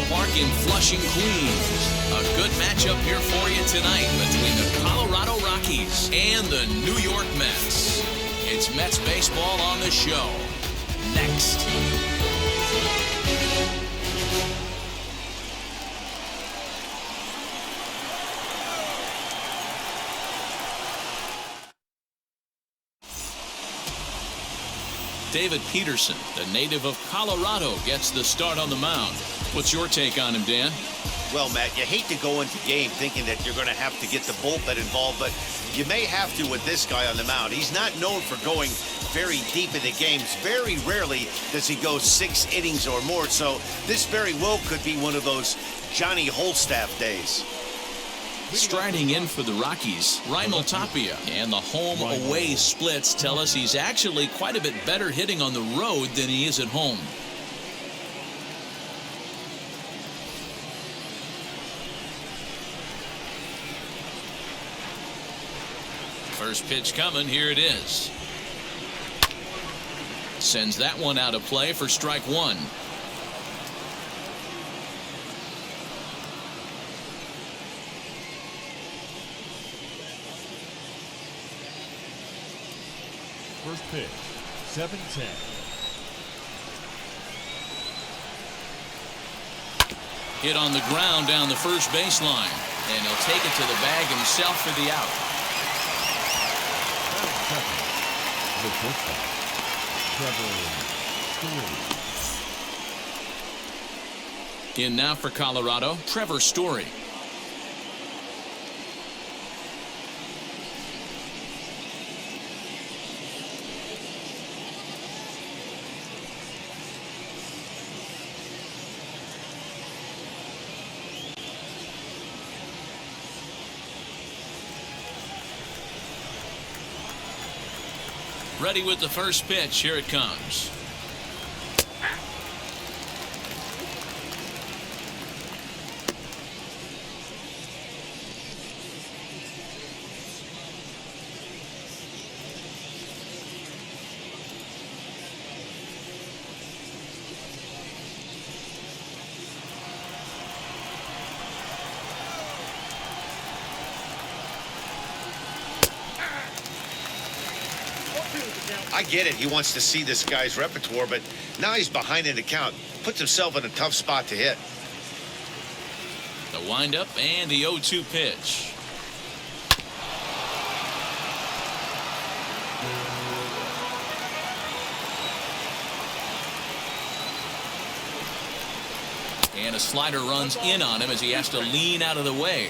Park in Flushing, Queens. A good matchup here for you tonight between the Colorado Rockies and the New York Mets. It's Mets baseball on the show. Next. David Peterson, the native of Colorado, gets the start on the mound. What's your take on him, Dan? Well, Matt, you hate to go into game thinking that you're going to have to get the bullpen involved, but you may have to with this guy on the mound. He's not known for going very deep into games. Very rarely does he go 6 innings or more, so this very well could be one of those Johnny Holstaff days. Striding in for the Rockies, Raimel Tapia, and the home-away splits tell us he's actually quite a bit better hitting on the road than he is at home. First pitch coming, here it is. Sends that one out of play for strike one. First pitch, 7-10. Hit on the ground down the first baseline, and he'll take it to the bag himself for the out. In now for Colorado, Trevor Story. Ready with the first pitch. Here it comes. I get it. He wants to see this guy's repertoire, but now he's behind in the count. Puts himself in a tough spot to hit. The windup and the 0-2 pitch. And a slider runs in on him as he has to lean out of the way.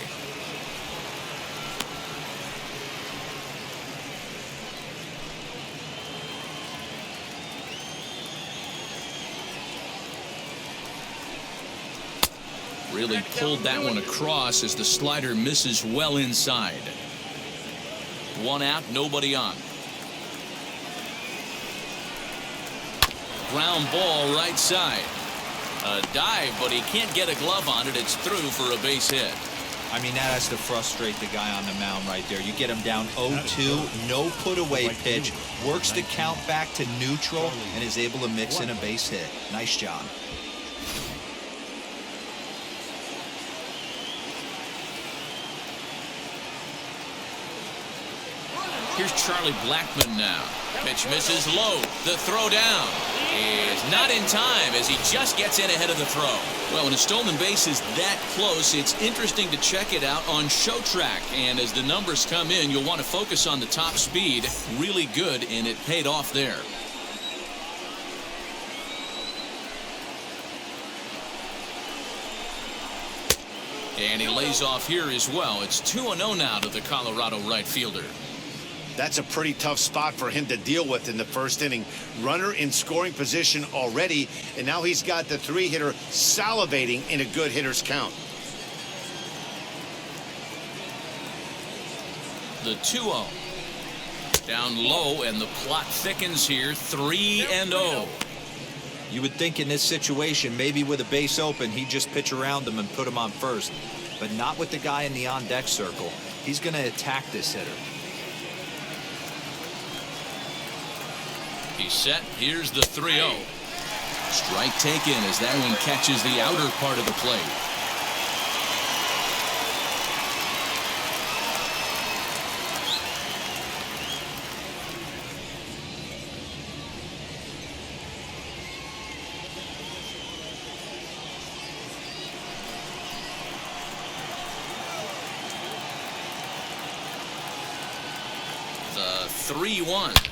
Really pulled that one across as the slider misses well inside. One out, nobody on. Ground ball right side. A dive, but he can't get a glove on it. It's through for a base hit. I mean, that has to frustrate the guy on the mound right there. You get him down 0-2, no put away pitch, works the count back to neutral, and is able to mix in a base hit. Nice job. Here's Charlie Blackmon now. Pitch misses low. The throw down is not in time as he just gets in ahead of the throw. Well, when a stolen base is that close, it's interesting to check it out on Show Track. And as the numbers come in, you'll want to focus on the top speed. Really good, and it paid off there. And he lays off here as well. It's 2-0 now to the Colorado right fielder. That's a pretty tough spot for him to deal with in the first inning. Runner in scoring position already, and now he's got the 3-hitter salivating in a good hitter's count. The 2-0. Down low, and the plot thickens here. 3-0. You would think in this situation, maybe with a base open, he'd just pitch around him and put him on first. But not with the guy in the on-deck circle. He's going to attack this hitter. He's set. Here's the 3-0. Strike taken as that one catches the outer part of the plate. The 3-1.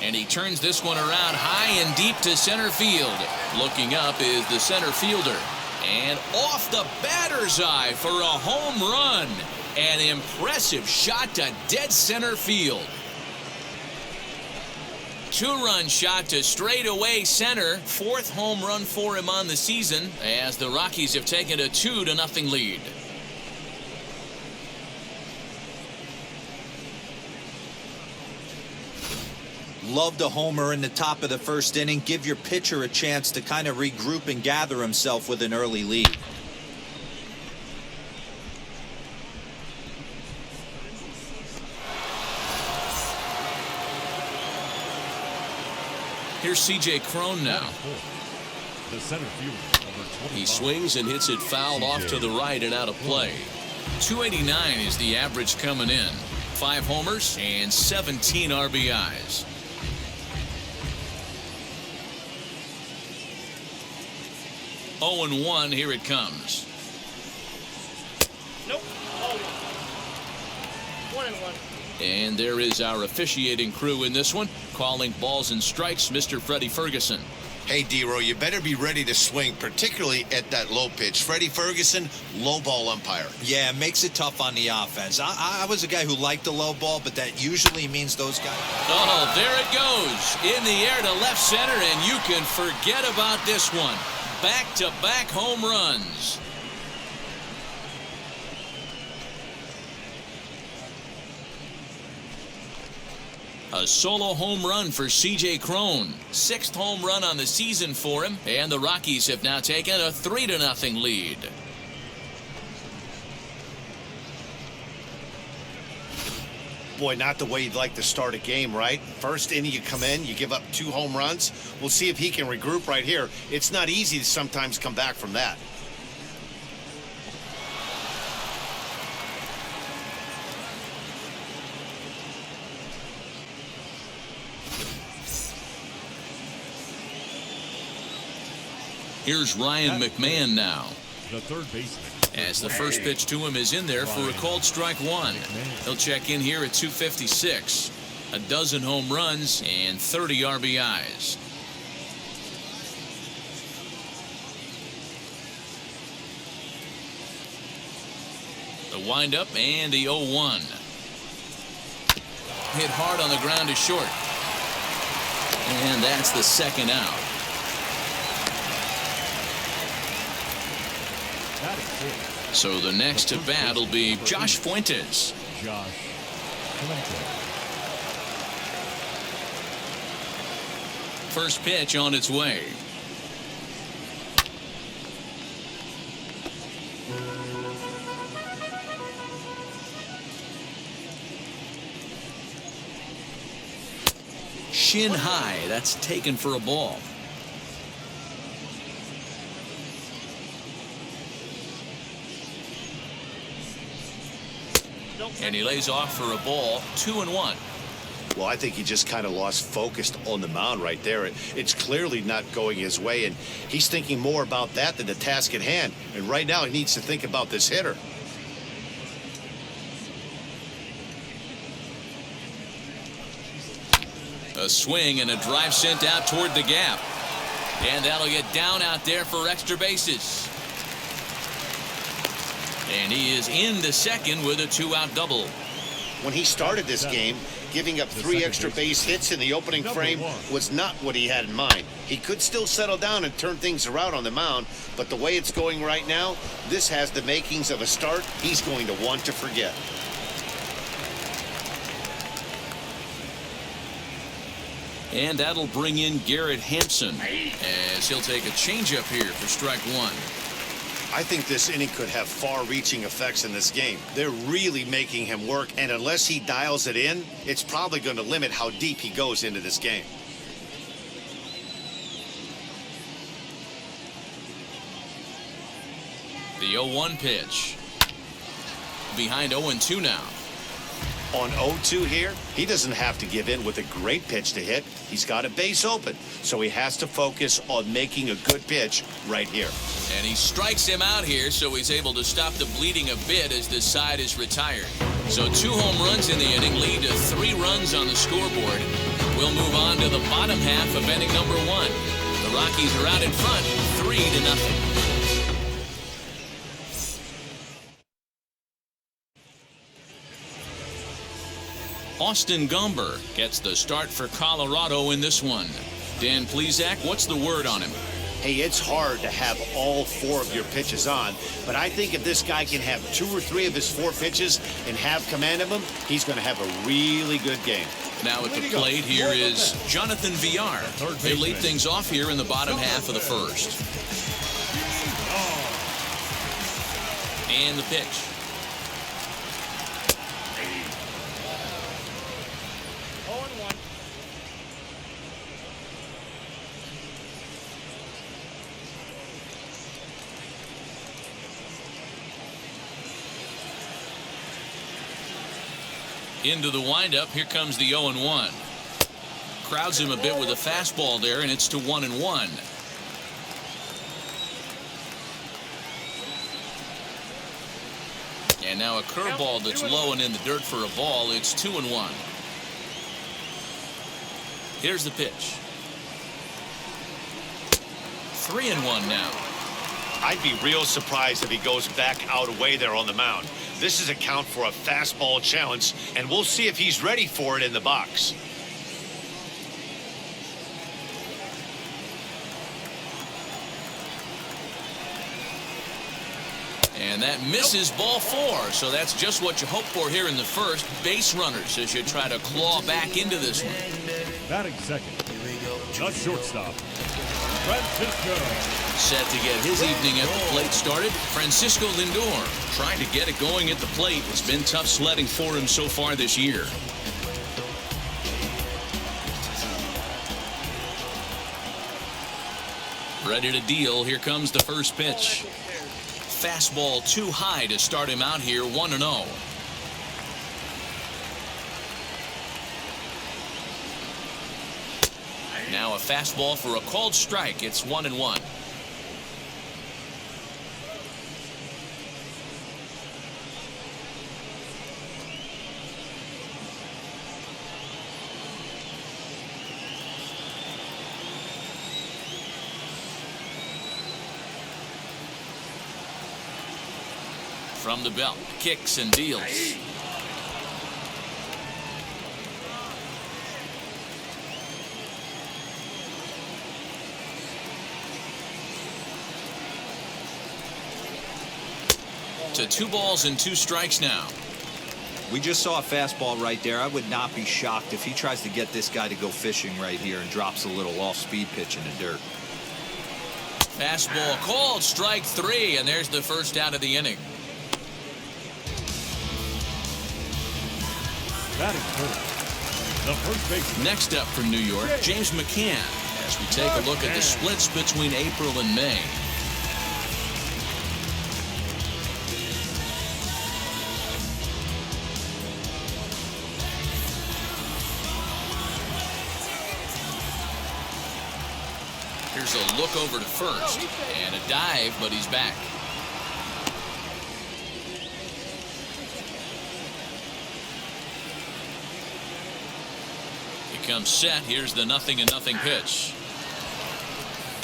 And he turns this one around high and deep to center field. Looking up is the center fielder. And off the batter's eye for a home run. An impressive shot to dead center field. Two-run shot to straightaway center. Fourth home run for him on the season as the Rockies have taken a 2-0 lead. Loved a homer in the top of the first inning. Give your pitcher a chance to kind of regroup and gather himself with an early lead. Here's C.J. Cron now. The center fielder, number 25. He swings and hits it foul off to the right and out of play. 289 is the average coming in. 5 homers and 17 RBIs. Oh and 1, here it comes. Nope. Oh. 1-1. And there is our officiating crew in this one, calling balls and strikes, Mr. Freddie Ferguson. Hey, D-Row, you better be ready to swing, particularly at that low pitch. Freddie Ferguson, low ball umpire. Yeah, it makes it tough on the offense. I was a guy who liked the low ball, but that usually means those guys. Oh, there it goes. In the air to left center, and you can forget about this one. Back-to-back home runs. A solo home run for C.J. Cron. 6th home run on the season for him, and the Rockies have now taken a 3-0 lead. Boy, not the way you'd like to start a game, right? First inning you come in, you give up 2 home runs. We'll see if he can regroup right here. It's not easy to sometimes come back from that. Here's Ryan McMahon now. The third baseman. As the first pitch to him is in there for a called strike 1. He'll check in here at 256. A dozen home runs and 30 RBIs. The windup and the 0-1. Hit hard on the ground to short. And that's the second out. So the next to bat will be Josh Fuentes. Josh Fuentes. First pitch on its way. Shin high. That's taken for a ball. And he lays off for a ball. 2-1. Well, I think he just kind of lost focus on the mound right there. It's clearly not going his way, and he's thinking more about that than the task at hand. And right now he needs to think about this hitter. A swing and a drive sent out toward the gap. And that'll get down out there for extra bases. And he is into second with a 2-out double. When he started this game, giving up 3 extra base hits in the opening frame was not what he had in mind. He could still settle down and turn things around on the mound, but the way it's going right now, this has the makings of a start he's going to want to forget. And that'll bring in Garrett Hampson as he'll take a changeup here for strike 1. I think this inning could have far-reaching effects in this game. They're really making him work, and unless he dials it in, it's probably going to limit how deep he goes into this game. The 0-1 pitch. Behind 0-2 now. On 0-2 here, he doesn't have to give in with a great pitch to hit. He's got a base open, so he has to focus on making a good pitch right here. And he strikes him out here, so he's able to stop the bleeding a bit as this side is retired. So 2 home runs in the inning lead to 3 runs on the scoreboard. We'll move on to the bottom half of inning number 1. The Rockies are out in front, 3-0. Austin Gomber gets the start for Colorado in this one. Dan Plesac, what's the word on him? Hey, it's hard to have all 4 of your pitches on, but I think if this guy can have 2 or 3 of his 4 pitches and have command of them, he's going to have a really good game. Now at the plate here is Jonathan Villar. They lead things off here in the bottom half of the first. And the pitch. Into the windup. Here comes the 0-1. Crowds him a bit with a fastball there, and it's to 1-1. And now a curveball that's low and in the dirt for a ball. It's 2-1. Here's the pitch. 3-1 now. I'd be real surprised if he goes back out away there on the mound. This is a count for a fastball challenge, and we'll see if he's ready for it in the box. And that misses ball 4, so that's just what you hope for here in the first. Base runners as you try to claw back into this one. Batting second, the shortstop, Francisco. Set to get his evening at the plate started, Francisco Lindor. Trying to get it going at the plate. It's been tough sledding for him so far this year. Ready to deal. Here comes the first pitch. Fastball too high to start him out here, 1-0. Now a fastball for a called strike. It's 1-1. From the belt, kicks and deals. To 2 balls and 2 strikes now. We just saw a fastball right there. I would not be shocked if he tries to get this guy to go fishing right here and drops a little off-speed pitch in the dirt. Fastball called, strike 3, and there's the first out of the inning. Batting third, the first baseman. Next up from New York, James McCann, as we take a look at the splits between April and May. Here's a look over to first, and a dive, but he's back. Comes set. Here's the 0-0 pitch.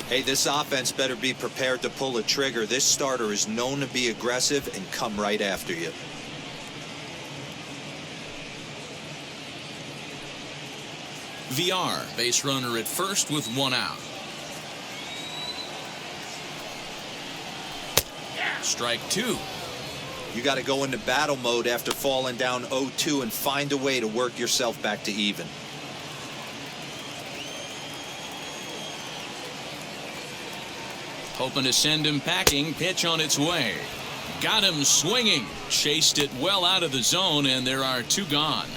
Hey, this offense better be prepared to pull a trigger. This starter is known to be aggressive and come right after you. Villar, base runner at first with 1 out. Strike 2. You got to go into battle mode after falling down 0-2 and find a way to work yourself back to even. Hoping to send him packing. Pitch on its way. Got him swinging. Chased it well out of the zone, and there are 2 gone.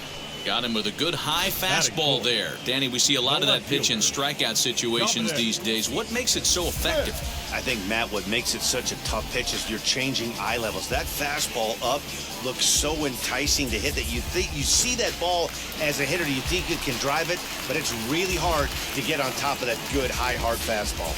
Got him with a good high fastball there. Danny, we see a lot of that pitch in strikeout situations these days. What makes it so effective? I think, Matt, what makes it such a tough pitch is you're changing eye levels. That fastball up looks so enticing to hit that you think you see that ball as a hitter, you think you can drive it, but it's really hard to get on top of that good, high, hard fastball.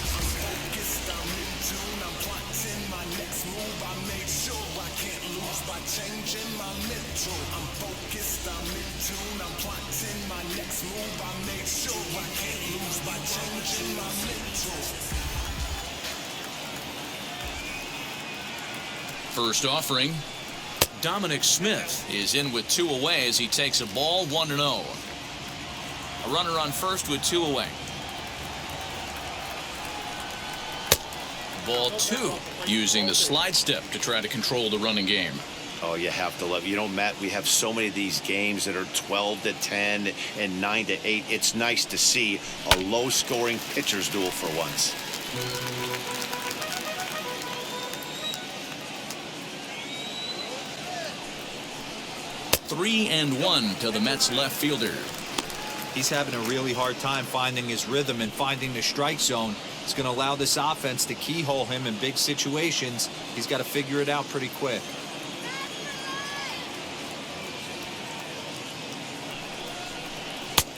First offering. Dominic Smith is in with 2 away as he takes a ball 1-0. A runner on first with 2 away. Ball 2, using the slide step to try to control the running game. Oh, you have to love it. You know, Matt, we have so many of these games that are 12-10 and 9-8. It's nice to see a low-scoring pitcher's duel for once. Three and 1 to the Mets left fielder. He's having a really hard time finding his rhythm and finding the strike zone. It's going to allow this offense to keyhole him in big situations. He's got to figure it out pretty quick.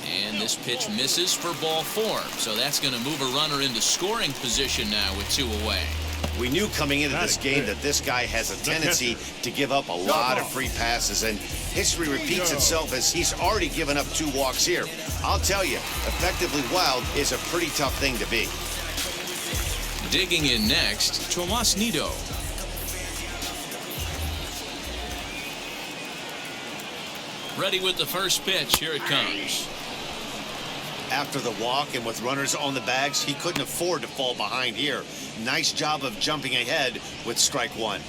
And this pitch misses for ball 4. So that's going to move a runner into scoring position now with 2 away. We knew coming into this game that this guy has a tendency to give up a lot of free passes, and history repeats itself as he's already given up 2 walks here. I'll tell you, effectively wild is a pretty tough thing to be. Digging in next, Tomas Nido. Ready with the first pitch. Here it comes. After the walk and with runners on the bags, he couldn't afford to fall behind here. Nice job of jumping ahead with strike 1.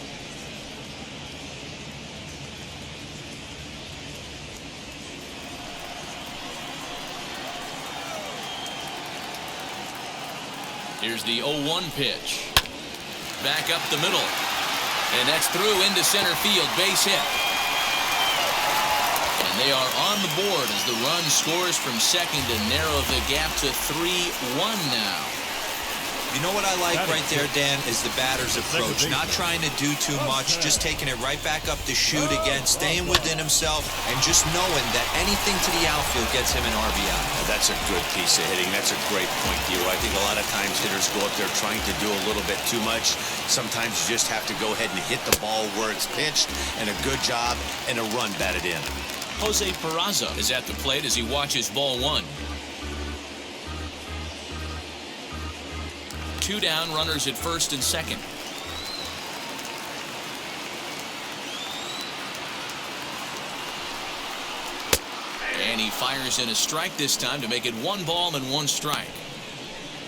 Here's the 0-1 pitch. Back up the middle. And that's through into center field. Base hit. And they are on the board as the run scores from second to narrow the gap to 3-1 now. You know what I like right there, Dan, is the batter's approach. Not trying to do too much, just taking it right back up to shoot again, staying within himself, and just knowing that anything to the outfield gets him an RBI. That's a good piece of hitting. That's a great point, Dio. I think a lot of times hitters go up there trying to do a little bit too much. Sometimes you just have to go ahead and hit the ball where it's pitched, and a good job and a run batted in. Jose Peraza is at the plate as he watches ball 1. 2 down, runners at first and second. And he fires in a strike this time to make it 1 ball and 1 strike.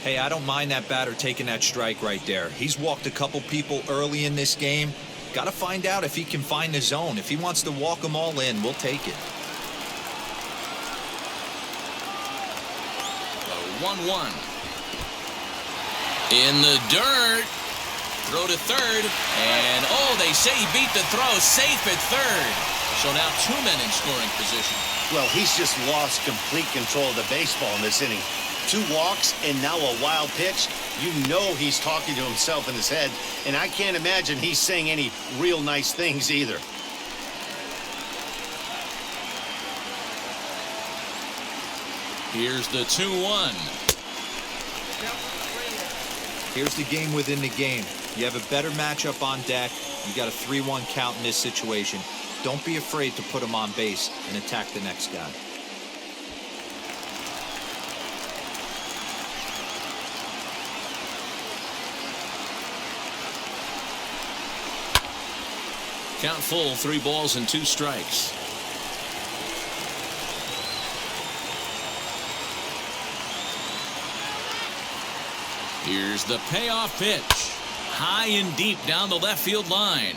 Hey, I don't mind that batter taking that strike right there. He's walked a couple people early in this game. Got to find out if he can find the zone. If he wants to walk them all in, we'll take it. 1-1. In the dirt. Throw to third. And, oh, they say he beat the throw. Safe at third. So now 2 men in scoring position. Well, he's just lost complete control of the baseball in this inning. 2 walks and now a wild pitch. You know he's talking to himself in his head, and I can't imagine he's saying any real nice things either. Here's the 2-1. Here's the game within the game. You have a better matchup on deck. You got a 3-1 count in this situation. Don't be afraid to put him on base and attack the next guy. Count full, 3 balls and 2 strikes. Here's the payoff pitch. High and deep down the left field line.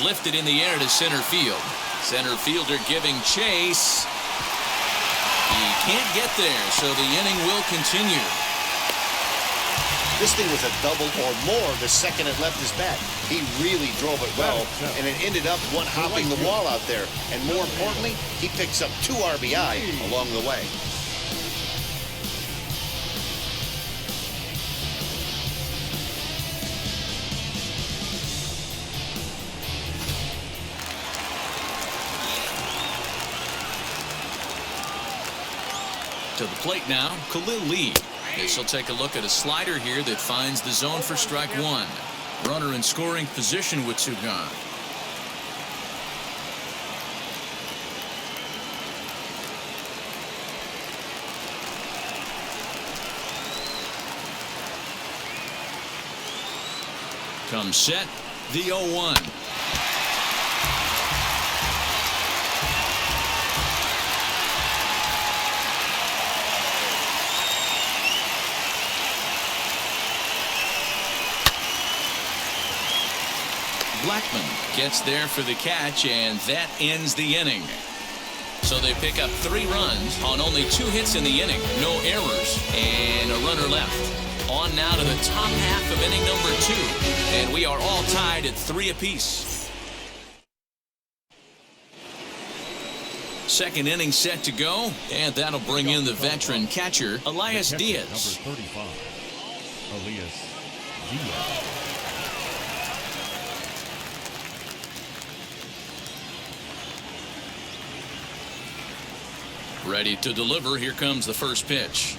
Lifted in the air to center field. Center fielder giving chase. He can't get there, so the inning will continue. This thing was a double or more the second it left his bat. He really drove it well, and it ended up one-hopping the wall out there. And more importantly, he picks up 2 RBI along the way. To the plate now, Khalil Lee. This will take a look at a slider here that finds the zone for strike 1. Runner in scoring position with 2 gone. Comes set, the 0-1. Blackman gets there for the catch, and that ends the inning. So they pick up 3 runs on only 2 hits in the inning, no errors, and a runner left. On now to the top half of inning number 2, and we are all tied at 3 apiece. Second inning set to go, and that'll bring in the veteran catcher, Elias Diaz. Number 35, Elias Diaz. Ready to deliver. Here comes the first pitch.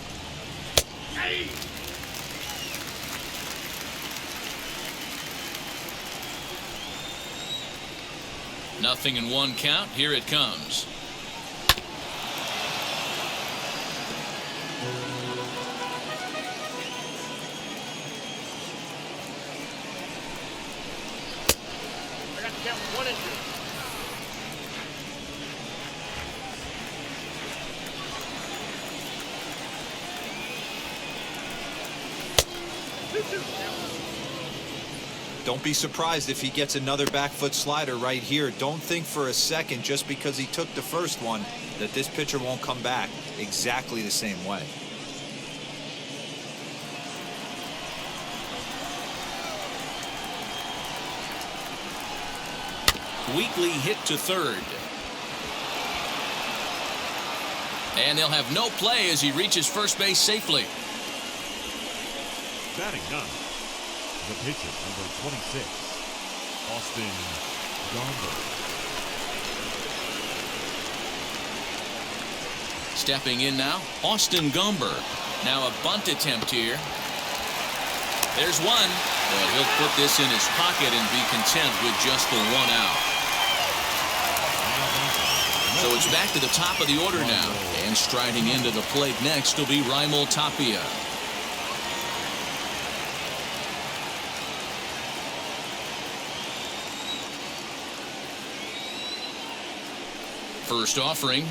Nothing in 1 count. Here it comes. I got to count 1 and 2. Don't be surprised if he gets another back foot slider right here. Don't think for a second, just because he took the first one, that this pitcher won't come back exactly the same way. Weekly hit to third. And they'll have no play as he reaches first base safely. Batting 9, the pitcher, number 26, Austin Gomber. Stepping in now, Austin Gomber. Now a bunt attempt here. There's one. But he'll put this in his pocket and be content with just the 1 out. So it's back to the top of the order now. And striding into the plate next will be Raimel Tapia. First offering.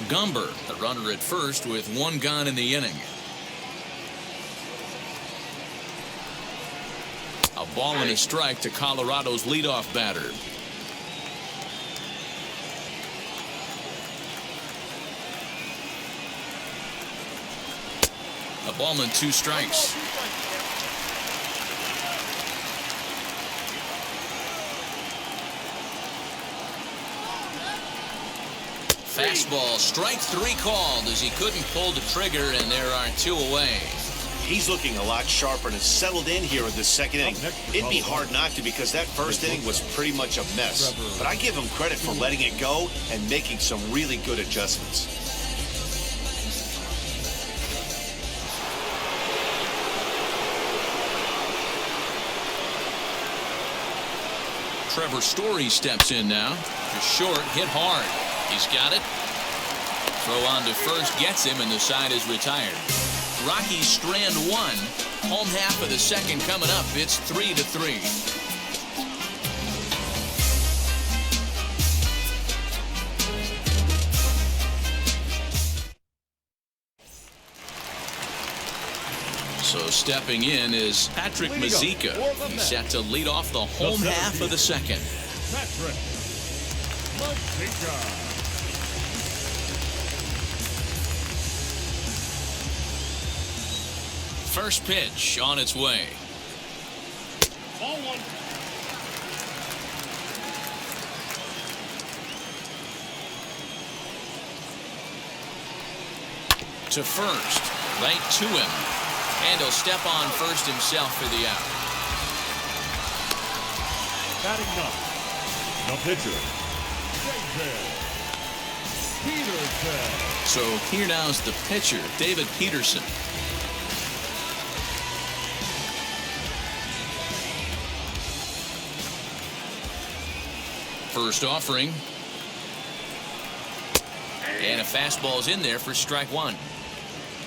Gomber, the runner at first with 1 gone in the inning. A ball and a strike to Colorado's leadoff batter. A ball and 2 strikes. Fastball, strike 3 called as he couldn't pull the trigger, and there are 2 away. He's looking a lot sharper and has settled in here in the second inning. It'd be hard not to, because that first inning was pretty much a mess. But I give him credit for letting it go and making some really good adjustments. Trevor Story steps in now. Just short, hit hard. He's got it. Throw on to first gets him, and the side is retired. Rockies strand 1. Home half of the second coming up. It's 3-3. So stepping in is Patrick Mazeika. He's set to lead off the home half of the second. Patrick Mazeika. First pitch on its way. Ball one. To first, right to him, and he'll step on first himself for the out. Batting ninth, the pitcher, David Peterson. So here now's the pitcher, David Peterson. First offering. And a fastball's in there for strike one.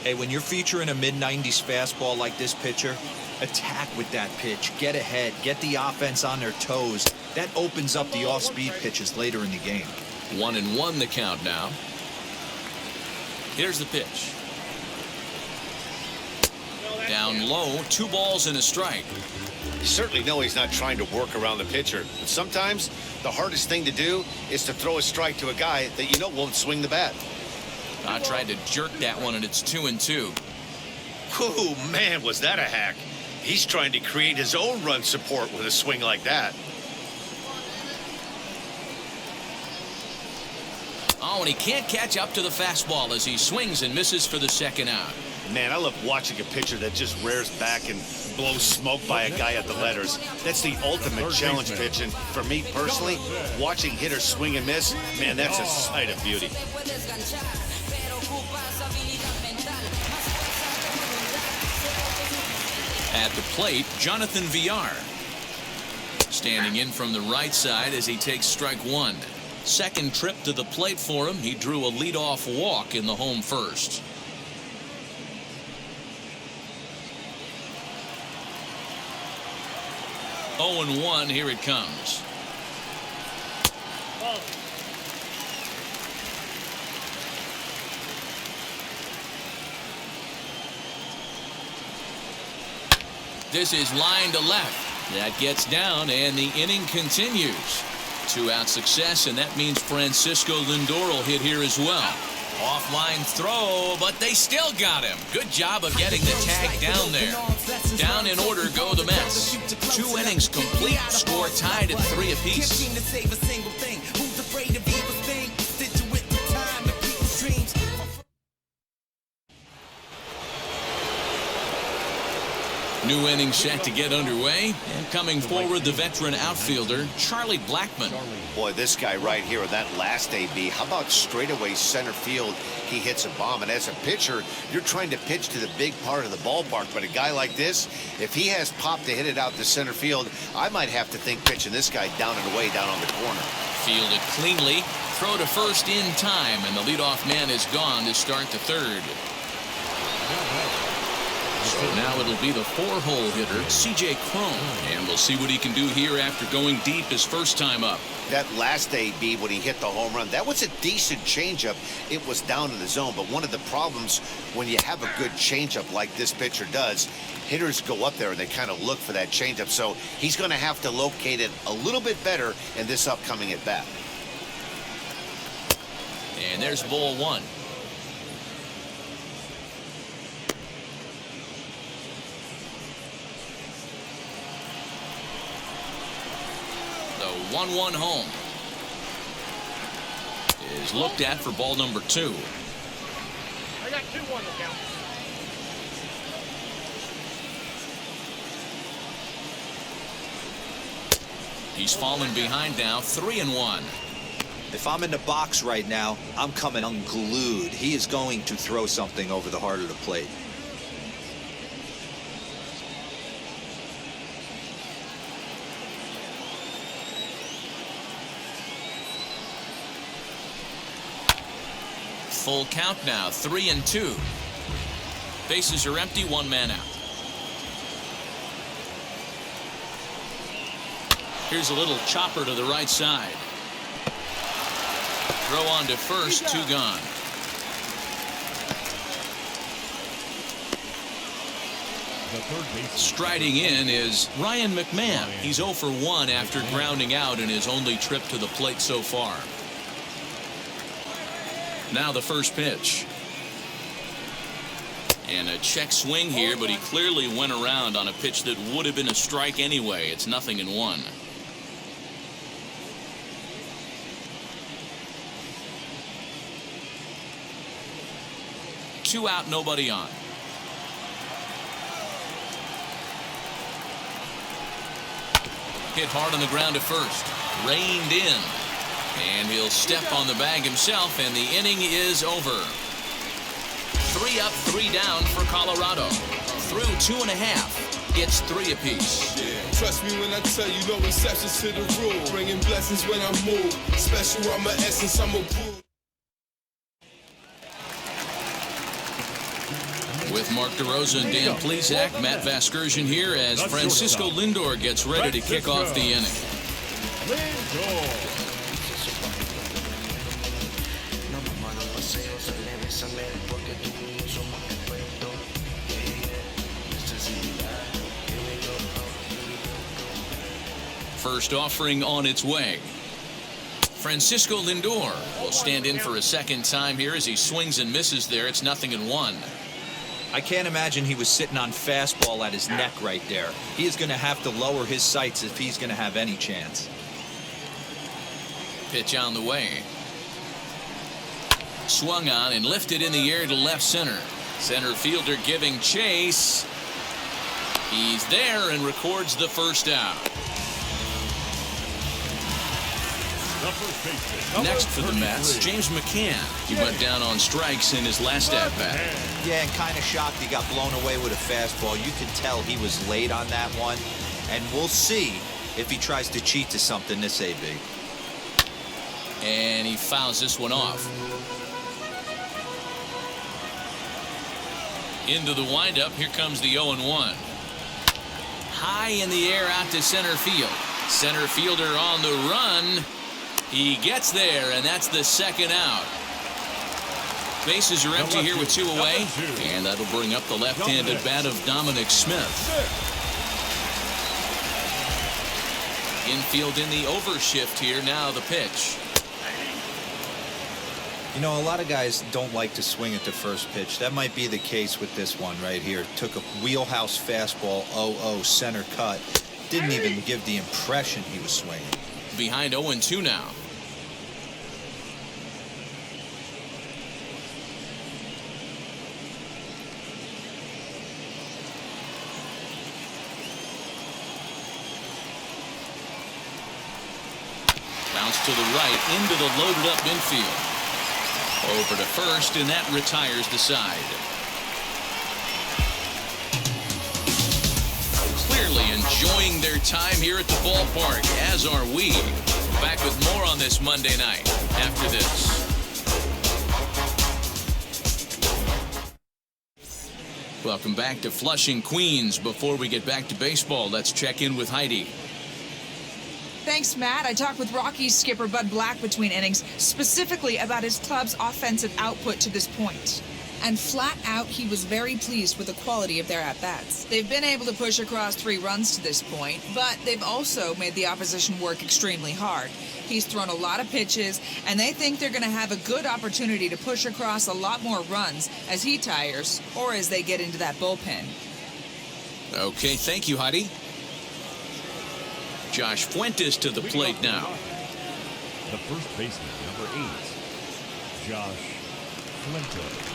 Hey, when you're featuring a mid-90s fastball like this pitcher, attack with that pitch. Get ahead. Get the offense on their toes. That opens up the off-speed pitches later in the game. 1-1 the count now. Here's the pitch. Down low, 2 balls and a strike. You certainly know he's not trying to work around the pitcher. But sometimes the hardest thing to do is to throw a strike to a guy that you know won't swing the bat. I tried to jerk that one, and it's 2-2. Whew, man, was that a hack. He's trying to create his own run support with a swing like that. Oh, and he can't catch up to the fastball as he swings and misses for the second out. Man, I love watching a pitcher that just rears back and blows smoke by a guy at the letters. That's the ultimate challenge pitch, and for me personally, watching hitters swing and miss, man, that's a sight of beauty. At the plate, Jonathan Villar. Standing in from the right side as he takes strike one. Second trip to the plate for him. He drew a leadoff walk in the home first. Oh, 0-1, here it comes. This is line to left. That gets down, and the inning continues. 2-out success, and that means Francisco Lindor will hit here as well. Offline throw, but they still got him. Good job of getting the tag down there. Down in order go the Mets. 2 innings complete, score tied at 3 apiece. New inning set to get underway, and coming forward, the veteran outfielder, Charlie Blackmon. Boy, this guy right here, that last AB, how about straightaway center field? He hits a bomb, and as a pitcher, you're trying to pitch to the big part of the ballpark, but a guy like this, if he has pop to hit it out to center field, I might have to think pitching this guy down and away down on the corner. Fielded cleanly, throw to first in time, and the leadoff man is gone to start the third. So now it'll be the 4-hole hitter, C.J. Cron, and we'll see what he can do here after going deep his first time up. That last AB when he hit the home run, that was a decent changeup. It was down in the zone, but one of the problems when you have a good changeup like this pitcher does, hitters go up there and they kind of look for that changeup. So he's going to have to locate it a little bit better in this upcoming at bat. And there's ball one. The 1-1 home is looked at for ball number 2. I got 2-1 to count. He's fallen behind now, 3-1. If I'm in the box right now, I'm coming unglued. He is going to throw something over the heart of the plate. Full count now, 3-2. Bases are empty, 1 man out. Here's a little chopper to the right side. Throw on to first, 2 gone. Striding in is Ryan McMahon. He's 0 for 1 after grounding out in his only trip to the plate so far. Now the first pitch. And a check swing here, but he clearly went around on a pitch that would have been a strike anyway. It's 0-1. 2 out, nobody on. Hit hard on the ground to first. Reined in. And he'll step on the bag himself, and the inning is over. 3 up, 3 down for Colorado. Through 2.5, it's 3 apiece. Yeah. Trust me when I tell you, no exceptions to the rule. Bringing blessings when I move. Special, I'm an essence, I'm a groove. With Mark DeRosa and Dan Plesac, Matt Vasgersian here as Francisco Lindor gets ready to kick off the inning. Lindor. First offering on its way. Francisco Lindor will stand in for a second time here as he swings and misses there. It's 0-1. I can't imagine he was sitting on fastball at his neck right there. He is going to have to lower his sights if he's going to have any chance. Pitch on the way. Swung on and lifted in the air to left center. Center fielder giving chase. He's there and records the first out. Next for the Mets, James McCann. He went down on strikes in his last at-bat. Yeah, and kind of shocked he got blown away with a fastball. You could tell he was late on that one. And we'll see if he tries to cheat to something this AB. And he fouls this one off. Into the windup, here comes the 0-1. High in the air out to center field. Center fielder on the run. He gets there, and that's the second out. Bases are empty here with 2 away, and that'll bring up the left-handed bat of Dominic Smith. Infield in the overshift here. Now the pitch. You know, a lot of guys don't like to swing at the first pitch. That might be the case with this one right here. Took a wheelhouse fastball, 0-0 center cut. Didn't even give the impression he was swinging. Behind 0-2 now. Bounce to the right into the loaded up infield. Over to first, and that retires the side. Clearly enjoying their time here at the ballpark, as are we. Back with more on this Monday night after this. Welcome back to Flushing, Queens. Before we get back to baseball, let's check in with Heidi. Thanks, Matt. I talked with Rockies skipper Bud Black between innings, specifically about his club's offensive output to this point. And flat out, he was very pleased with the quality of their at-bats. They've been able to push across 3 runs to this point, but they've also made the opposition work extremely hard. He's thrown a lot of pitches, and they think they're going to have a good opportunity to push across a lot more runs as he tires or as they get into that bullpen. Okay, thank you, Heidi. Josh Fuentes to the plate now. The first baseman, number 8, Josh Fuentes.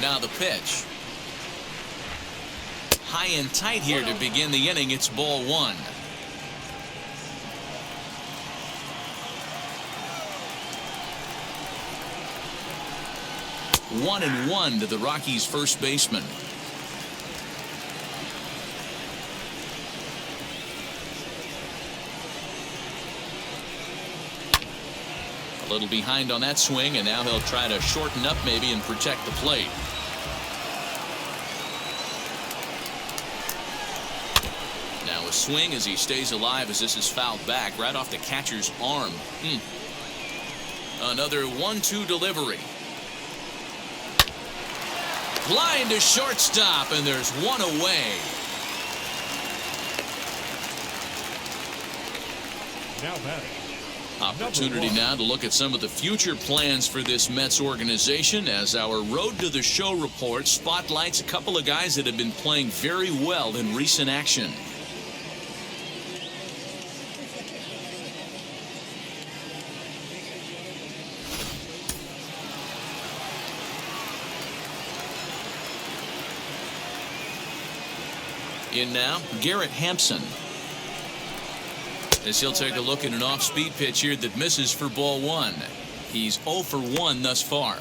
Now the pitch. High and tight here to begin the inning. It's ball 1. One and 1 to the Rockies' first baseman. A little behind on that swing, and now he'll try to shorten up maybe and protect the plate. Now a swing as he stays alive as this is fouled back right off the catcher's arm. Another 1-2 delivery. Line to shortstop, and there's one away. Now batting, Opportunity now to look at some of the future plans for this Mets organization as our Road to the Show report spotlights a couple of guys that have been playing very well in recent action. In now, Garrett Hampson. As he'll take a look at an off-speed pitch here that misses for ball one. He's 0 for 1 thus far.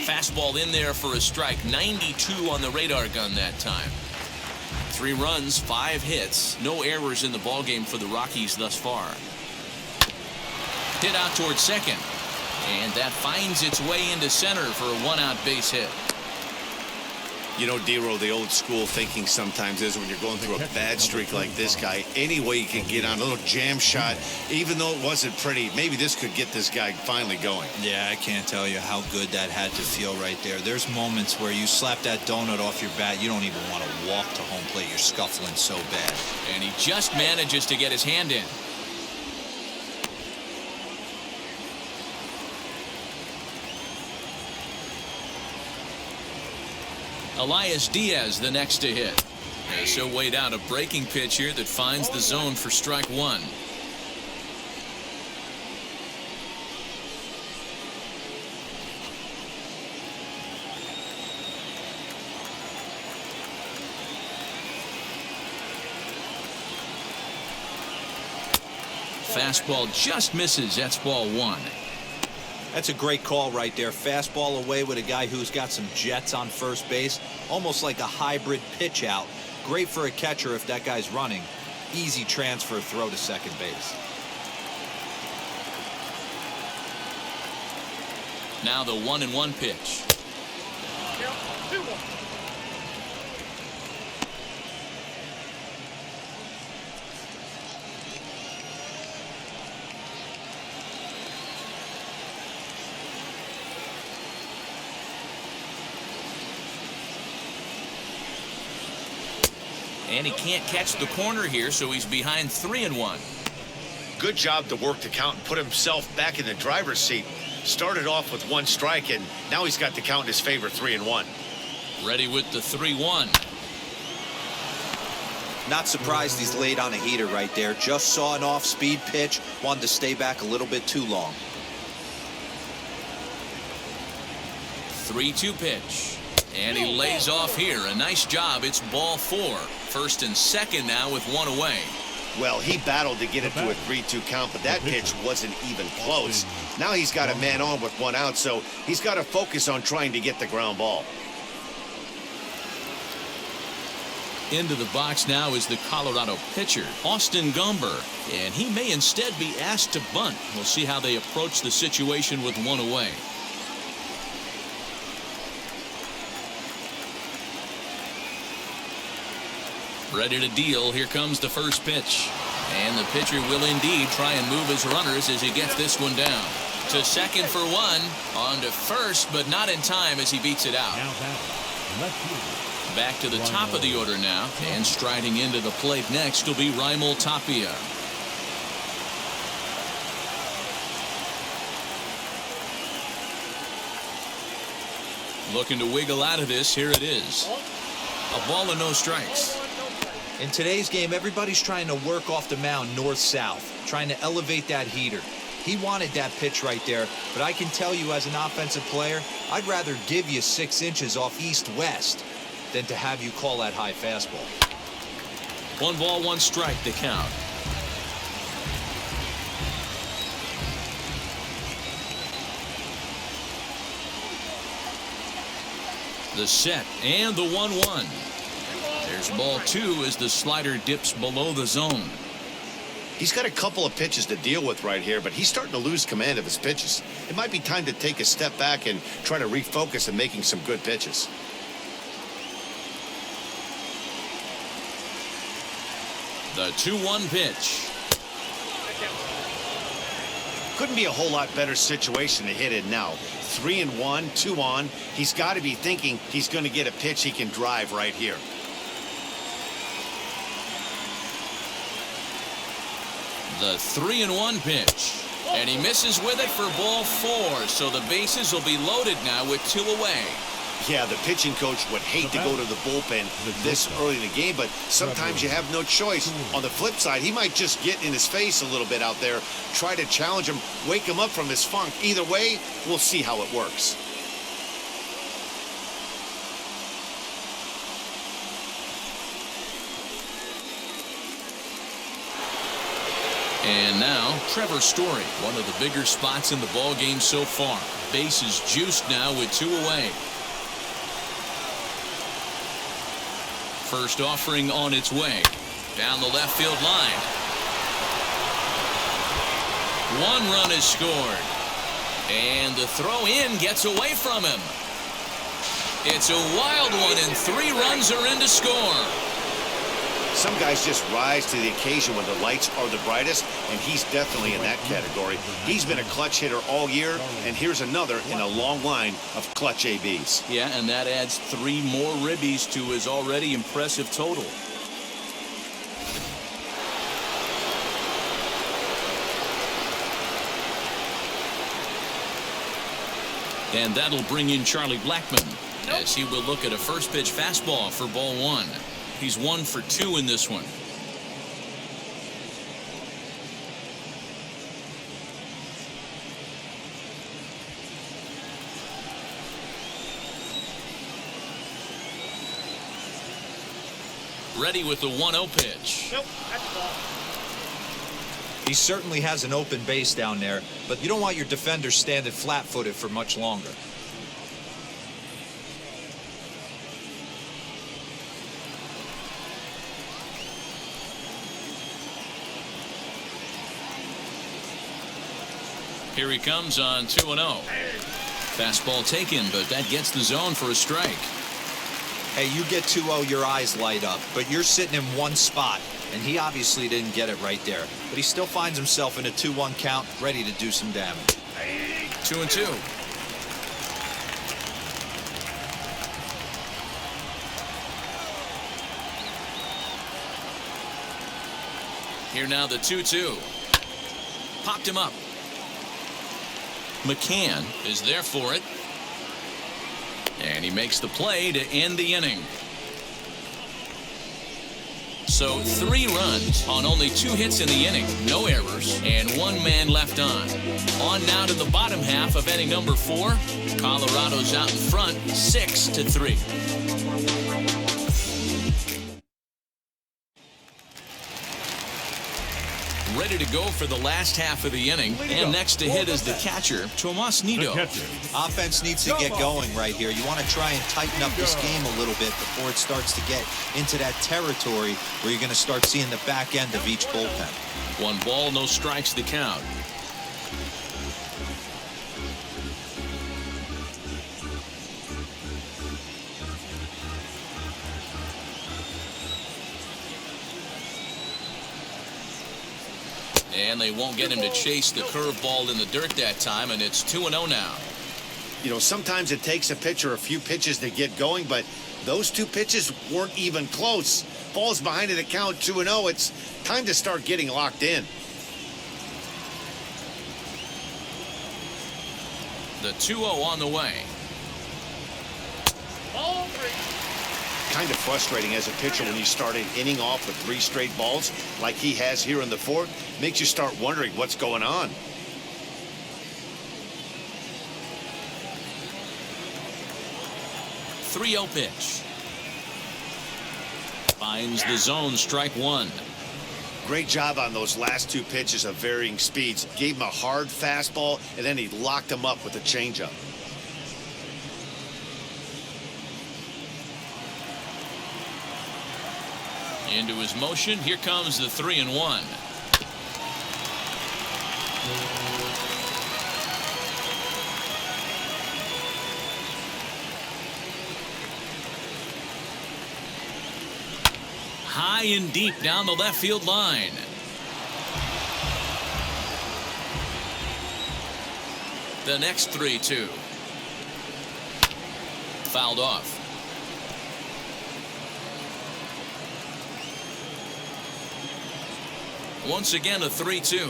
Fastball in there for a strike. 92 on the radar gun that time. 3 runs, 5 hits, no errors in the ballgame for the Rockies thus far. Hit out towards second, and that finds its way into center for a 1-out base hit. You know, Dero, the old school thinking sometimes is when you're going through a bad streak like this guy, any way you can get on a little jam shot, even though it wasn't pretty, maybe this could get this guy finally going. Yeah, I can't tell you how good that had to feel right there. There's moments where you slap that donut off your bat, you don't even want to walk to home plate. You're scuffling so bad. And he just manages to get his hand in. Elias Diaz the next to hit. As he'll wait out a breaking pitch here that finds the zone for strike one. Fastball just misses. That's ball one. That's a great call right there. Fastball away with a guy who's got some jets on first base. Almost like a hybrid pitch out. Great for a catcher if that guy's running. Easy transfer throw to second base. Now the 1-1 pitch. Count 2-1. And he can't catch the corner here, so he's behind 3-1. Good job to work the count and put himself back in the driver's seat. Started off with 1 strike, and now he's got the count in his favor, 3-1. Ready with the 3-1. Not surprised he's laid on a heater right there. Just saw an off-speed pitch. Wanted to stay back a little bit too long. 3-2 pitch. And he lays off here. A nice job. It's ball 4. First and second now with 1 away. Well, he battled to get it to a 3-2 count, but that pitch wasn't even close. Now he's got a man on with 1 out, so he's got to focus on trying to get the ground ball. Into the box now is the Colorado pitcher, Austin Gomber. And he may instead be asked to bunt. We'll see how they approach the situation with 1 away. Ready to deal. Here comes the first pitch. And the pitcher will indeed try and move his runners as he gets this one down. To second for 1. On to first, but not in time as he beats it out. Back to the top of the order now. And striding into the plate next will be Raimel Tapia. Looking to wiggle out of this. Here it is. A ball and no strikes. In today's game, everybody's trying to work off the mound north-south, trying to elevate that heater. He wanted that pitch right there, but I can tell you as an offensive player, I'd rather give you 6 inches off east-west than to have you call that high fastball. 1 ball, 1 strike to count. The set and the 1-1. There's ball 2 as the slider dips below the zone. He's got a couple of pitches to deal with right here, but he's starting to lose command of his pitches. It might be time to take a step back and try to refocus on making some good pitches. The 2-1 pitch. Couldn't be a whole lot better situation to hit in now. 3-1, 2 on. He's got to be thinking he's going to get a pitch he can drive right here. The 3-1 pitch. And he misses with it for ball 4. So the bases will be loaded now with 2 away. Yeah, the pitching coach would hate to go to the bullpen this early in the game, but sometimes you have no choice. On the flip side, he might just get in his face a little bit out there, try to challenge him, wake him up from his funk. Either way, we'll see how it works. And now, Trevor Story, one of the bigger spots in the ball game so far. Bases juiced now with 2 away. First offering on its way. Down the left field line. 1 run is scored. And the throw in gets away from him. It's a wild one, and 3 runs are in to score. Some guys just rise to the occasion when the lights are the brightest, and he's definitely in that category. He's been a clutch hitter all year, and here's another in a long line of clutch ABs. Yeah, and that adds 3 more ribbies to his already impressive total. And that'll bring in Charlie Blackmon as he will look at a first pitch fastball for ball 1. He's 1 for 2 in this one. Ready with the 1-0 pitch. Nope, that's the ball. He certainly has an open base down there, but you don't want your defender standing flat-footed for much longer. Here he comes on 2-0. Fastball taken, but that gets the zone for a strike. Hey, you get 2-0, your eyes light up, but you're sitting in one spot, and he obviously didn't get it right there. But he still finds himself in a 2-1 count, ready to do some damage. 2-2. Here now the 2-2. Popped him up. McCann is there for it. And he makes the play to end the inning. So 3 runs on only 2 hits in the inning, no errors, and 1 man left on. On now to the bottom half of inning number 4. Colorado's out in front, 6-3. Ready to go for the last half of the inning, and next to hit is the catcher, Tomas Nido. Offense needs to get going right here. You want to try and tighten up this game a little bit before it starts to get into that territory where you're going to start seeing the back end of each bullpen. 1 ball, no strikes the count. And they won't get him to chase the curveball in the dirt that time, and it's 2-0 now. You know, sometimes it takes a pitcher a few pitches to get going, but those 2 pitches weren't even close. Falls behind in the count, 2-0. It's time to start getting locked in. The 2-0 on the way. Ball 3. Kind of frustrating as a pitcher when you start an inning off with 3 straight balls like he has here in the 4th. Makes you start wondering what's going on. The 3-0 pitch. Finds the zone, strike 1. Great job on those last 2 pitches of varying speeds. Gave him a hard fastball, and then he locked him up with a changeup. Into his motion. Here comes the 3-1. High and deep down the left field line. The next 3-2. Fouled off. Once again, a 3-2.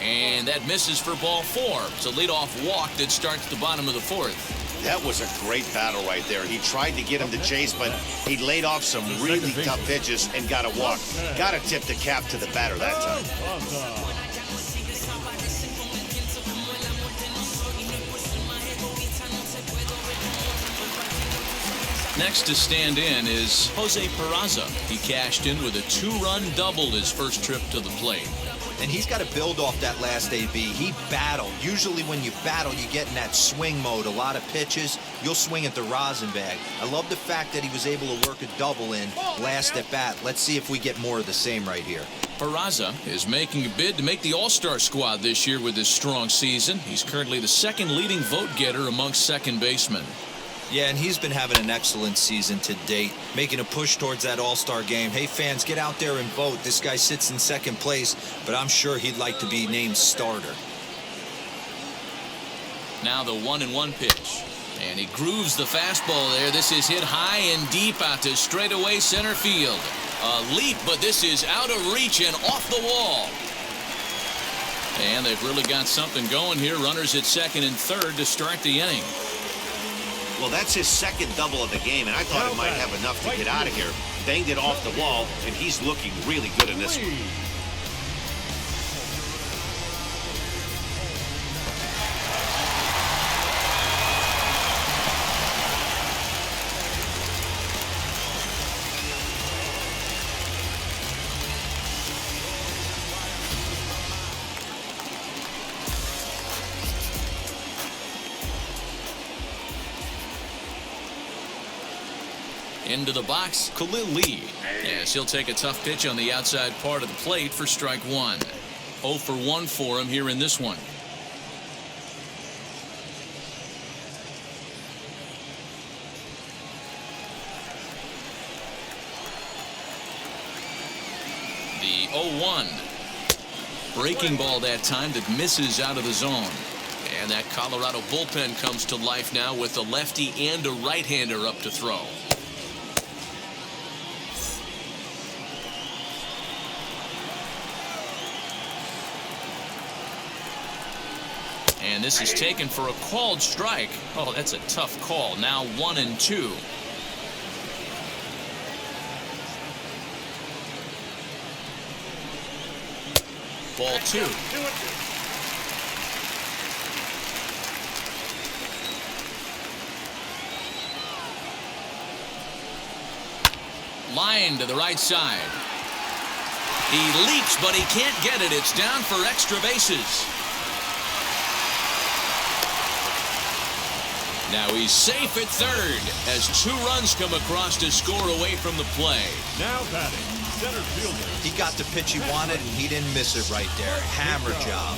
And that misses for ball 4. It's a leadoff walk that starts the bottom of the 4th. That was a great battle right there. He tried to get him to chase, but he laid off some really tough pitches and got a walk. Got to tip the cap to the batter that time. Next to stand in is Jose Peraza. He cashed in with a 2-run double his first trip to the plate. And he's got to build off that last AB. He battled. Usually when you battle, you get in that swing mode. A lot of pitches, you'll swing at the rosin bag. I love the fact that he was able to work a double in last at bat. Let's see if we get more of the same right here. Peraza is making a bid to make the All-Star squad this year with his strong season. He's currently the second leading vote getter amongst second basemen. Yeah, and he's been having an excellent season to date, making a push towards that All-Star game. Hey, fans, get out there and vote. This guy sits in second place, but I'm sure he'd like to be named starter. Now the 1-1 pitch. And he grooves the fastball there. This is hit high and deep out to straightaway center field. A leap, but this is out of reach and off the wall. And they've really got something going here. Runners at second and third to start the inning. Well, that's his second double of the game, and I thought it might have enough to get out of here. Banged it off the wall, and he's looking really good in this one. Into the box, Khalil Lee. Yes, he'll take a tough pitch on the outside part of the plate for strike 1. 0 for 1 for him here in this one. The 0-1. Breaking ball that time that misses out of the zone. And that Colorado bullpen comes to life now with a lefty and a right-hander up to throw. And this is taken for a called strike. Oh, that's a tough call. Now 1-2. Ball 2. Line to the right side. He leaps, but he can't get it. It's down for extra bases. Now he's safe at third as 2 runs come across to score away from the play. Now batting, center fielder. He got the pitch he wanted, and he didn't miss it right there. Hammer job.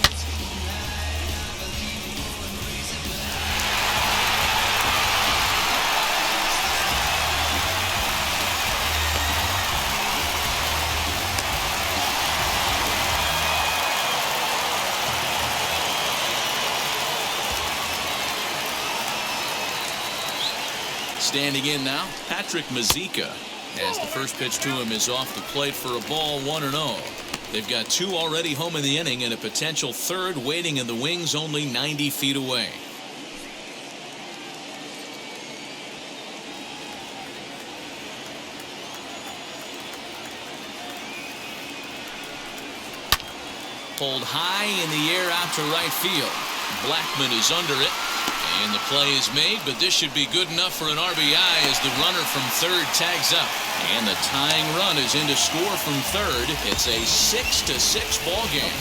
Standing in now, Patrick Mazeika, as the first pitch to him is off the plate for a ball 1-0. They've got 2 already home in the inning and a potential third waiting in the wings only 90 feet away. Pulled high in the air out to right field. Blackman is under it. And the play is made, but this should be good enough for an RBI as the runner from third tags up. And the tying run is in to score from third. It's a 6-6 ball game.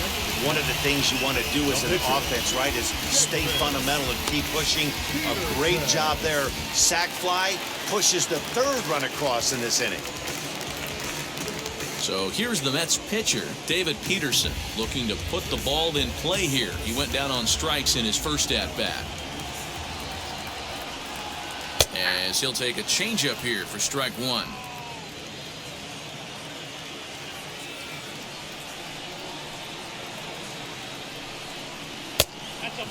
One of the things you want to do as an offense, right, is stay fundamental and keep pushing. A great job there. Sac fly pushes the third run across in this inning. So here's the Mets pitcher, David Peterson, looking to put the ball in play here. He went down on strikes in his first at-bat. as he'll take a changeup here for strike one.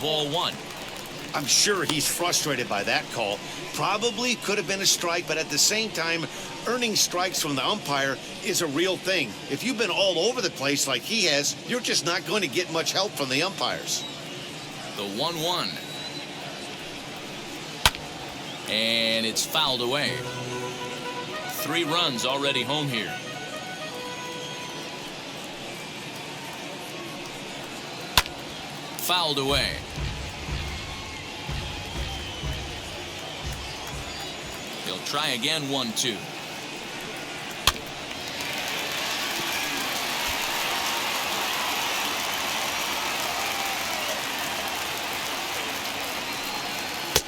Ball one. I'm sure he's frustrated by that call. Probably could have been a strike, but at the same time, earning strikes from the umpire is a real thing. If you've been all over the place like he has, you're just not going to get much help from the umpires. The 1-1. And it's fouled away. 3 runs already home here. Fouled away. He'll try again, 1-2.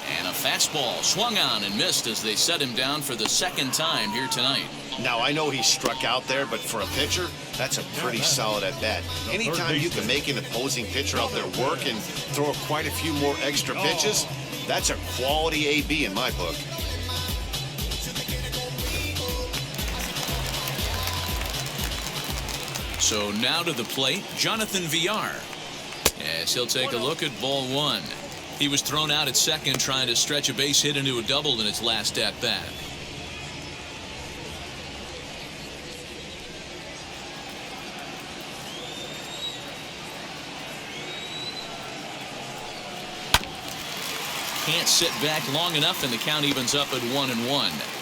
And a fastball swung on and missed as they set him down for the second time here tonight. Now, I know he struck out there, but for a pitcher, that's a pretty solid at bat. Anytime you can make an opposing pitcher out there work and throw quite a few more extra pitches, that's a quality AB in my book. So now to the plate, Jonathan Villar. Yes, he'll take a look at ball one. He was thrown out at second trying to stretch a base hit into a double in his last at bat. Can't sit back long enough, and the count evens up at 1-1.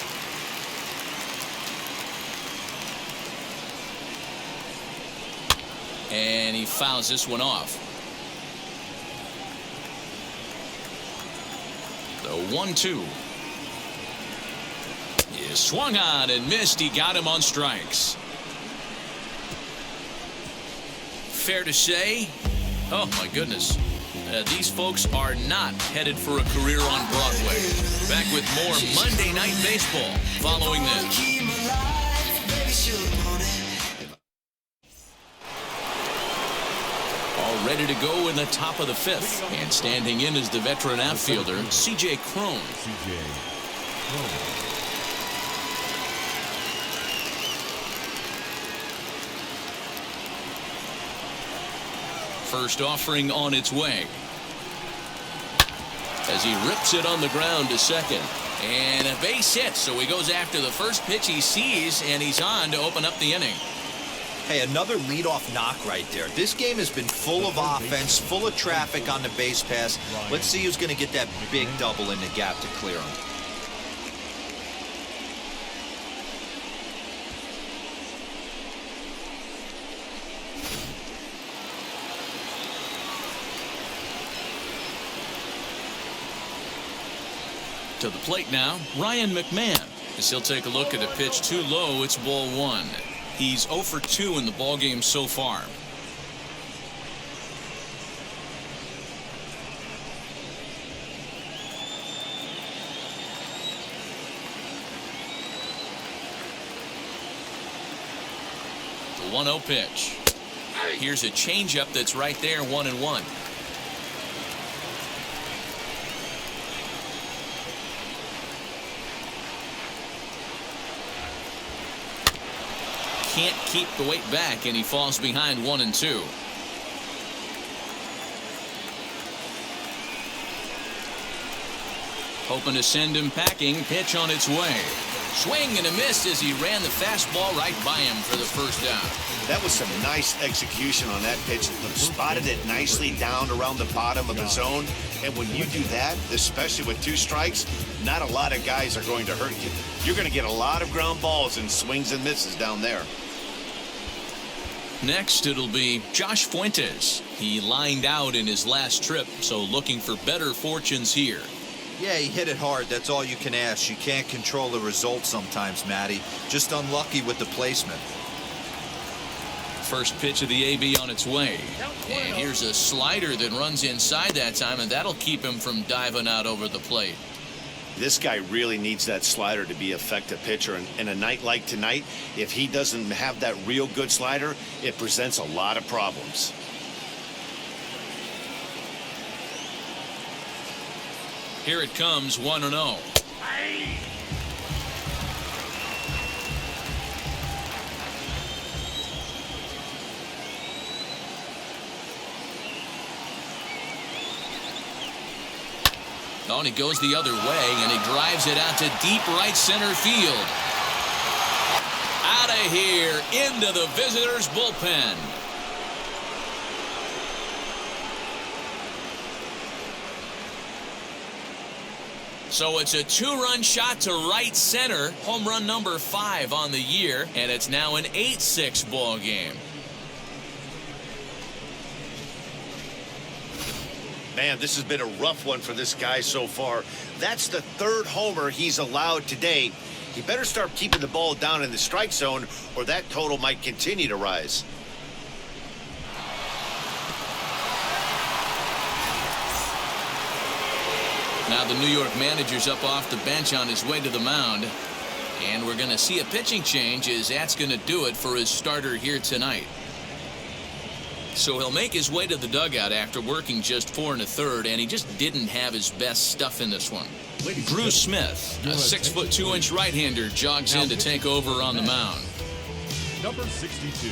And he fouls this one off. The 1-2 is swung on and missed. He got him on strikes. Fair to say, oh my goodness, these folks are not headed for a career on Broadway. Back with more Monday Night Baseball following this. All ready to go in the top of the fifth. And standing in is the veteran outfielder, C.J. Cron. First offering on its way. As he rips it on the ground to second. And a base hit, so he goes after the first pitch he sees, and he's on to open up the inning. Hey, another leadoff knock right there. This game has been full of offense, full of traffic on the base pass. Let's see who's going to get that big double in the gap to clear him. To the plate now, Ryan McMahon. As he'll take a look at a pitch too low, it's ball one. He's 0 for 2 in the ballgame so far. The 1-0 pitch. Here's a changeup that's right there, 1-1. Can't keep the weight back, and he falls behind 1-2. Hoping to send him packing. Pitch on its way. Swing and a miss as he ran the fastball right by him for the first down. That was some nice execution on that pitch. Spotted it nicely down around the bottom of the zone. And when you do that, especially with 2 strikes, not a lot of guys are going to hurt you. You're going to get a lot of ground balls and swings and misses down there. Next, it'll be Josh Fuentes. He lined out in his last trip, so looking for better fortunes here. Yeah, he hit it hard. That's all you can ask. You can't control the result sometimes, Matty. Just unlucky with the placement. First pitch of the AB on its way. And here's a slider that runs inside that time, and that'll keep him from diving out over the plate. This guy really needs that slider to be an effective pitcher. And in a night like tonight, if he doesn't have that real good slider, it presents a lot of problems. Here it comes, 1-0. Oh, and he goes the other way, and he drives it out to deep right center field. Out of here, into the visitors' bullpen. So it's a 2-run shot to right center, home run number 5 on the year, and it's now an 8-6 ball game. Man, this has been a rough one for this guy so far. That's the 3rd homer he's allowed today. He better start keeping the ball down in the strike zone, or that total might continue to rise. Now the New York manager's up off the bench on his way to the mound. And we're going to see a pitching change, as that's going to do it for his starter here tonight. So he'll make his way to the dugout after working just 4 1/3, and he just didn't have his best stuff in this one. Drew Smith, a 6'2" right-hander, jogs in to take over on the mound. Number 62.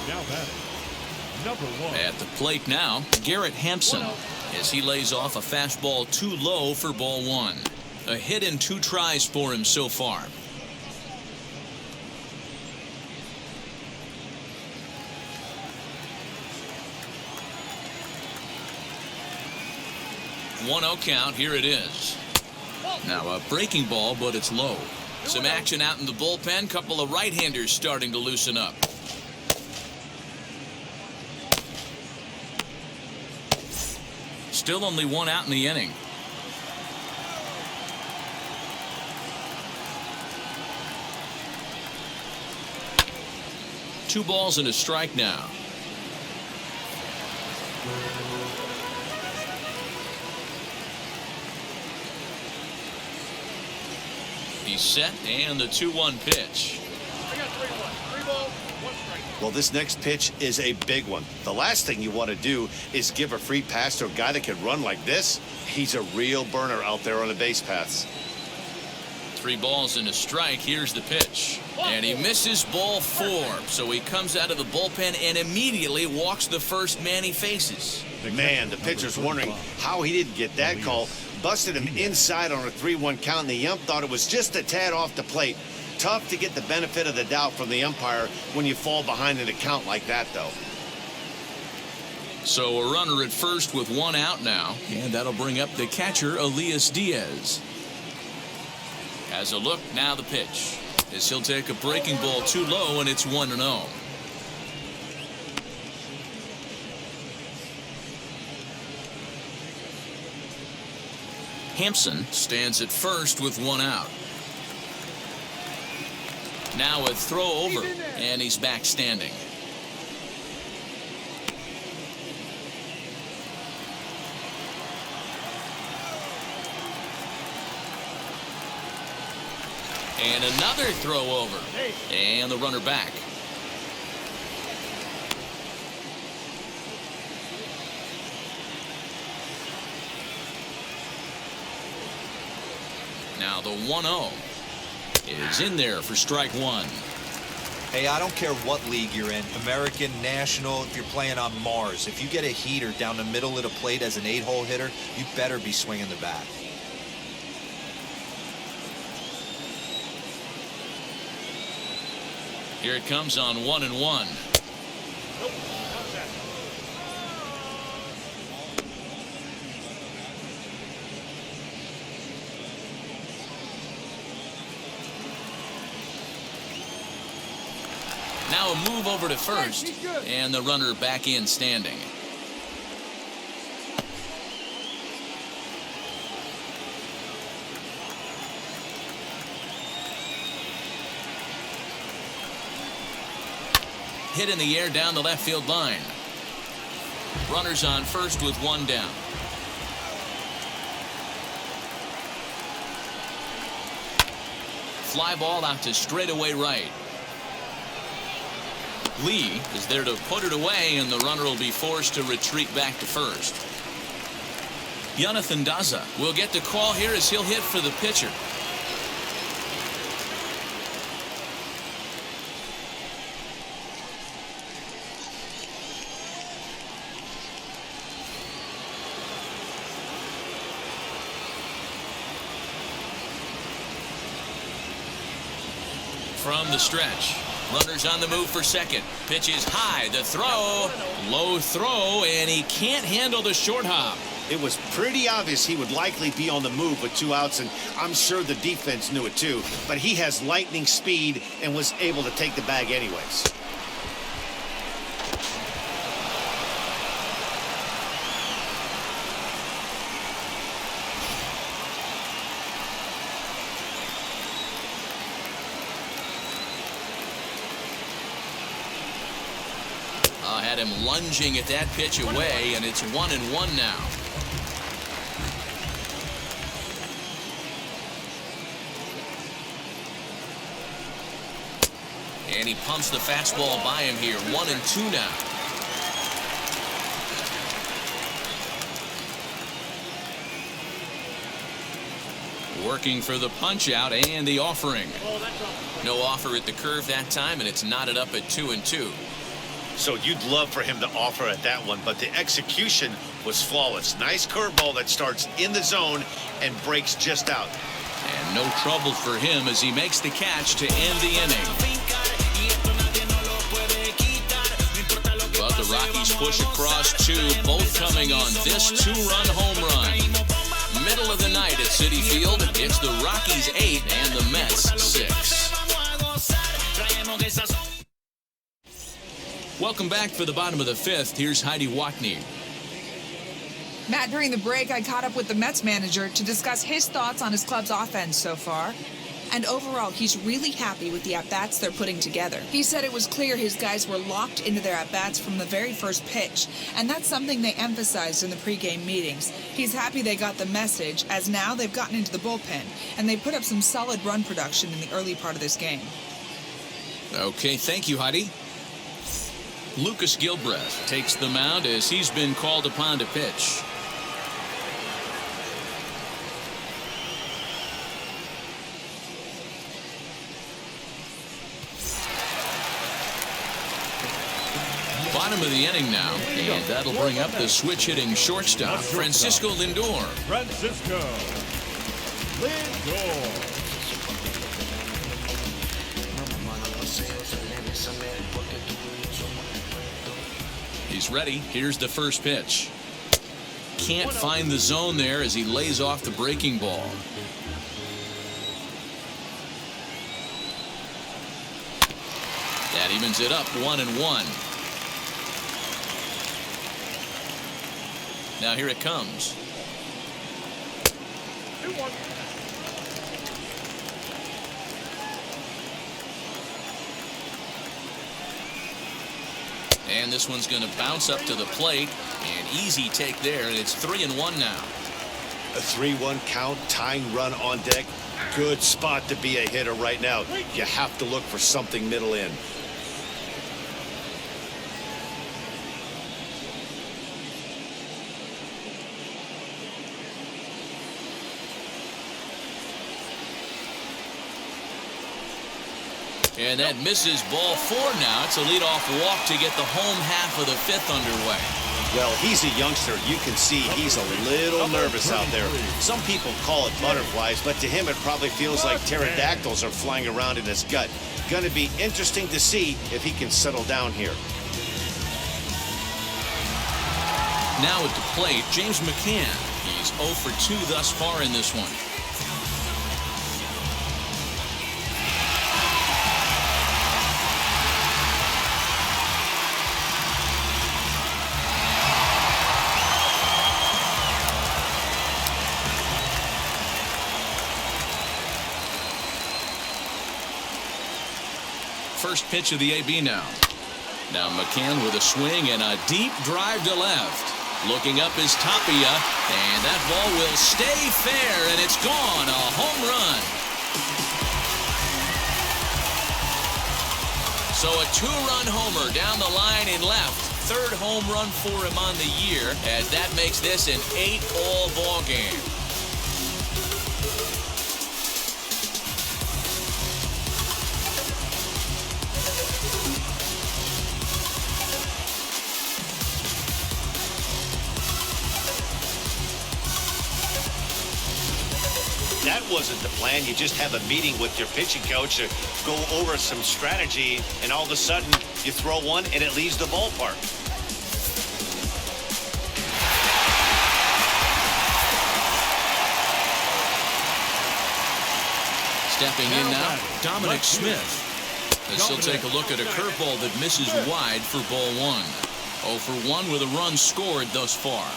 Now batting, number 1. At the plate now, Garrett Hampson, as he lays off a fastball too low for ball 1. A hit in 2 tries for him so far. One 0 count. Here it is. Now a breaking ball, but it's low. Some action out in the bullpen. Couple of right-handers starting to loosen up. Still only 1 out in the inning. Two balls and a strike now. He's set, and the 2-1 pitch. I got 3-1. 3 balls, 1 strike. Well, this next pitch is a big one. The last thing you want to do is give a free pass to a guy that can run like this. He's a real burner out there on the base paths. 3 balls and a strike. Here's the pitch. And he misses ball 4. So he comes out of the bullpen and immediately walks the first man he faces. Man, the pitcher's wondering how he didn't get that call. Busted him inside on a 3-1 count, and the ump thought it was just a tad off the plate. Tough to get the benefit of the doubt from the umpire when you fall behind in a count like that, though. So a runner at first with 1 out now, and that'll bring up the catcher, Elias Diaz. As a look, now the pitch. As he'll take a breaking ball too low, and it's 1-0. Hampson stands at first with 1 out. Now a throw over, and he's back standing. And another throw over, and the runner back. Now the 1-0 is in there for strike 1. Hey, I don't care what league you're in, American, National, if you're playing on Mars. If you get a heater down the middle of the plate as an 8-hole hitter, you better be swinging the bat. Here it comes on 1-1. Now a move over to first, and the runner back in standing. Hit in the air down the left field line. Runners on first with 1 down. Fly ball out to straightaway right. Lee is there to put it away, and the runner will be forced to retreat back to first. Jonathan Daza will get the call here as he'll hit for the pitcher. From the stretch, runners on the move for second. Pitch is high, the throw, low throw, and he can't handle the short hop. It was pretty obvious he would likely be on the move with 2 outs, and I'm sure the defense knew it too. But he has lightning speed and was able to take the bag anyways. Had him lunging at that pitch away, and it's 1-1 now. And he pumps the fastball by him here. 1-2 now. Working for the punch out and the offering. No offer at the curve that time, and it's knotted up at 2-2. So you'd love for him to offer at that one, but the execution was flawless. Nice curveball that starts in the zone and breaks just out. And no trouble for him as he makes the catch to end the inning. But the Rockies push across 2, both coming on this 2-run home run. Middle of the night at Citi Field, it's the Rockies 8 and the Mets 6. Welcome back for the bottom of the 5th. Here's Heidi Watney. Matt, during the break, I caught up with the Mets manager to discuss his thoughts on his club's offense so far. And overall, he's really happy with the at-bats they're putting together. He said it was clear his guys were locked into their at-bats from the very first pitch, and that's something they emphasized in the pregame meetings. He's happy they got the message, as now they've gotten into the bullpen, and they put up some solid run production in the early part of this game. Okay, thank you, Heidi. Lucas Gilbreth takes the mound as he's been called upon to pitch. Bottom of the inning now, and that'll bring up the switch-hitting shortstop, Francisco Lindor. Francisco Lindor. He's ready. Here's the first pitch. Can't find the zone there as he lays off the breaking ball. That evens it up 1-1. Now here it comes. 2-1. And this one's going to bounce up to the plate. An easy take there, and it's 3-1 now. A 3-1 count, tying run on deck. Good spot to be a hitter right now. You have to look for something middle in. And that misses ball 4 now. It's a leadoff walk to get the home half of the 5th underway. Well, he's a youngster. You can see he's a little nervous out there. Some people call it butterflies, but to him it probably feels like pterodactyls are flying around in his gut. Going to be interesting to see if he can settle down here. Now at the plate, James McCann. He's 0 for 2 thus far in this one. First pitch of the AB now. Now McCann with a swing and a deep drive to left. Looking up is Tapia, and that ball will stay fair, and it's gone. A home run. So a two-run homer down the line in left. Third home run for him on the year, as that makes this an 8-all ball game. That wasn't the plan. You just have a meeting with your pitching coach to go over some strategy, and all of a sudden you throw one and it leaves the ballpark. Stepping in now, Dominic Smith. As he'll take a look at a curveball that misses wide for ball one. 0 for 1 with a run scored thus far.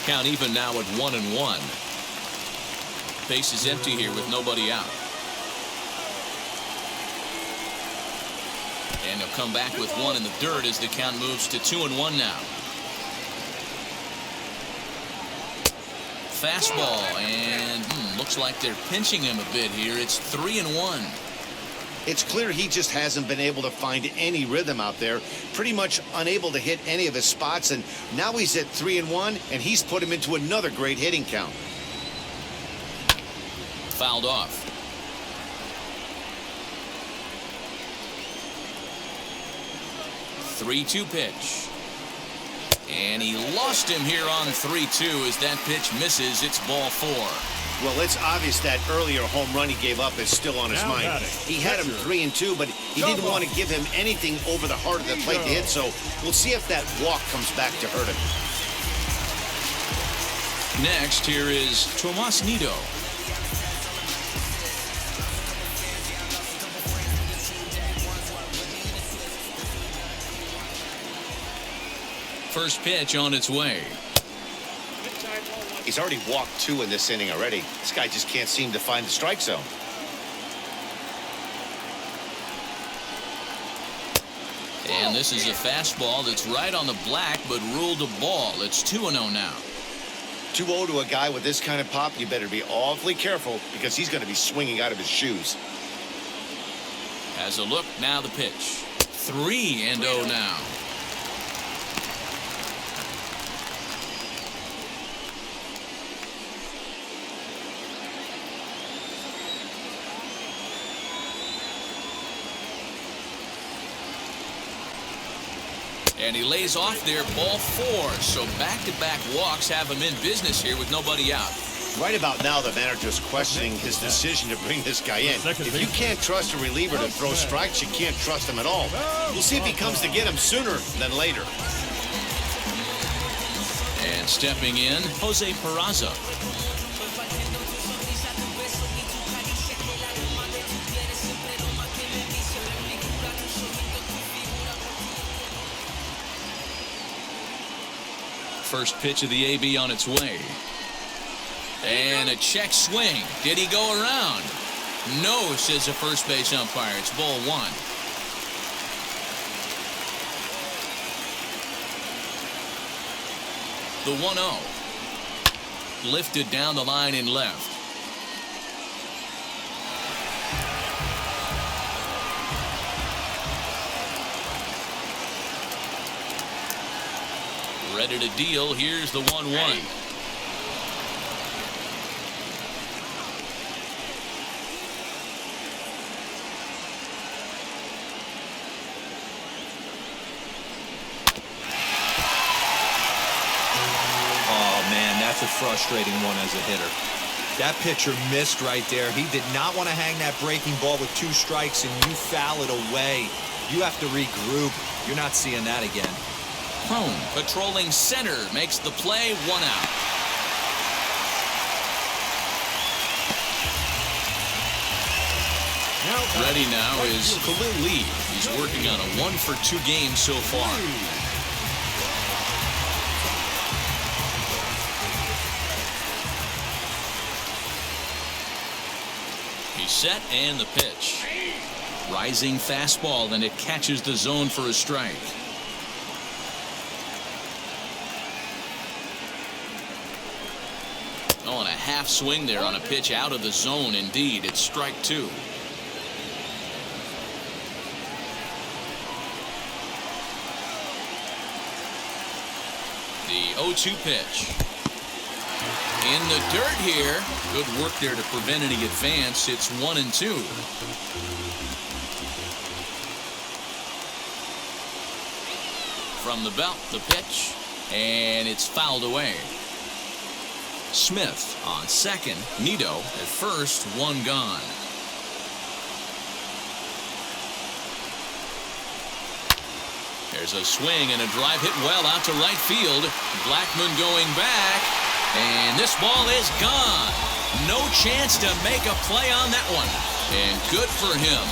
Count even now at 1-1. Base is empty here with nobody out. And he'll come back with one in the dirt as the count moves to 2-1 now. Fastball, and looks like they're pinching him a bit here. It's 3-1. It's clear he just hasn't been able to find any rhythm out there. Pretty much unable to hit any of his spots, and now he's at 3-1, and he's put him into another great hitting count. Fouled off. Three-two pitch. And he lost him here on 3-2 as that pitch misses. It's ball 4. Well, it's obvious that earlier home run he gave up is still on his mind. He had him 3-2, but he didn't want to give him anything over the heart of the plate to hit, so we'll see if that walk comes back to hurt him. Next, here is Tomas Nido. First pitch on its way. He's already walked 2 in this inning already. This guy just can't seem to find the strike zone. And this is a fastball that's right on the black, but ruled a ball. It's 2-0 now. 2-0 to a guy with this kind of pop, you better be awfully careful because he's going to be swinging out of his shoes. Has a look, now the pitch. 3-0 now. And he lays off there, ball 4. So back-to-back walks have him in business here with nobody out. Right about now, the manager's questioning his decision to bring this guy in. If you can't trust a reliever to throw strikes, you can't trust him at all. We'll see if he comes to get him sooner than later. And stepping in, Jose Peraza. First pitch of the AB on its way. And a check swing. Did he go around? No, says the first base umpire. It's ball 1. The 1-0. Lifted down the line in left. Ready to deal. Here's the 1-1. That's a frustrating one as a hitter. That pitcher missed right there. He did not want to hang that breaking ball with 2 strikes, and you foul it away. You have to regroup. You're not seeing that again. Home patrolling center makes the play. 1 out. Ready now is Khalil Lee. He's working on a 1-for-2 game so far. He's set and the pitch. Rising fastball, and it catches the zone for a strike. half swing there on a pitch out of the zone. Indeed, it's strike two. The 0-2 pitch. In the dirt here. Good work there to prevent any advance. It's 1-2. From the belt, the pitch, and it's fouled away. Smith on second. Nito at first. One gone. There's a swing and a drive hit well out to right field. Blackmon going back, and this ball is gone. No chance to make a play on that one, and good for him.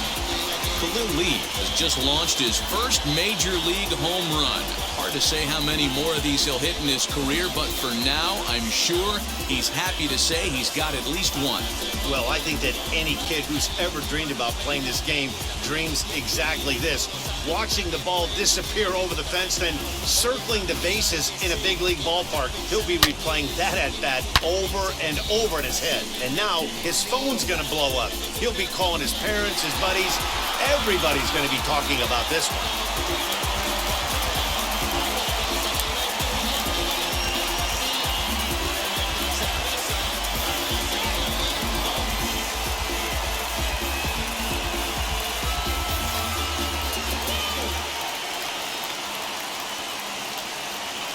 Khalil Lee has just launched his first major league home run. Hard to say how many more of these he'll hit in his career, but for now, I'm sure he's happy to say he's got at least one. Well, I think that any kid who's ever dreamed about playing this game dreams exactly this. Watching the ball disappear over the fence, then circling the bases in a big league ballpark. He'll be replaying that at bat over and over in his head. And now his phone's going to blow up. He'll be calling his parents, his buddies. Everybody's going to be talking about this one.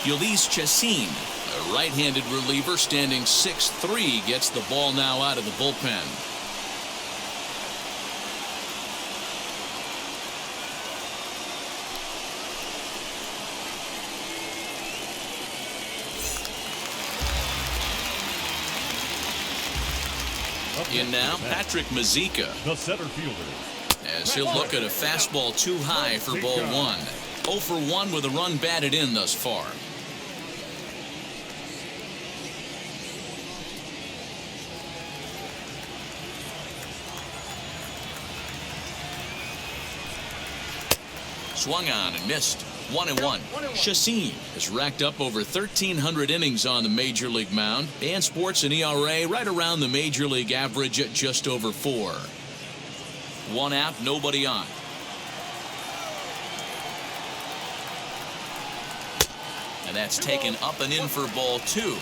Ulysses Chassin, a right-handed reliever standing 6'3", gets the ball now out of the bullpen. In now, Patrick Mazeika, the center fielder, as he'll look at a fastball too high for ball one. 0 for 1 with a run batted in thus far. Swung on and missed. 1-1. Chassin has racked up over 1,300 innings on the major league mound and sports an ERA right around the major league average at just over 4. One out, nobody on. And that's taken up and in for ball two.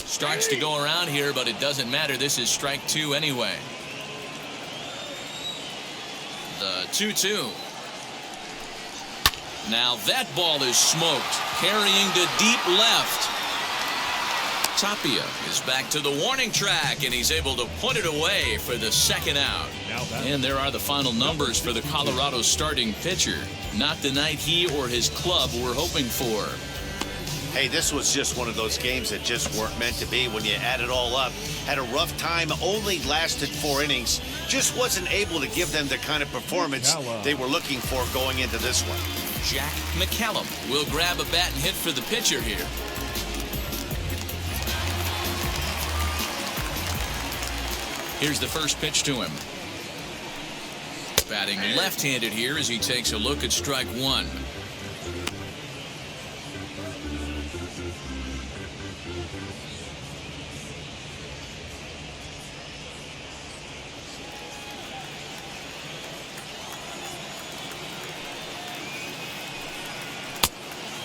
Starts to go around here, but it doesn't matter. This is strike two anyway. The 2-2. Now that ball is smoked, carrying to deep left. Tapia is back to the warning track, and he's able to put it away for the second out. And there are the final numbers for the Colorado starting pitcher. Not the night he or his club were hoping for. Hey, this was just one of those games that just weren't meant to be when you add it all up. Had a rough time, only lasted 4 innings. Just wasn't able to give them the kind of performance they were looking for going into this one. Jack McCallum will grab a bat and hit for the pitcher here. Here's the first pitch to him. Batting left-handed here as he takes a look at strike one.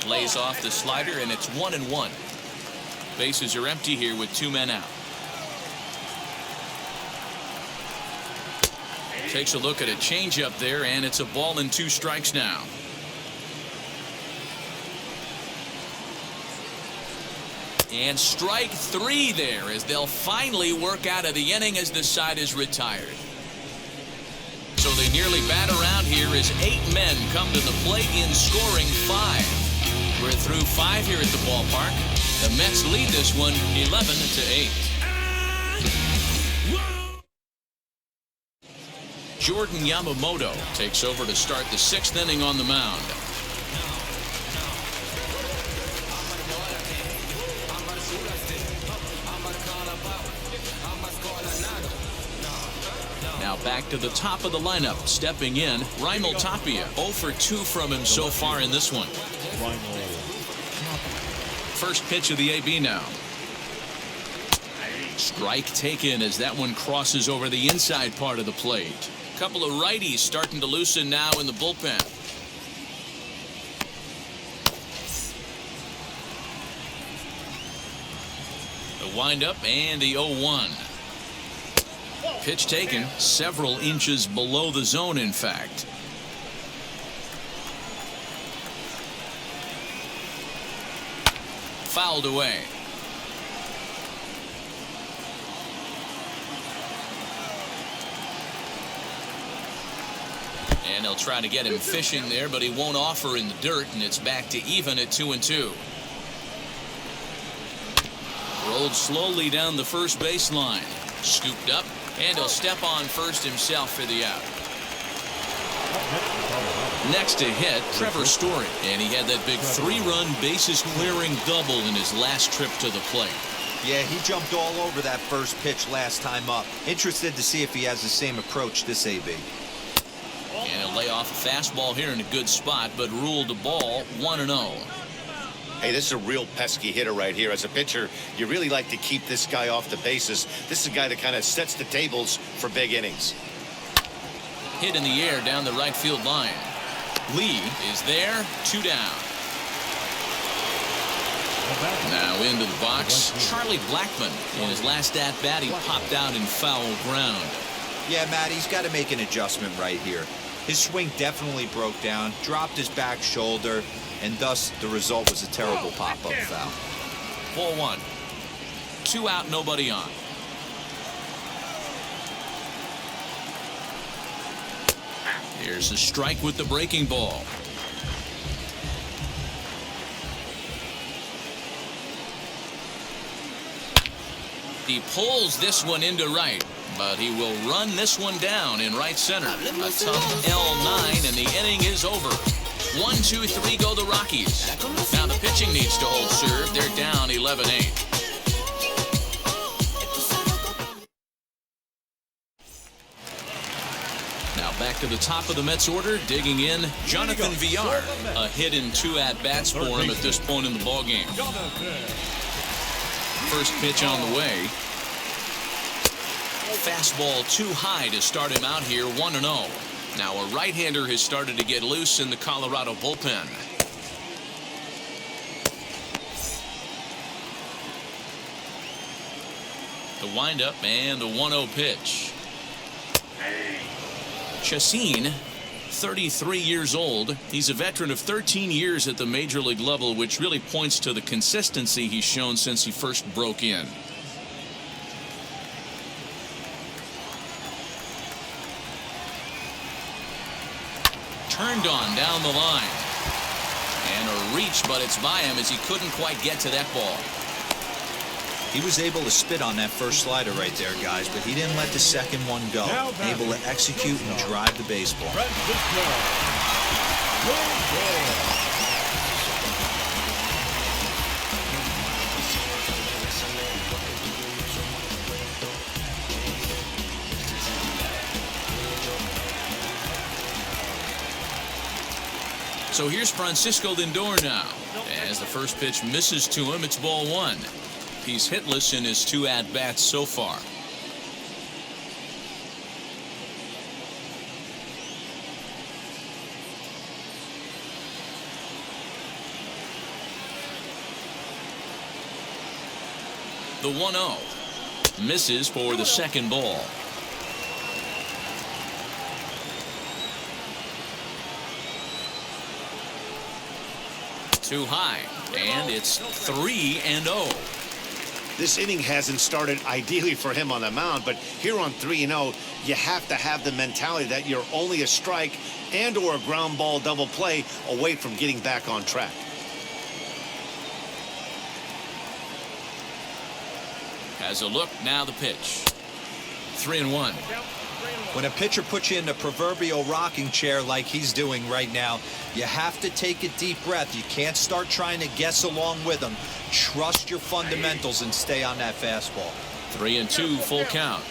Lays off the slider, and it's 1-1. Bases are empty here with 2 men out. Takes a look at a changeup there, and it's a ball and 2 strikes now. And strike 3 there as they'll finally work out of the inning as the side is retired. So they nearly bat around here as 8 men come to the plate in scoring 5. We're through 5 here at the ballpark. The Mets lead this one 11-8. Jordan Yamamoto takes over to start the 6th inning on the mound. Now back to the top of the lineup. Stepping in, Raimel Tapia. 0 for 2 from him so far in this one. First pitch of the AB now. Strike taken as that one crosses over the inside part of the plate. Couple of righties starting to loosen now in the bullpen. The windup and the 0-1. Pitch taken several inches below the zone, in fact. Fouled away. And they'll try to get him fishing there, but he won't offer in the dirt, and it's back to even at 2-2. Rolled slowly down the first baseline. Scooped up, and he'll step on first himself for the out. Next to hit, Trevor Story, and he had that big 3-run bases-clearing double in his last trip to the plate. Yeah, he jumped all over that first pitch last time up. Interested to see if he has the same approach this AB. And he'll lay off a fastball here in a good spot, but ruled the ball 1-0. Hey, this is a real pesky hitter right here. As a pitcher, you really like to keep this guy off the bases. This is a guy that kind of sets the tables for big innings. Hit in the air down the right field line. Lee is there, 2 down. Now into the box, Charlie Blackmon. In his last at-bat, he popped out in foul ground. Yeah, Matt, he's got to make an adjustment right here. His swing definitely broke down, dropped his back shoulder, and thus the result was a terrible pop-up foul. Ball 1. 2 out, nobody on. Here's a strike with the breaking ball. He pulls this one into right, but he will run this one down in right center. A tough L9, and the inning is over. 1, 2, 3 go the Rockies. Now the pitching needs to hold serve. They're down 11-8. Back to the top of the Mets order, digging in, Jonathan Villar. A hit in 2 at-bats for him at this point in the ballgame. First pitch on the way. Fastball too high to start him out here, 1-0. Now a right-hander has started to get loose in the Colorado bullpen. The windup and the 1-0 pitch. Chacin, 33 years old. He's a veteran of 13 years at the major league level, which really points to the consistency he's shown since he first broke in. Turned on down the line. And a reach, but it's by him as he couldn't quite get to that ball. He was able to spit on that first slider right there, guys, but he didn't let the second one go. Able to execute and drive the baseball. So here's Francisco Lindor now. As the first pitch misses to him, it's ball 1. He's hitless in his 2 at-bats so far. The 1-0 misses for the second ball. Too high, and it's 3-0. This inning hasn't started ideally for him on the mound, but here on 3-0, you have to have the mentality that you're only a strike and or a ground ball double play away from getting back on track. Has a look, now the pitch. 3-1. When a pitcher puts you in the proverbial rocking chair like he's doing right now, you have to take a deep breath. You can't start trying to guess along with him. Trust your fundamentals and stay on that fastball. 3-2, full count.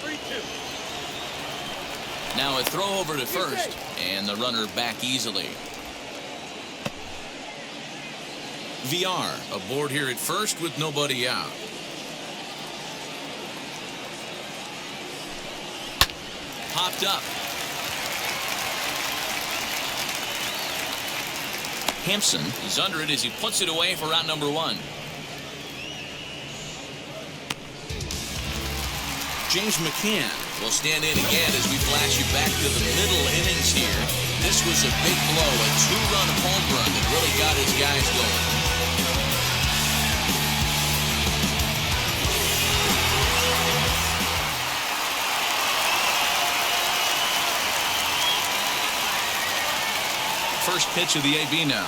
Now a throw over to first, and the runner back easily. Villar aboard here at first with nobody out. Popped up. Hampson is under it as he puts it away for out number 1. James McCann will stand in again as we flash you back to the middle innings here. This was a big blow, a 2-run home run that really got his guys going. First pitch of the AB now.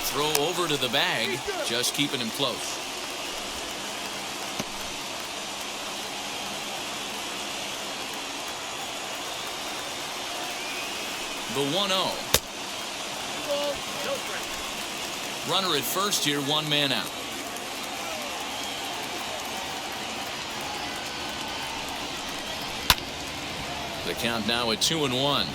Throw over to the bag, just keeping him close. The 1-0. Runner at first here, 1 man out. The count now at 2-1.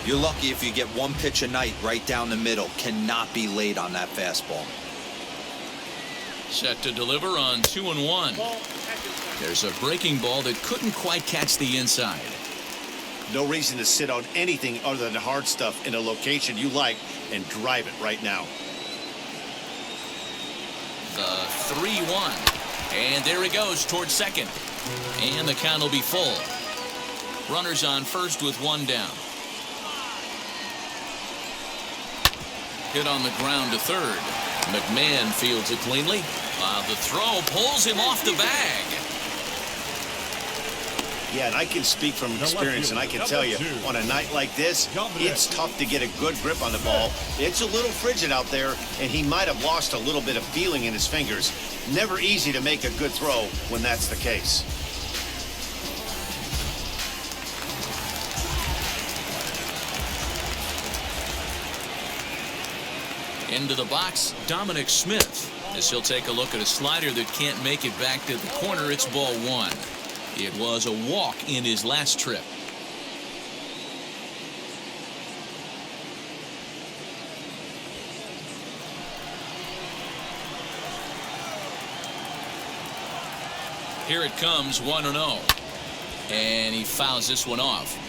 You're lucky if you get 1 pitch a night right down the middle. Cannot be late on that fastball. Set to deliver on 2-1. There's a breaking ball that couldn't quite catch the inside. No reason to sit on anything other than the hard stuff in a location you like and drive it right now. The 3-1. And there he goes towards second. And the count will be full. Runners on first with 1 down. Hit on the ground to third. McMahon fields it cleanly, while the throw pulls him off the bag. Yeah, and I can speak from experience, and I can tell you, on a night like this, it's tough to get a good grip on the ball. It's a little frigid out there, and he might have lost a little bit of feeling in his fingers. Never easy to make a good throw when that's the case. Into the box, Dominic Smith, as he'll take a look at a slider that can't make it back to the corner. It's ball 1. It was a walk in his last trip. Here it comes, 1-0. And he fouls this one off.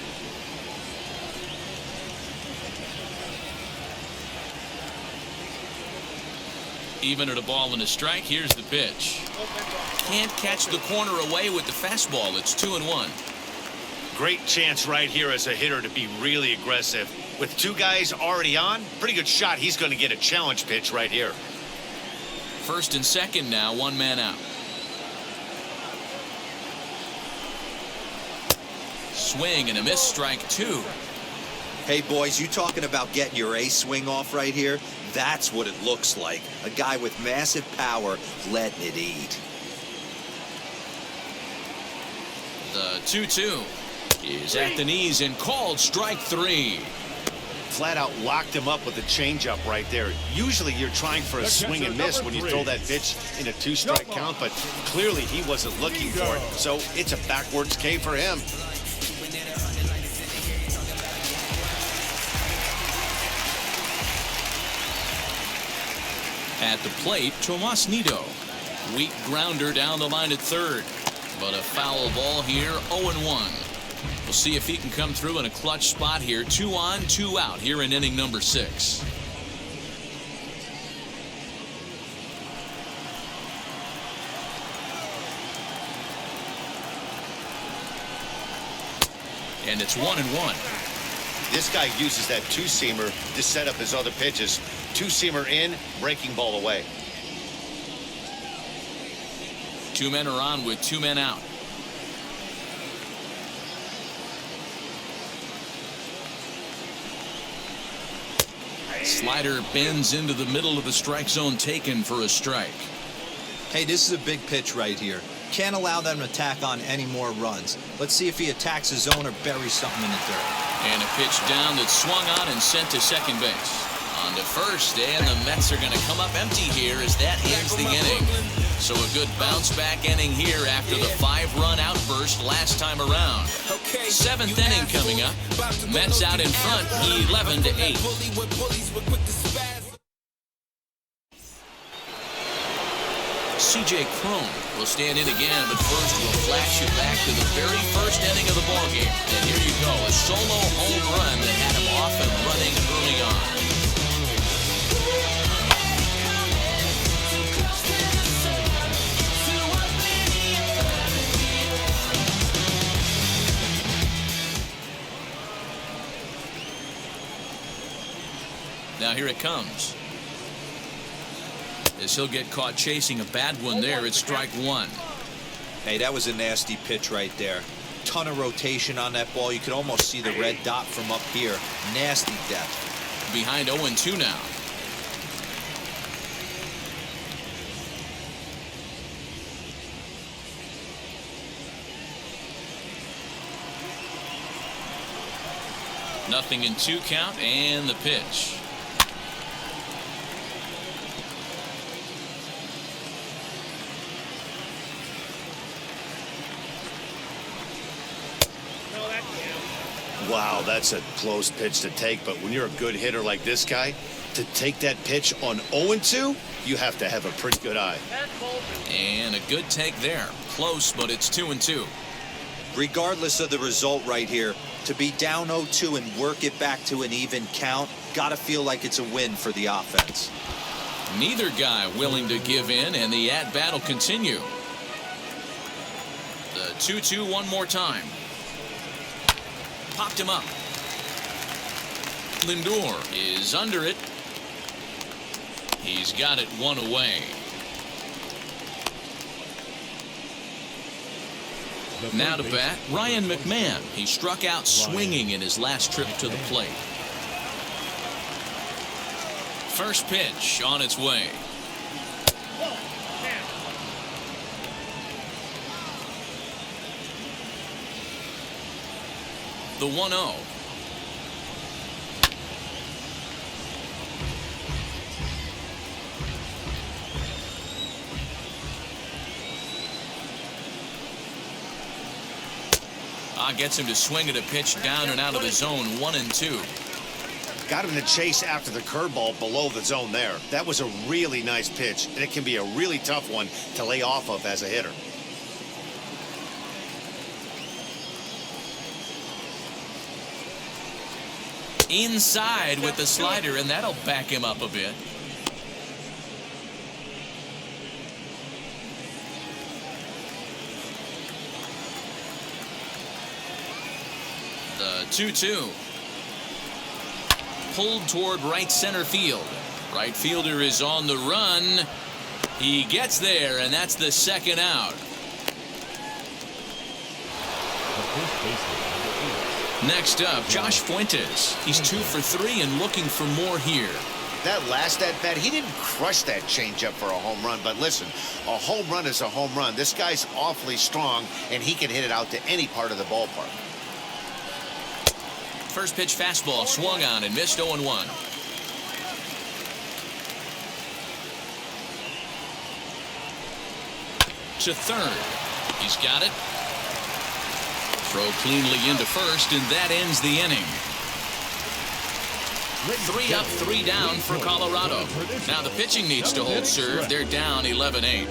Even at a ball and a strike, here's the pitch. Can't catch the corner away with the fastball. It's 2-1. Great chance right here as a hitter to be really aggressive. With 2 guys already on, pretty good shot. He's going to get a challenge pitch right here. First and second now, 1 man out. Swing and a miss, strike 2. Hey, boys, you talking about getting your ace swing off right here? That's what it looks like. A guy with massive power letting it eat. The 2-2 is at the knees and called strike 3. Flat out locked him up with a changeup right there. Usually you're trying for a swing and miss when you throw that pitch in a 2-strike count, but clearly he wasn't looking for it. So it's a backwards K for him. At the plate, Tomas Nido. Weak grounder down the line at third. But a foul ball here, 0-1. We'll see if he can come through in a clutch spot here. 2 on, 2 out here in inning number 6. And it's 1-1. This guy uses that 2-seamer to set up his other pitches. 2-seamer in, breaking ball away. 2 men are on with 2 men out. Slider bends into the middle of the strike zone, taken for a strike. Hey, this is a big pitch right here. Can't allow them to tack on any more runs. Let's see if he attacks his zone or buries something in the dirt. And a pitch down that's swung on and sent to second base. On to first, and the Mets are going to come up empty here as that ends the inning. So a good bounce-back inning here after the 5-run outburst last time around. 7th inning coming up. Mets out in front, 11-8. C.J. Cron will stand in again, but first we'll flash you back to the very first inning of the ballgame. And here you go, a solo home run that had him off and running early on. Now here it comes. As he'll get caught chasing a bad one there, it's strike one. Hey, that was a nasty pitch right there. Ton of rotation on that ball. You could almost see the red dot from up here. Nasty depth. Behind 0-2 now. Nothing in 2 count, and the pitch. Wow, that's a close pitch to take, but when you're a good hitter like this guy, to take that pitch on 0-2, you have to have a pretty good eye. And a good take there. Close, but it's 2-2. Regardless of the result right here, to be down 0-2 and work it back to an even count, gotta feel like it's a win for the offense. Neither guy willing to give in, and the at-bat will continue. The 2-2 one more time. Popped him up. Lindor is under it. He's got it one away. Now to bat, Ryan McMahon. He struck out swinging in his last trip to the plate. First pitch on its way. The 1-0. Gets him to swing at a pitch down and out of the zone, 1-2. Got him to chase after the curveball below the zone there. That was a really nice pitch, and it can be a really tough one to lay off of as a hitter. Inside with the slider, and that'll back him up a bit. The 2-2. Pulled toward right center field. Right fielder is on the run. He gets there, and that's the second out. Next up, Josh Fuentes. He's 2 for 3 and looking for more here. That last at-bat, he didn't crush that changeup for a home run, but listen, a home run is a home run. This guy's awfully strong, and he can hit it out to any part of the ballpark. First pitch fastball swung on and missed 0-1. To third. He's got it. Throw cleanly into first, and that ends the inning. 3 up, 3 down for Colorado. Now the pitching needs to hold serve. They're down 11-8.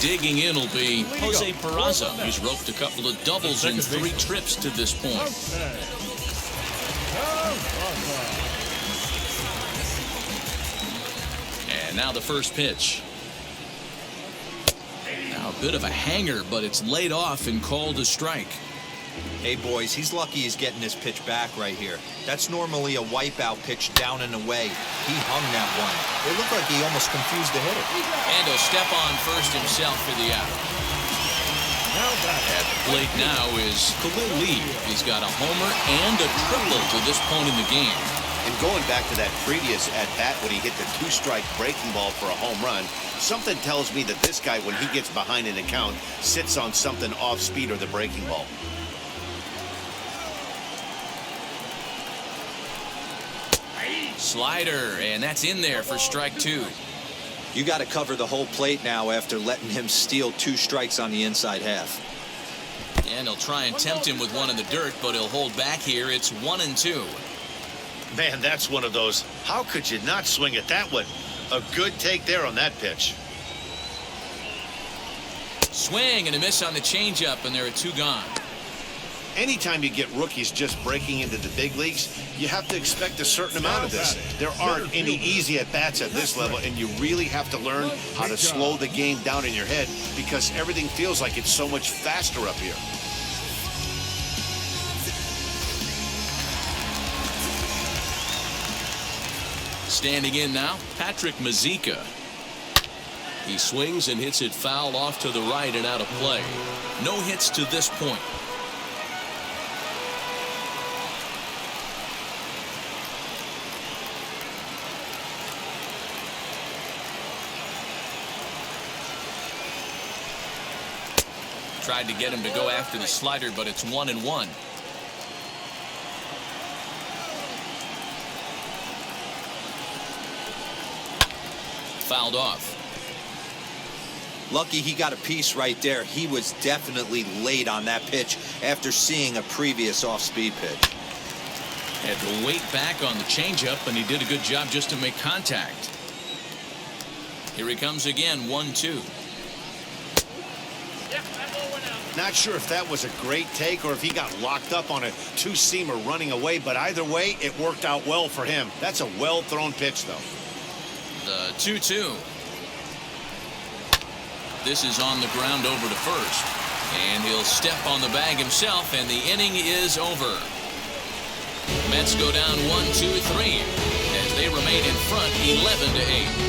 Digging in will be Jose Peraza, who's roped a couple of doubles in 3 trips to this point. And now the first pitch. Now a bit of a hanger, but it's laid off and called a strike. Hey, boys, he's lucky he's getting this pitch back right here. That's normally a wipeout pitch down and away. He hung that one. It looked like he almost confused the hitter. And he'll step on first himself for the out. At the plate now is Khalil Lee. He's got a homer and a triple to this point in the game. And going back to that previous at-bat when he hit the 2-strike breaking ball for a home run, something tells me that this guy, when he gets behind in the count, sits on something off speed or the breaking ball. Slider, and that's in there for strike 2. You got to cover the whole plate now after letting him steal 2 strikes on the inside half. And he'll try and tempt him with one in the dirt, but he'll hold back here. It's 1-2. Man, that's one of those. How could you not swing at that one? A good take there on that pitch. Swing and a miss on the changeup, and there are 2 gone. Anytime you get rookies just breaking into the big leagues, you have to expect a certain amount of this. There aren't any easy at-bats at this level, and you really have to learn how to slow the game down in your head because everything feels like it's so much faster up here. Standing in now, Patrick Mazeika. He swings and hits it foul off to the right and out of play. No hits to this point. Tried to get him to go after the slider, but it's 1-1. Fouled off. Lucky he got a piece right there. He was definitely late on that pitch after seeing a previous off-speed pitch. Had to wait back on the changeup, and he did a good job just to make contact. Here he comes again, 1-2. Not sure if that was a great take or if he got locked up on a 2-seamer running away, but either way, it worked out well for him. That's a well-thrown pitch, though. The 2-2. This is on the ground over to first. And he'll step on the bag himself, and the inning is over. Mets go down 1-2-3 as they remain in front 11-8.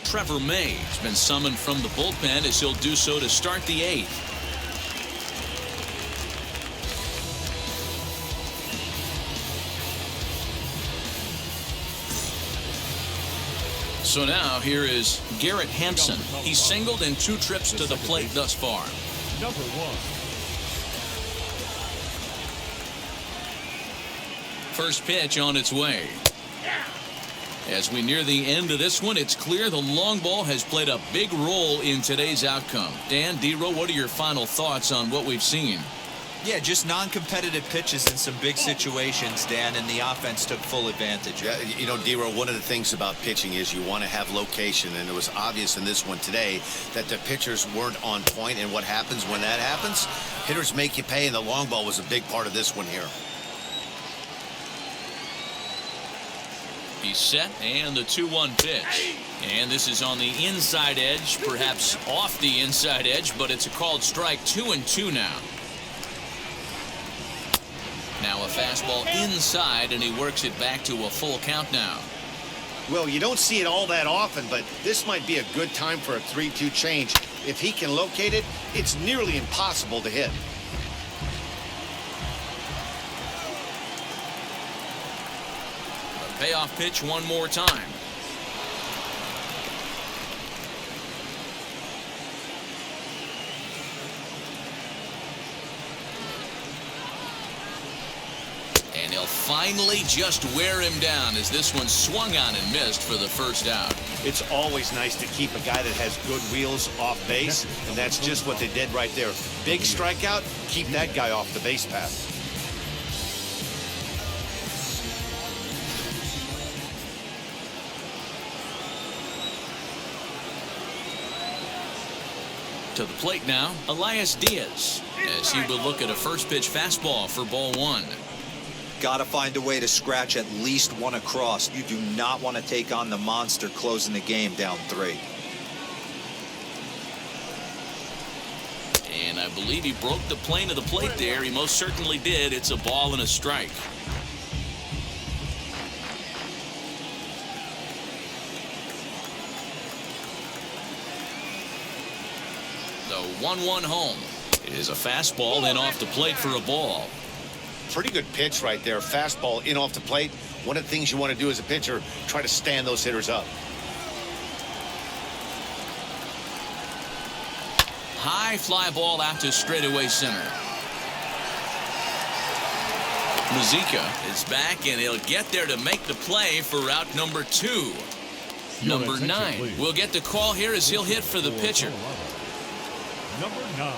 Trevor May has been summoned from the bullpen as he'll do so to start the 8th. So now here is Garrett Hampson. He's singled in 2 trips to the plate thus far. Number 1. First pitch on its way. As we near the end of this one, it's clear the long ball has played a big role in today's outcome. Dan, D-Row, what are your final thoughts on what we've seen? Yeah, just non-competitive pitches in some big situations, Dan, and the offense took full advantage. Yeah, you know, D-Row, one of the things about pitching is you want to have location, and it was obvious in this one today that the pitchers weren't on point, and what happens when that happens? Hitters make you pay, and the long ball was a big part of this one here. He's set, and the 2-1 pitch. And this is on the inside edge, perhaps off the inside edge, but it's a called strike. 2-2 now. Now a fastball inside, and he works it back to a full count now. Well, you don't see it all that often, but this might be a good time for a 3-2 change. If he can locate it, it's nearly impossible to hit. A payoff pitch one more time. And he'll finally just wear him down as this one swung on and missed for the first out. It's always nice to keep a guy that has good wheels off base, and that's just what they did right there. Big strikeout, keep that guy off the base path. To the plate now, Elias Diaz, as he will look at a first pitch fastball for ball one. Got to find a way to scratch at least one across. You do not want to take on the monster closing the game down 3. And I believe he broke the plane of the plate there. He most certainly did. It's a ball and a strike. The 1-1 home is a fastball in off the plate for a ball. Pretty good pitch right there. Fastball in off the plate. One of the things you want to do as a pitcher, try to stand those hitters up. High fly ball out to straightaway center. Muzica is back, and he'll get there to make the play for route number 2. Number 9 will get the call here as he'll hit for the pitcher. Number 9.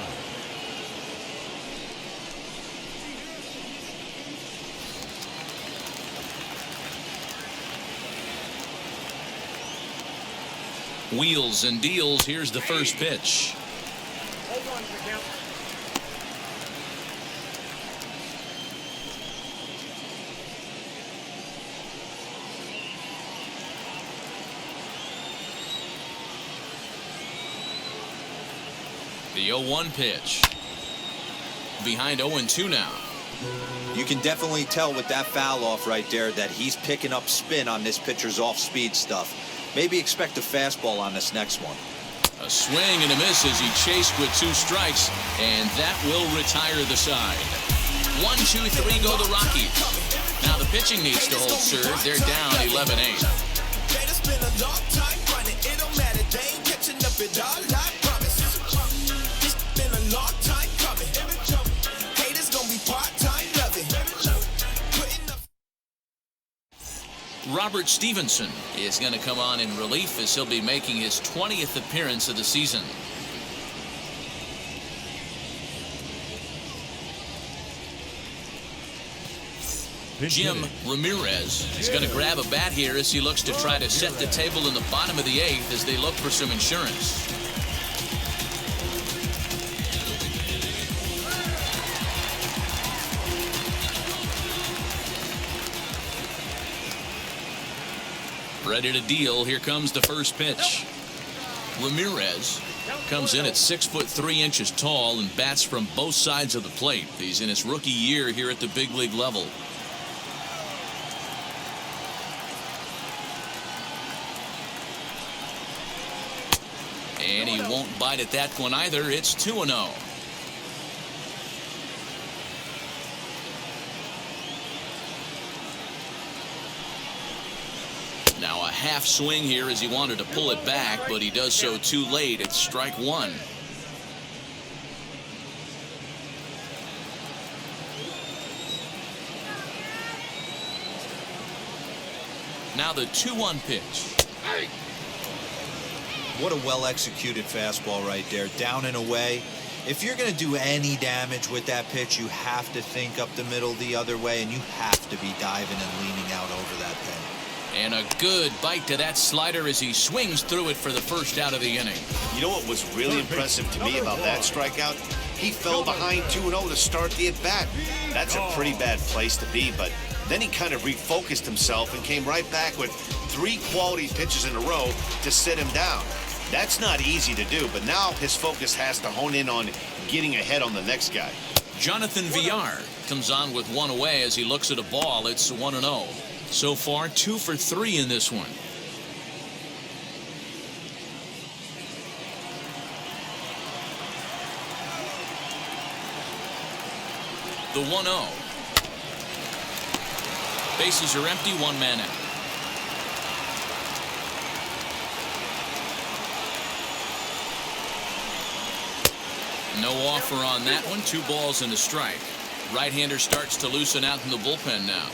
Wheels and deals. Here's the first pitch. The 0-1 pitch. Behind 0-2 now. You can definitely tell with that foul off right there that he's picking up spin on this pitcher's off-speed stuff. Maybe expect a fastball on this next one. A swing and a miss as he chased with 2 strikes, and that will retire the side. 1, 2, 3 go the Rockies. Now the pitching needs to hold serve. They're down 11-8. Robert Stevenson is going to come on in relief as he'll be making his 20th appearance of the season. Jim Ramirez is going to grab a bat here as he looks to try to set the table in the bottom of the 8th as they look for some insurance. Ready to deal. Here comes the first pitch. Ramirez comes in at 6'3" tall and bats from both sides of the plate. He's in his rookie year here at the big league level. And he won't bite at that one either. It's 2-0. Now a half swing here as he wanted to pull it back, but he does so too late. It's strike 1. Now the 2-1 pitch. What a well-executed fastball right there, down and away. If you're going to do any damage with that pitch, you have to think up the middle the other way, and you have to be diving and leaning out over that pin. And a good bite to that slider as he swings through it for the first out of the inning. You know what was really impressive to me about that strikeout? He fell behind 2-0 to start the at-bat. That's a pretty bad place to be, but then he kind of refocused himself and came right back with 3 quality pitches in a row to sit him down. That's not easy to do, but now his focus has to hone in on getting ahead on the next guy. Jonathan Villar comes on with 1 away as he looks at a ball. It's 1-0. So far, 2 for 3 in this one. The 1-0. Bases are empty, 1 man out. No offer on that one. 2 balls and a strike. Right-hander starts to loosen out in the bullpen now.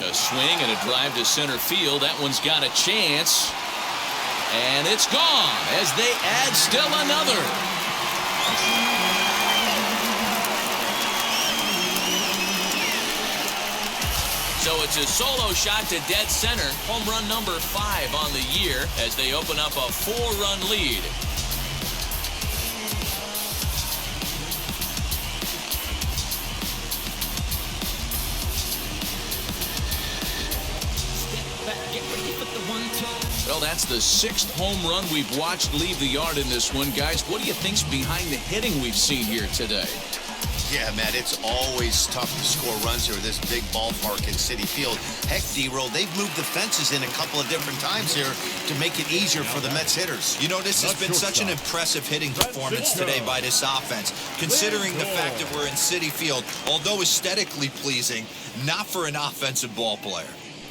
A swing and a drive to center field. That one's got a chance. And it's gone as they add still another. So it's a solo shot to dead center. Home run number 5 on the year as they open up a 4-run lead. Well, that's the 6th home run we've watched leave the yard in this one. Guys, what do you think's behind the hitting we've seen here today? Yeah, Matt, it's always tough to score runs here at this big ballpark in Citi Field. Heck, D-Roll, they've moved the fences in a couple of different times here to make it easier for the Mets hitters. You know, this has been such an impressive hitting performance today by this offense, considering the fact that we're in Citi Field, although aesthetically pleasing, not for an offensive ball player.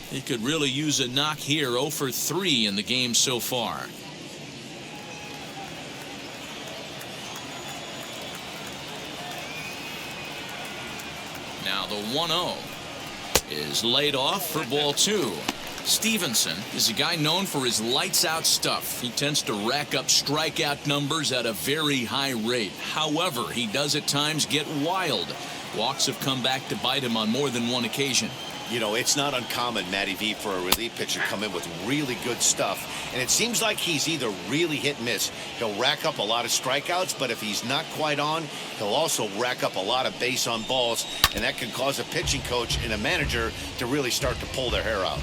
He could really use a knock here. 0 for 3 in the game so far. Now the 1-0 is laid off for ball 2. Stevenson is a guy known for his lights out stuff. He tends to rack up strikeout numbers at a very high rate. However, he does at times get wild. Walks have come back to bite him on more than one occasion. You know, it's not uncommon, Matty V, for a relief pitcher to come in with really good stuff. And it seems like he's either really hit and miss. He'll rack up a lot of strikeouts, but if he's not quite on, he'll also rack up a lot of base on balls. And that can cause a pitching coach and a manager to really start to pull their hair out.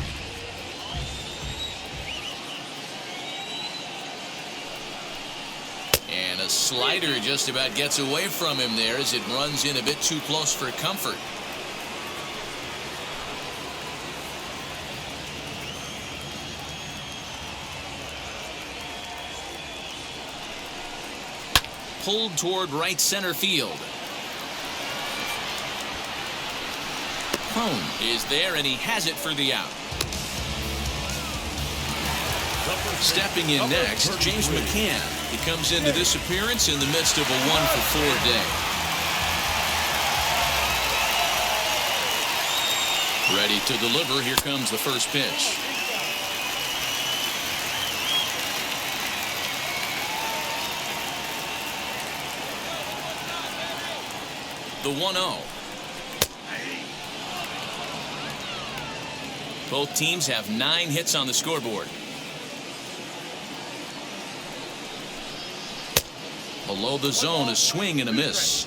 And a slider just about gets away from him there as it runs in a bit too close for comfort. Pulled toward right center field. Cone is there, and he has it for the out. Stepping in next, James McCann. He comes into this appearance in the midst of a 1-for-4 day. Ready to deliver. Here comes the first pitch. The 1-0. Both teams have 9 hits on the scoreboard. Below the zone, a swing and a miss.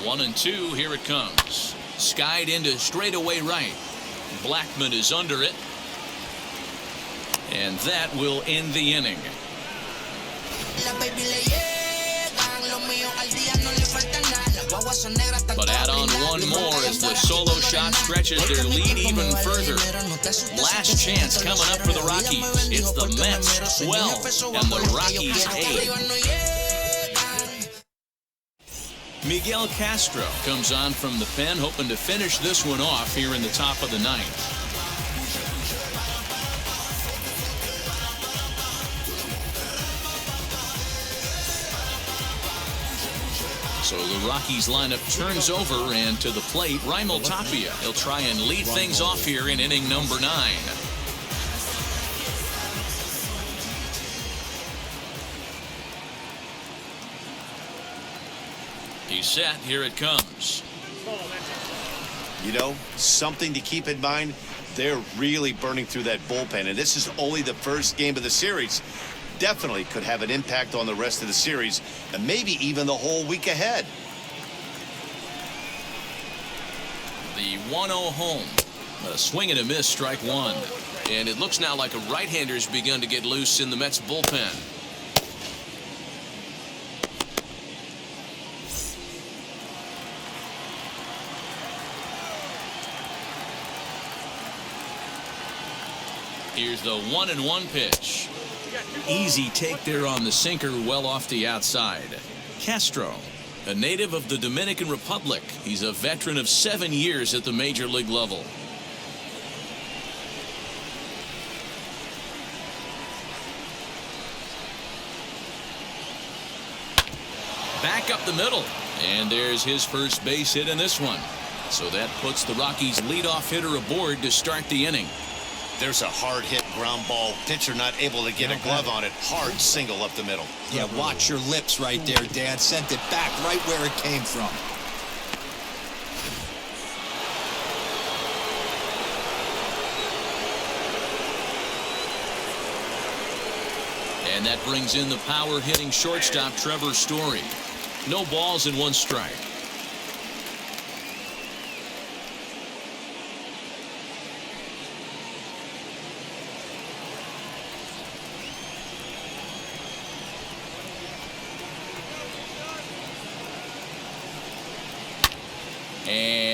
One and two, here it comes. Skied into straightaway right. Blackman is under it. And that will end the inning. But add on one more as the solo shot stretches their lead even further. Last chance coming up for the Rockies. It's the Mets 12 and the Rockies 8. Miguel Castro comes on from the pen, hoping to finish this one off here in the top of the ninth. So the Rockies lineup turns over, and to the plate, Raimel Tapia. He'll try and lead things off here in inning number 9. He's set. Here it comes. You know, something to keep in mind, they're really burning through that bullpen, and this is only the first game of the series. Definitely could have an impact on the rest of the series and maybe even the whole week ahead. The 1-0 home. A swing and a miss, strike one. And it looks now like a right-hander's begun to get loose in the Mets bullpen. Here's the 1-1 pitch. Easy take there on the sinker, well off the outside. Castro, a native of the Dominican Republic. He's a veteran of 7 years at the major league level. Back up the middle, and there's his first base hit in this one. So that puts the Rockies' leadoff hitter aboard to start the inning. There's a hard hit ground ball. Pitcher not able to get a glove on it. Hard single up the middle. Yeah, watch your lips right there, Dan. Sent it back right where it came from. And that brings in the power hitting shortstop Trevor Story. No balls and 1 strike.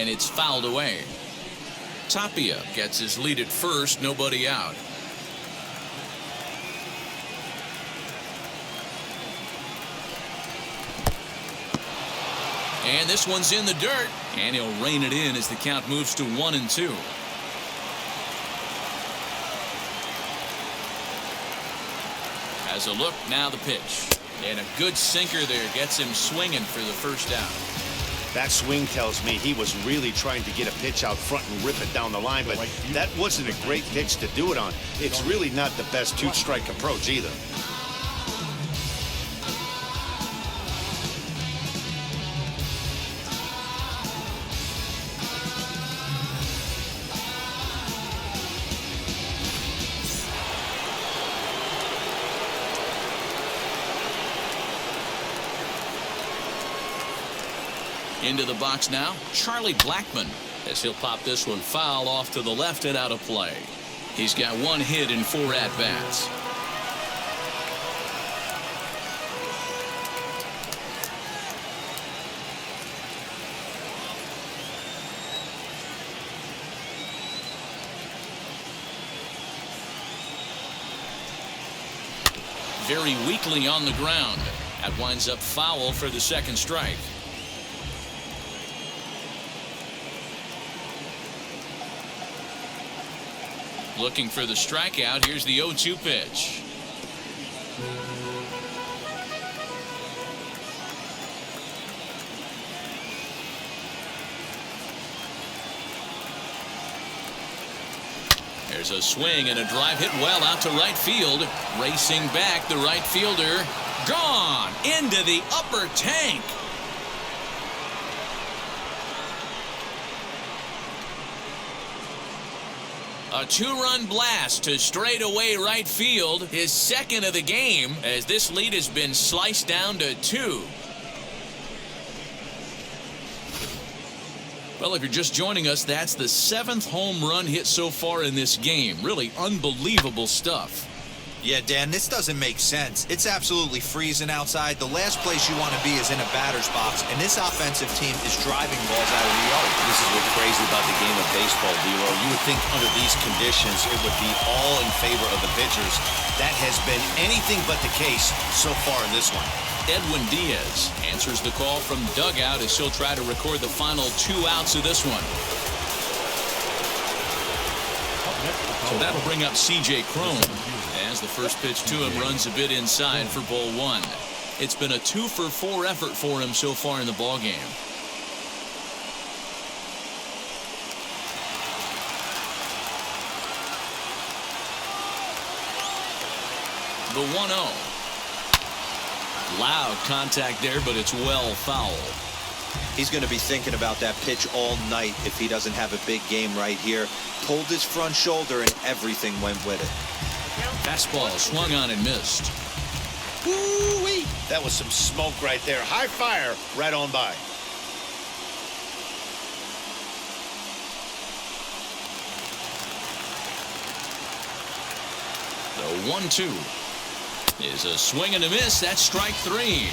and it's fouled away. Tapia gets his lead at first, nobody out. And this one's in the dirt, and he'll rein it in as the count moves to 1-2. Has a look, now the pitch. And a good sinker there gets him swinging for the first out. That swing tells me he was really trying to get a pitch out front and rip it down the line, but that wasn't a great pitch to do it on. It's really not the best two-strike approach either. Into the box now, Charlie Blackmon, as he'll pop this one foul off to the left and out of play. He's got 1 hit in 4 at-bats. Very weakly on the ground. That winds up foul for the second strike. Looking for the strikeout. Here's the 0-2 pitch. There's a swing and a drive hit well out to right field. Racing back, the right fielder. Gone into the upper tank. A 2-run blast to straightaway right field, his second of the game, as this lead has been sliced down to 2. Well, if you're just joining us, that's the 7th home run hit so far in this game. Really unbelievable stuff. Yeah, Dan, this doesn't make sense. It's absolutely freezing outside. The last place you want to be is in a batter's box, and this offensive team is driving balls out of the yard. This is what's crazy about the game of baseball, Villar. You would think under these conditions it would be all in favor of the pitchers. That has been anything but the case so far in this one. Edwin Diaz answers the call from dugout as he'll try to record the final 2 outs of this one. So that'll bring up C.J. Cron as the first pitch to him runs a bit inside for ball 1. It's been a 2-for-4 effort for him so far in the ballgame. The 1-0. Loud contact there, but it's well foul. He's going to be thinking about that pitch all night if he doesn't have a big game right here. Pulled his front shoulder and everything went with it. Fastball swung on and missed. Woo-wee! That was some smoke right there. High fire right on by. The 1-2 is a swing and a miss. That's strike 3.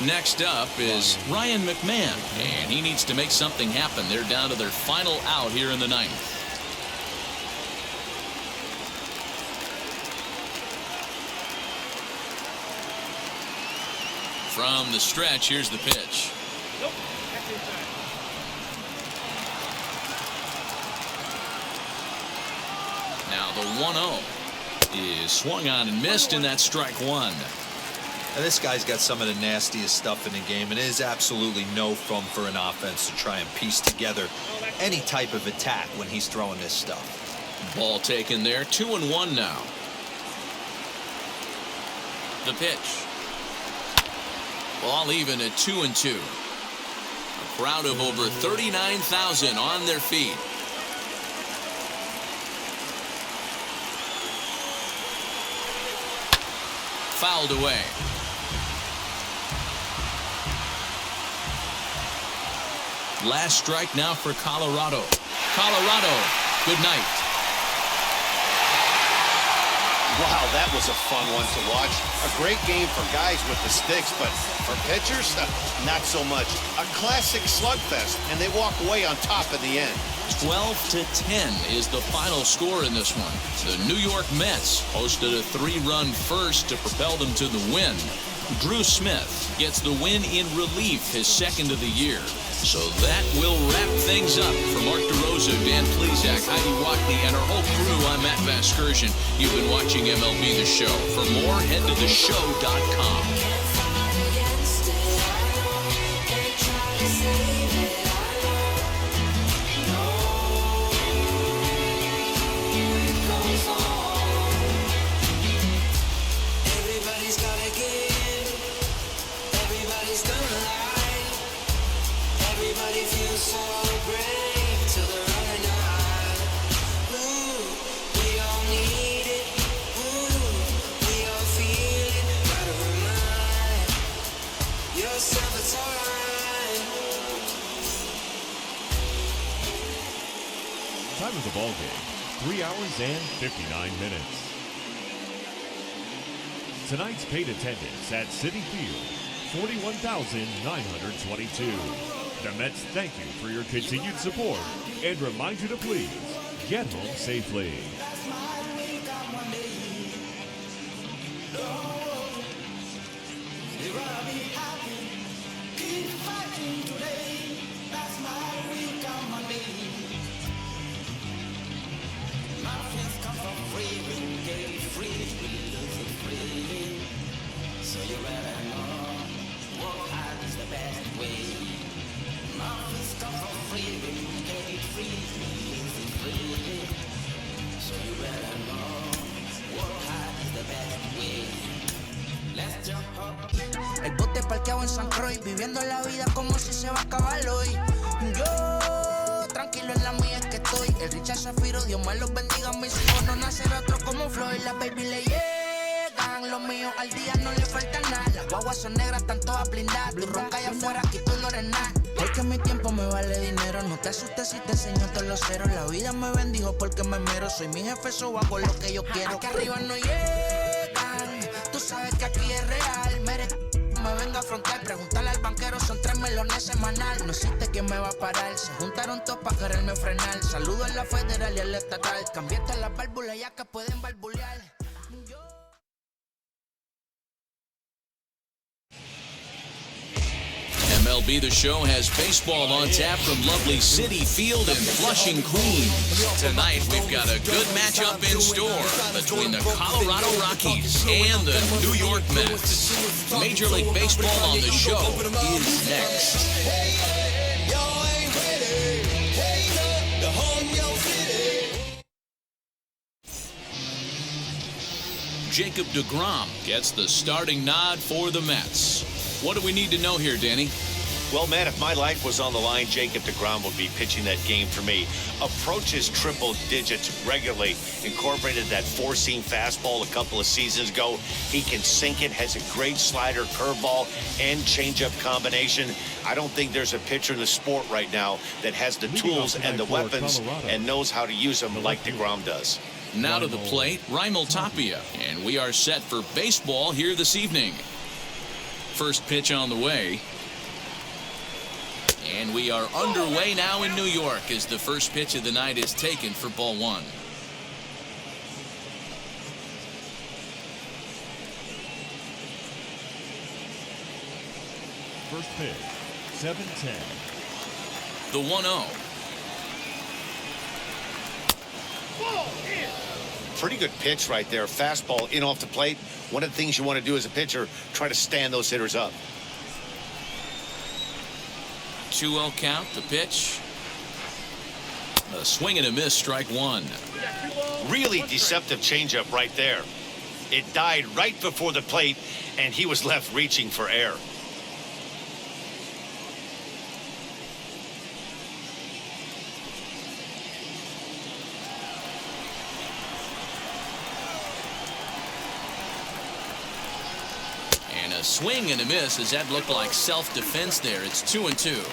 Next up is Ryan McMahon, and he needs to make something happen. They're down to their final out here in the 9th. From the stretch, here's the pitch. Now the 1-0 is swung on and missed, and that's strike 1. And this guy's got some of the nastiest stuff in the game, and it is absolutely no fun for an offense to try and piece together any type of attack when he's throwing this stuff. Ball taken there. 2-1 now. The pitch. Ball even at 2-2. A crowd of over 39,000 on their feet. Fouled away. Last strike now for Colorado. Colorado, good night. Wow, that was a fun one to watch. A great game for guys with the sticks, but for pitchers, not so much. A classic slugfest, and they walk away on top in the end. 12-10 is the final score in this one. The New York Mets hosted a 3-run first to propel them to the win. Drew Smith gets the win in relief, his second of the year. So that will wrap things up. For Mark DeRosa, Dan Plesac, Heidi Wackley, and our whole crew, I'm Matt Vasgersian. You've been watching MLB The Show. For more, head to theshow.com. Time of the ball game, 3 hours and 59 minutes. Tonight's paid attendance at Citi Field, 41,922. The Mets thank you for your continued support and remind you to please get home safely. El bote parqueado en San Croix, viviendo la vida como si se va a acabar hoy. Yo, tranquilo en la mía es que estoy. El Richard Zafiro, Dios me los bendiga. Mis hijos no nacerá otro como Floyd. Las baby le llegan, los míos al día no le falta nada. Las guaguas son negras, están todas blindadas. Tu ronca allá afuera, aquí tú no eres nada. Porque mi tiempo me vale dinero. No te asustes si te enseño todos los ceros. La vida me bendijo porque me mero. Soy mi jefe, so hago lo que yo quiero. Aquí arriba no llegan. Tú sabes que aquí es real. Me venga a afrontar, preguntarle al banquero, son 3 melones semanal. No existe quien me va a parar, se juntaron todos para quererme frenar. Saludo a la federal y a la estatal, cambiaste las válvulas ya que pueden barbulear. MLB The Show has baseball on tap from lovely Citi Field in Flushing, Queens. Tonight, we've got a good matchup in store between the Colorado Rockies and the New York Mets. Major League Baseball on The Show is next. Jacob deGrom gets the starting nod for the Mets. What do we need to know here, Danny? Well, man, if my life was on the line, Jacob deGrom would be pitching that game for me. Approaches triple digits regularly. Incorporated that four-seam fastball a couple of seasons ago. He can sink it, has a great slider, curveball, and changeup combination. I don't think there's a pitcher in the sport right now that has the tools and the weapons and knows how to use them like deGrom does. Now to the plate, Raimel Tapia. And we are set for baseball here this evening. First pitch on the way. And we are underway now in New York as the first pitch of the night is taken for ball one. First pitch, 7-10. The 1-0. Pretty good pitch right there. Fastball in off the plate. One of the things you want to do as a pitcher, try to stand those hitters up. 2-0 count, the pitch. A swing and a miss, strike one. Really deceptive changeup right there. It died right before the plate, and he was left reaching for air. And a swing and a miss. Does that look like self-defense there? It's 2-2.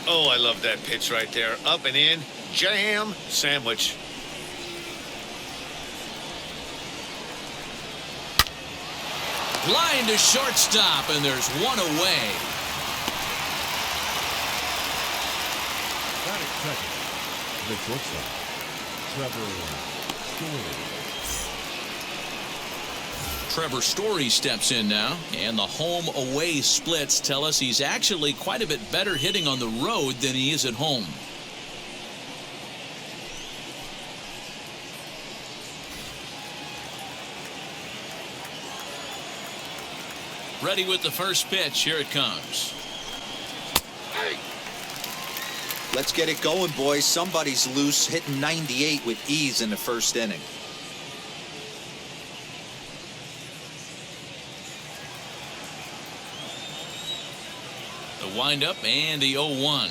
Oh, I love that pitch right there. Up and in. Jam sandwich. Line to shortstop, and there's one away. Batting second, the shortstop, Trevor Story steps in now, and the home-away splits tell us he's actually quite a bit better hitting on the road than he is at home. Ready with the first pitch. Here it comes. Let's get it going, boys. Somebody's loose, hitting 98 with ease in the first inning. The windup and the 0-1.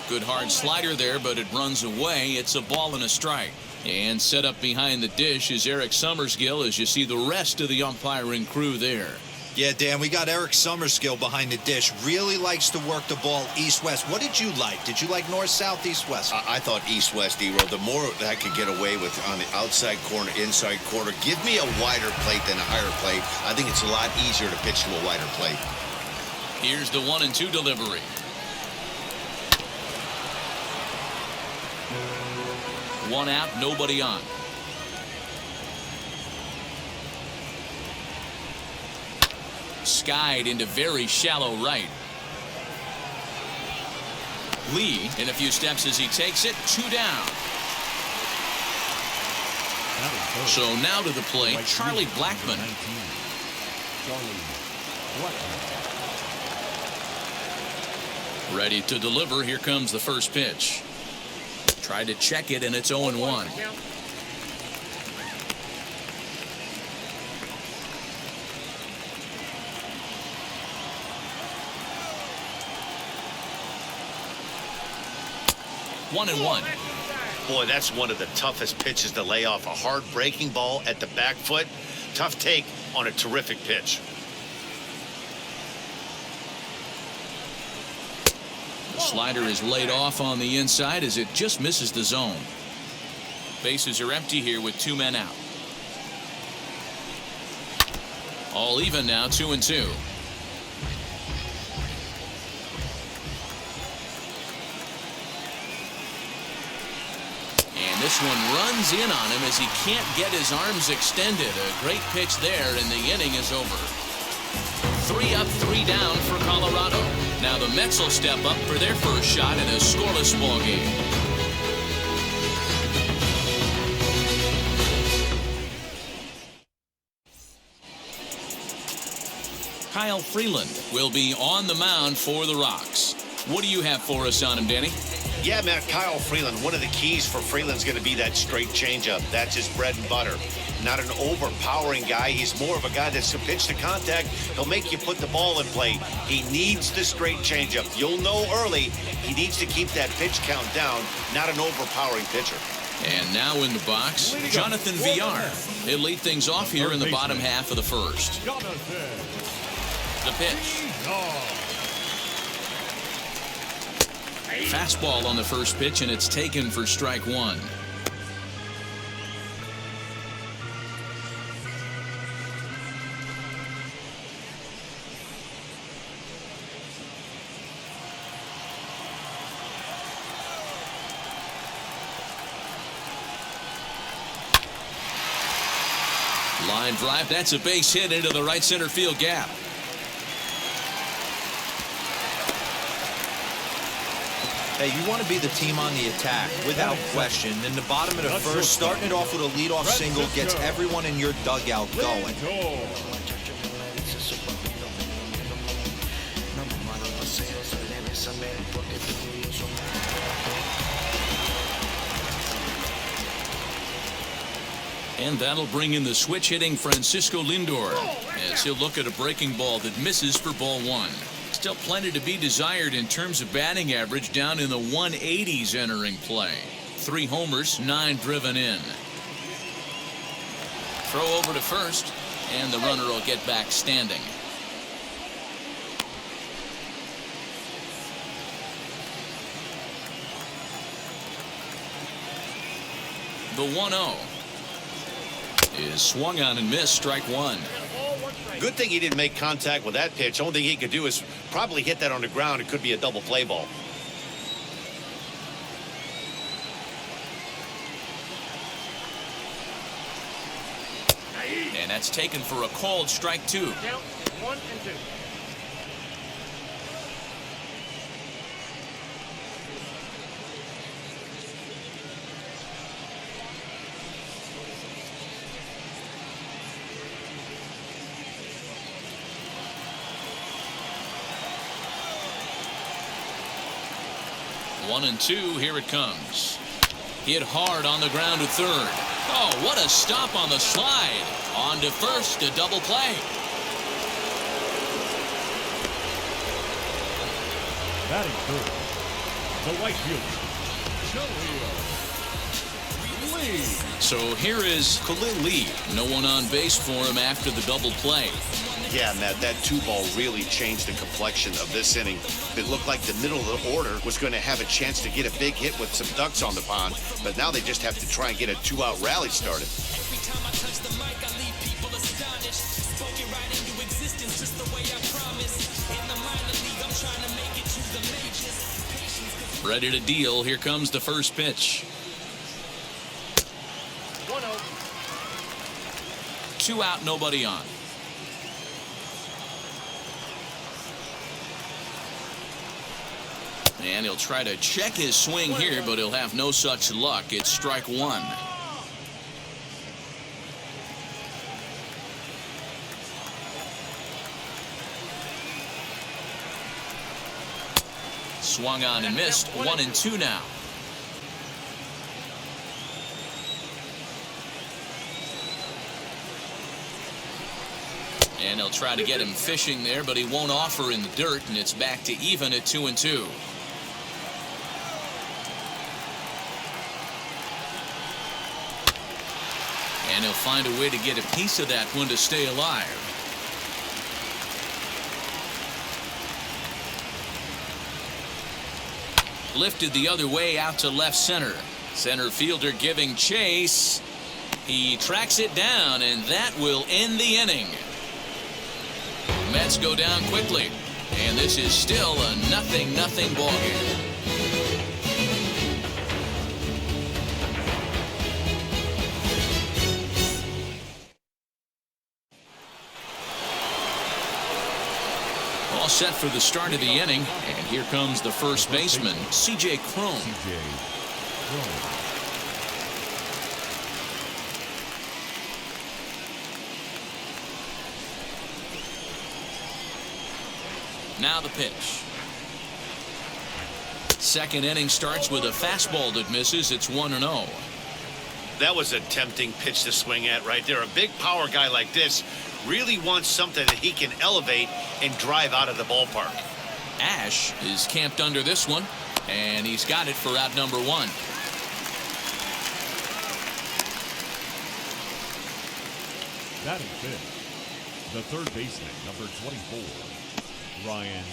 Good hard slider there, but it runs away. It's a ball and a strike. And set up behind the dish is Eric Summersgill as you see the rest of the umpiring crew there. Yeah, Dan, we got Eric Summersgill behind the dish. Really likes to work the ball east-west. What did you like? Did you like north-south, east-west? I thought east-west, D-Roll. The more that I could get away with on the outside corner, inside corner, give me a wider plate than a higher plate. I think it's a lot easier to pitch to a wider plate. Here's the 1-2 delivery. One out, nobody on. Skied into very shallow right. Lee in a few steps as he takes it. 2 down. So now to the plate, Charlie Blackmon. Ready to deliver. Here comes the first pitch. Tried to check it, and it's 0-1. One and one. Boy, that's one of the toughest pitches to lay off. A hard breaking ball at the back foot. Tough take on a terrific pitch. The slider is laid off on the inside as it just misses the zone. Bases are empty here with 2 men out. All even now, 2-2. And this one runs in on him as he can't get his arms extended. A great pitch there, and the inning is over. 3 up, 3 down for Colorado. Now the Mets will step up for their first shot in a scoreless ball game. Kyle Freeland will be on the mound for the Rocks. What do you have for us on him, Danny? Yeah, Matt, Kyle Freeland. One of the keys for Freeland's going to be that straight changeup. That's his bread and butter. Not an overpowering guy. He's more of a guy that's a pitch to contact. He'll make you put the ball in play. He needs the straight changeup. You'll know early he needs to keep that pitch count down. Not an overpowering pitcher. And now in the box, Jonathan Villar. He'll lead things off here in the bottom half of the first. The pitch. Fastball on the first pitch, and it's taken for strike 1. Line drive. That's a base hit into the right center field gap. Hey, you want to be the team on the attack, without question. In the bottom of the first, starting it off with a leadoff single gets everyone in your dugout going. And that'll bring in the switch hitting Francisco Lindor as he'll look at a breaking ball that misses for ball 1. Still plenty to be desired in terms of batting average, down in the 180s entering play. 3 homers, 9 driven in. Throw over to first, and the runner will get back standing. The 1-0 is swung on and missed, strike 1. Good thing he didn't make contact with that pitch. Only thing he could do is probably hit that on the ground. It could be a double play ball. And that's taken for a called strike 2. Count 1 and 2. One and 2, here it comes. Hit hard on the ground to third. Oh, what a stop on the slide. On to first, a double play. Batting third, the right fielder, Lee. So here is Khalil Lee. No one on base for him after the double play. Yeah, Matt, that 2-ball really changed the complexion of this inning. It looked like the middle of the order was going to have a chance to get a big hit with some ducks on the pond, but now they just have to try and get a 2-out rally started. Ready to deal. Here comes the first pitch. 1-0. 2 out, nobody on. And he'll try to check his swing here, but he'll have no such luck. It's strike 1. Swung on and missed. 1 and 2 now. And he'll try to get him fishing there, but he won't offer in the dirt, and it's back to even at 2 and 2. And he'll find a way to get a piece of that one to stay alive. Lifted the other way out to left center. Center fielder giving chase. He tracks it down, and that will end the inning. Mets go down quickly, and this is still a 0-0 ball game. All set for the start of the inning, and here comes the first baseman, C.J. Cron. Now the pitch. Second inning starts with a fastball that misses. It's 1-0. That was a tempting pitch to swing at right there. A big power guy like this really wants something that he can elevate and drive out of the ballpark. Ash is camped under this one, and he's got it for out number 1. Batting fifth, the third baseman, number 24, Ryan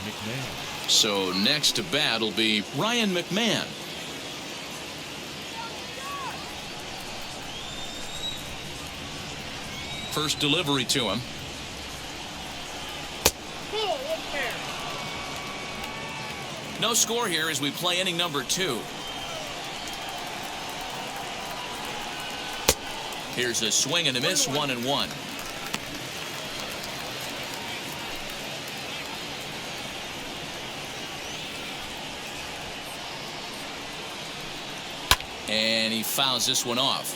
McMahon. So next to bat will be Ryan McMahon. First delivery to him. No score here as we play inning number 2. Here's a swing and a miss, 1-1. And he fouls this one off.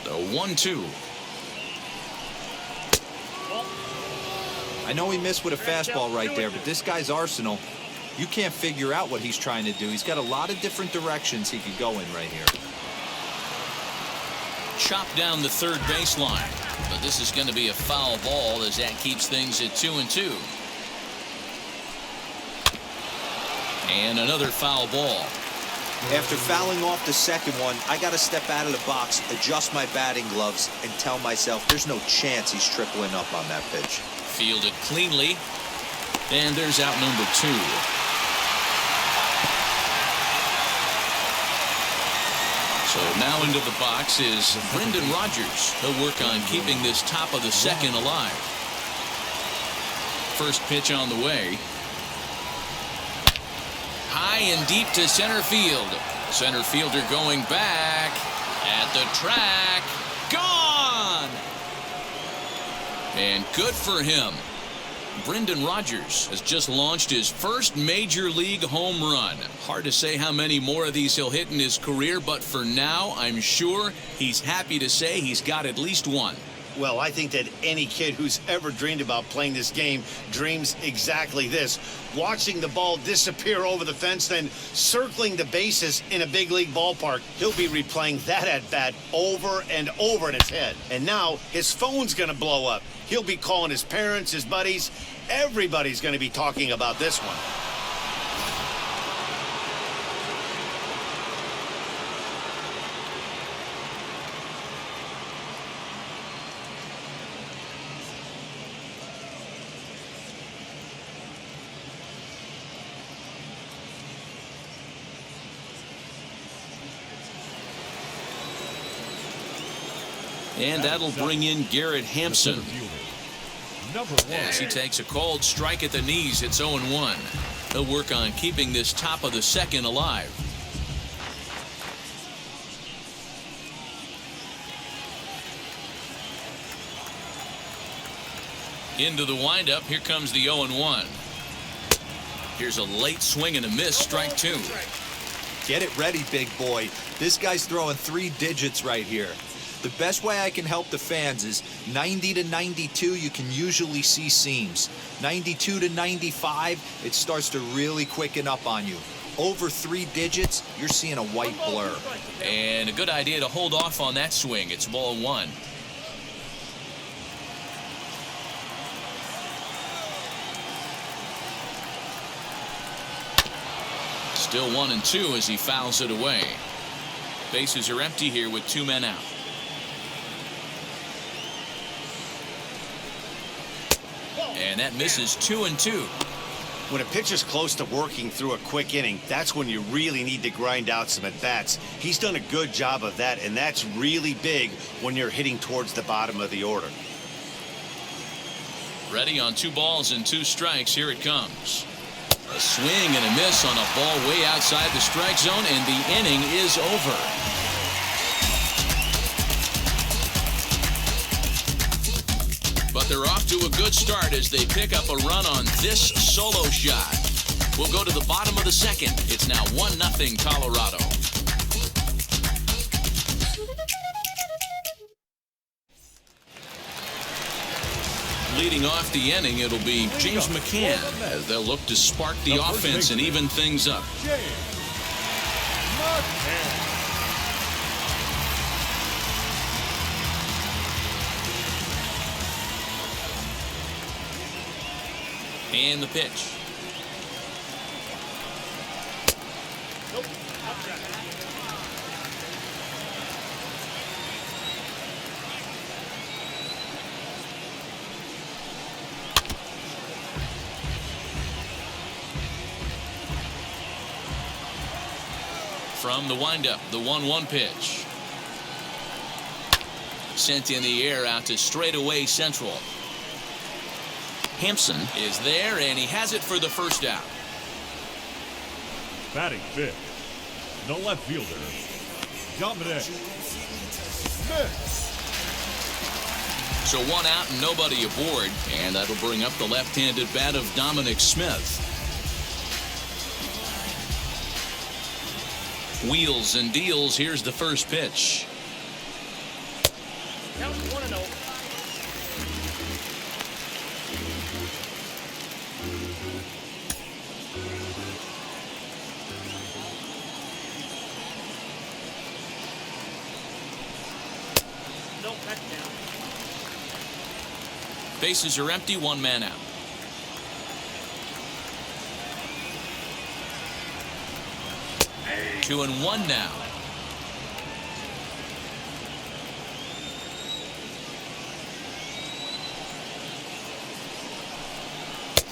The 1-2. I know he missed with a fastball right there, but this guy's arsenal, you can't figure out what he's trying to do. He's got a lot of different directions he could go in right here. Chopped down the third baseline, but this is going to be a foul ball as that keeps things at 2-2. And another foul ball. After fouling off the second one, I got to step out of the box, adjust my batting gloves, and tell myself there's no chance he's tripling up on that pitch. Fielded cleanly, and there's out number 2. So now Going to the box is Brendan Rodgers. He'll work on keeping this top of the second alive. First pitch on the way. High and deep to center field. Center fielder going back at the track. Gone! And good for him. Brendan Rodgers has just launched his first major league home run. Hard to say how many more of these he'll hit in his career, but for now, I'm sure he's happy to say he's got at least one. Well, I think that any kid who's ever dreamed about playing this game dreams exactly this. Watching the ball disappear over the fence, then circling the bases in a big league ballpark. He'll be replaying that at-bat over and over in his head. And now his phone's going to blow up. He'll be calling his parents, his buddies. Everybody's going to be talking about this one. And that'll bring in Garrett Hampson. As he takes a cold strike at the knees, it's 0-1. He'll work on keeping this top of the second alive. Into the windup, here comes the 0-1. Here's a late swing and a miss, strike two. Get it ready, big boy. This guy's throwing 3 digits right here. The best way I can help the fans is 90 to 92, you can usually see seams. 92 to 95, it starts to really quicken up on you. Over 3 digits, you're seeing a white blur. And a good idea to hold off on that swing. It's ball 1. Still 1-2 as he fouls it away. Bases are empty here with 2 men out. And that misses 2-2. When a pitcher's close to working through a quick inning, that's when you really need to grind out some at-bats. He's done a good job of that, and that's really big when you're hitting towards the bottom of the order. Ready on 2 balls and 2 strikes. Here it comes. A swing and a miss on a ball way outside the strike zone, and the inning is over. But they're off to a good start as they pick up a run on this solo shot. We'll go to the bottom of the second. It's now 1-0 Colorado. Leading off the inning, it'll be James McCann as they'll look to spark the offense and even things up. And the pitch. From the windup, the 1-1 pitch. Sent in the air out to straightaway central. Hampson is there, and he has it for the first out. Batting fifth, the left fielder, Dominic Smith. So 1 out and nobody aboard, and that'll bring up the left-handed bat of Dominic Smith. Wheels and deals. Here's the first pitch. Count 1-0. 0 touchdown. Bases are empty, 1 man out. Two and 1 now.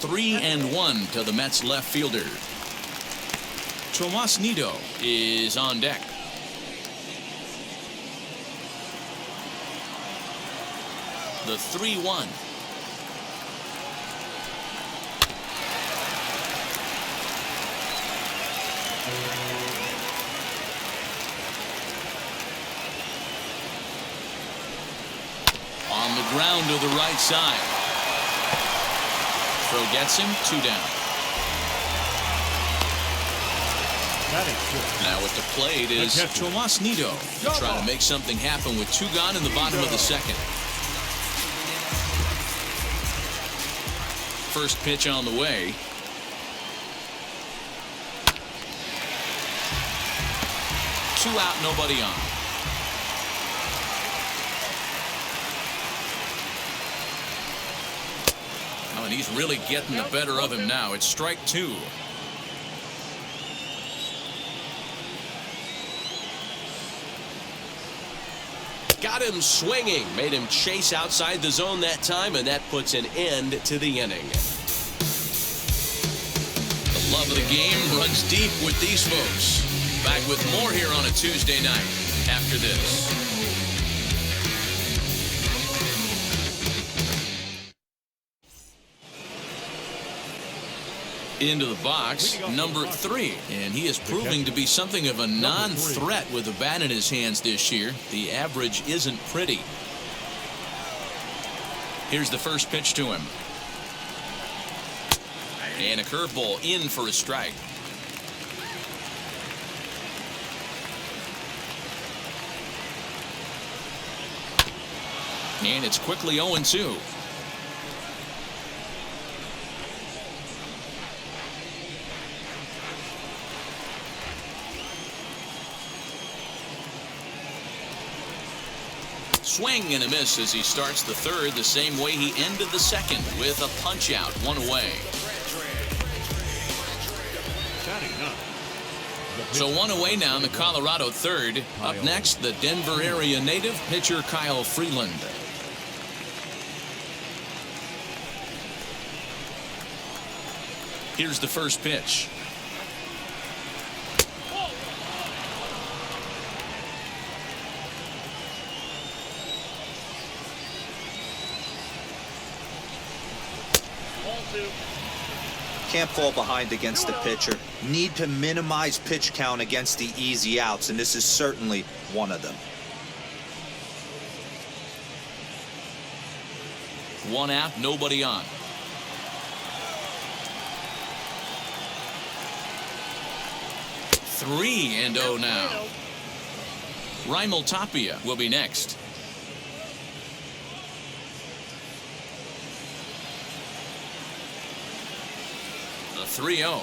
Three and 1 to the Mets left fielder. Tomas Nido is on deck. The 3-1. On the ground to the right side. Throw gets him, 2 down. Now at the plate is Tomas Nido, trying to make something happen with 2 gone in the bottom of the second. First pitch on the way. Two out, nobody on. Oh, and he's really getting the better of him now. It's strike 2. Got him swinging, made him chase outside the zone that time, and that puts an end to the inning. The love of the game runs deep with these folks. Back with more here on a Tuesday night after this. Into the box, number 3, and he is proving to be something of a non-threat with the bat in his hands this year. The average isn't pretty. Here's the first pitch to him. And a curveball in for a strike. And it's quickly 0-2. Swing and a miss as he starts the third the same way he ended the second, with a punch out, 1 away. So 1 away now in the Colorado third. Up next, the Denver area native pitcher Kyle Freeland. Here's the first pitch. Can't fall behind against the pitcher. Need to minimize pitch count against the easy outs, and this is certainly one of them. 1 out, nobody on. Three and 0 now. Raimel Tapia will be next. The 3-0.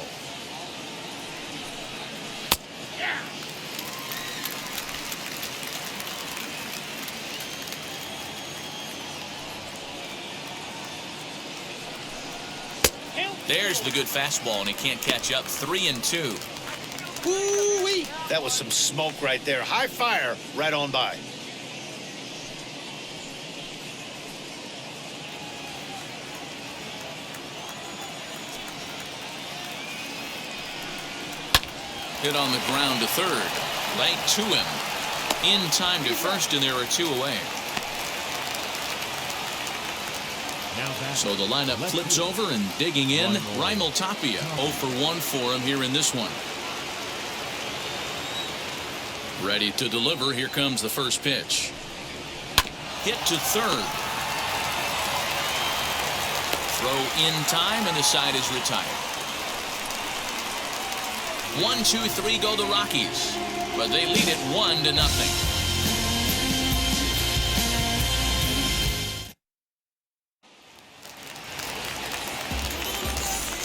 There's the good fastball, and he can't catch up. 3-2. Woo-wee! That was some smoke right there. High fire right on by. Hit on the ground to third. Late to him. In time to first, and there are 2 away. So the lineup flips over, and digging in, Raimel Tapia. 0 for 1 for him here in this one. Ready to deliver. Here comes the first pitch. Hit to third. Throw in time, and the side is retired. 1, 2, 3 go the Rockies, but they lead it 1-0.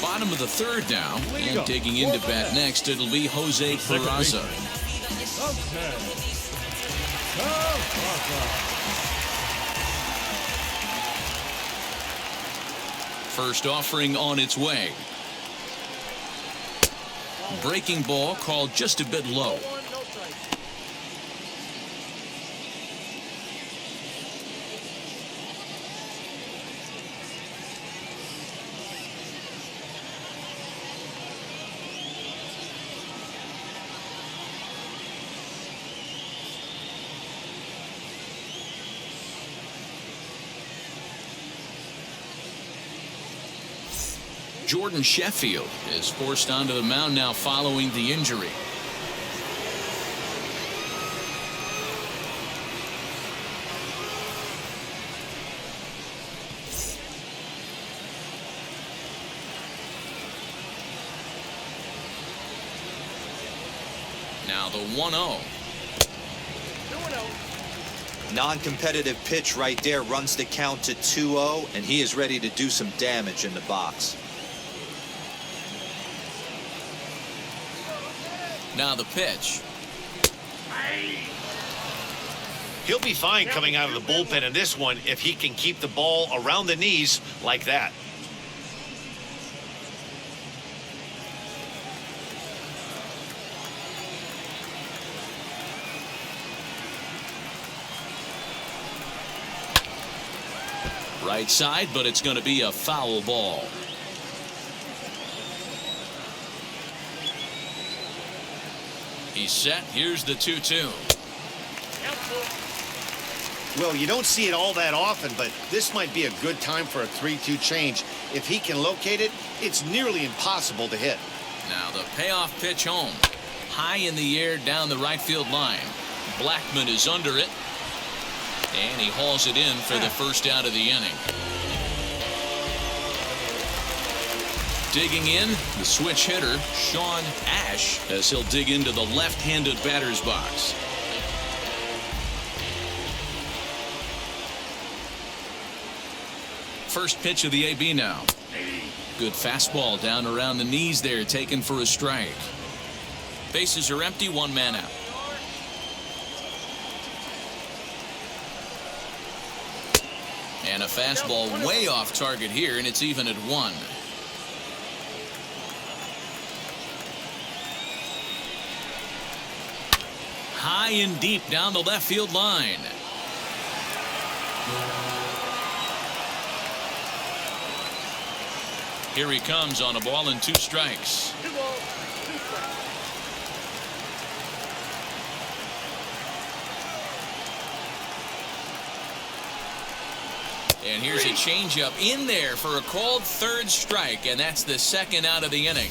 Bottom of the third now, and digging into bat next, it'll be Jose Peraza. First offering on its way. Breaking ball called just a bit low. Jordan Sheffield is forced onto the mound now following the injury. Now the 1-0. Non-competitive pitch right there runs the count to 2-0, and he is ready to do some damage in the box. Now the pitch. He'll be fine coming out of the bullpen in this one if he can keep the ball around the knees like that. Right side, but it's going to be a foul ball. He's set. Here's the 2-2. Well, you don't see it all that often, but this might be a good time for a 3-2 change. If he can locate it, it's nearly impossible to hit. Now the payoff pitch home. High in the air down the right field line. Blackmon is under it. And he hauls it in for the first out of the inning. Digging in, the switch hitter, Sean Ash, as he'll dig into the left-handed batter's box. First pitch of the AB now. Good fastball down around the knees there, taken for a strike. Bases are empty, one man out. And a fastball way off target here, and it's even at 1. High and deep down the left field line. Here he comes on a ball and 2 strikes. And here's a changeup in there for a called 3rd strike, and that's the 2nd out of the inning.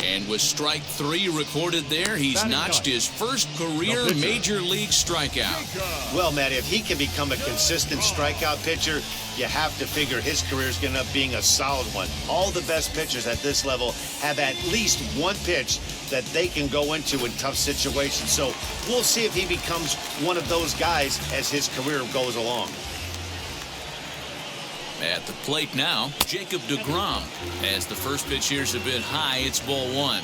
And with strike 3 recorded there, he's notched his first career major league strikeout. Well, Matt, if he can become a consistent strikeout pitcher, you have to figure his career is going to end up being a solid one. All the best pitchers at this level have at least one pitch that they can go into in tough situations. So we'll see if he becomes one of those guys as his career goes along. At the plate now, Jacob deGrom. As the first pitch here's a bit high, it's ball 1.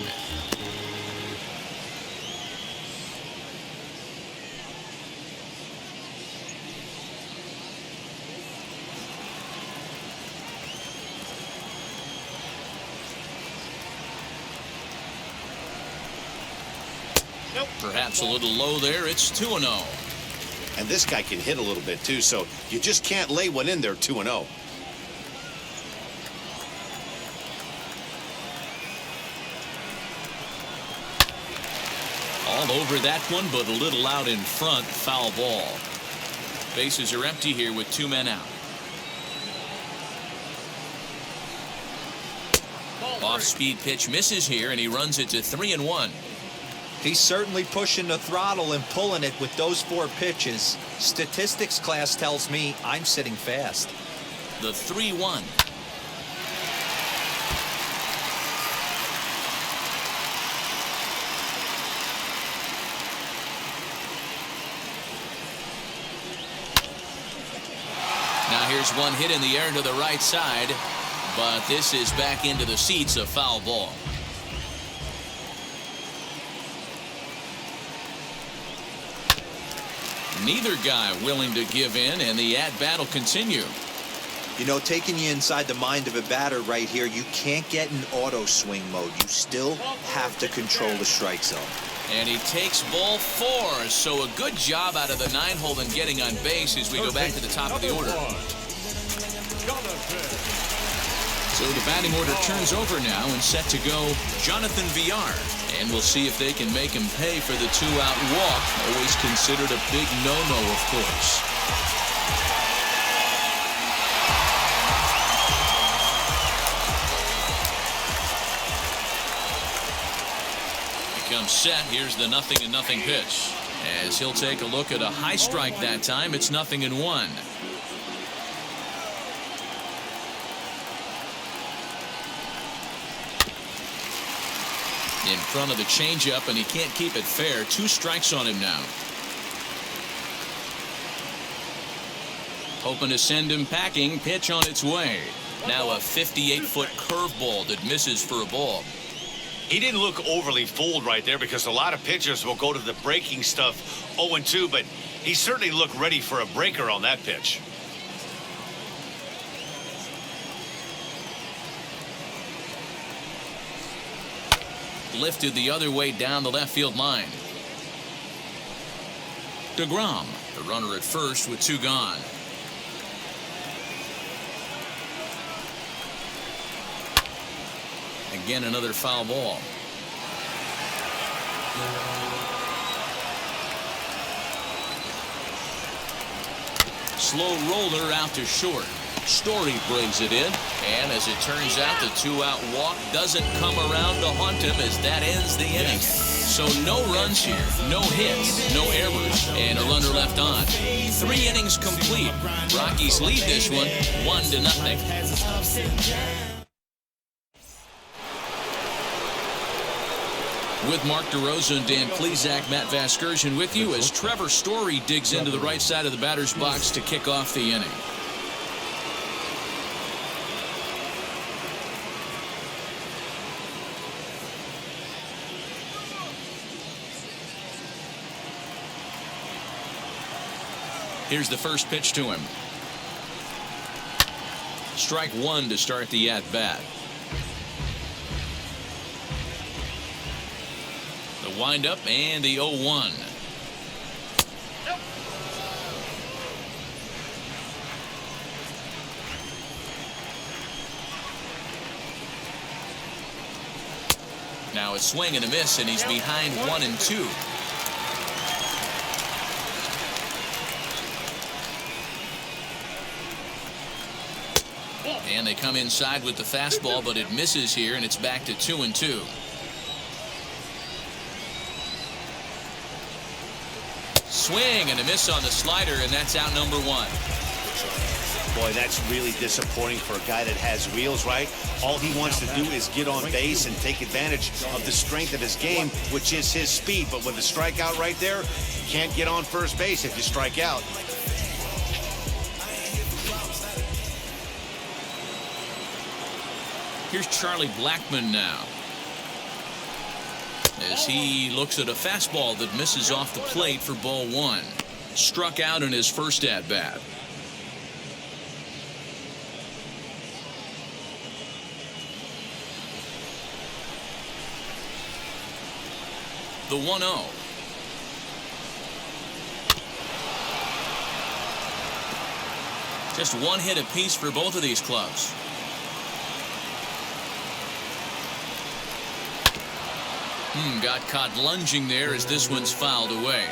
Perhaps a little low there. It's 2-0. And this guy can hit a little bit too, so you just can't lay one in there 2-0. All over that one, but a little out in front. Foul ball. Bases are empty here with 2 men out. Off-speed pitch misses here, and he runs it to 3-1. He's certainly pushing the throttle and pulling it with those 4 pitches. Statistics class tells me I'm sitting fast. The 3-1. Now here's one hit in the air to the right side, but this is back into the seats, a foul ball. Neither guy willing to give in, and the at-bat will continue. You know, taking you inside the mind of a batter right here, you can't get in auto swing mode. You still have to control the strike zone. And he takes ball 4, so a good job out of the 9-hole and getting on base as we go back to the top of the order. So the batting order turns over now and set to go Jonathan Villar. And we'll see if they can make him pay for the 2-out walk. Always considered a big no-no, of course. comes set. Here's the 0-0 pitch. As he'll take a look at a high strike that time, it's 0-1. In front of the changeup, and he can't keep it fair. 2 strikes on him now. Hoping to send him packing. Pitch on its way. Now a 58-foot curveball that misses for a ball. He didn't look overly fooled right there because a lot of pitchers will go to the breaking stuff 0-2, but he certainly looked ready for a breaker on that pitch. Lifted the other way down the left field line. DeGrom, the runner at first with 2 gone. Again, another foul ball. Slow roller out to short. Story brings it in, and as it turns out, the 2-out walk doesn't come around to haunt him as that ends the inning. So no runs here, no hits, no errors, and a runner left on. 3 innings complete. Rockies lead this one 1-0. With Mark DeRosa and Dan Plesac, Matt Vasgersian with you as Trevor Story digs into the right side of the batter's box to kick off the inning. Here's the first pitch to him. Strike 1 to start the at-bat. The windup and the 0-1. Now a swing and a miss, and he's behind 1-2. And they come inside with the fastball, but it misses here, and it's back to 2-2. Swing and a miss on the slider, and that's out number 1. Boy, that's really disappointing for a guy that has wheels, right? All he wants to do is get on base and take advantage of the strength of his game, which is his speed. But with the strikeout right there, you can't get on first base if you strike out. Here's Charlie Blackmon now, as he looks at a fastball that misses off the plate for ball 1. Struck out in his first at-bat. The 1-0. Just 1 hit apiece for both of these clubs. Got caught lunging there as this one's fouled away.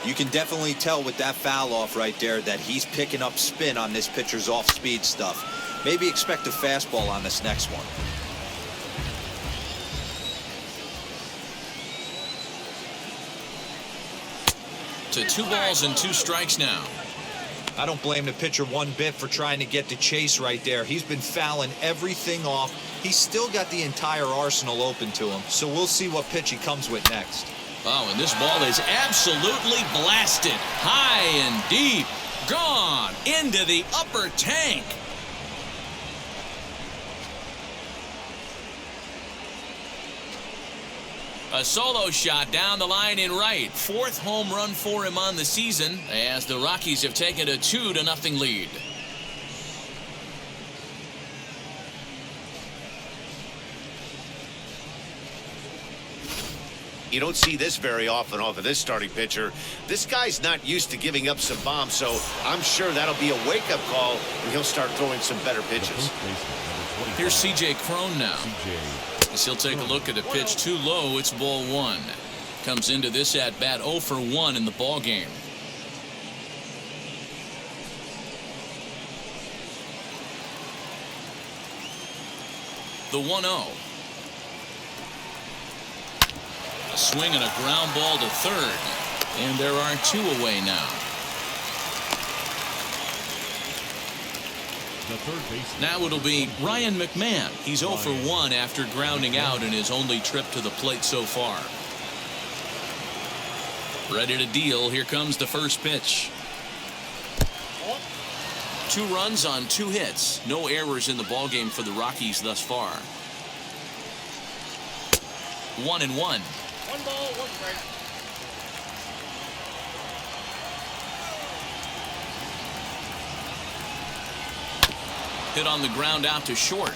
You can definitely tell with that foul off right there that he's picking up spin on this pitcher's off-speed stuff. Maybe expect a fastball on this next one. To 2 balls and 2 strikes now. I don't blame the pitcher one bit for trying to get the chase right there. He's been fouling everything off. He's still got the entire arsenal open to him, so we'll see what pitch he comes with next. Oh, and this ball is absolutely blasted. High and deep. Gone into the upper tank. A solo shot down the line in right. 4th home run for him on the season as the Rockies have taken a 2-0 lead. You don't see this very often off of this starting pitcher. This guy's not used to giving up some bombs, so I'm sure that'll be a wake-up call, and he'll start throwing some better pitches. Here's C.J. Cron now. As he'll take a look at a pitch too low, it's ball 1. Comes into this at-bat 0 for 1 in the ball game. The 1-0. A swing and a ground ball to third. And there are 2 away now. The third baseman. Now it'll be Ryan McMahon. He's 0 for 1 after grounding out in his only trip to the plate so far. Ready to deal. Here comes the first pitch. 2 runs on 2 hits. No errors in the ballgame for the Rockies thus far. 1-1. 1 ball, 1 strike. Hit on the ground out to short.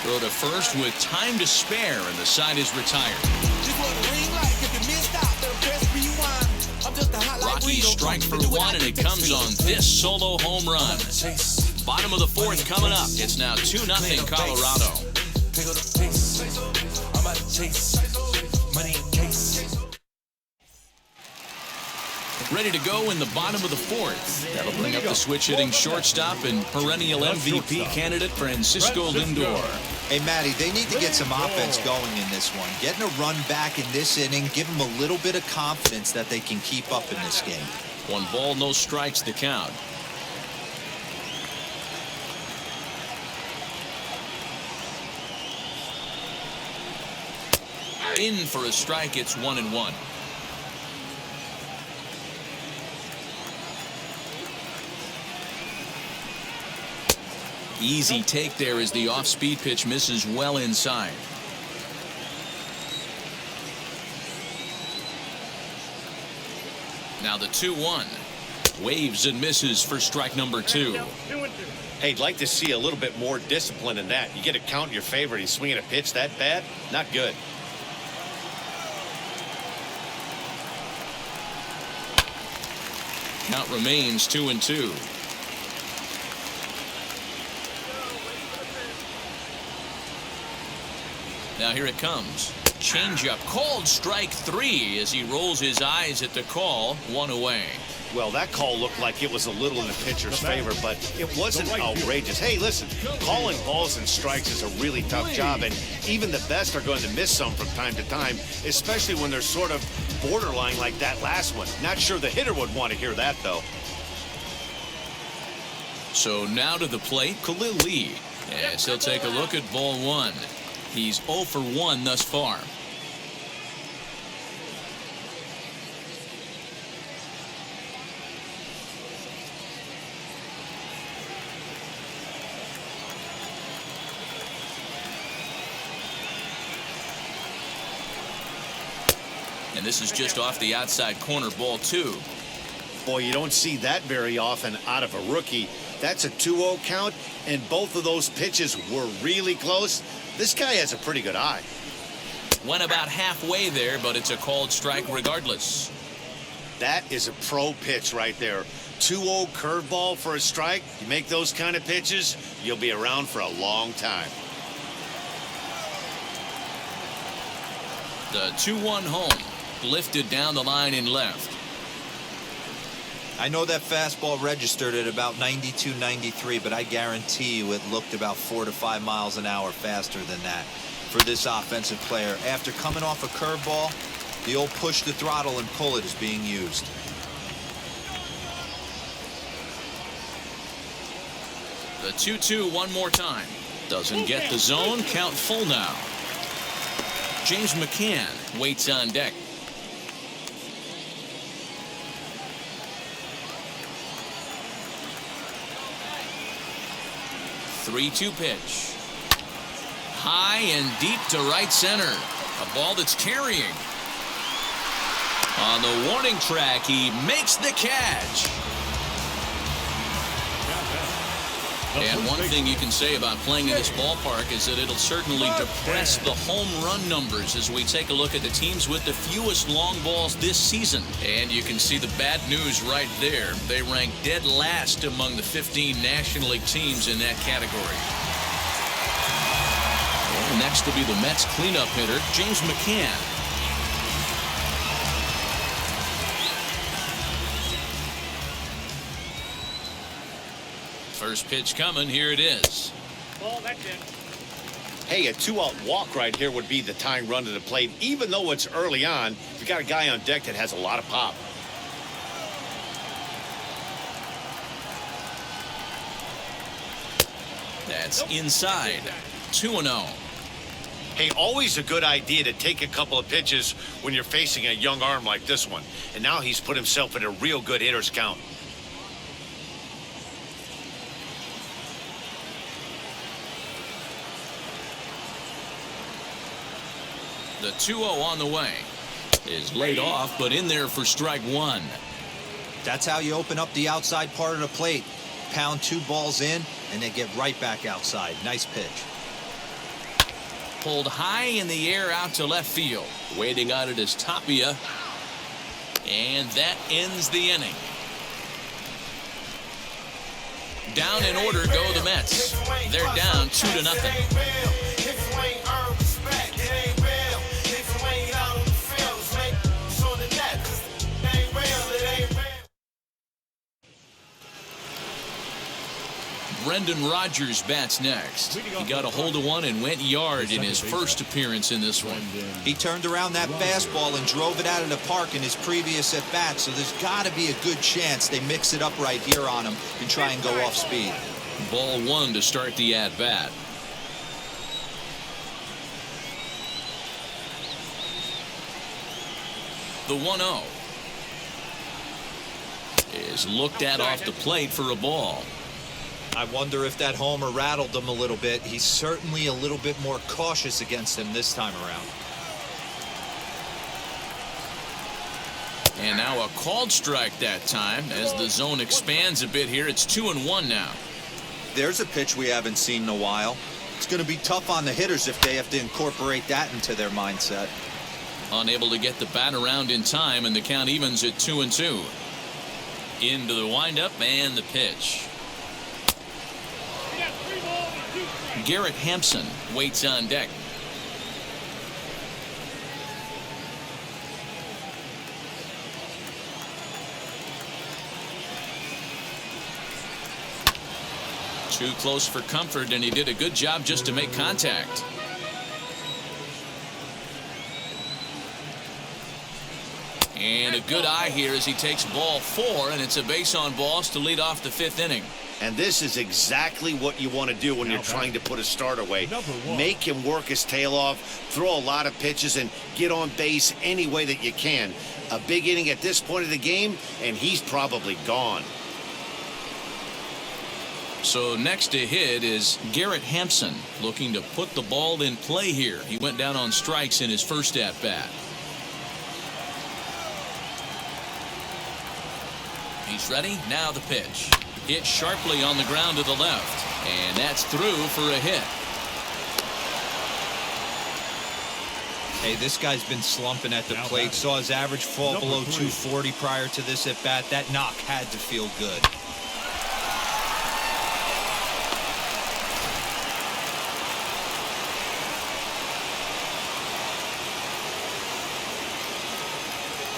Throw to first with time to spare, and the side is retired. Rockies strike for 1, and it comes on this solo home run. Bottom of the 4th coming up. It's now 2-0 Colorado. Ready to go in the bottom of the 4th. That'll bring up the switch-hitting shortstop and perennial MVP candidate Francisco Lindor. Hey, Matty, they need to get some offense going in this one. Getting a run back in this inning, give them a little bit of confidence that they can keep up in this game. 1 ball, no strikes the count. In for a strike. It's 1-1. Easy take there as the off-speed pitch misses well inside. Now the 2-1. Waves and misses for strike number 2. 2-2. Hey, I'd like to see a little bit more discipline in that. You get a count in your favor. He's swinging a pitch that bad. Not good. Count remains 2-2. Now here it comes. Changeup called strike 3 as he rolls his eyes at the call. 1 away. Well, that call looked like it was a little in the pitcher's favor, but it wasn't outrageous. Hey, listen, calling balls and strikes is a really tough job, and even the best are going to miss some from time to time, especially when they're sort of borderline like that last one. Not sure the hitter would want to hear that, though. So now to the plate, Khalil Lee. Yes, he'll take a look at ball 1. He's 0 for 1 thus far. And this is just off the outside corner, ball 2. Boy, you don't see that very often out of a rookie. That's a 2-0 count, and both of those pitches were really close. This guy has a pretty good eye. Went about halfway there, but it's a called strike regardless. That is a pro pitch right there. 2-0 curveball for a strike. You make those kind of pitches, you'll be around for a long time. The 2-1 home. Lifted down the line in left. I know that fastball registered at about 92, 93, but I guarantee you it looked about 4 to 5 miles an hour faster than that for this offensive player. After coming off a curveball, the old push the throttle and pull it is being used. The 2-2 one more time. Doesn't get the zone. Count full now. James McCann waits on deck. 3-2 pitch. High and deep to right center. A ball that's carrying. On the warning track, he makes the catch. And one thing you can say about playing in this ballpark is that it'll certainly depress the home run numbers as we take a look at the teams with the fewest long balls this season. And you can see the bad news right there. They rank dead last among the 15 National League teams in that category. Well, next will be the Mets cleanup hitter, James McCann. First pitch coming. Here it is. Ball, that's in. Hey, a 2-out walk right here would be the tying run to the plate, even though it's early on. You got a guy on deck that has a lot of pop. That's inside. 2-0. Hey, always a good idea to take a couple of pitches when you're facing a young arm like this one. And now he's put himself in a real good hitter's count. The 2-0 on the way is laid off, but in there for strike one. That's how you open up the outside part of the plate. Pound 2 balls in, and they get right back outside. Nice pitch. Pulled high in the air out to left field. Waiting on it is Tapia. And that ends the inning. Down in order go the Mets. They're down 2-0. Brendan Rodgers bats next. He got a hold of one and went yard in his first appearance in this one. He turned around that fastball and drove it out of the park in his previous at-bat, so there's got to be a good chance they mix it up right here on him and try and go off speed. Ball one to start the at-bat. The 1-0 is looked at off the plate for a ball. I wonder if that homer rattled him a little bit. He's certainly a little bit more cautious against him this time around. And now a called strike that time as the zone expands a bit here. It's 2-1 now. There's a pitch we haven't seen in a while. It's going to be tough on the hitters if they have to incorporate that into their mindset. Unable to get the bat around in time, and the count evens at 2-2. Into the windup and the pitch. Garrett Hampson waits on deck. Too close for comfort, and he did a good job just to make contact. And a good eye here as he takes ball 4, and it's a base on balls to lead off the 5th inning. And this is exactly what you want to do when you're trying to put a start away. Make him work his tail off, throw a lot of pitches, and get on base any way that you can. A big inning at this point of the game, and he's probably gone. So next to hit is Garrett Hampson, looking to put the ball in play here. He went down on strikes in his first at-bat. He's ready. Now the pitch. Hit sharply on the ground to the left. And that's through for a hit. Hey, this guy's been slumping at the plate. Saw his average fall below 240 prior to this at-bat. That knock had to feel good.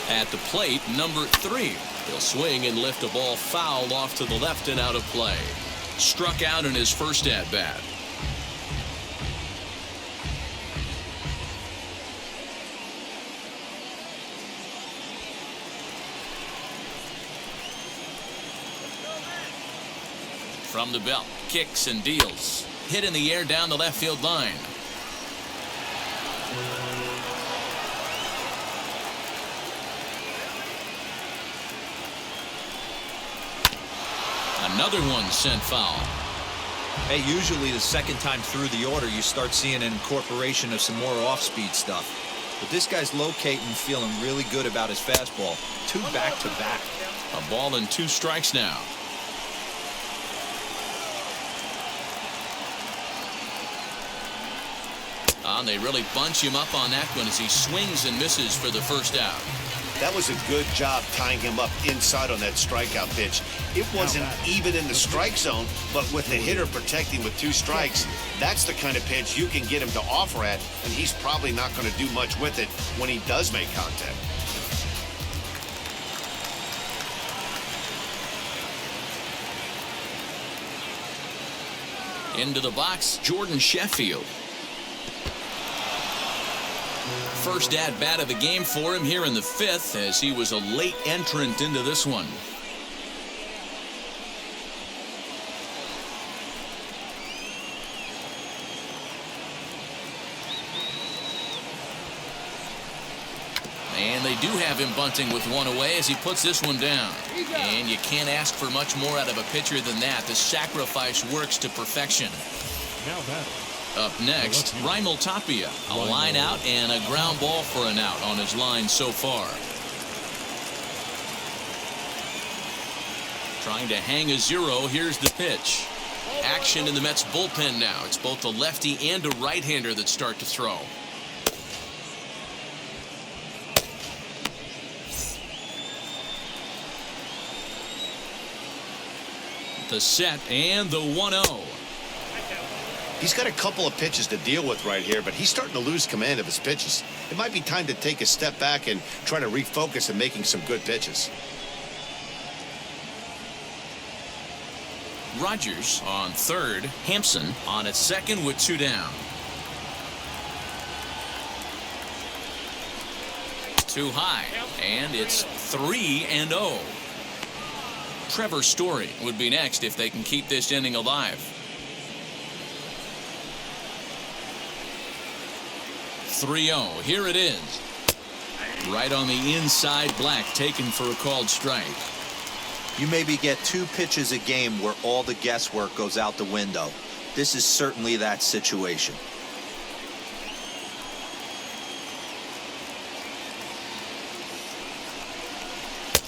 At the plate, number 3. He'll swing and lift a ball foul off to the left and out of play. Struck out in his first at-bat. From the belt, kicks and deals. Hit in the air down the left field line. Another one sent foul. Hey, usually the second time through the order you start seeing an incorporation of some more off-speed stuff. But this guy's locating, feeling really good about his fastball. 2 back-to-back. A ball and 2 strikes now. And they really bunch him up on that one as he swings and misses for the first out. That was a good job tying him up inside on that strikeout pitch. It wasn't even in the strike zone, but with the hitter protecting with 2 strikes, that's the kind of pitch you can get him to offer at, and he's probably not going to do much with it when he does make contact. Into the box, Jordan Sheffield. first at-bat of the game for him here in the 5th, as he was a late entrant into this one. And they do have him bunting with one away as he puts this one down. And you can't ask for much more out of a pitcher than that. The sacrifice works to perfection. Now that. Up next, Raimel Tapia. A line out and a ground ball for an out on his line so far. Trying to hang a 0. Here's the pitch. Action in the Mets bullpen now. It's both a lefty and a right-hander that start to throw. The set and the 1-0. He's got a couple of pitches to deal with right here, but he's starting to lose command of his pitches. It might be time to take a step back and try to refocus on making some good pitches. Rogers on third. Hampson on at second with 2 down. Too high, and it's 3-0. Trevor Story would be next if they can keep this inning alive. 3-0. Here it is. Right on the inside. Black taken for a called strike. You maybe get 2 pitches a game where all the guesswork goes out the window. This is certainly that situation.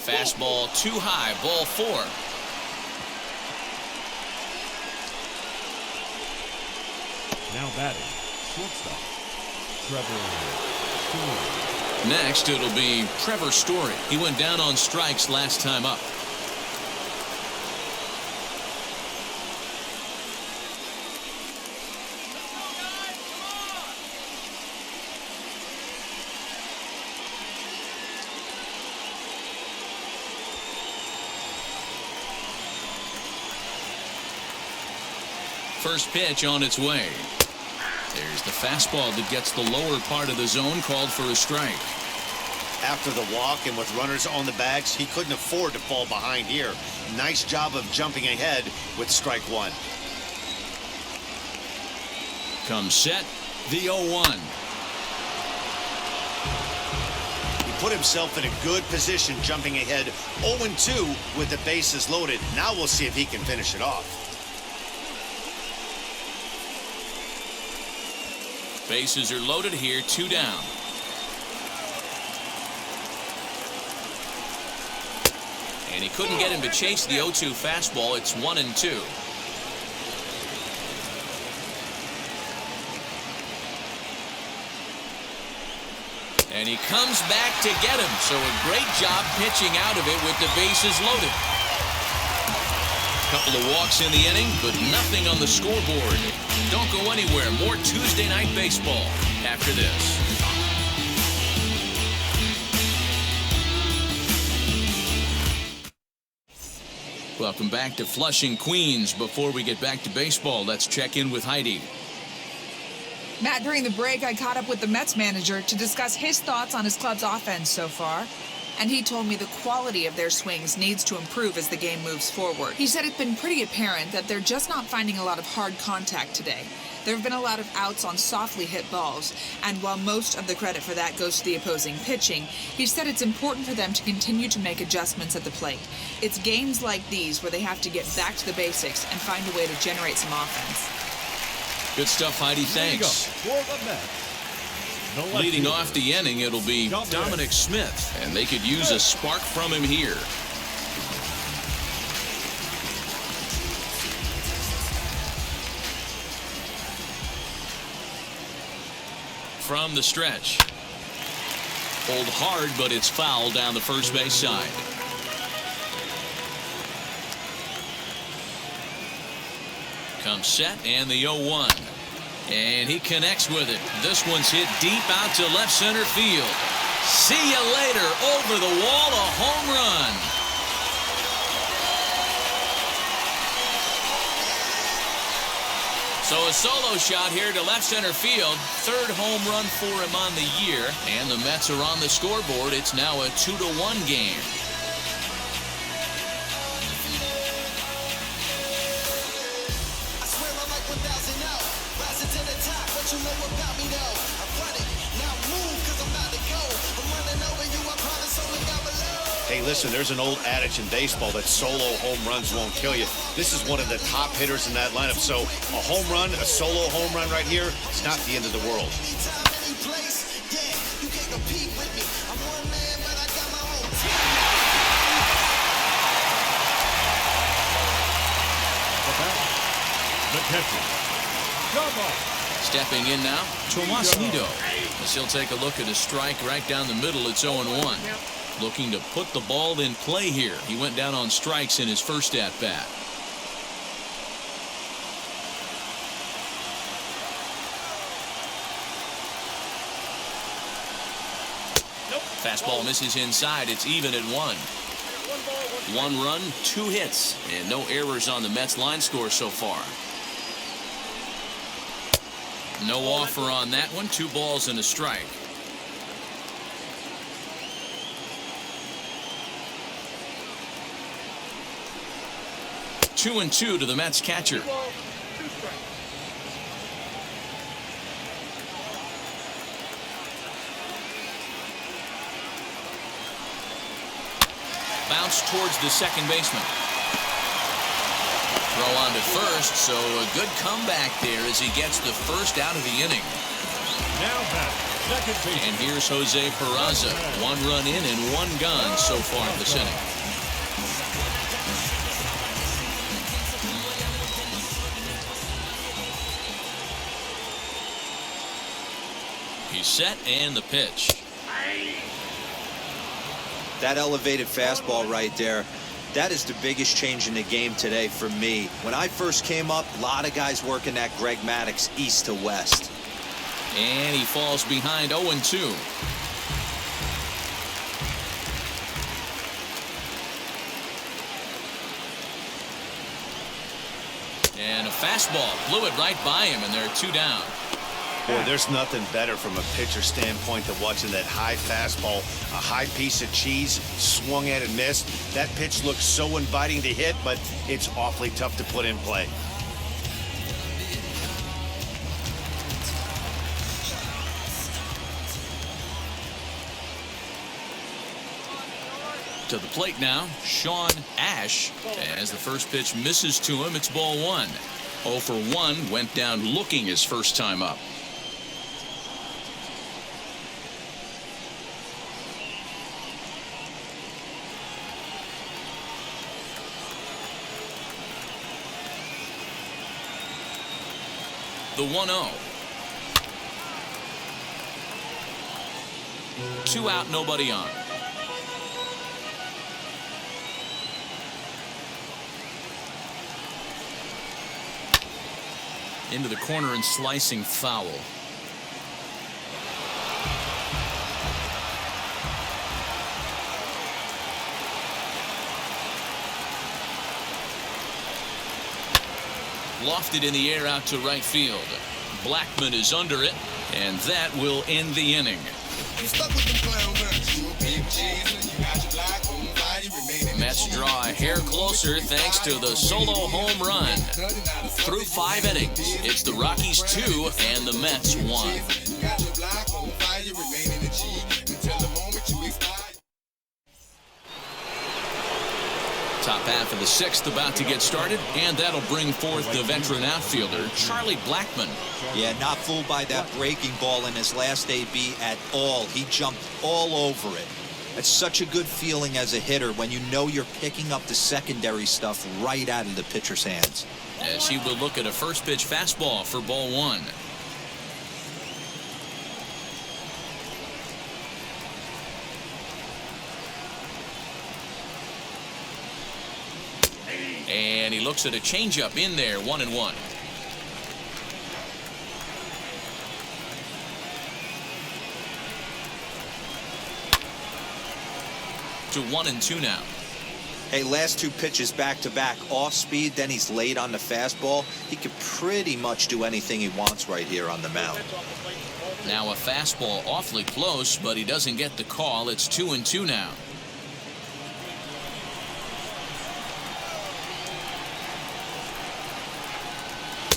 Fastball too high. Ball 4. Now batting, shortstop, Trevor Story. Next, it'll be Trevor Story. He went down on strikes last time up. First pitch on its way. There's the fastball that gets the lower part of the zone, called for a strike. After the walk and with runners on the bags, he couldn't afford to fall behind here. Nice job of jumping ahead with strike 1. Comes set, the 0-1. He put himself in a good position jumping ahead 0-2 with the bases loaded. Now we'll see if he can finish it off. Bases are loaded here, 2 down. And he couldn't get him to chase the 0-2 fastball. It's 1-2. And he comes back to get him. So a great job pitching out of it with the bases loaded. Couple of walks in the inning, but nothing on the scoreboard. Don't go anywhere. More Tuesday Night Baseball after this. Welcome back to Flushing, Queens. Before we get back to baseball, let's check in with Heidi. Matt, during the break, I caught up with the Mets manager to discuss his thoughts on his club's offense so far. And he told me the quality of their swings needs to improve as the game moves forward. He said it's been pretty apparent that they're just not finding a lot of hard contact today. There have been a lot of outs on softly hit balls, and while most of the credit for that goes to the opposing pitching, he said it's important for them to continue to make adjustments at the plate. It's games like these where they have to get back to the basics and find a way to generate some offense. Good stuff, Heidi. Thanks. For the Mets, leading off the inning, it'll be Dominic Smith, and they could use a spark from him here. From the stretch. Pulled hard, but it's foul down the first base side. Comes set, and the 0-1. And he connects with it. This one's hit deep out to left center field. See you later. Over the wall, a home run. So a solo shot here to left center field. Third home run for him on the year. And the Mets are on the scoreboard. It's now a 2-1 game. Hey, listen, there's an old adage in baseball that solo home runs won't kill you. This is one of the top hitters in that lineup. So a home run, a solo home run right here, it's not the end of the world. The catcher, come on. Stepping in now, Tomas Nido. As he'll take a look at a strike right down the middle. It's 0-1. Looking to put the ball in play here. He went down on strikes in his first at-bat. Fastball misses inside. It's even at 1. 1 run, 2 hits, and no errors on the Mets line score so far. No offer on that one. 2 balls and a strike. Two and 2 to the Mets catcher. Bounce towards the second baseman. Throw on to first, so a good comeback there as he gets the first out of the inning. Now back, second base. And here's Jose Peraza. 1 run in and 1 gone so far this inning. He's set and the pitch. That elevated fastball right there, that is the biggest change in the game today for me. When I first came up, a lot of guys working that Greg Maddux east to west. And he falls behind 0-2. And a fastball blew it right by him, and there are 2 down. Boy, there's nothing better from a pitcher standpoint than watching that high fastball, a high piece of cheese, swung at and missed. That pitch looks so inviting to hit, but it's awfully tough to put in play. To the plate now, Sean Ash. As the first pitch misses to him, it's ball 1. 0 for 1, went down looking his first time up. The 1-0. 2 out, nobody on. Into the corner and slicing foul. Lofted in the air out to right field. Blackman is under it, and that will end the inning. Mets draw a hair closer thanks to the solo home run. Through 5 innings, it's the Rockies 2 and the Mets 1. Top half of the 6th about to get started, and that'll bring forth the veteran outfielder, Charlie Blackmon. Yeah, not fooled by that breaking ball in his last AB at all. He jumped all over it. It's such a good feeling as a hitter when you know you're picking up the secondary stuff right out of the pitcher's hands. As he will look at a first pitch fastball for ball 1. And he looks at a changeup in there, 1-1. To 1-2 now. Hey, last two pitches back-to-back, off speed, then he's late on the fastball. He can pretty much do anything he wants right here on the mound. Now a fastball awfully close, but he doesn't get the call. It's 2-2 now.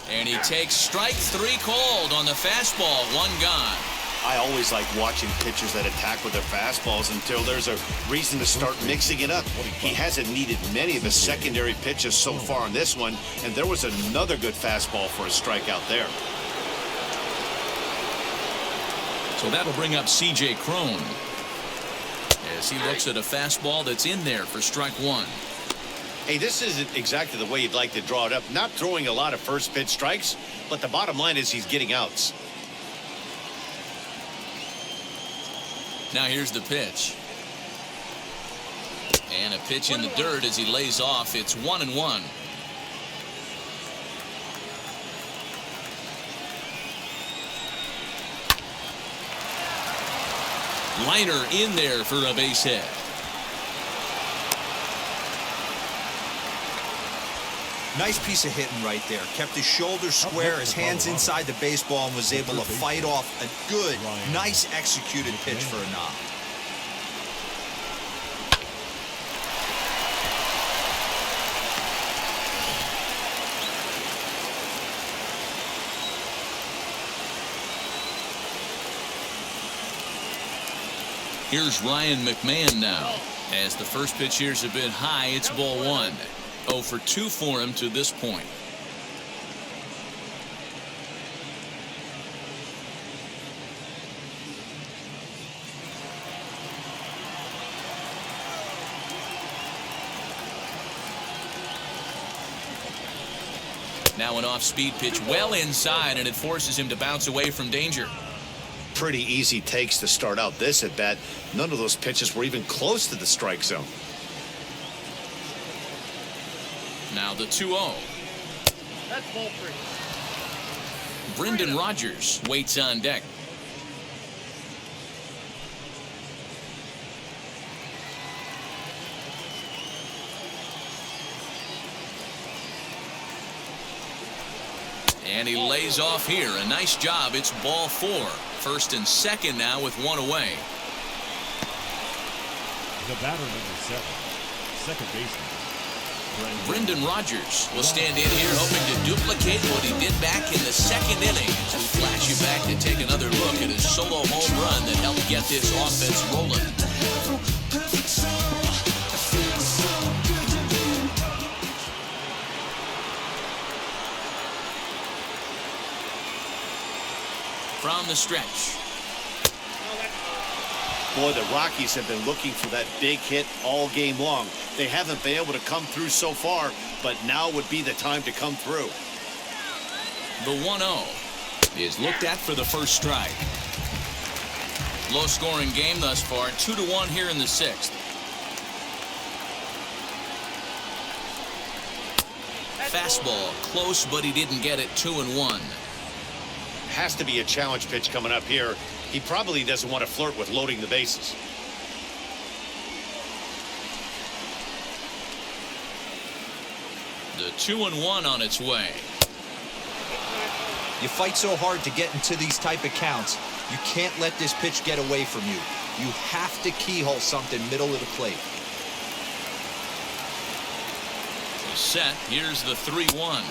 And he takes strike three called on the fastball. One gone. I always like watching pitchers that attack with their fastballs until there's a reason to start mixing it up. He hasn't needed many of his secondary pitches so far in this one, and there was another good fastball for a strikeout there. So that'll bring up C.J. Cron as he looks at a fastball that's in there for strike one. Hey, this isn't exactly the way you'd like to draw it up. Not throwing a lot of first pitch strikes, but the bottom line is he's getting outs. Now here's the pitch. And a pitch in the dirt as he lays off. It's 1-1. Liner in there for a base hit. Nice piece of hitting right there. Kept his shoulders square, his hands inside the baseball, and was able to fight off a good, nice executed pitch for a knock. Here's Ryan McMahon now. As the first pitch here's a bit high, it's ball one. 0 for 2 for him to this point. Now an off-speed pitch well inside, and it forces him to bounce away from danger. Pretty easy takes to start out this at bat. None of those pitches were even close to the strike zone. Now the 2-0. That's ball three. Brendan Rodgers waits on deck. And he lays off here. A nice job. It's ball four. First and second now with one away. The batter number 7, second baseman. Brendan Rodgers will stand in here hoping to duplicate what he did back in the second inning. As we flash you back to take another look at his solo home run that helped get this offense rolling. From the stretch. Boy, the Rockies have been looking for that big hit all game long. They haven't been able to come through so far, but now would be the time to come through. The 1-0 is looked at for the first strike. Low-scoring game thus far, 2-1 here in the sixth. Fastball close, but he didn't get it. 2-1. Has to be a challenge pitch coming up here. He probably doesn't want to flirt with loading the bases. The 2-1 on its way. You fight so hard to get into these type of counts. You can't let this pitch get away from you. You have to keyhole something middle of the plate. Set. Here's the 3-1.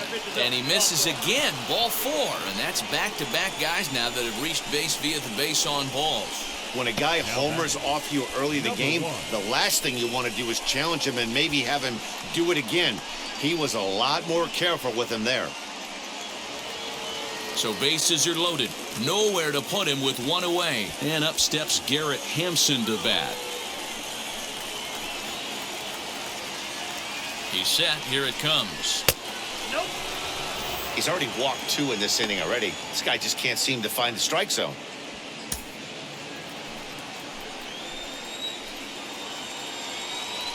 And he misses again. Ball four. And that's back-to-back guys now that have reached base via the base on balls. When a guy homers off you early in the game, the last thing you want to do is challenge him and maybe have him do it again. He was a lot more careful with him there. So bases are loaded. Nowhere to put him with one away. And up steps Garrett Hampson to bat. He's set. Here it comes. Nope. He's already walked 2 in this inning already. This guy just can't seem to find the strike zone.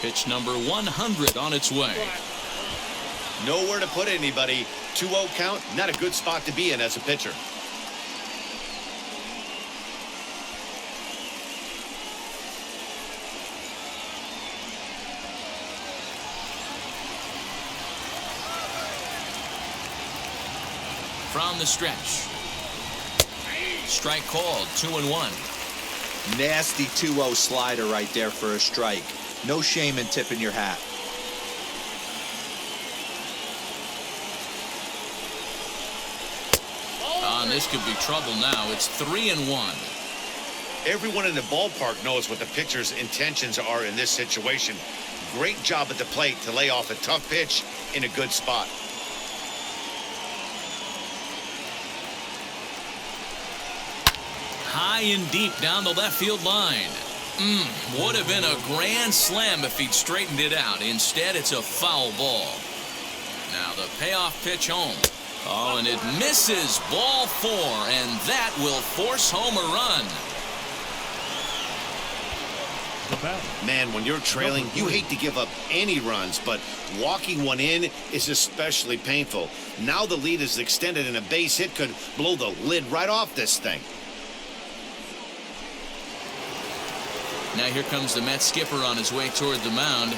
Pitch number 100 on its way. Nowhere to put anybody. 2-0 count. Not a good spot to be in as a pitcher. From the stretch. Strike called, 2-1. Nasty 2-0 slider right there for a strike. No shame in tipping your hat. And this could be trouble now. It's 3-1. Everyone in the ballpark knows what the pitcher's intentions are in this situation. Great job at the plate to lay off a tough pitch in a good spot. High and deep down the left field line. Would have been a grand slam if he'd straightened it out. Instead, it's a foul ball. Now the payoff pitch home. Oh, and it misses. Ball 4, and that will force home a run. Man, when you're trailing, you hate to give up any runs, but walking one in is especially painful. Now the lead is extended, and a base hit could blow the lid right off this thing. Now here comes the Mets skipper on his way toward the mound.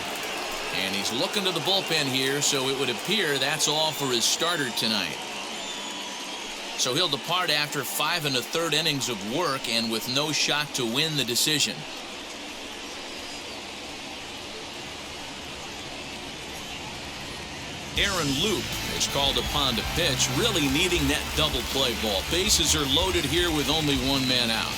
And he's looking to the bullpen here, so it would appear that's all for his starter tonight. So he'll depart after 5 1/3 innings of work and with no shot to win the decision. Aaron Loop is called upon to pitch, really needing that double play ball. Bases are loaded here with only one man out.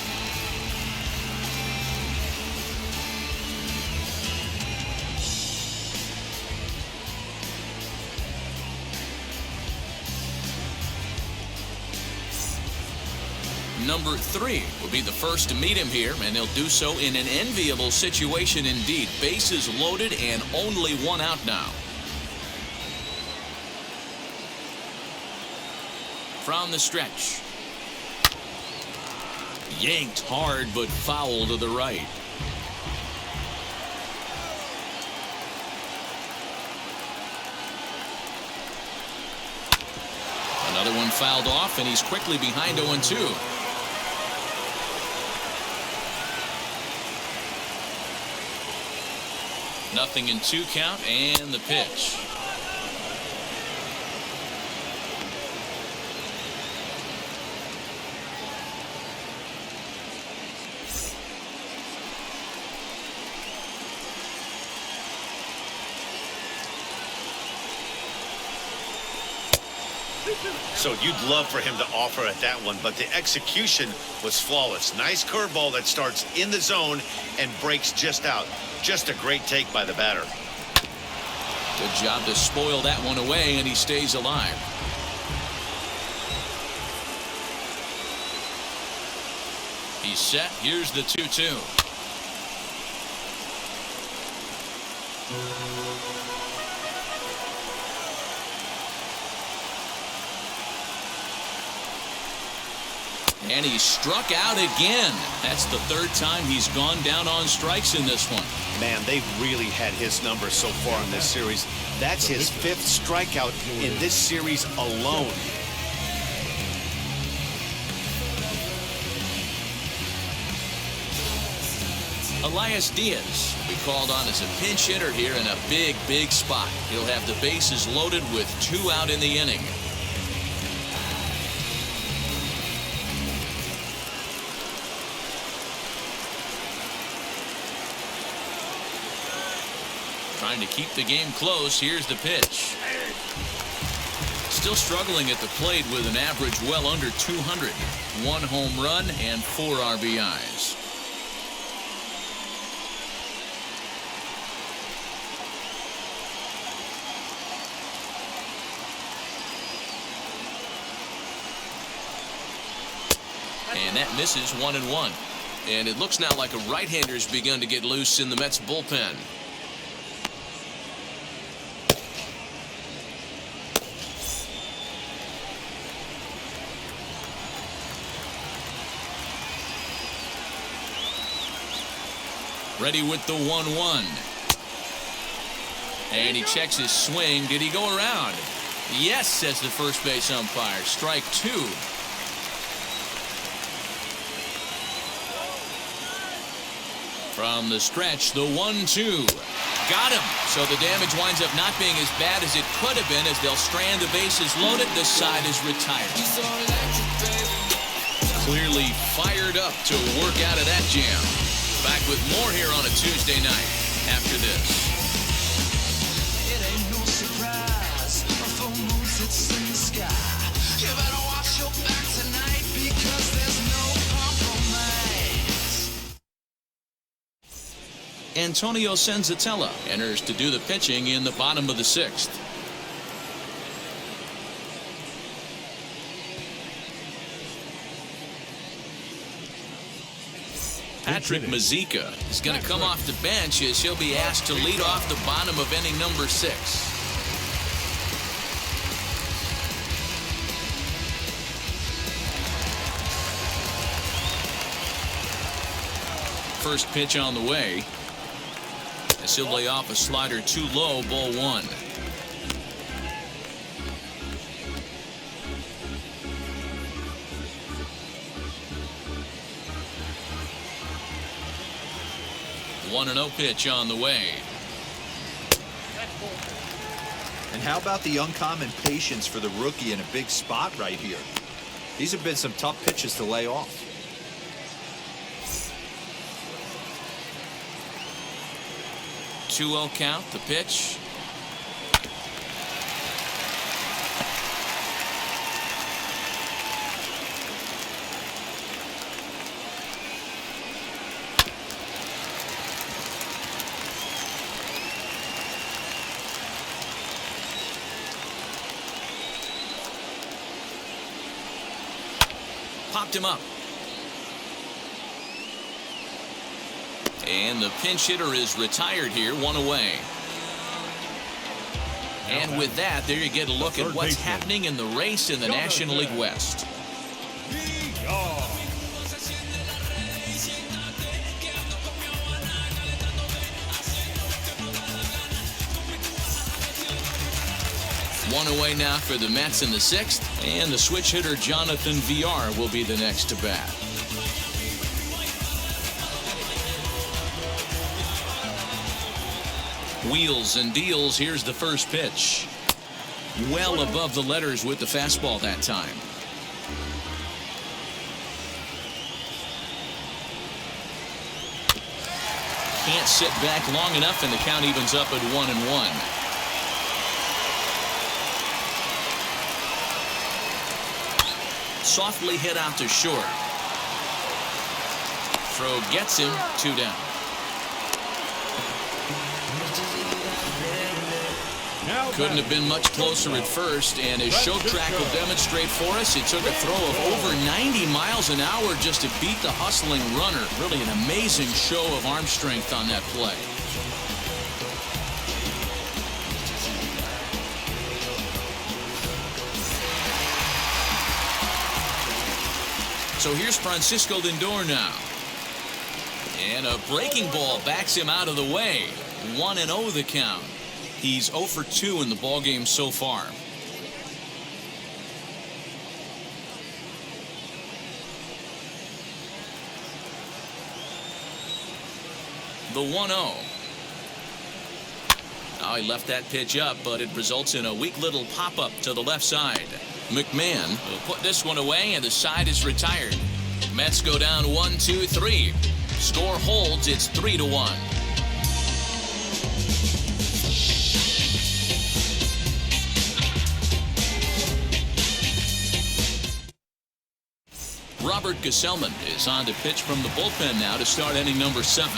Number 3 will be the first to meet him here, and he'll do so in an enviable situation indeed. Bases loaded and only one out now. From the stretch. Yanked hard, but foul to the right. Another one fouled off, and he's quickly behind 0-2. Nothing in 2 count, and the pitch. So you'd love for him to offer at that one, but the execution was flawless. Nice curveball that starts in the zone and breaks just out. Just a great take by the batter. Good job to spoil that one away, and he stays alive. He's set. Here's the 2-2. And he struck out again. That's the 3rd time he's gone down on strikes in this one. Man, they've really had his number so far in this series. That's his 5th strikeout in this series alone. Elias Diaz will be called on as a pinch hitter here in a big spot. He'll have the bases loaded with 2 out in the inning. Trying to keep the game close. Here's the pitch. Still struggling at the plate with an average well under 200. 1 home run and 4 RBIs. And that misses 1-1. And it looks now like a right-hander's begun to get loose in the Mets bullpen. Ready with the 1-1. And he checks his swing. Did he go around? Yes, says the first base umpire. Strike 2. From the stretch, the 1-2. Got him. So the damage winds up not being as bad as it could have been as they'll strand the bases loaded. The side is retired. Clearly fired up to work out of that jam. Back with more here on a Tuesday night after this. It ain't no surprise. A full moon sits in the sky. You better watch your back tonight because there's no compromise. Antonio Senzatella enters to do the pitching in the bottom of the 6th. Patrick Mazika is going to come off the bench as he'll be asked to lead off the bottom of inning number 6. First pitch on the way as he'll lay off a slider too low, ball 1. One and 0 pitch on the way. And how about the uncommon patience for the rookie in a big spot right here? These have been some tough pitches to lay off. 2-0 count, the pitch. Popped him up. And the pinch hitter is retired here, 1 away. And with that, there you get a look at what's happening in the race in the National League West. One away now for the Mets in the 6th, and the switch hitter Jonathan Villar will be the next to bat. Wheels and deals. Here's the first pitch. Well above the letters with the fastball that time. Can't sit back long enough, and the count evens up at 1-1. Softly hit out to short. Throw gets him, 2 down. Couldn't have been much closer at first, and as show track will demonstrate for us, it took a throw of over 90 miles an hour just to beat the hustling runner. Really an amazing show of arm strength on that play. So here's Francisco Lindor now. And a breaking ball backs him out of the way. 1-0 the count. He's 0 for 2 in the ballgame so far. The 1-0. Now he left that pitch up, but it results in a weak little pop-up to the left side. McMahon will put this one away, and the side is retired. Mets go down 1-2-3. Score holds. It's 3-1. Robert Gesellman is on to pitch from the bullpen now to start inning number 7.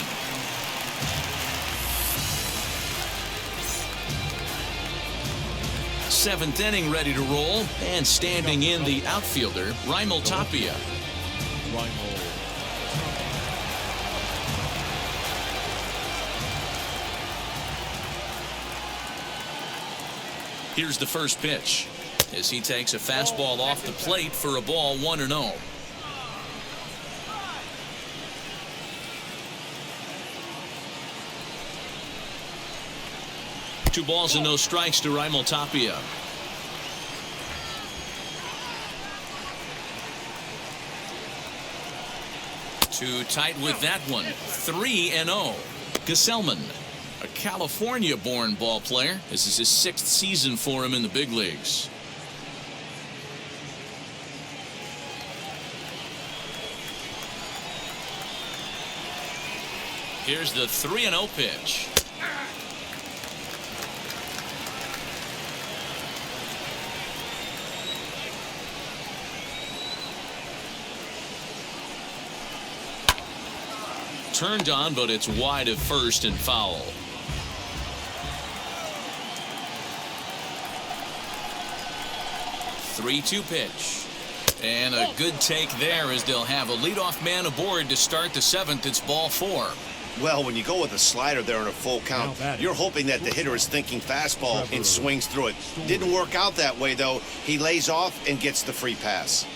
Seventh inning ready to roll, and standing in the outfielder, Raimel Tapia. Here's the first pitch as he takes a fastball off the plate for a ball, 1-0. Two balls and no strikes to Raimel Tapia. Too tight with that one. 3-0. Gesellman. A California-born ball player. This is his 6th season for him in the big leagues. Here's the 3-0 pitch. Turned on, but it's wide of first and foul. Three-two pitch. And a good take there as they'll have a leadoff man aboard to start the 7th. It's ball 4. Well, when you go with a slider there in a full count, you're hoping that the hitter is thinking fastball and swings through it. Didn't work out that way, though. He lays off and gets the free pass.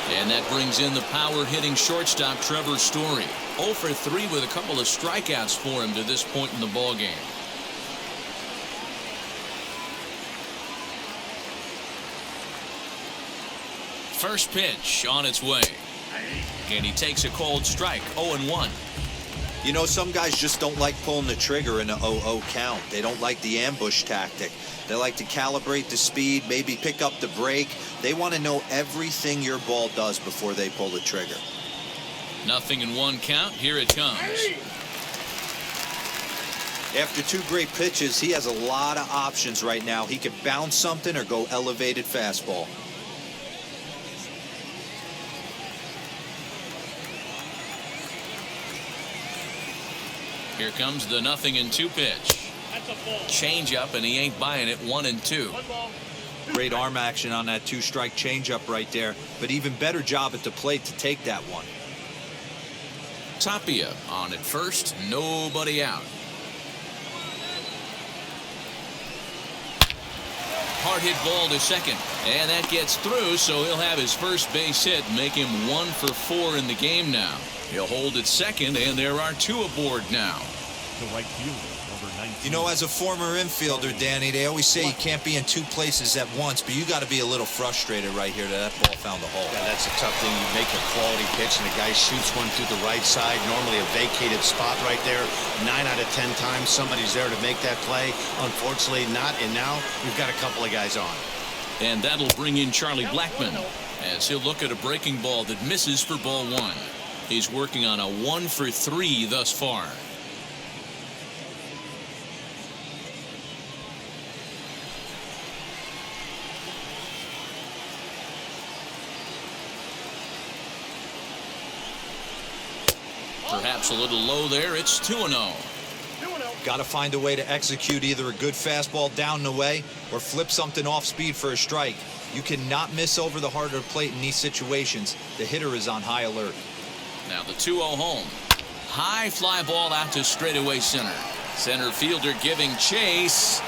And that brings in the power-hitting shortstop Trevor Story. 0 for 3 with a couple of strikeouts for him to this point in the ballgame. First pitch on its way. And he takes a cold strike. 0-1. You know, some guys just don't like pulling the trigger in a 0-0 count. They don't like the ambush tactic. They like to calibrate the speed, maybe pick up the break. They want to know everything your ball does before they pull the trigger. 0-1 count. Here it comes. After 2 great pitches, he has a lot of options right now. He could bounce something or go elevated fastball. Here comes the 0-2 pitch. Change up, and he ain't buying it. 1-2. Great arm action on that 2-strike changeup right there, but even better job at the plate to take that one. Tapia on at first, nobody out. Hard hit ball to second, and that gets through, so he'll have his first base hit, make him 1 for 4 in the game now. He'll hold at second, and there are 2 aboard now. The right fielder, number 19. You know, as a former infielder, Danny, they always say you can't be in 2 places at once, but you got to be a little frustrated right here that ball found the hole. Yeah, that's a tough thing. You make a quality pitch, and the guy shoots one through the right side, normally a vacated spot right there. 9 out of 10 times, somebody's there to make that play. Unfortunately, not, and now we've got a couple of guys on. And that'll bring in Charlie Blackmon as he'll look at a breaking ball that misses for ball 1. He's working on a 1 for 3 thus far. Perhaps a little low there. It's 2-0. Got to find a way to execute either a good fastball down the way or flip something off speed for a strike. You cannot miss over the heart of the plate in these situations. The hitter is on high alert. Now the 2-0 home. High fly ball out to straightaway center. Center fielder giving chase.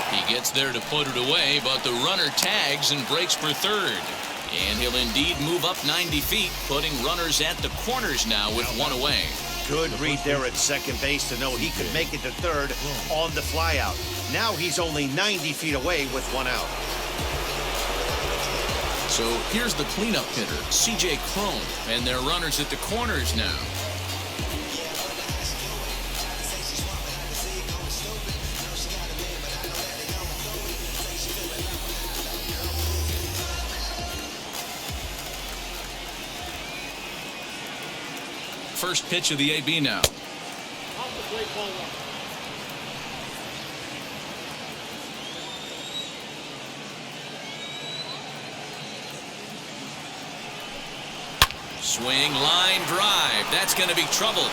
He gets there to put it away, but the runner tags and breaks for third. And he'll indeed move up 90 feet, putting runners at the corners now with 1 away. Good read there at second base to know he could make it to third on the flyout. Now he's only 90 feet away with 1 out. So here's the cleanup hitter, C.J. Cron, and their runners at the corners now. First pitch of the AB now. Swing, line drive. That's going to be trouble.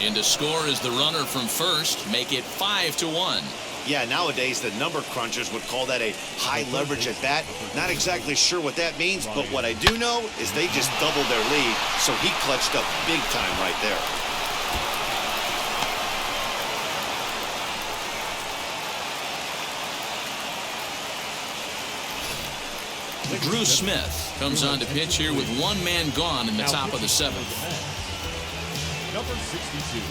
In to score is the runner from first. Make it 5-1. Yeah, nowadays the number crunchers would call that a high leverage at bat. Not exactly sure what that means, but what I do know is they just doubled their lead, so he clutched up big time right there. Drew Smith comes on to pitch here with 1 man gone in the top of the 7th. Number 62.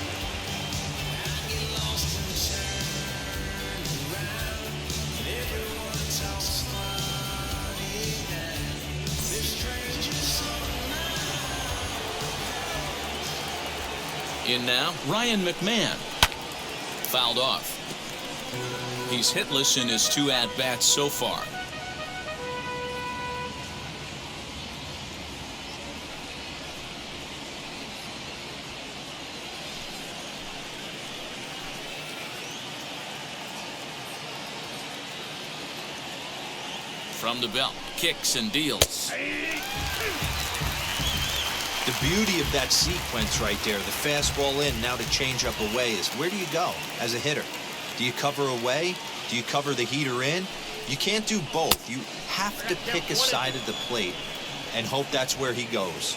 In now, Ryan McMahon. Fouled off. He's hitless in his 2 at-bats so far. From the belt, kicks and deals. The beauty of that sequence right there, the fastball in, now to change up away, is where do you go as a hitter? Do you cover away? Do you cover the heater in? You can't do both. You have to pick a side of the plate and hope that's where he goes.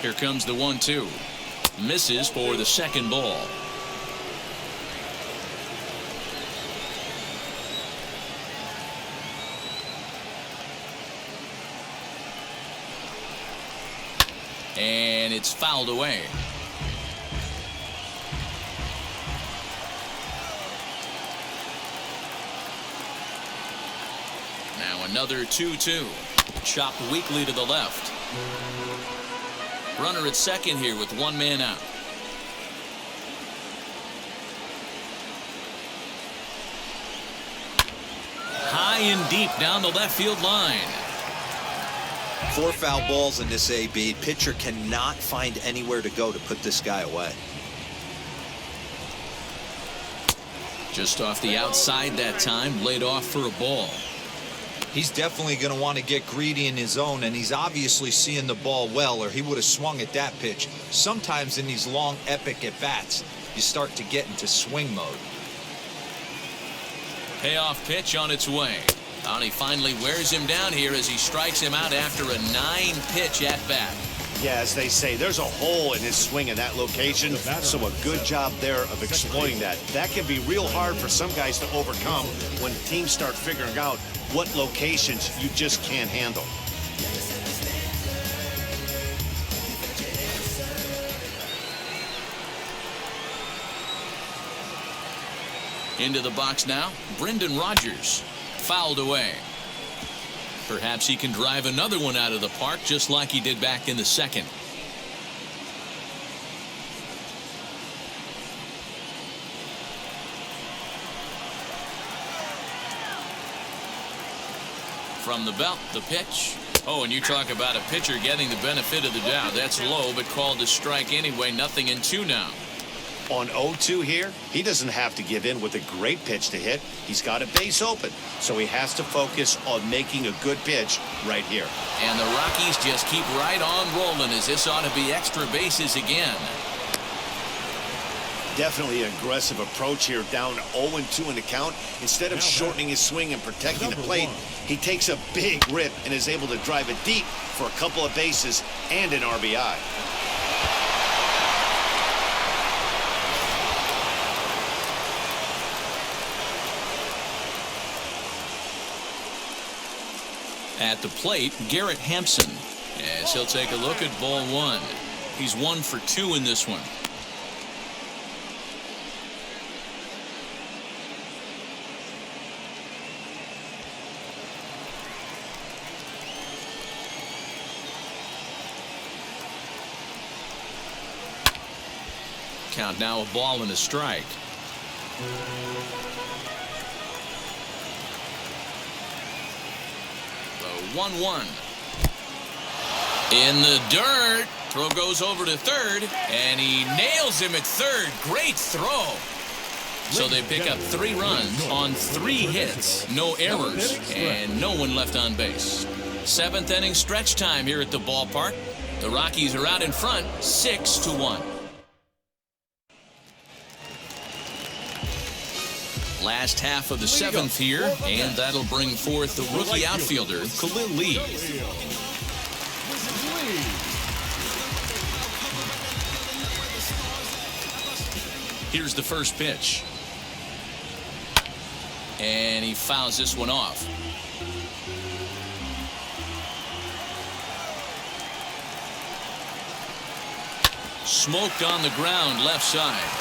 Here comes the 1-2. Misses for the second ball. And it's fouled away. Now another 2-2. Chopped weakly to the left. Runner at second here with 1 man out. High and deep down the left field line. 4 foul balls in this AB. Pitcher cannot find anywhere to go to put this guy away. Just off the outside that time, laid off for a ball. He's definitely going to want to get greedy in his zone, and he's obviously seeing the ball well, or he would have swung at that pitch. Sometimes in these long, epic at-bats, you start to get into swing mode. Payoff pitch on its way. And he finally wears him down here as he strikes him out after a 9-pitch at-bat. Yeah, as they say, there's a hole in his swing in that location, so a good job there of exploiting that. That can be real hard for some guys to overcome when teams start figuring out what locations you just can't handle. Into the box now, Brendan Rodgers. Fouled away. Perhaps he can drive another one out of the park just like he did back in the second. From the belt, the pitch. Oh, and you talk about a pitcher getting the benefit of the doubt. That's low, but called a strike anyway. 0-2 now. On 0-2 here, he doesn't have to give in with a great pitch to hit. He's got a base open, so he has to focus on making a good pitch right here. And the Rockies just keep right on rolling as this ought to be extra bases again. Definitely an aggressive approach here, down 0-2 in the count. Instead of shortening his swing and protecting the plate, he takes a big rip and is able to drive it deep for a couple of bases and an RBI. At the plate, Garrett Hampson, as he'll take a look at ball 1. He's 1 for 2 in this one. Count now a ball and a strike. The 1-1. In the dirt. Throw goes over to third, and he nails him at third. Great throw. So they pick up 3 runs on 3 hits, no errors, and no one left on base. 7th inning stretch time here at the ballpark. The Rockies are out in front, 6-1. Last half of the 7th here, and that'll bring forth the rookie outfielder, Khalil Lee. Here's the first pitch. And he fouls this one off. Smoked on the ground left side.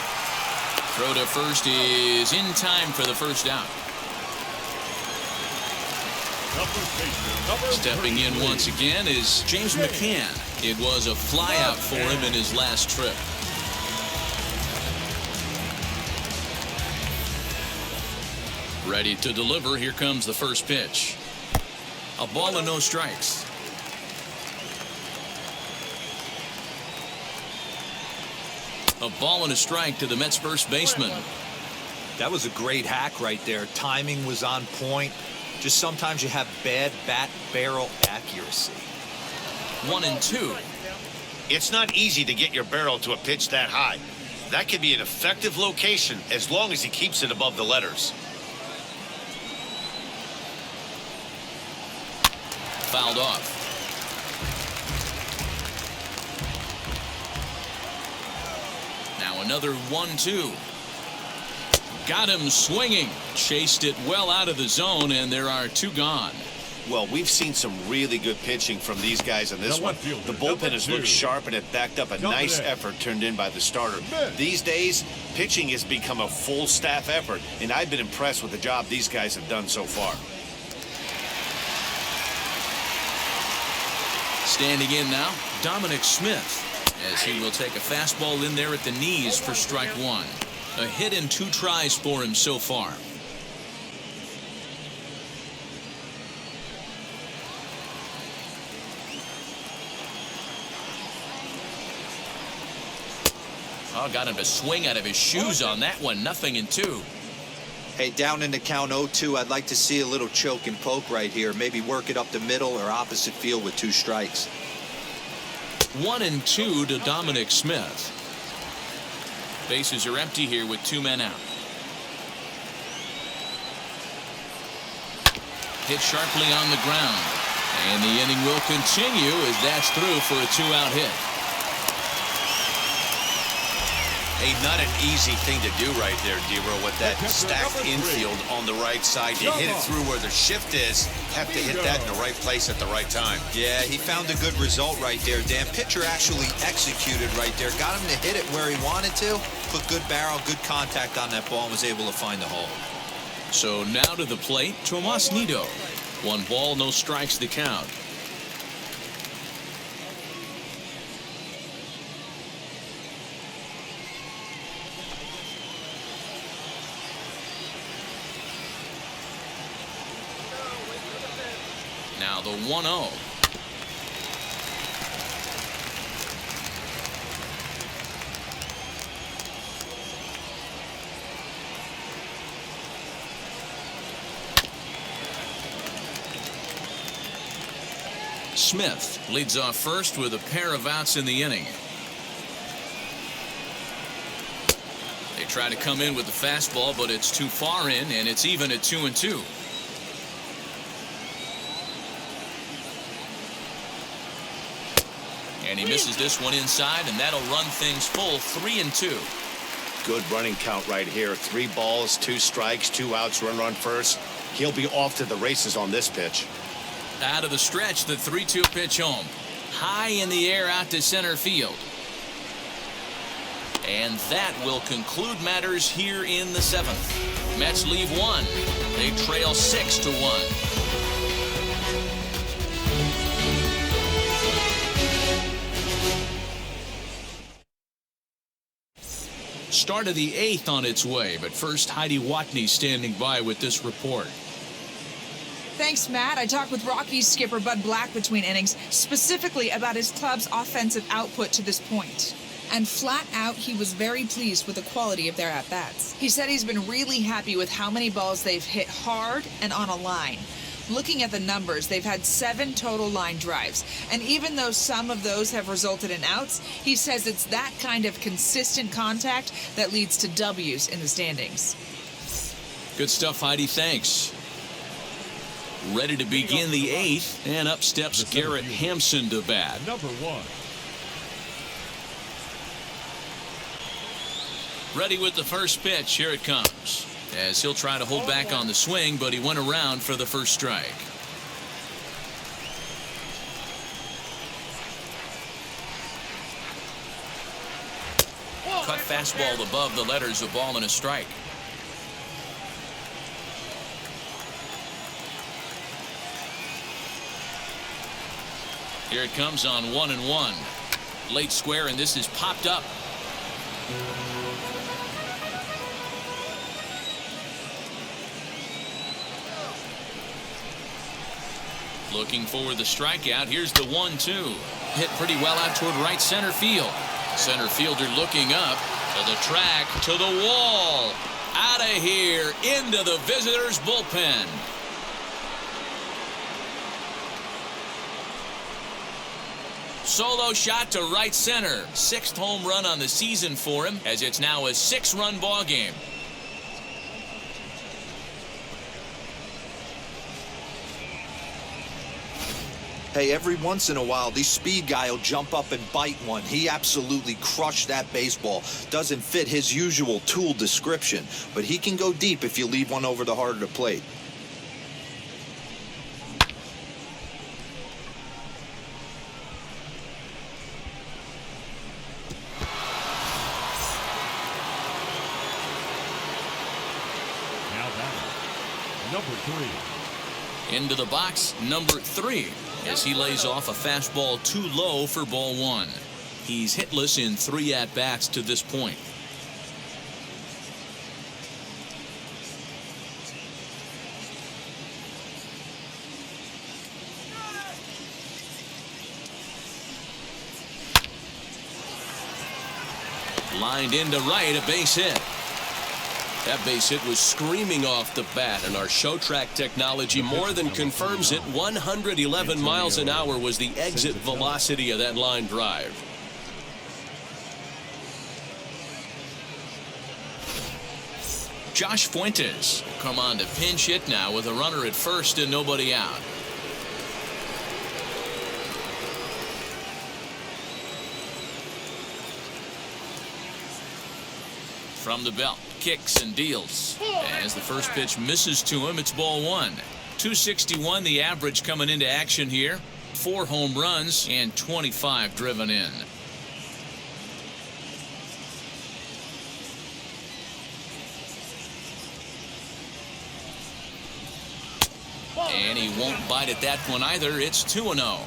Throw to first is in time for the first out. Stepping in once again is James McCann. It was a flyout for him in his last trip. Ready to deliver. Here comes the first pitch. A ball and no strikes. A ball and a strike to the Mets first baseman. That was a great hack right there. Timing was on point. Just sometimes you have bad bat barrel accuracy. 1-2. It's not easy to get your barrel to a pitch that high. That can be an effective location as long as he keeps it above the letters. Fouled off. Now another 1-2. Got him swinging. Chased it well out of the zone, and there are two gone. Well, we've seen some really good pitching from these guys in this one. The bullpen has looked sharp, and it backed up a nice effort turned in by the starter. These days, pitching has become a full staff effort, and I've been impressed with the job these guys have done so far. Standing in now, Dominic Smith, as he will take a fastball in there at the knees for strike one. A hit and 2 tries for him so far. Oh, got him to swing out of his shoes on that one. 0-2. Hey, down in the count 0-2, I'd like to see a little choke and poke right here. Maybe work it up the middle or opposite field with 2 strikes. 1-2 to Dominic Smith. Bases are empty here with 2 men out. Hit sharply on the ground. And the inning will continue as that's through for a 2-out hit. Hey, not an easy thing to do right there, Dero, with that stacked infield on the right side. You hit it through where the shift is, have to hit that in the right place at the right time. Yeah, he found a good result right there, Dan. Pitcher actually executed right there. Got him to hit it where he wanted to. Put good barrel, good contact on that ball, and was able to find the hole. So now to the plate, Tomas Nido. 1 ball, no strikes to count. Now the 1-0. Smith leads off first with a pair of outs in the inning. They try to come in with the fastball, but it's too far in, and it's even at 2-2. And he misses this one inside, and that'll run things full. 3-2. Good running count right here. 3 balls, 2 strikes, 2 outs, run first. He'll be off to the races on this pitch. Out of the stretch, the 3-2 pitch home. High in the air out to center field. And that will conclude matters here in the 7th. Mets leave 1. They trail 6-1. Start of the 8th on its way, but first Heidi Watney standing by with this report. Thanks, Matt. I talked with Rockies skipper Bud Black between innings, specifically about his club's offensive output to this point. And flat out, he was very pleased with the quality of their at-bats. He said he's been really happy with how many balls they've hit hard and on a line. Looking at the numbers, they've had 7 total line drives. And even though some of those have resulted in outs, he says it's that kind of consistent contact that leads to W's in the standings. Good stuff, Heidi. Thanks. Ready to begin the 8th, and up steps Garrett Hampson to bat. Number 1. Ready with the first pitch. Here it comes. As he'll try to hold back on the swing, but he went around for the first strike. Cut fastball above the letters, a ball and a strike. Here it comes on 1-1. Late square, and this is popped up. Looking for the strikeout. Here's the 1-2. Hit pretty well out toward right center field. Center fielder looking up to the track, to the wall. Out of here, into the visitors' bullpen. Solo shot to right center. 6th home run on the season for him, as it's now a 6-run ball game. Hey, every once in a while, the speed guy will jump up and bite one. He absolutely crushed that baseball. Doesn't fit his usual tool description, but he can go deep if you leave one over the heart of the plate. Now batting, number 3. Into the box, number 3, as he lays off a fastball too low for ball 1. He's hitless in 3 at-bats to this point. Lined into right, a base hit. That base hit was screaming off the bat, and our show track technology more than confirms it. 111 miles an hour was the exit velocity of that line drive. Josh Fuentes will come on to pinch hit now with a runner at first and nobody out. From the belt, kicks and deals. As the first pitch misses to him, it's ball 1. 261 the average coming into action here. 4 home runs and 25 driven in. And he won't bite at that one either. It's 2-0.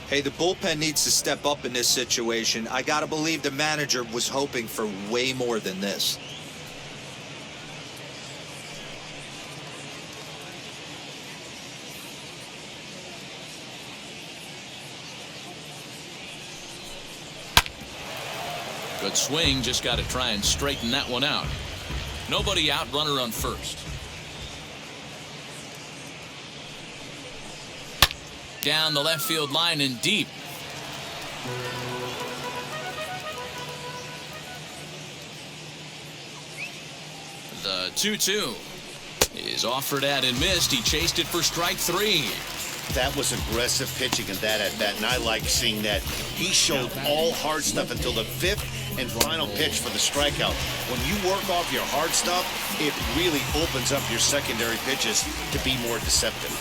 Hey, the bullpen needs to step up in this situation. I gotta believe the manager was hoping for way more than this. Good swing, just got to try and straighten that one out. Nobody out, runner on first. Down the left field line and deep. The 2-2 is offered at and missed. He chased it for strike 3. That was aggressive pitching in that at bat, and I like seeing that. He showed all hard stuff until the 5th and final pitch for the strikeout. When you work off your hard stuff, it really opens up your secondary pitches to be more deceptive.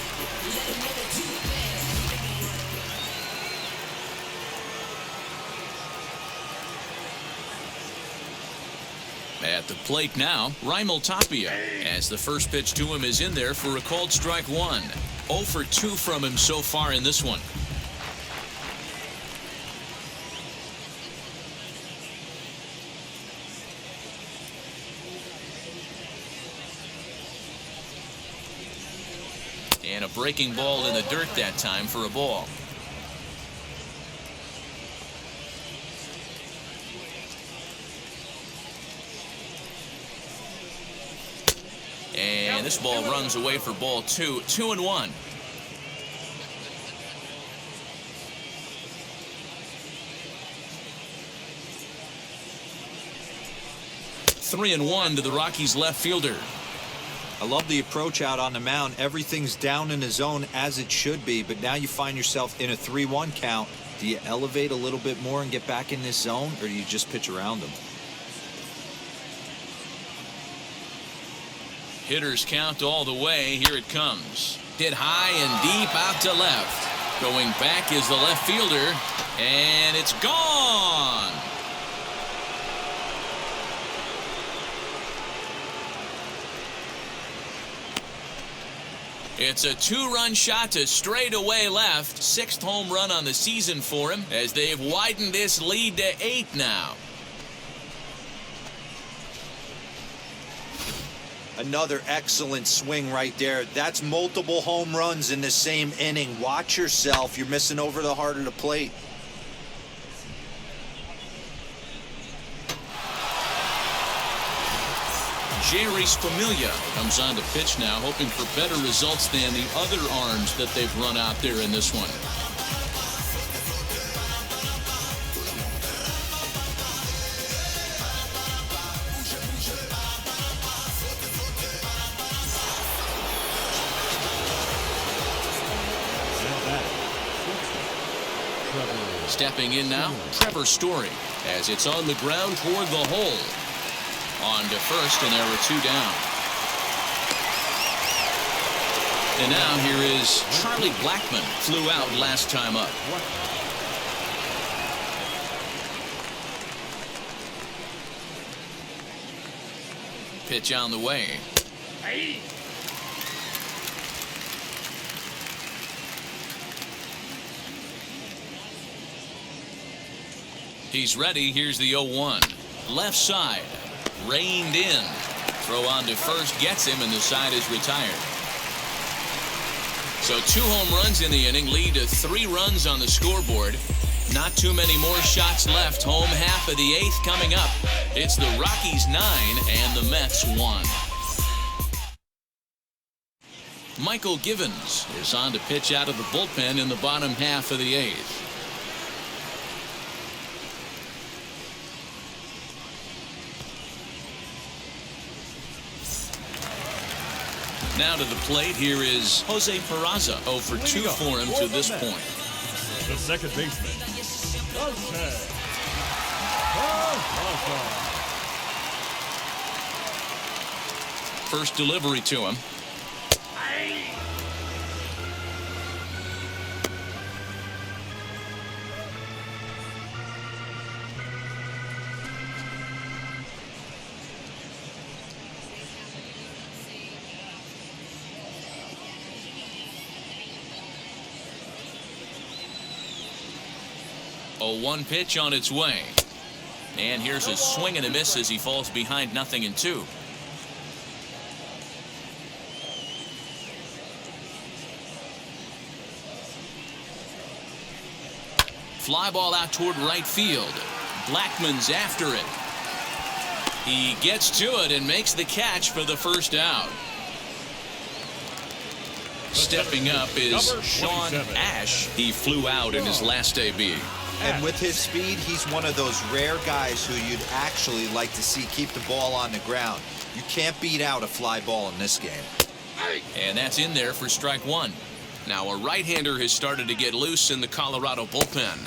At the plate now, Raimel Tapia, as the first pitch to him is in there for a called strike 1. 0 for 2 from him so far in this one. And a breaking ball in the dirt that time for a ball. And this ball runs away for ball 2. 2-1. Three and 1 to the Rockies left fielder. I love the approach out on the mound. Everything's down in the zone as it should be, but now you find yourself in a 3-1 count. Do you elevate a little bit more and get back in this zone, or do you just pitch around them? Hitters count all the way. Here it comes. Hit high and deep out to left. Going back is the left fielder, and it's gone. It's a 2-run shot to straightaway left. 6th home run on the season for him as they've widened this lead to 8 now. Another excellent swing right there. That's multiple home runs in the same inning. Watch yourself. You're missing over the heart of the plate. Jerry's Familia comes on to pitch now, hoping for better results than the other arms that they've run out there in this one. Stepping in now, Trevor Story, as it's on the ground toward the hole. On to first, and there were 2 down. And now here is Charlie Blackmon. Flew out last time up. Pitch on the way. He's ready. Here's the 0-1. Left side. Reined in. Throw on to first gets him, and the side is retired. So 2 home runs in the inning lead to 3 runs on the scoreboard. Not too many more shots left. Home half of the 8th coming up. It's the Rockies 9 and the Mets 1. Michael Givens is on to pitch out of the bullpen in the bottom half of the 8th. Now to the plate, here is Jose Peraza. 0 for 2 for him to this point. The second baseman, Jose Peraza. First delivery to him. A 1 pitch on its way. And here's a swing and a miss as he falls behind 0-2. Fly ball out toward right field. Blackmon's after it. He gets to it and makes the catch for the first out. Stepping up is Sean Ash. He flew out in his last AB. And with his speed, he's one of those rare guys who you'd actually like to see keep the ball on the ground. You can't beat out a fly ball in this game. And that's in there for strike 1. Now a right-hander has started to get loose in the Colorado bullpen.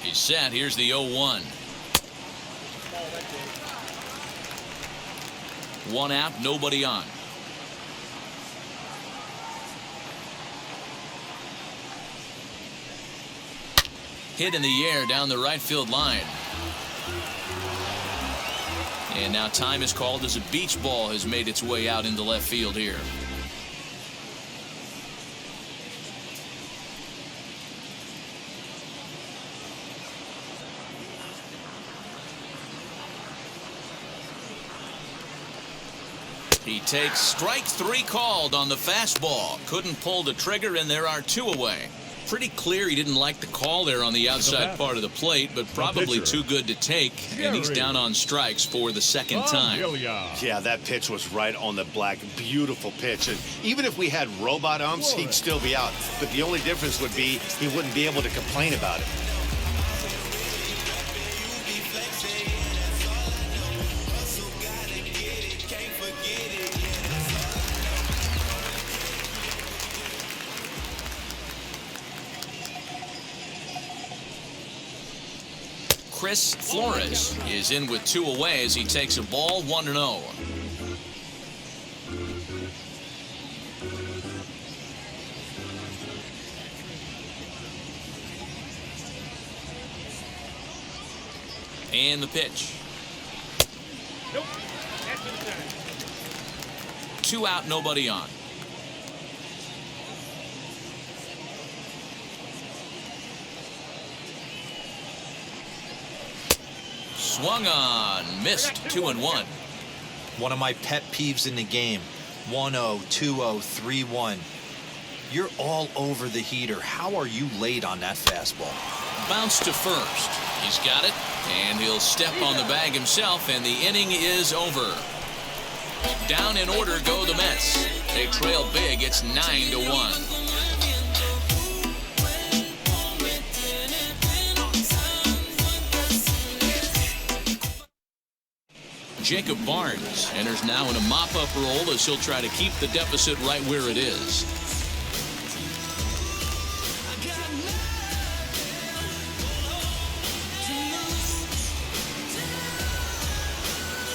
He's set. Here's the 0-1. 1 out, nobody on. Hit in the air down the right field line. And now time is called as a beach ball has made its way out into left field here. He takes strike 3 called on the fastball. Couldn't pull the trigger, and there are 2 away. Pretty clear he didn't like the call there on the outside part of the plate, but probably too good to take, and he's down on strikes for the second time. Yeah, that pitch was right on the black. Beautiful pitch. And even if we had robot umps, he'd still be out. But the only difference would be he wouldn't be able to complain about it. Chris Flores is in with 2 away as he takes a ball 1-0. And the pitch. Nope. That's inside. 2 out, nobody on. Swung on, missed. 2-1. One of my pet peeves in the game. 1-0, 2-0, 3-1. You're all over the heater. How are you late on that fastball? Bounce to first. He's got it, and he'll step on the bag himself, and the inning is over. Down in order go the Mets. They trail big. It's 9-1. Jacob Barnes enters now in a mop-up role as he'll try to keep the deficit right where it is.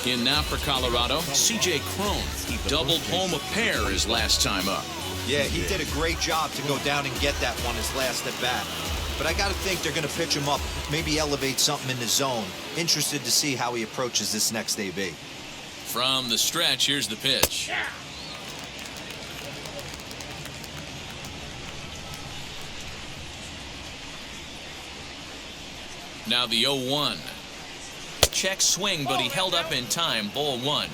In now for Colorado, C.J. Cron. He doubled home a pair his last time up. Yeah, he did a great job to go down and get that one his last at bat. But I got to think they're going to pitch him up, maybe elevate something in the zone. Interested to see how he approaches this next AB. From the stretch, here's the pitch. Now the 0-1. Check swing, but he held up in time. Ball 1.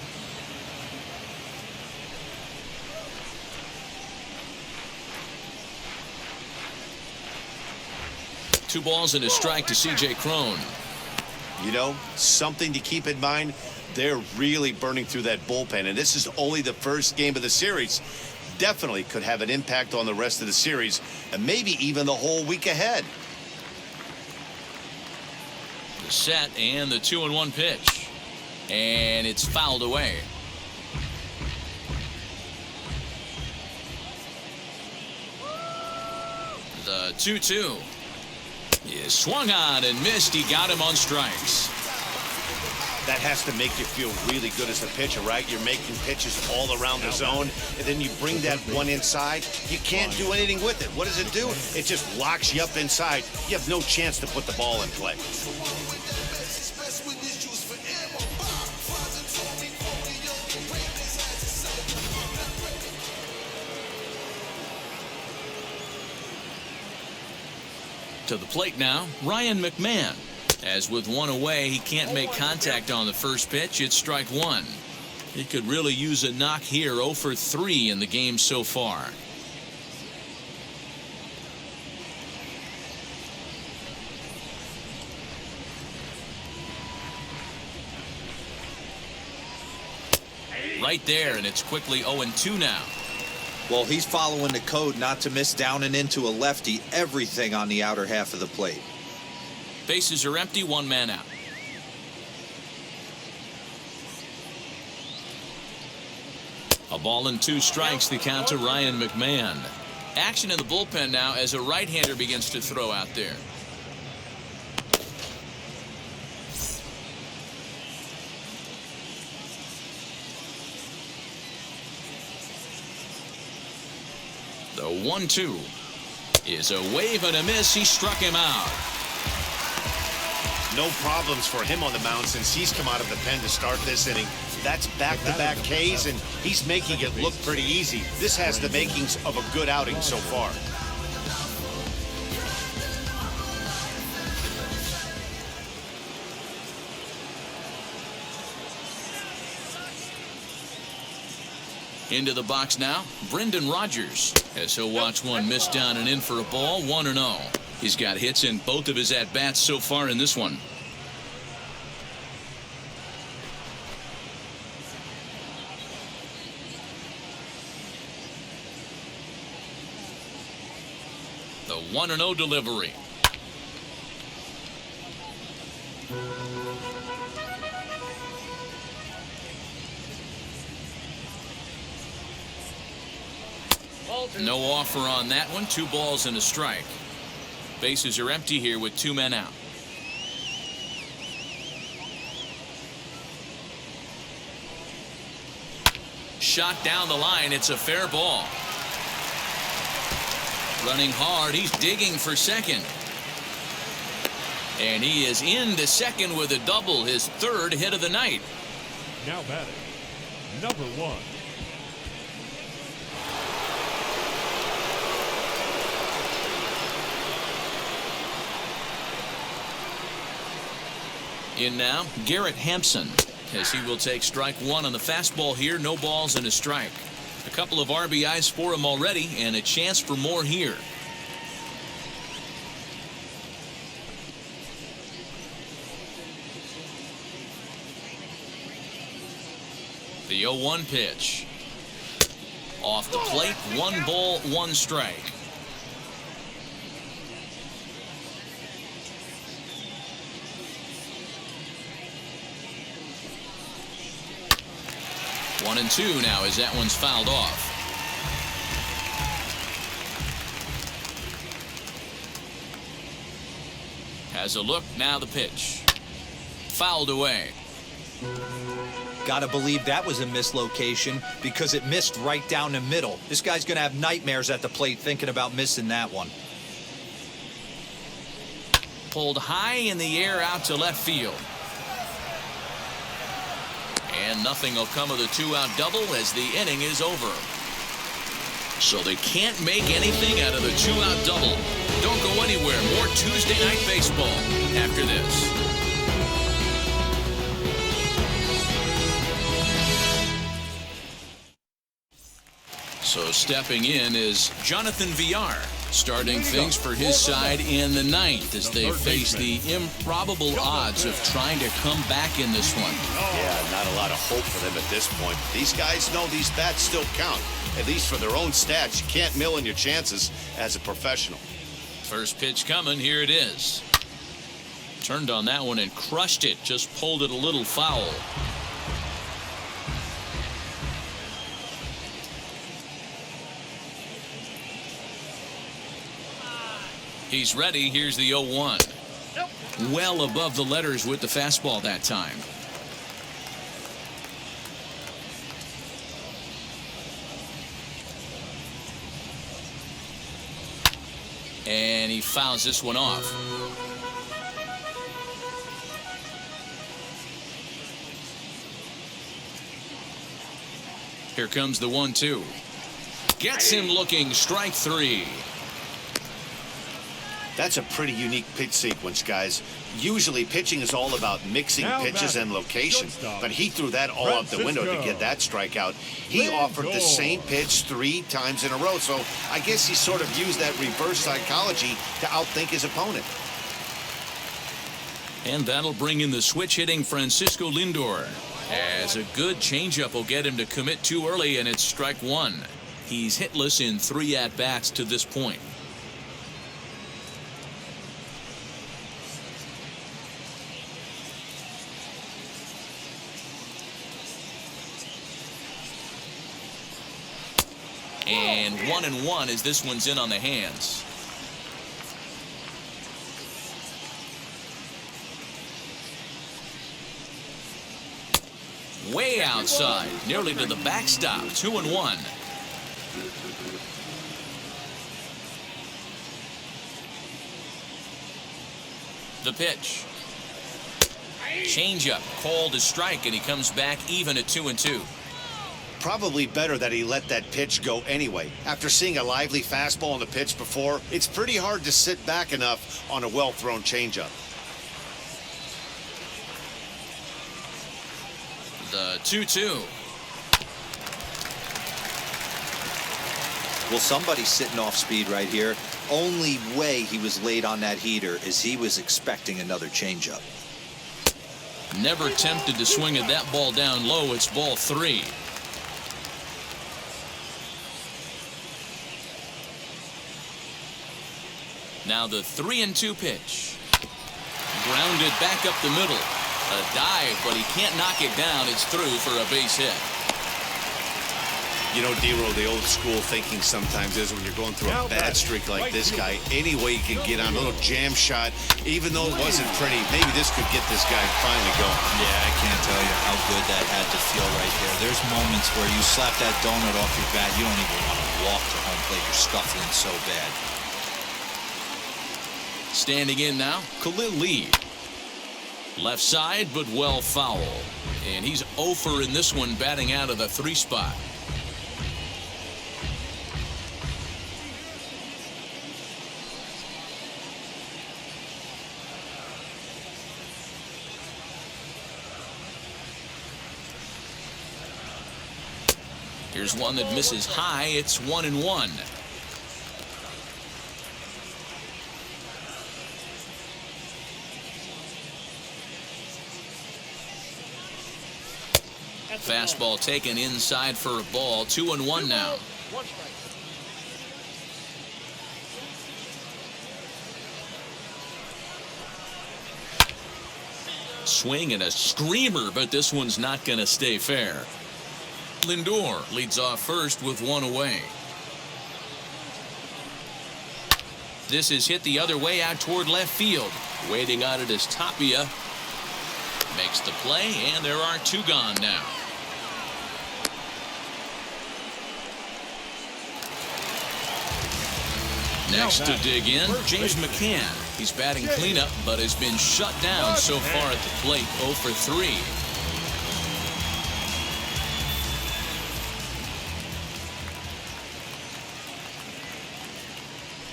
Two balls and a strike to C.J. Cron. You know, something to keep in mind, they're really burning through that bullpen, and this is only the first game of the series. Definitely could have an impact on the rest of the series, and maybe even the whole week ahead. The set and the 2-1 pitch. And it's fouled away. The 2-2 is swung on and missed. He got him on strikes. That has to make you feel really good as a pitcher, right? You're making pitches all around the zone, and then you bring that one inside. You can't do anything with it. What does it do? It just locks you up inside. You have no chance to put the ball in play. To the plate now, Ryan McMahon. As with one away, he can't make contact on the first pitch. It's strike 1. He could really use a knock here. 0 for 3 in the game so far. Right there, and it's quickly 0-2 now. Well, he's following the code not to miss down and into a lefty. Everything on the outer half of the plate. Bases are empty, 1 man out. A ball and 2 strikes, the count to Ryan McMahon. Action in the bullpen now as a right-hander begins to throw out there. The 1-2 is a wave and a miss. He struck him out. No problems for him on the mound since he's come out of the pen to start this inning. That's back-to-back Ks, and he's making it look pretty easy. This has the makings of a good outing so far. Into the box now, Brendan Rodgers, as he'll watch one miss down and in for a ball. 1-0. He's got hits in both of his at-bats so far in this one. The 1-0 delivery. No offer on that one. 2 balls and a strike. Bases are empty here with 2 men out. Shot down the line. It's a fair ball. Running hard. He's digging for second. And he is into second with a double, his third hit of the night. Now batting, number 1. In now, Garrett Hampson, as he will take strike 1 on the fastball here. No balls and a strike. A couple of RBIs for him already, and a chance for more here. The 0-1 pitch. Off the plate, 1 ball, 1 strike. One and 2 now as that one's fouled off. Has a look, now the pitch. Fouled away. Gotta believe that was a mislocation because it missed right down the middle. This guy's gonna have nightmares at the plate thinking about missing that one. Pulled high in the air out to left field. And nothing will come of the 2-out double as the inning is over. So they can't make anything out of the 2-out double. Don't go anywhere. More Tuesday Night Baseball after this. So stepping in is Jonathan Villar, starting things for his side in the 9th as they face the improbable odds of trying to come back in this one. Yeah, not a lot of hope for them at this point. These guys know these bats still count, at least for their own stats. You can't mill in your chances as a professional. First pitch coming, here it is. Turned on that one and crushed it, just pulled it a little foul. He's ready. Here's the 0-1. Well above the letters with the fastball that time. And he fouls this one off. Here comes the 1-2. Gets him looking, strike 3. That's a pretty unique pitch sequence, guys. Usually pitching is all about mixing pitches and location, but he threw that all out the window to get that strikeout. He offered the same pitch 3 times in a row, so I guess he sort of used that reverse psychology to outthink his opponent. And that'll bring in the switch hitting Francisco Lindor, as a good changeup will get him to commit too early, and it's strike 1. He's hitless in 3 at-bats to this point. And 1-1 as this one's in on the hands. Way outside, nearly to the backstop. 2-1. The pitch. Changeup called a strike, and he comes back even at 2-2. Probably better that he let that pitch go anyway. After seeing a lively fastball on the pitch before, it's pretty hard to sit back enough on a well-thrown changeup. The 2-2. Well, somebody's sitting off speed right here. Only way he was late on that heater is he was expecting another changeup. Never tempted to swing at that ball down low. It's ball 3. Now the 3-2 pitch. Grounded back up the middle. A dive, but he can't knock it down. It's through for a base hit. You know, D-Roll, the old school thinking sometimes is when you're going through a bad streak like this guy, any way you can get on a little jam shot, even though it wasn't pretty, maybe this could get this guy finally going. Yeah, I can't tell you how good that had to feel right there. There's moments where you slap that donut off your bat, you don't even want to walk to home plate. You're scuffling so bad. Standing in now, Khalil Lee. Left side, but well foul. And he's 0 for in this one, batting out of the 3 spot. Here's one that misses high. It's 1-1. Fastball taken inside for a ball. 2-1 now. Swing and a screamer, but this one's not going to stay fair. Lindor leads off first with 1 away. This is hit the other way out toward left field. Waiting on it is Tapia. Makes the play, and there are 2 gone now. Next to dig in, James McCann. He's batting cleanup, but has been shut down so far at the plate. 0 for 3.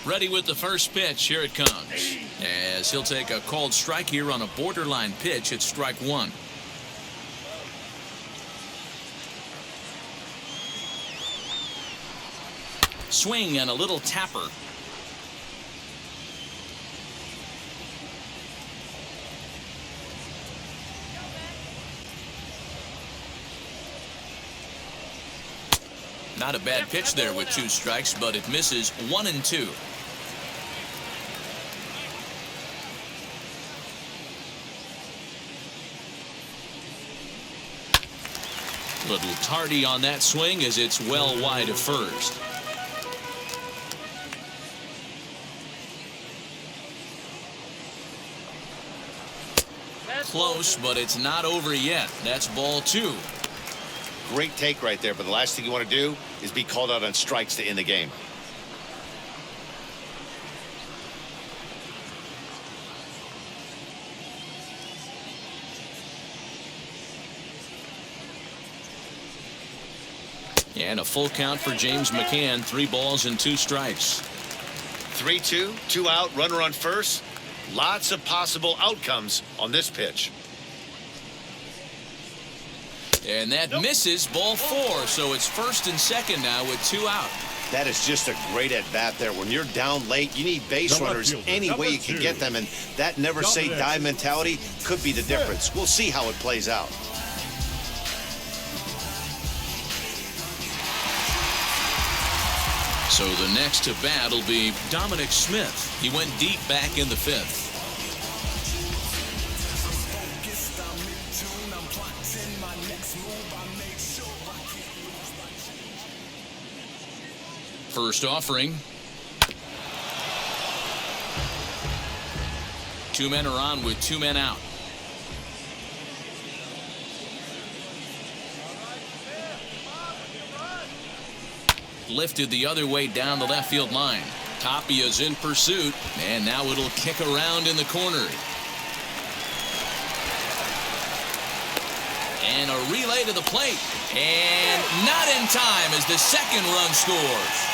Ready with the first pitch. Here it comes. As he'll take a called strike here on a borderline pitch. It's strike 1. Swing and a little tapper. Not a bad pitch there with 2 strikes, but it misses. 1-2. Little tardy on that swing as it's well wide of first. Close, but it's not over yet. That's ball 2. Great take right there, but the last thing you want to do is be called out on strikes to end the game. And a full count for James McCann. 3 balls and 2 strikes. 3-2, 2 out, runner on first. Lots of possible outcomes on this pitch. And that misses. Ball 4. So it's first and second now with 2 out. That is just a great at bat there. When you're down late, you need base runners any way you can get them, and that never say die mentality could be the difference. We'll see how it plays out. So the next to bat will be Dominic Smith. He went deep back in the 5th. First offering. 2 men are on with 2 men out. Lifted the other way down the left field line. Tapia's in pursuit, and now it'll kick around in the corner. And a relay to the plate, and not in time as the second run scores.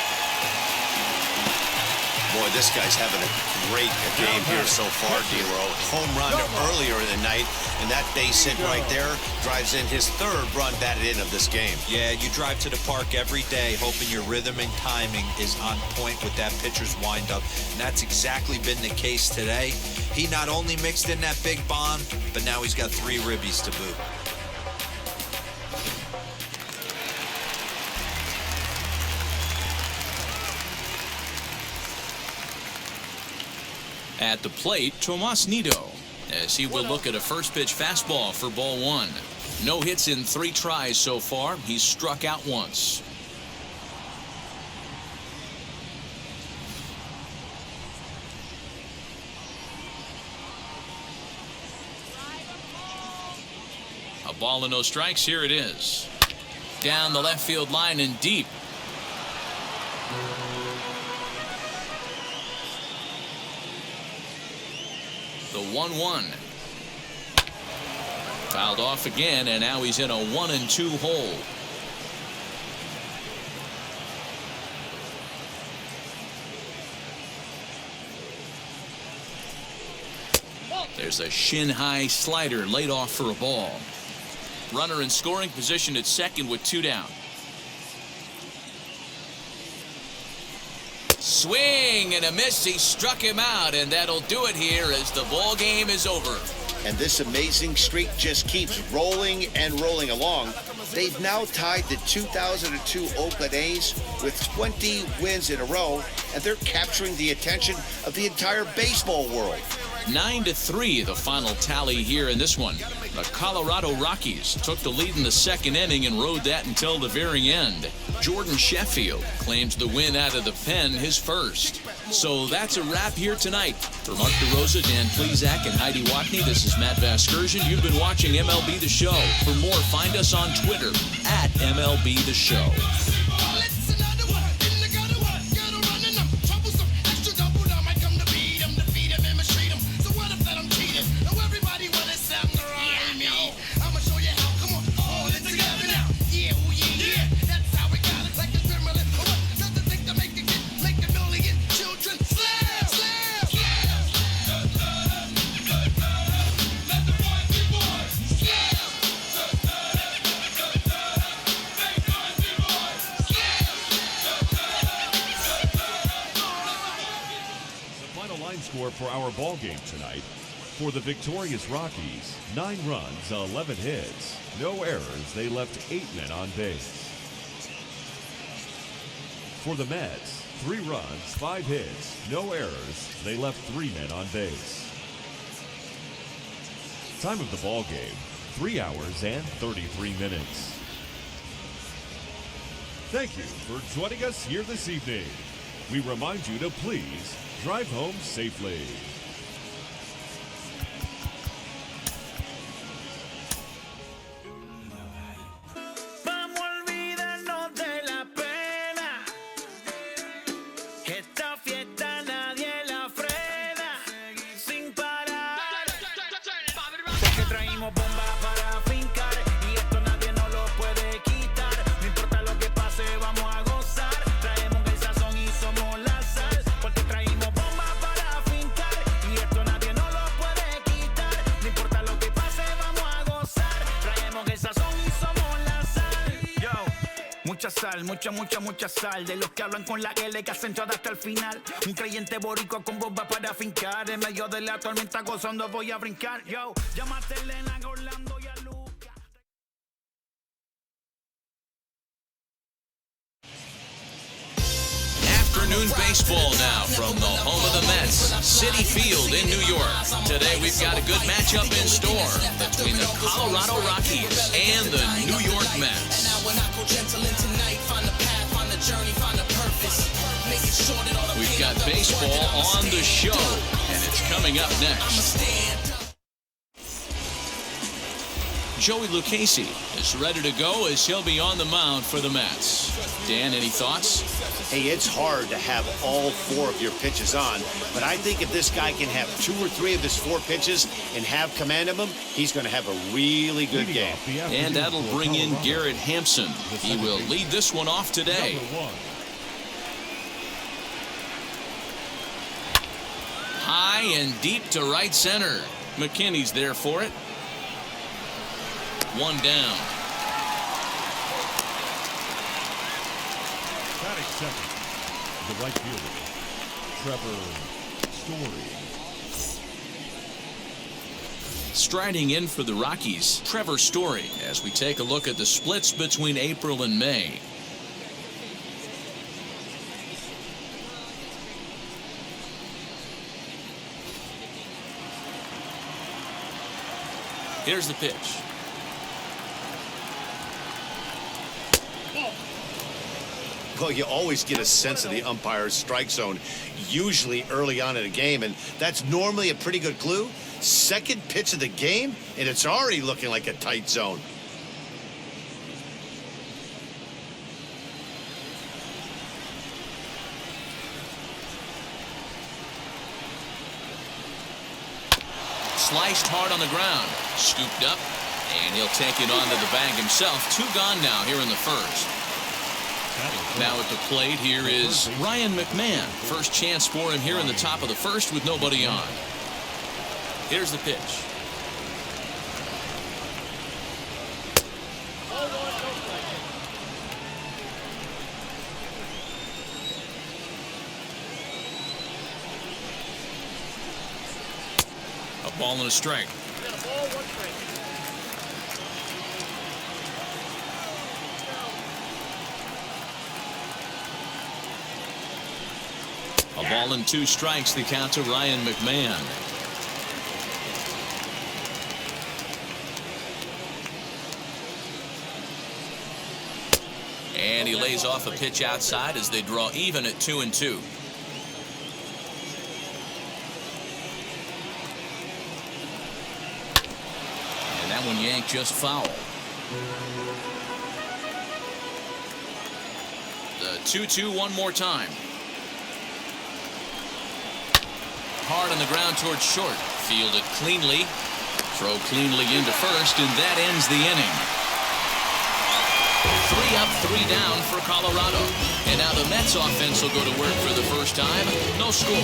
Boy, this guy's having a great game here so far, D-Row. Home run earlier in the night, and that base hit right there drives in his 3rd run batted in of this game. Yeah, you drive to the park every day hoping your rhythm and timing is on point with that pitcher's windup, and that's exactly been the case today. He not only mixed in that big bomb, but now he's got 3 ribbies to boot. At the plate, Tomas Nido, as he will look at a first pitch fastball for ball 1. No hits in 3 tries so far. He's struck out once. A ball and no strikes. Here it is. Down the left field line and deep. The 1-1. Fouled off again, and now he's in a 1-2 hole. There's a shin-high slider laid off for a ball. Runner in scoring position at second with 2 down. Swing and a miss. He struck him out, and that'll do it here as the ball game is over. And this amazing streak just keeps rolling and rolling along. They've now tied the 2002 Oakland A's with 20 wins in a row, and they're capturing the attention of the entire baseball world. 9-3 the final tally here in this one. The Colorado Rockies took the lead in the second inning and rode that until the very end. Jordan Sheffield claims the win out of the pen, his first. So that's a wrap here tonight. For Mark DeRosa, Dan Plesac, and Heidi Watney, this is Matt Vasgersian. You've been watching MLB The Show. For more, find us on Twitter at MLB The Show. Score for our ball game tonight. For the victorious Rockies, 9 runs, 11 hits, no errors. They left 8 men on base. For the Mets, 3 runs, 5 hits, no errors. They left 3 men on base. Time of the ball game, 3 hours and 33 minutes. Thank you for joining us here this evening. We remind you to please drive home safely. Vamos a olvidarnos de la pena. Esta fiesta nadie la frena. Sin parar. Porque traímos bombas para fincar. Y esto nadie nos lo puede quitar. No importa lo que pase, vamos a gozar. Traemos el sazón y somos la sal. Porque traímos bombas para fincar. Y esto nadie nos lo puede quitar. No importa lo que pase, vamos a gozar. Traemos el sazón y somos la sal. Yo, mucha sal, mucha sal. De los que hablan con la L que hacen todo hasta el final. Un creyente boricua con bomba para fincar. En medio de la tormenta gozando voy a brincar. Yo, llámate a Elena, a Orlando y a Luca. Afternoon baseball now from the home of the Mets, Citi Field in New York. Today we've got a good matchup in store between the Colorado Rockies and the New York Mets. We've got baseball on the show, and it's coming up next. Joey Lucchesi is ready to go as he'll be on the mound for the Mets. Dan, any thoughts? Hey, it's hard to have all 4 of your pitches on, but I think if this guy can have 2 or 3 of his 4 pitches and have command of them, he's going to have a really good game. And that'll bring in Garrett Hampson. He will lead this one off today. High and deep to right center. McKinney's there for it. 1 down. Batting second, the right fielder, Trevor Story. Striding in for the Rockies, Trevor Story, as we take a look at the splits between April and May. Here's the pitch. Well, you always get a sense of the umpire's strike zone, usually early on in a game, and that's normally a pretty good clue. Second pitch of the game, and it's already looking like a tight zone. sliced hard on the ground. Scooped up, and he'll take it onto the bag himself. 2 gone now here in the first. Now at the plate here is Ryan McMahon. First chance for him here in the top of the first with nobody on. Here's the pitch. A ball and a strike. A ball and 2 strikes, the count to Ryan McMahon. And he lays off a pitch outside as they draw even at 2-2. And that one yanked just foul. The 2-2 one more time. Hard on the ground towards short. Fielded cleanly. Throw cleanly into first, and that ends the inning. 3 up, 3 down for Colorado. And now the Mets offense will go to work for the first time. No score.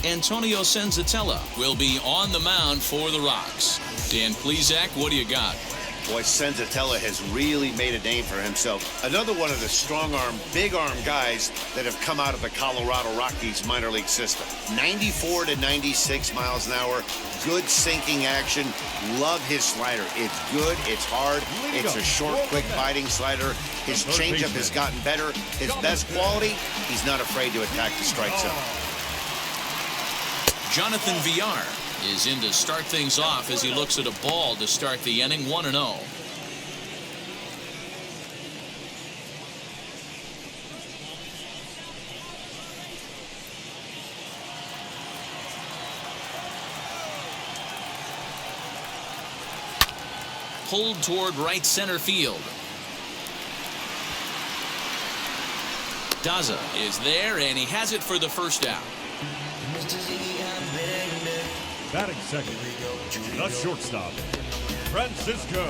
Antonio Senzatella will be on the mound for the Rocks. Dan Plesac, what do you got? Boy, Senzatella has really made a name for himself. Another one of the strong-arm, big-arm guys that have come out of the Colorado Rockies minor league system. 94 to 96 miles an hour. Good sinking action. Love his slider. It's good. It's hard. It's a short, quick biting slider. His changeup has gotten better. His best quality, he's not afraid to attack the strike zone. Jonathan Villar is in to start things off as he looks at a ball to start the inning. 1-0. Pulled toward right center field. Daza is there, and he has it for the first out. Batting second, the shortstop, Francisco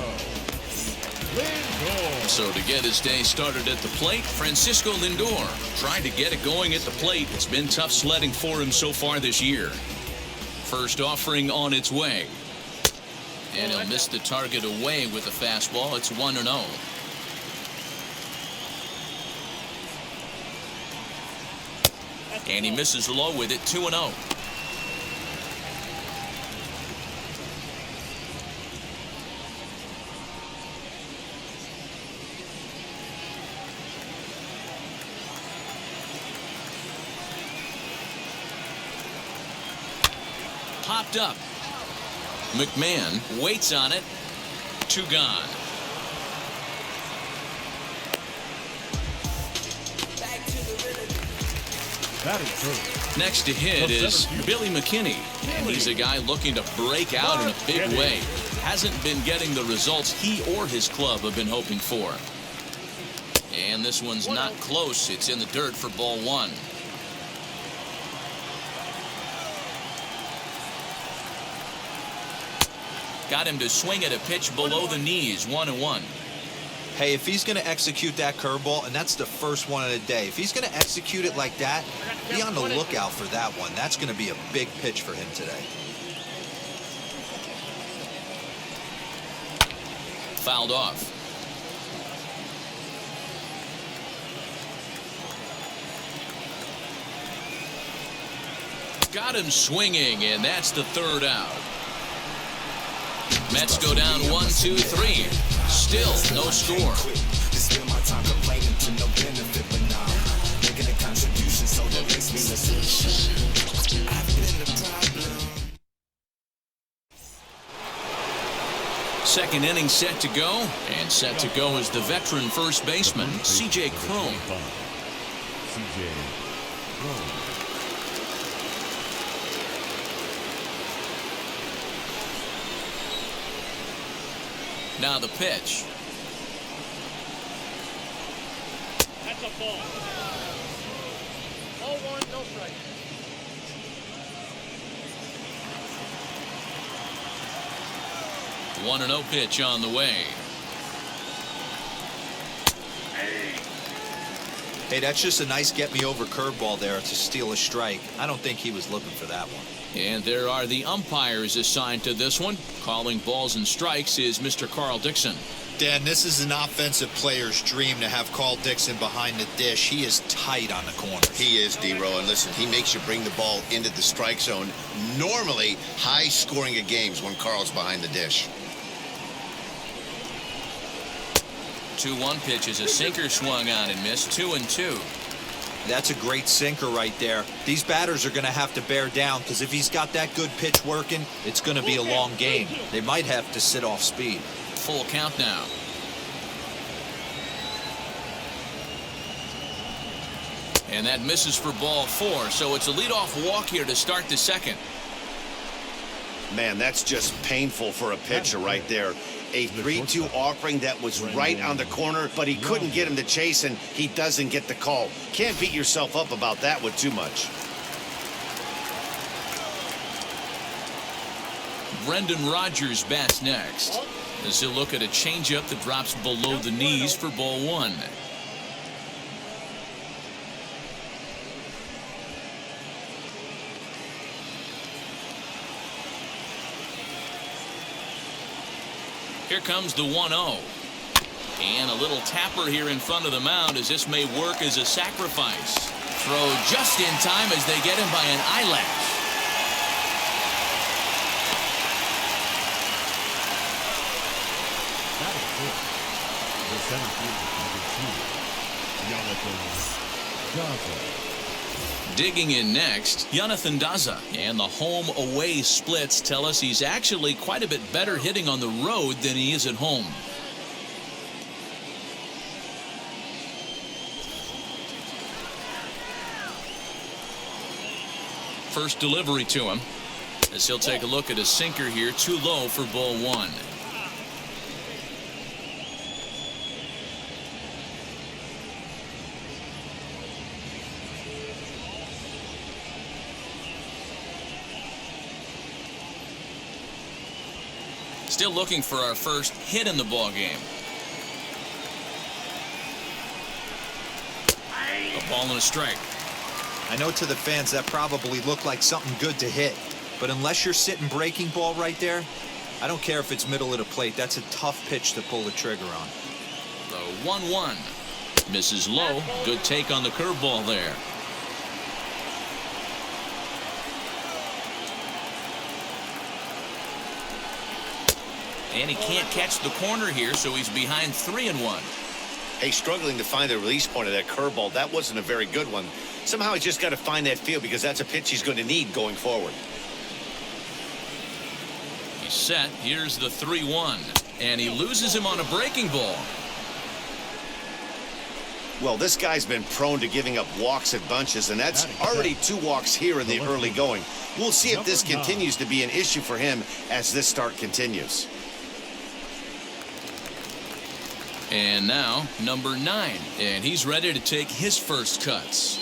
Lindor. So to get his day started at the plate, Francisco Lindor tried to get it going at the plate. It's been tough sledding for him so far this year. First offering on its way. And he'll miss the target away with a fastball. It's 1-0. And he misses low with it. 2-0. Popped up. McMahon waits on it. 2 gone. Next to hit is Billy McKinney, and he's a guy looking to break out in a big way. Hasn't been getting the results he or his club have been hoping for. And this one's not close. It's in the dirt for ball 1. Got him to swing at a pitch below the knees. 1-1. Hey, if he's going to execute that curveball, and that's the first one of the day, if he's going to execute it like that, be on the lookout for that one. That's going to be a big pitch for him today. Fouled off. Got him swinging, and that's the 3rd out. Mets go down 1-2-3. Still no score. Second inning set to go, and set to go is the veteran first baseman, C.J. Cron. Now the pitch. a ball. 0-1, no strike. One and 0 pitch on the way. Hey, that's just a nice get-me-over curveball there to steal a strike. I don't think he was looking for that one. And there are the umpires assigned to this one. Calling balls and strikes is Mr. Carl Dixon. Dan, this is an offensive player's dream to have Carl Dixon behind the dish. He is tight on the corner. He is, D-Row, and listen, he makes you bring the ball into the strike zone. Normally, high scoring of games when Carl's behind the dish. 2-1 pitch is a sinker swung on and missed. 2-2. That's a great sinker right there. These batters are going to have to bear down because if he's got that good pitch working, it's going to be a long game. They might have to sit off speed. Full count now. And that misses for ball 4, so it's a leadoff walk here to start the second. Man, that's just painful for a pitcher right there. A 3-2 offering that was right on the corner, but he couldn't get him to chase, and he doesn't get the call. Can't beat yourself up about that with too much. Brendan Rodgers bats next, as he'll look at a changeup that drops below the knees for ball 1. Here comes the 1-0. And a little tapper here in front of the mound, as this may work as a sacrifice. Throw just in time as they get him by an eyelash. That is good. The center fielder, number 2, Jonathan Daza. Digging in next, Jonathan Daza. And the home-away splits tell us he's actually quite a bit better hitting on the road than he is at home. First delivery to him, as he'll take a look at a sinker here, too low for ball 1. Still looking for our first hit in the ball game. A ball and a strike. I know to the fans that probably looked like something good to hit, but unless you're sitting breaking ball right there, I don't care if it's middle of the plate. That's a tough pitch to pull the trigger on. The 1-1 misses low. Good take on the curveball there. And he can't catch the corner here, so he's behind 3-1. Hey, struggling to find the release point of that curveball. That wasn't a very good one. Somehow he's just got to find that feel, because that's a pitch he's going to need going forward. He's set. Here's the 3-1. And he loses him on a breaking ball. Well, this guy's been prone to giving up walks at bunches, and that's already 2 walks here in the early going. We'll see if this continues to be an issue for him as this start continues. And now, number 9. And he's ready to take his first cuts.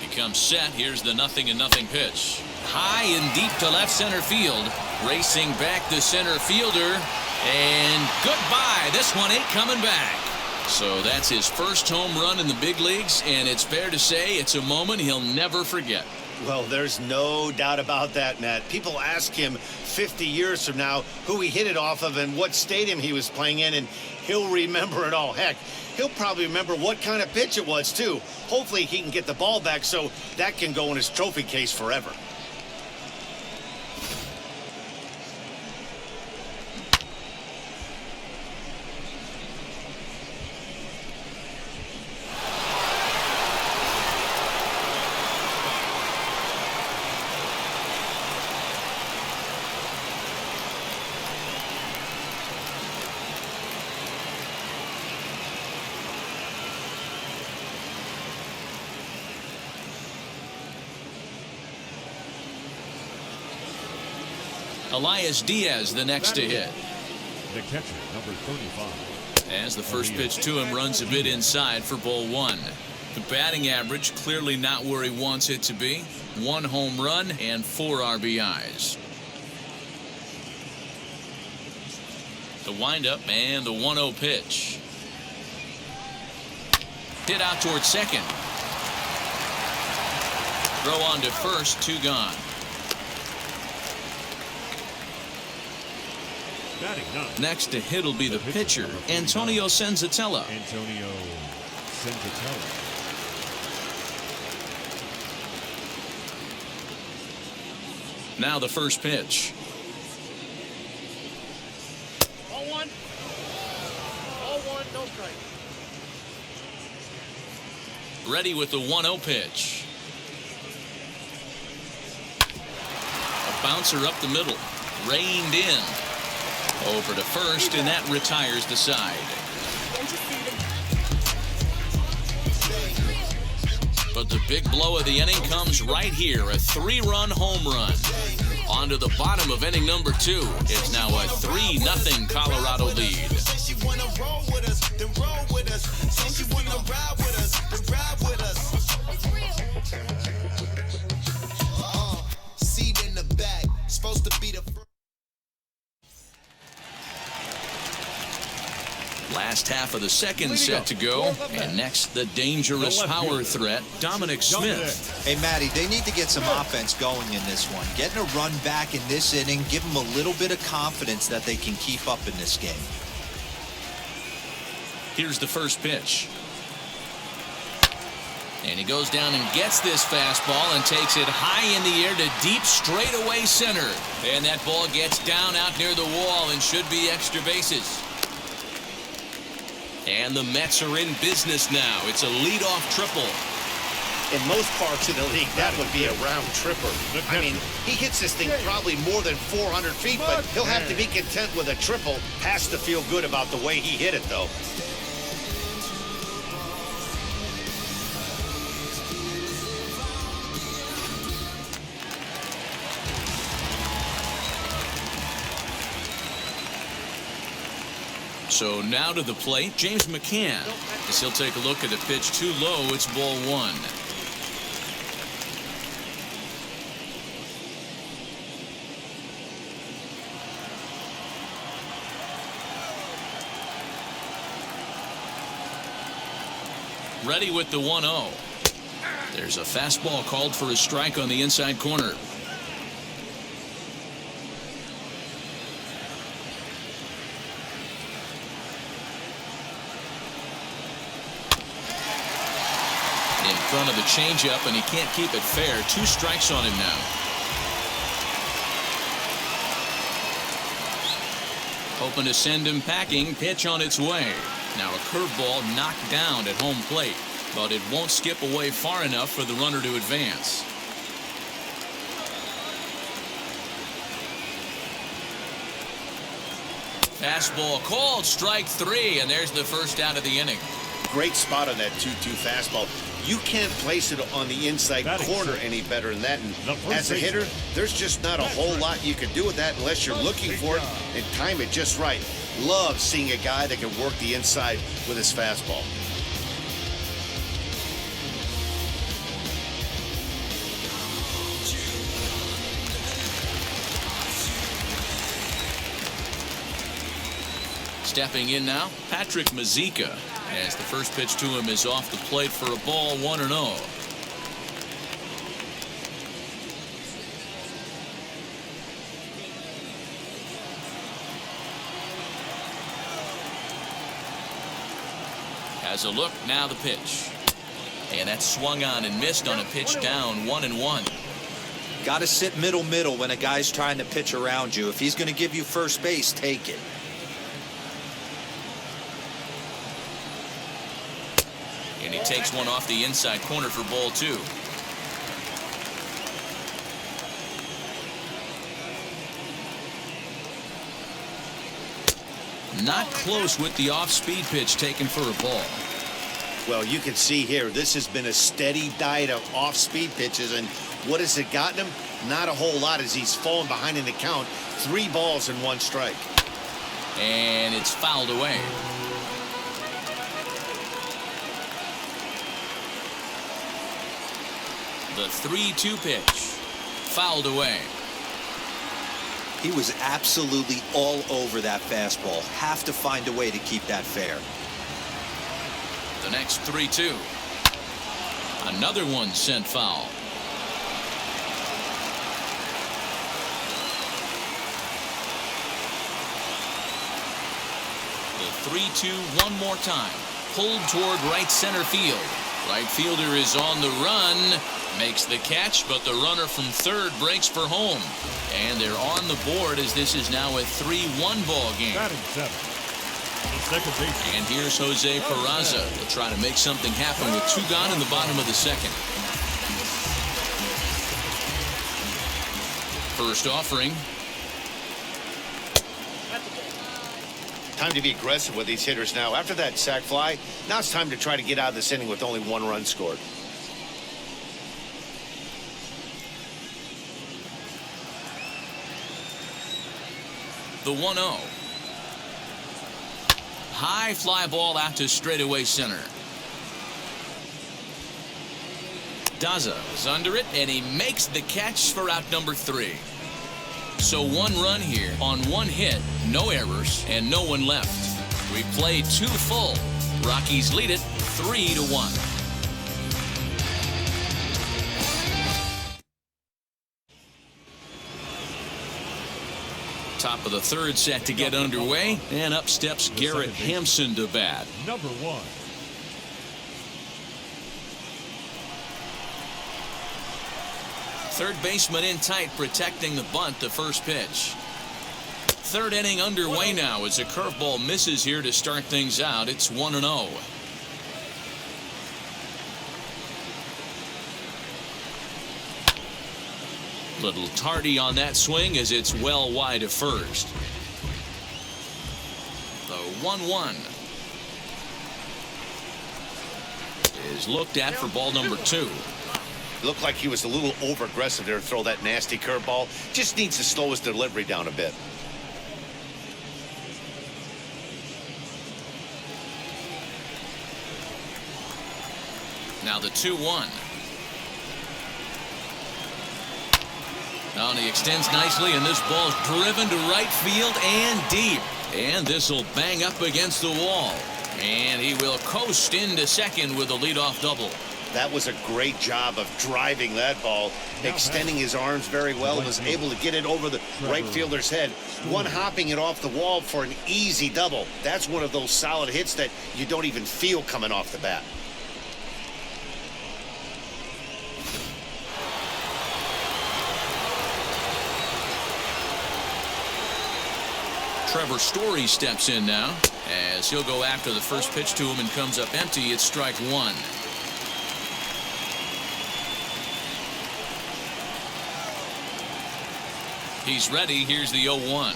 He comes set. Here's the 0-0 pitch. High and deep to left center field. Racing back the center fielder. And goodbye. This one ain't coming back. So that's his first home run in the big leagues. And it's fair to say it's a moment he'll never forget. Well, there's no doubt about that, Matt. People ask him 50 years from now who he hit it off of and what stadium he was playing in, and he'll remember it all. Heck, he'll probably remember what kind of pitch it was, too. Hopefully he can get the ball back so that can go in his trophy case forever. Elias Diaz the next to hit. The catcher, number 35. As the first pitch to him runs a bit inside for ball one. The batting average clearly not where he wants it to be. 1 home run and 4 RBIs. The windup and the 1-0 pitch. Hit out towards second. Throw on to first, 2 gone. Next to hit will be the pitcher, Antonio Senzatella. Antonio Senzatella. Now the first pitch. All one. All one, no strike. Ready with the 1-0 pitch. A bouncer up the middle. Reined in. Over to first, and that retires the side. But the big blow of the inning comes right here. A 3-run home run. On to the bottom of inning number 2. It's now a 3-0 Colorado lead. Seat in the back, supposed to be the Last half of the second set to go. And next, the dangerous power threat, Dominic Smith. Hey, Matty, they need to get some offense going in this one. Getting a run back in this inning, give them a little bit of confidence that they can keep up in this game. Here's the first pitch. And he goes down and gets this fastball and takes it high in the air to deep straightaway center. And that ball gets down out near the wall and should be extra bases. And the Mets are in business now. It's a leadoff triple. In most parts of the league, that would be a round tripper. I mean, he hits this thing probably more than 400 feet, but he'll have to be content with a triple. Has to feel good about the way he hit it, though. So now to the plate, James McCann. As he'll take a look at the pitch too low, it's ball 1. Ready with the 1-0. There's a fastball called for a strike on the inside corner. In front of the changeup, and he can't keep it fair. 2 strikes on him now. Hoping to send him packing. Pitch on its way. Now a curveball knocked down at home plate, but it won't skip away far enough for the runner to advance. Fastball called, strike 3, and there's the first out of the inning. Great spot on that 2-2 fastball. You can't place it on the inside corner any better than that. And as a hitter, there's just not a whole lot you can do with that unless you're looking for it and time it just right. Love seeing a guy that can work the inside with his fastball. Stepping in now, Patrick Mazeika, as the first pitch to him is off the plate for a ball, 1-0. Has a look, now the pitch. And that's swung on and missed on a pitch down, 1-1. Got to sit middle when a guy's trying to pitch around you. If he's going to give you first base, take it. And he takes one off the inside corner for ball 2. Not close with the off-speed pitch taken for a ball. Well, you can see here, this has been a steady diet of off-speed pitches, and what has it gotten him? Not a whole lot as he's fallen behind in the count. 3 balls and 1 strike. And it's fouled away. The 3-2 pitch. Fouled away. He was absolutely all over that fastball. Have to find a way to keep that fair. The next 3-2. Another one sent foul. The 3-2 one more time. Pulled toward right center field. Right fielder is on the run. Makes the catch, but the runner from third breaks for home. And they're on the board as this is now a 3-1 ball game. Batting 7. The second baseman. And here's Jose Peraza. He'll try to make something happen with 2 gone in the bottom of the second. First offering. Time to be aggressive with these hitters now. After that sac fly, now it's time to try to get out of this inning with only 1 run scored. The 1-0. High fly ball out to straightaway center. Daza is under it, and he makes the catch for out number 3. So 1 run here on 1 hit, no errors, and no one left. We played 2 full. Rockies lead it 3-1. Top of the 3rd set to get underway, and up steps Garrett Hampson to bat. Number 1. Third baseman in tight, protecting the bunt, the first pitch. 3rd inning underway now as a curveball misses here to start things out. It's 1-0. Little tardy on that swing as it's well wide of first. The 1-1 is looked at for ball number 2. Looked like he was a little over aggressive there to throw that nasty curveball. Just needs to slow his delivery down a bit. Now the 2-1. And he extends nicely, and this ball's driven to right field and deep. And this will bang up against the wall. And he will coast into second with a leadoff double. That was a great job of driving that ball, extending his arms very well, and was able to get it over the right fielder's head. One hopping it off the wall for an easy double. That's one of those solid hits that you don't even feel coming off the bat. Trevor Story steps in now as he'll go after the first pitch to him and comes up empty. It's strike 1. He's ready. Here's the 0-1.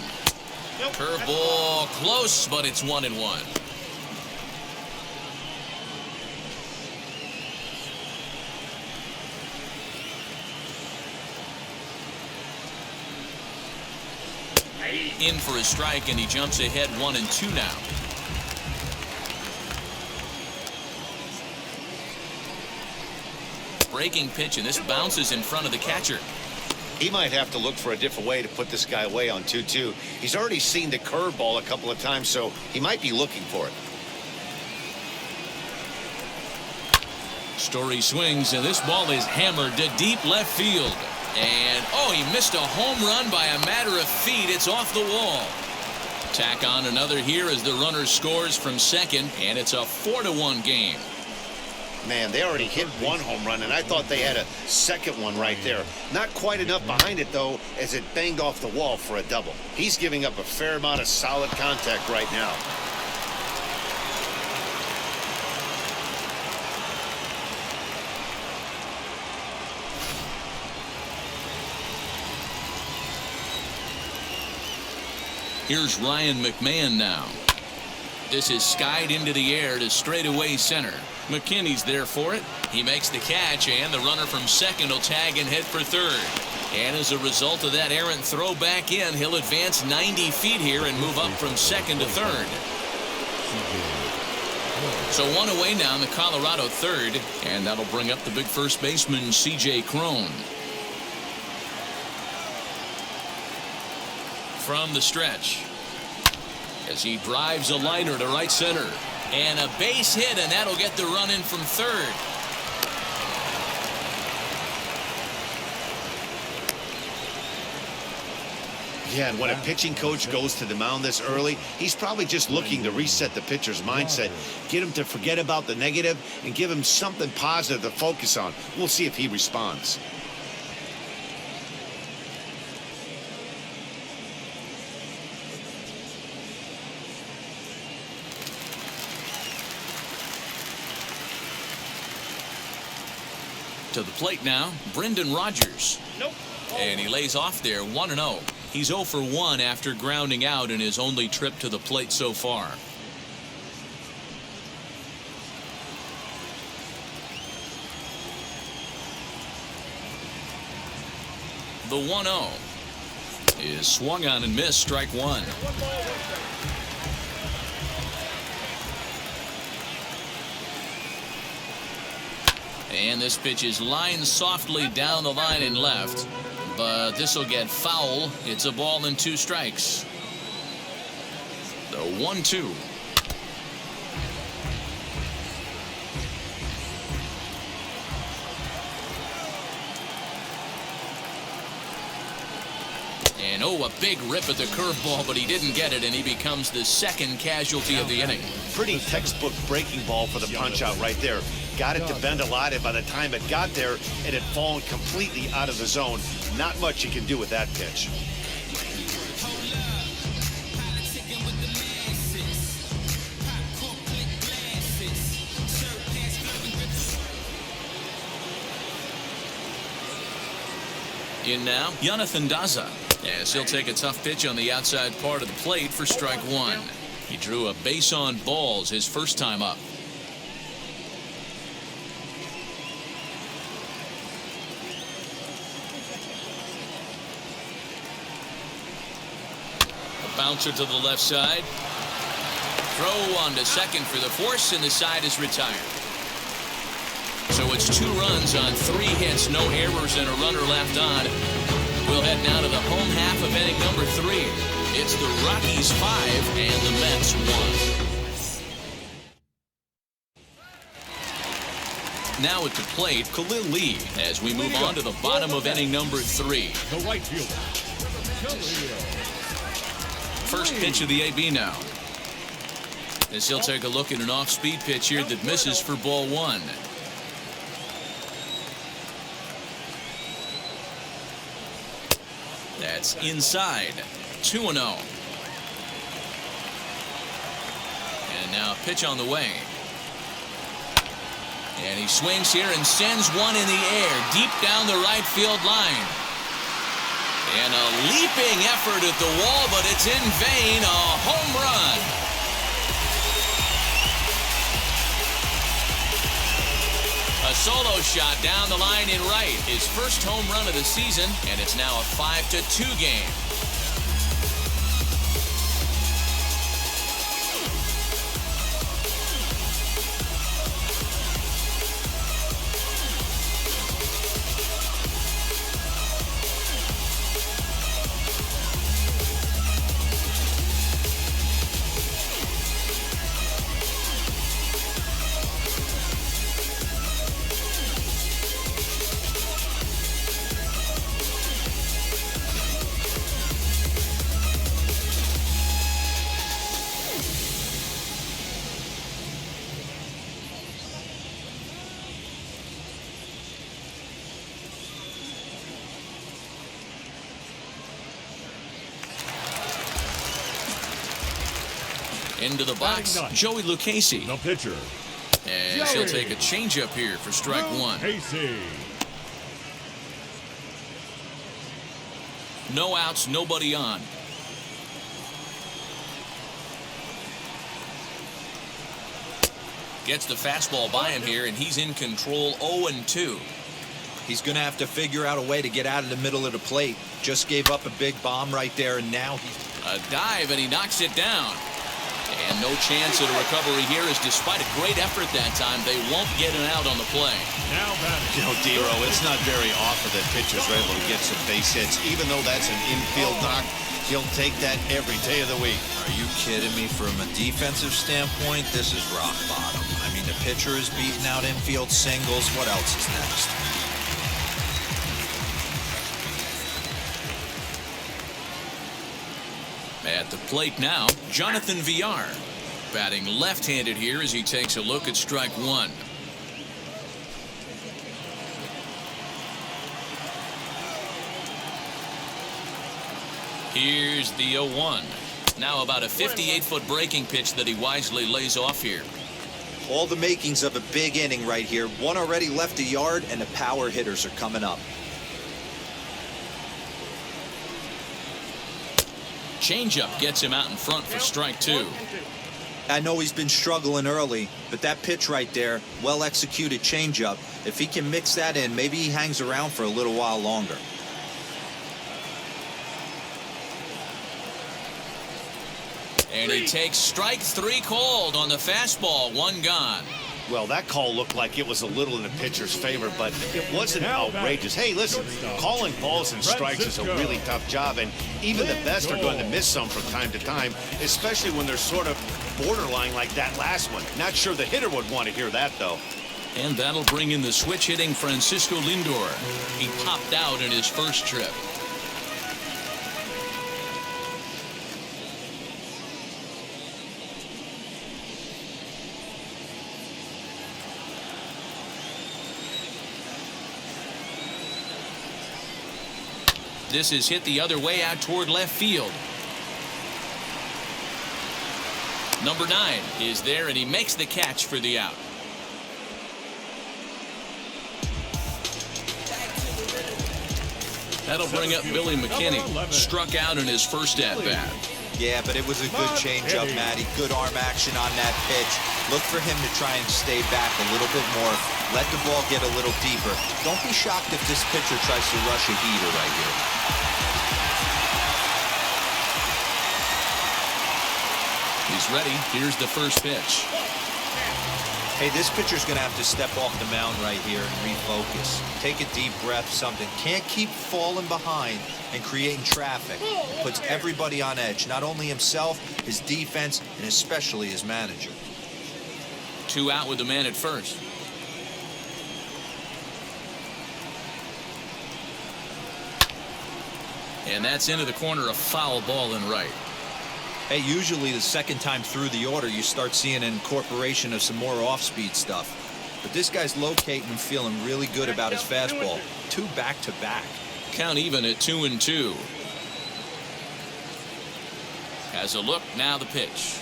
Curveball close, but it's 1-1. In for a strike, and he jumps ahead 1-2 now. Breaking pitch, and this bounces in front of the catcher. He might have to look for a different way to put this guy away on 2-2. He's already seen the curveball a couple of times, so he might be looking for it. Story swings, and this ball is hammered to deep left field. And, oh, he missed a home run by a matter of feet. It's off the wall. Tack on another here as the runner scores from second, and it's a 4-1 game. Man, they already hit 1 home run, and I thought they had a second one right there. Not quite enough behind it, though, as it banged off the wall for a double. He's giving up a fair amount of solid contact right now. Here's Ryan McMahon now. This is skied into the air to straightaway center. McKinney's there for it. He makes the catch, and the runner from second will tag and head for third. And as a result of that errant throw back in, he'll advance 90 feet here and move up from second to third. So one away now in the Colorado third, and that'll bring up the big first baseman, C.J. Cron. From the stretch, as he drives a liner to right center. And a base hit, and that'll get the run in from third. Yeah, and when a pitching coach goes to the mound this early, he's probably just looking to reset the pitcher's mindset, get him to forget about the negative, and give him something positive to focus on. We'll see if he responds. To the plate now, Brendan Rodgers. Nope. And he lays off there, 1-0. He's 0 for 1 after grounding out in his only trip to the plate so far. The 1-0 is swung on and missed, strike one. And this pitch is lined softly down the line and left. But this will get foul. It's a ball and 2 strikes. The 1-2. And oh, a big rip at the curveball, but he didn't get it, and he becomes the second casualty of the inning. Pretty textbook breaking ball for the punch out right there. Got it to bend a lot, and by the time it got there, it had fallen completely out of the zone. Not much you can do with that pitch. In now, Jonathan Daza. As he'll take a tough pitch on the outside part of the plate for strike one. He drew a base on balls his first time up. A bouncer to the left side. Throw on to second for the force, and the side is retired. So it's 2 runs on 3 hits, no errors, and a runner left on. We'll head now to the home half of inning number 3. It's the Rockies 5 and the Mets 1. Now at the plate, Khalil Lee, as we move on to the bottom of inning number 3. The right fielder. First pitch of the AB now. As he'll take a look at an off-speed pitch here that misses for ball 1. That's inside. 2-0. And now pitch on the way. And he swings here and sends one in the air deep down the right field line. And a leaping effort at the wall, but it's in vain. A home run. A solo shot down the line in right. His first home run of the season, and it's now a 5-2 game. Into the box, Joey Lucchesi. The pitcher. And he'll take a changeup here for strike one. No outs, nobody on. Gets the fastball by him here, and he's in control. 0-2. He's going to have to figure out a way to get out of the middle of the plate. Just gave up a big bomb right there, and now he's... A dive, and he knocks it down. And no chance at a recovery here, as despite a great effort that time, they won't get an out on the play. Now batting. You know, Dero, it's not very often that pitchers are able to get some base hits. Even though that's an infield knock, he'll take that every day of the week. Are you kidding me? From a defensive standpoint, this is rock bottom. I mean, the pitcher is beating out infield singles. What else is next? At the plate now, Jonathan Villar, batting left-handed here as he takes a look at strike one. Here's the 0-1. Now about a 58-foot breaking pitch that he wisely lays off here. All the makings of a big inning right here. One already left the yard, and the power hitters are coming up. Changeup gets him out in front for strike two. I know he's been struggling early, but that pitch right there, well-executed changeup, if he can mix that in, maybe he hangs around for a little while longer. And he takes strike three called on the fastball, one gone. Well, that call looked like it was a little in the pitcher's favor, but it wasn't outrageous. Hey, listen, calling balls and strikes is a really tough job, and even the best are going to miss some from time to time, especially when they're sort of borderline like that last one. Not sure the hitter would want to hear that, though. And that'll bring in the switch-hitting Francisco Lindor. He popped out in his first trip. This is hit the other way out toward left field. Number 9 is there, and he makes the catch for the out. That'll bring up Billy McKinney. Struck out in his first at-bat. Yeah, but it was a good changeup, Matty. Good arm action on that pitch. Look for him to try and stay back a little bit more. Let the ball get a little deeper. Don't be shocked if this pitcher tries to rush a heater right here. He's ready. Here's the first pitch. Hey, this pitcher's going to have to step off the mound right here and refocus. Take a deep breath, something. Can't keep falling behind and creating traffic. It puts everybody on edge, not only himself, his defense, and especially his manager. 2 out with the man at first. And that's into the corner, a foul ball in right. Hey, usually the second time through the order, you start seeing an incorporation of some more off-speed stuff. But this guy's locating and feeling really good about his fastball. 2 back-to-back. Count even at 2-2. Has a look, now the pitch.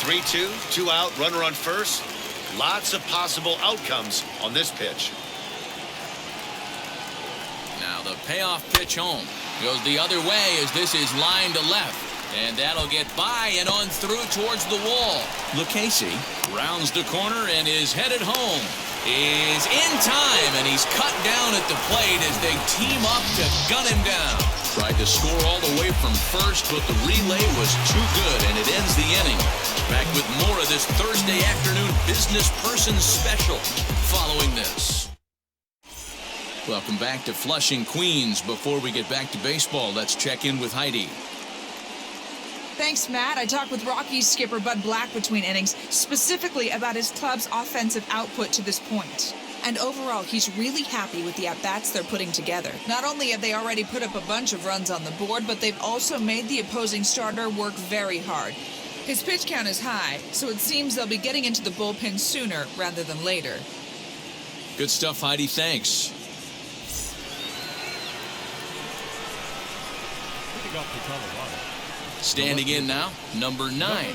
3-2, 2 out, runner on first. Lots of possible outcomes on this pitch. Now the payoff pitch home. Goes the other way as this is line to left. And that'll get by and on through towards the wall. Lucchesi rounds the corner and is headed home. Is in time, and he's cut down at the plate as they team up to gun him down. Tried to score all the way from first, but the relay was too good, and it ends the inning. Back with more of this Thursday afternoon Business Person Special following this. Welcome back to Flushing, Queens. Before we get back to baseball, let's check in with Heidi. Thanks, Matt. I talked with Rockies skipper Bud Black between innings, specifically about his club's offensive output to this point. And overall, he's really happy with the at-bats they're putting together. Not only have they already put up a bunch of runs on the board, but they've also made the opposing starter work very hard. His pitch count is high, so it seems they'll be getting into the bullpen sooner rather than later. Good stuff, Heidi. Thanks. Standing in now, number 9.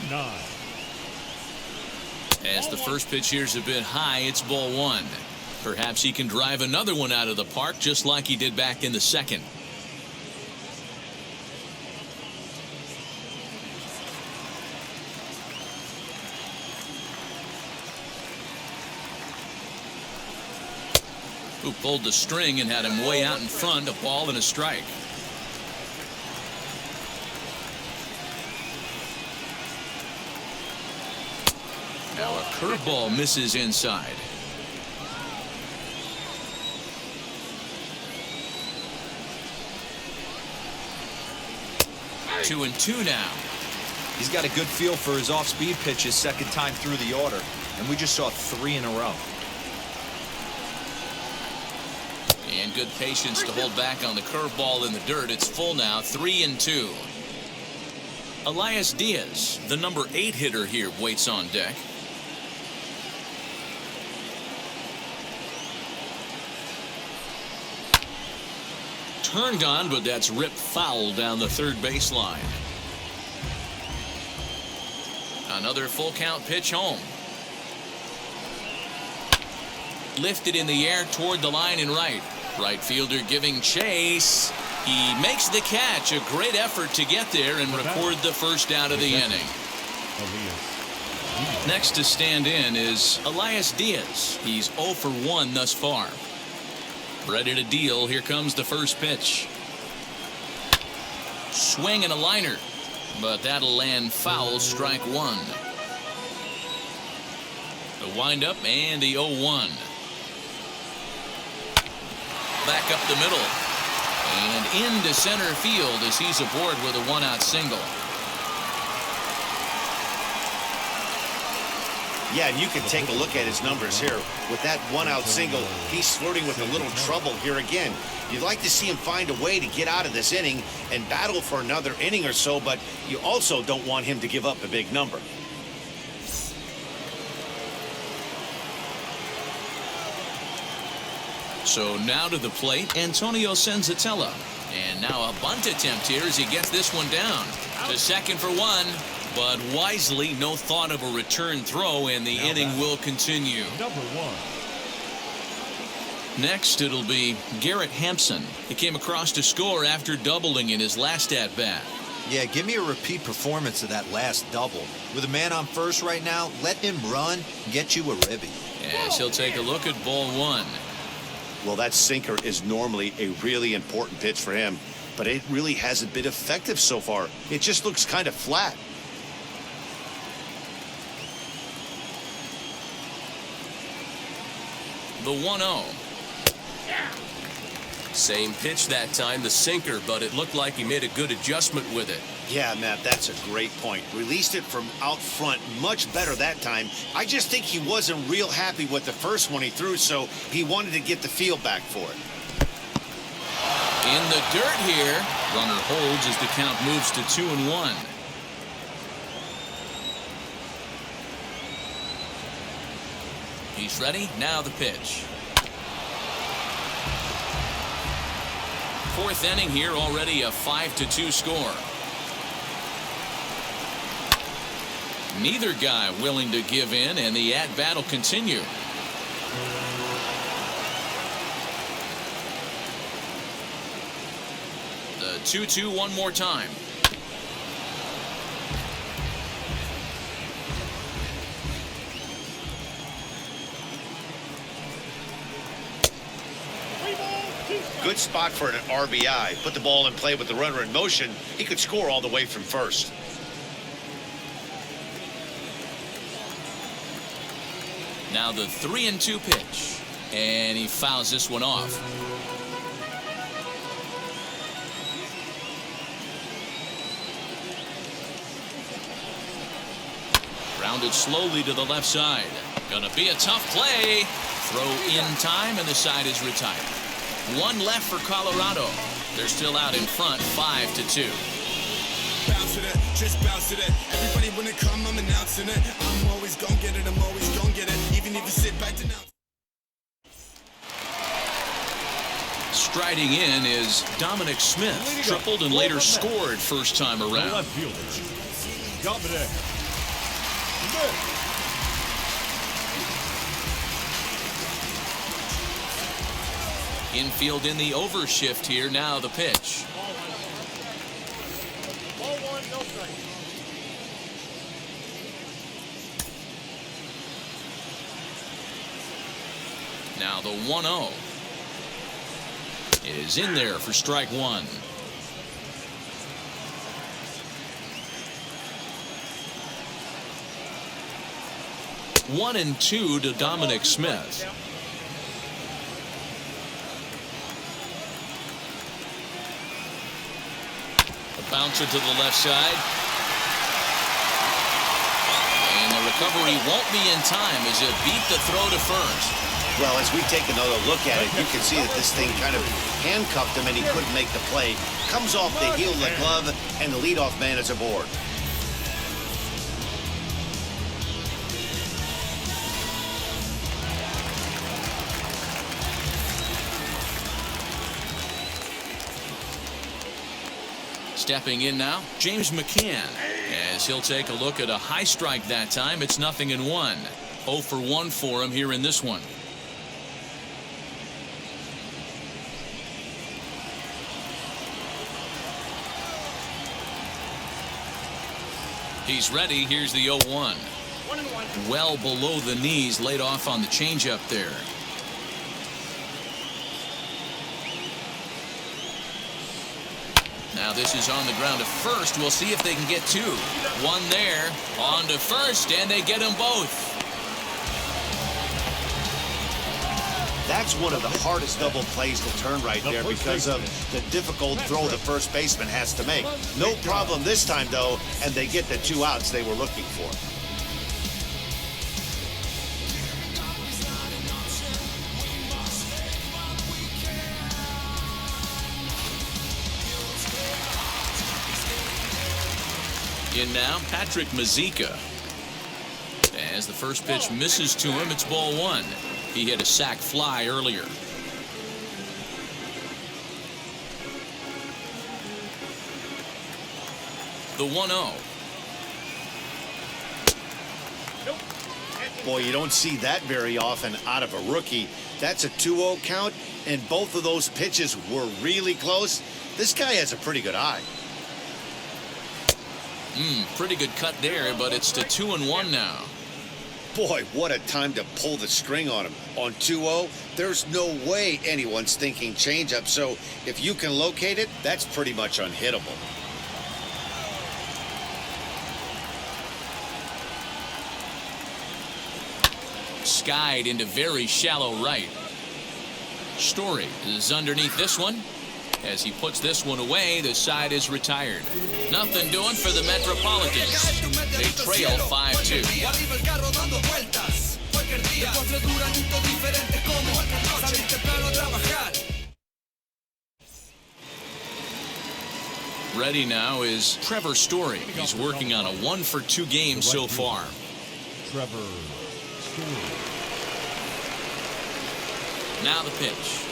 As the first pitch here's a bit high, it's ball 1. Perhaps he can drive another one out of the park just like he did back in the second. who pulled the string and had him way out in front, a ball and a strike. Now a curveball misses inside. 2-2 now. He's got a good feel for his off-speed pitches second time through the order, and we just saw 3 in a row. And good patience to hold back on the curveball in the dirt. It's full now, 3-2. Elias Diaz, the number 8 hitter here, waits on deck. Turned on, but that's ripped foul down the third baseline. Another full count pitch home. Lifted in the air toward the line and right. Right fielder giving chase. He makes the catch. A great effort to get there and record the first out of the inning. Next to stand in is Elias Diaz. He's 0 for 1 thus far. Ready to deal. Here comes the first pitch. Swing and a liner, but that'll land foul, strike 1. The windup and the 0-1. Back up the middle and into center field as he's aboard with a 1-out single. Yeah, and you can take a look at his numbers here. With that 1-out single, he's flirting with a little trouble here again. You'd like to see him find a way to get out of this inning and battle for another inning or so, but you also don't want him to give up a big number. So now to the plate, Antonio Senzatella. And now a bunt attempt here as he gets this one down. To second for 1. But wisely, no thought of a return throw, and the inning will continue. Number 1. Next, it'll be Garrett Hampson. He came across to score after doubling in his last at-bat. Yeah, give me a repeat performance of that last double. With a man on first right now, let him run, get you a ribby. As he'll take a look at ball 1. Well, that sinker is normally a really important pitch for him, but it really hasn't been effective so far. It just looks kind of flat. The 1-0. Same pitch that time, the sinker, but it looked like he made a good adjustment with it. Yeah, Matt, that's a great point. Released it from out front much better that time. I just think he wasn't real happy with the first one he threw, so he wanted to get the feel back for it. In the dirt here. Runner holds as the count moves to 2-1. He's ready. Now the pitch. Fourth inning here, already a 5-2 score. Neither guy willing to give in, and the at-bat will continue. The 2-2 one more time. Good spot for an RBI. Put the ball in play with the runner in motion. He could score all the way from first. Now the 3-2 pitch. And he fouls this one off. Rounded slowly to the left side. Gonna be a tough play. Throw in time, and the side is retired. One left for Colorado. They're still out in front, 5-2. Bounce to that, just bounce to that. Everybody when it come, I'm announcing it. I'm always gonna get it, I'm always gonna get it. Even if you sit back to now. Striding in is Dominic Smith. Tripled and later scored first time around. Left fielder, Dominic Smith. Infield in the overshift here. Now the pitch. Ball 1, no strike. Now the 1-0. is in there for strike one. 1-2 to Dominic Smith. A bouncer to the left side. And the recovery won't be in time as it beat the throw to first. Well, as we take another look at it, you can see that this thing kind of handcuffed him and he couldn't make the play. Comes off the heel of the glove, and the leadoff man is aboard. Stepping in now, James McCann, as he'll take a look at a high strike that time. It's 0-1. 0 for 1 for him here in this one. He's ready. Here's the 0-1. Well below the knees, laid off on the changeup there. Now this is on the ground to first. We'll see if they can get two. One there, on to first, and they get them both. That's one of the hardest double plays to turn right there because of the difficult throw the first baseman has to make. No problem this time, though, and they get the 2 outs they were looking for. In now, Patrick Mazeika. As the first pitch misses to him, it's ball one. He hit a sac fly earlier. The 1-0. Boy, you don't see that very often out of a rookie. That's a 2-0 count, and both of those pitches were really close. This guy has a pretty good eye. Pretty good cut there, but it's to 2-1 now. Boy, what a time to pull the string on him. On 2-0, there's no way anyone's thinking changeup, so if you can locate it, that's pretty much unhittable. Skied into very shallow right. Story is underneath this one. As he puts this one away, the side is retired. Nothing doing for the Metropolitans. They trail 5-2. Ready now is Trevor Story. He's working on a 1-for-2 game so far. Trevor Story. Now the pitch.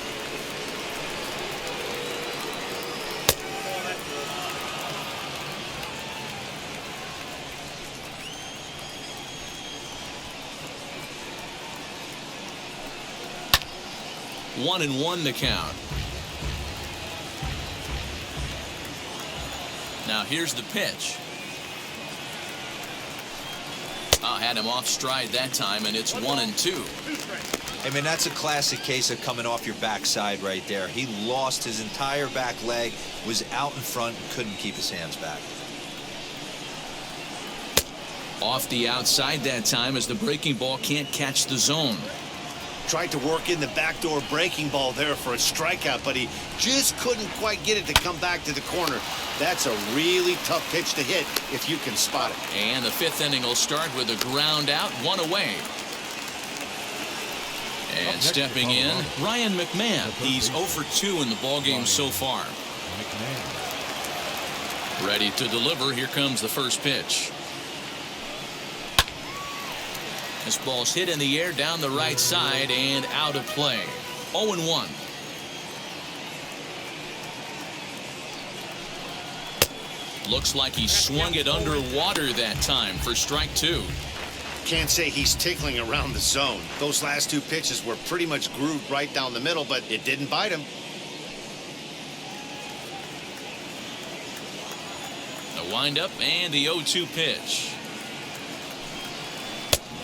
One and one the count. Now here's the pitch. Had him off stride that time, and it's 1-2. I mean, that's a classic case of coming off your backside right there. He lost his entire back leg, was out in front, and couldn't keep his hands back. Off the outside that time as the breaking ball can't catch the zone. Tried to work in the backdoor breaking ball there for a strikeout, but he just couldn't quite get it to come back to the corner. That's a really tough pitch to hit if you can spot it. And the 5th inning will start with a ground out, 1 away. And stepping in, Ryan McMahon. He's 0 for 2 in the ballgame so far. Ready to deliver. Here comes the first pitch. This ball's hit in the air down the right side and out of play. 0-1. Looks like he swung it underwater that time for strike 2. Can't say he's tickling around the zone. Those last 2 pitches were pretty much grooved right down the middle, but it didn't bite him. The windup and the 0-2 pitch.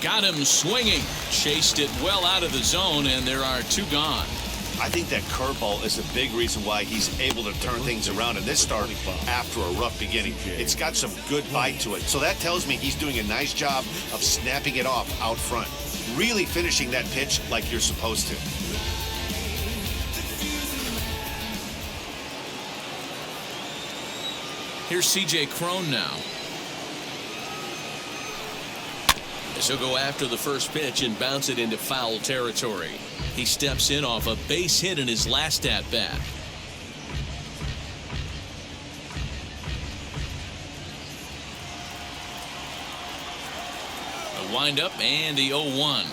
Got him swinging. Chased it well out of the zone, and there are 2 gone. I think that curveball is a big reason why he's able to turn things around in this start after a rough beginning. It's got some good bite to it. So that tells me he's doing a nice job of snapping it off out front. Really finishing that pitch like you're supposed to. Here's C.J. Cron now. As he'll go after the first pitch and bounce it into foul territory. He steps in off a base hit in his last at-bat. A windup and the 0-1.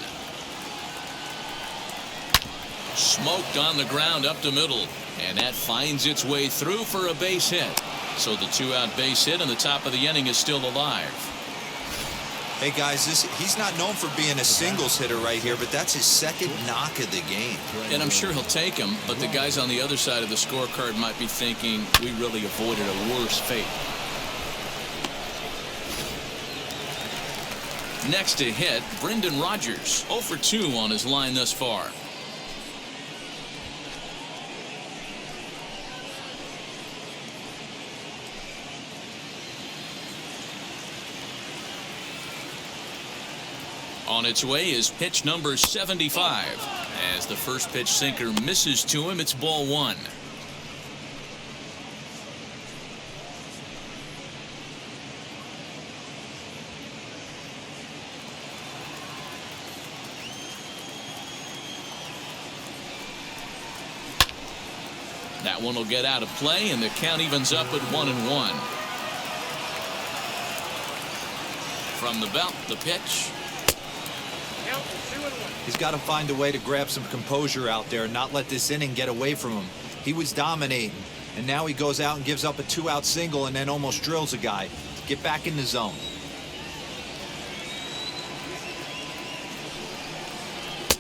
Smoked on the ground up the middle, and that finds its way through for a base hit. So the 2-out base hit on the top of the inning is still alive. Hey guys, he's not known for being a singles hitter right here, but that's his second knock of the game. And I'm sure he'll take him, but the guys on the other side of the scorecard might be thinking we really avoided a worse fate. Next to hit, Brendan Rodgers, 0 for 2 on his line thus far. On its way is pitch number 75. As the first pitch sinker misses to him, it's ball 1. That one will get out of play, and the count evens up at 1-1. From the belt, the pitch. He's got to find a way to grab some composure out there and not let this inning get away from him. He was dominating, and now he goes out and gives up a 2-out single and then almost drills a guy. Get back in the zone.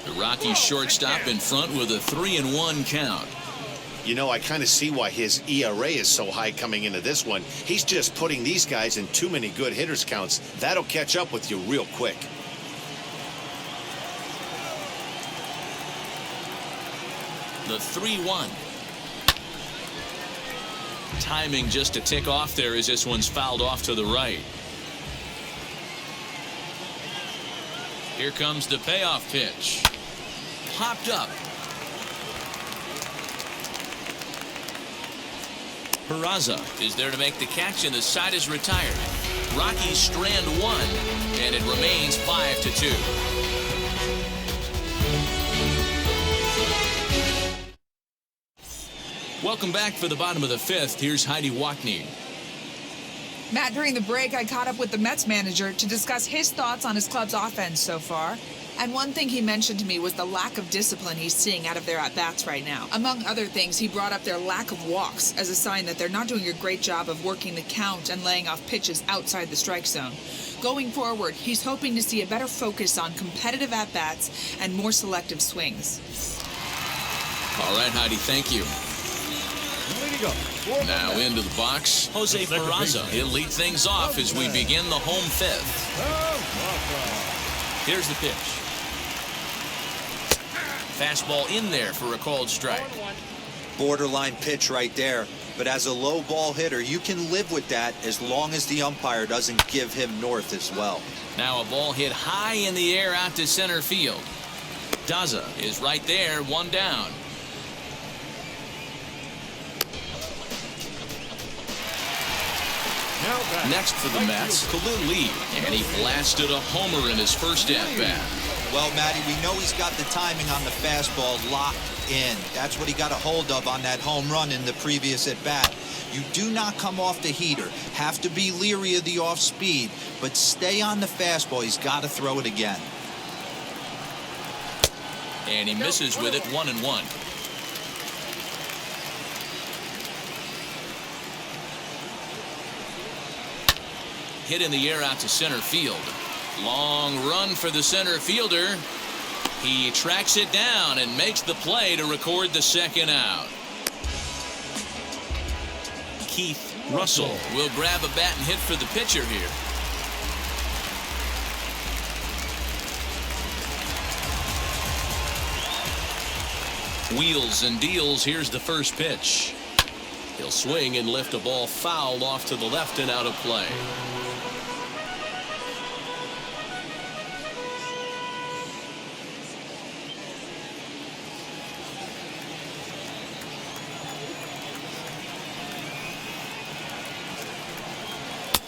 The Rockies shortstop in front with a 3-1 count. You know, I kind of see why his ERA is so high coming into this one. He's just putting these guys in too many good hitters counts. That'll catch up with you real quick. The 3-1. Timing just a tick off there as this one's fouled off to the right. Here comes the payoff pitch. Popped up. Peraza is there to make the catch, and the side is retired. Rockies strand 1, and it remains 5-2. Welcome back for the bottom of the 5th. Here's Heidi Wackney. Matt, during the break, I caught up with the Mets manager to discuss his thoughts on his club's offense so far. And one thing he mentioned to me was the lack of discipline he's seeing out of their at-bats right now. Among other things, he brought up their lack of walks as a sign that they're not doing a great job of working the count and laying off pitches outside the strike zone. Going forward, he's hoping to see a better focus on competitive at-bats and more selective swings. All right, Heidi, thank you. Now into the box, Jose Peraza. He'll lead things off as we begin the home 5th. Here's the pitch. Fastball in there for a called strike. Borderline pitch right there. But as a low ball hitter, you can live with that as long as the umpire doesn't give him north as well. Now a ball hit high in the air out to center field. Daza is right there, 1 down. Next for the Mets, Khalil Lee, and he blasted a homer in his first at-bat. Well, Matty, we know he's got the timing on the fastball locked in. That's what he got a hold of on that home run in the previous at-bat. You do not come off the heater. Have to be leery of the off-speed, but stay on the fastball. He's got to throw it again. And he misses with it, 1-1. Hit in the air out to center field. Long run for the center fielder. He tracks it down and makes the play to record the second out. Keith Russell will grab a bat and hit for the pitcher here. Wheels and deals. Here's the first pitch. He'll swing and lift a ball foul off to the left and out of play.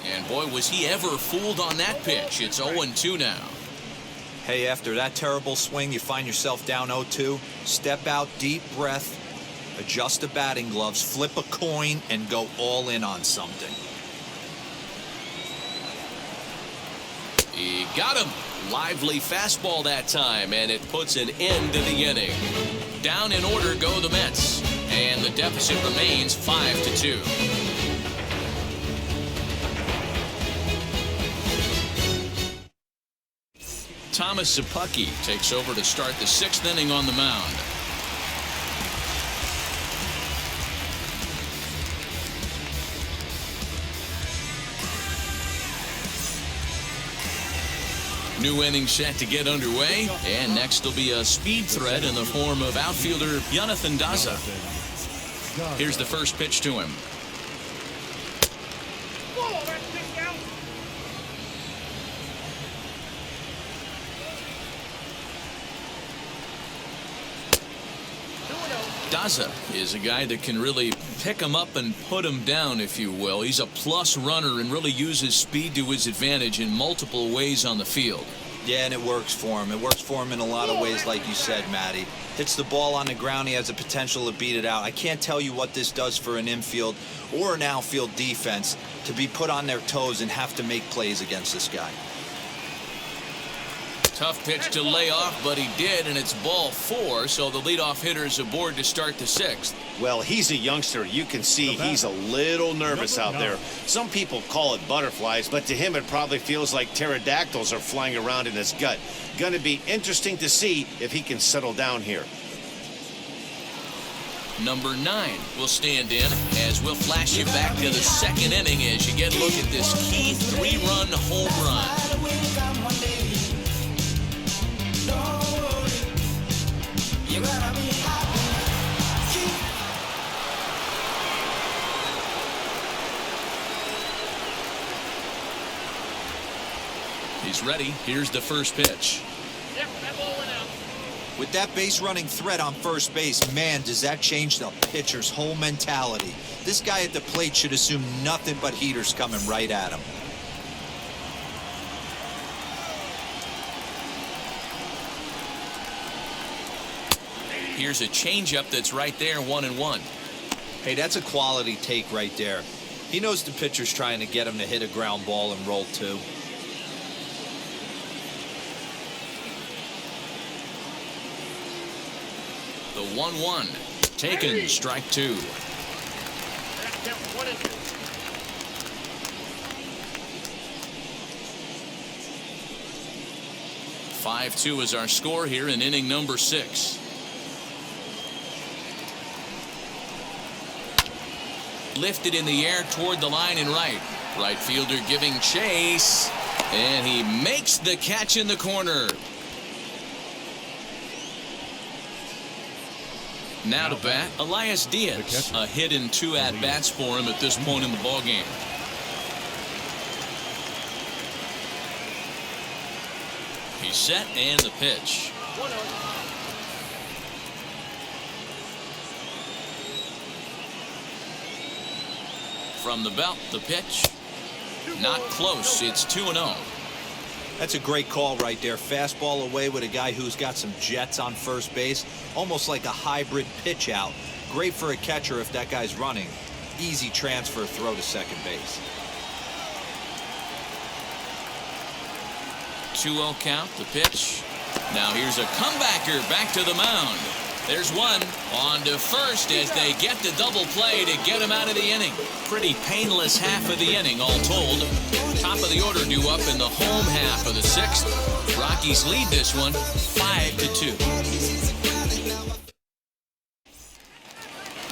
And boy, was he ever fooled on that pitch. It's 0-2 now. Hey, after that terrible swing, you find yourself down 0-2. Step out, deep breath, adjust the batting gloves, flip a coin, and go all in on something. He got him. Lively fastball that time, and it puts an end to the inning. Down in order go the Mets, and the deficit remains 5-2. Thomas Szapucki takes over to start the 6th inning on the mound. New inning set to get underway, and next will be a speed threat in the form of outfielder Jonathan Daza. Here's the first pitch to him. Daza is a guy that can really pick him up and put him down, if you will. He's a plus runner and really uses speed to his advantage in multiple ways on the field. Yeah, and it works for him. It works for him in a lot of ways, like you said, Matty. Hits the ball on the ground, he has the potential to beat it out. I can't tell you what this does for an infield or an outfield defense to be put on their toes and have to make plays against this guy. Tough pitch to lay off, but he did, and it's ball 4, so the leadoff hitter is aboard to start the 6th. Well, he's a youngster. You can see he's a little nervous out there. Some people call it butterflies, but to him it probably feels like pterodactyls are flying around in his gut. Going to be interesting to see if he can settle down here. Number 9 will stand in as we'll flash you back to the 2nd inning as you get a look at this key 3-run home run. He's ready. Here's the first pitch. With that base running threat on first base, man, does that change the pitcher's whole mentality. This guy at the plate should assume nothing but heaters coming right at him. Here's a changeup that's right there, 1-1. Hey, that's a quality take right there. He knows the pitcher's trying to get him to hit a ground ball and roll 2. The 1-1. Taken, strike 2. 5-2 is our score here in inning number 6. Lifted in the air toward the line and right. Right fielder giving chase, and he makes the catch in the corner. Now to bat, Elias Diaz. A hit in 2 at-bats for him at this point in the ballgame. He's set, and the pitch. From the belt, the pitch. Not close. It's 2-0. That's a great call right there. Fastball away with a guy who's got some jets on first base. Almost like a hybrid pitch out. Great for a catcher if that guy's running. Easy transfer throw to second base. 2-0 count, the pitch. Now here's a comebacker back to the mound. There's one on to first as they get the double play to get him out of the inning. Pretty painless half of the inning, all told. Top of the order due up in the home half of the 6th. Rockies lead this one 5-2.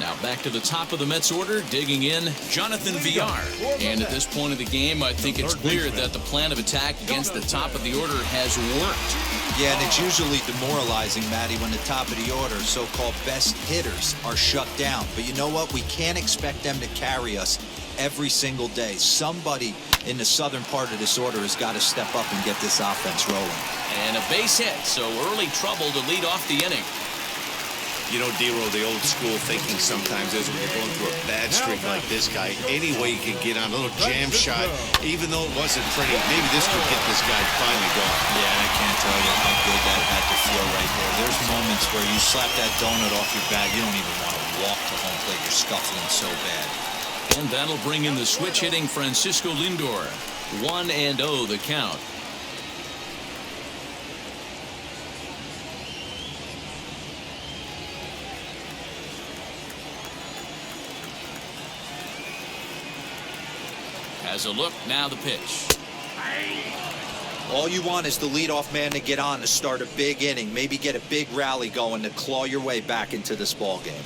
Now Now back to the top of the Mets order, digging in, Jonathan Villar. And at this point of the game, I think it's clear that the plan of attack against the top of the order has worked. Yeah, and it's usually demoralizing, Matty, when the top of the order, so-called best hitters, are shut down. But you know what? We can't expect them to carry us every single day. Somebody in the southern part of this order has got to step up and get this offense rolling. And a base hit, so early trouble to lead off the inning. You know, Dero, the old school thinking sometimes is when you're going through a bad streak like this guy, any way you can get on a little jam shot, even though it wasn't pretty, maybe this could get this guy finally going. Yeah, I can't tell you how good that had to feel right there. There's moments where you slap that donut off your bat, you don't even want to walk to home plate. You're scuffling so bad. And that'll bring in the switch-hitting Francisco Lindor. 1-0 the count. Has a look, now the pitch. All you want is the leadoff man to get on to start a big inning, maybe get a big rally going to claw your way back into this ball game.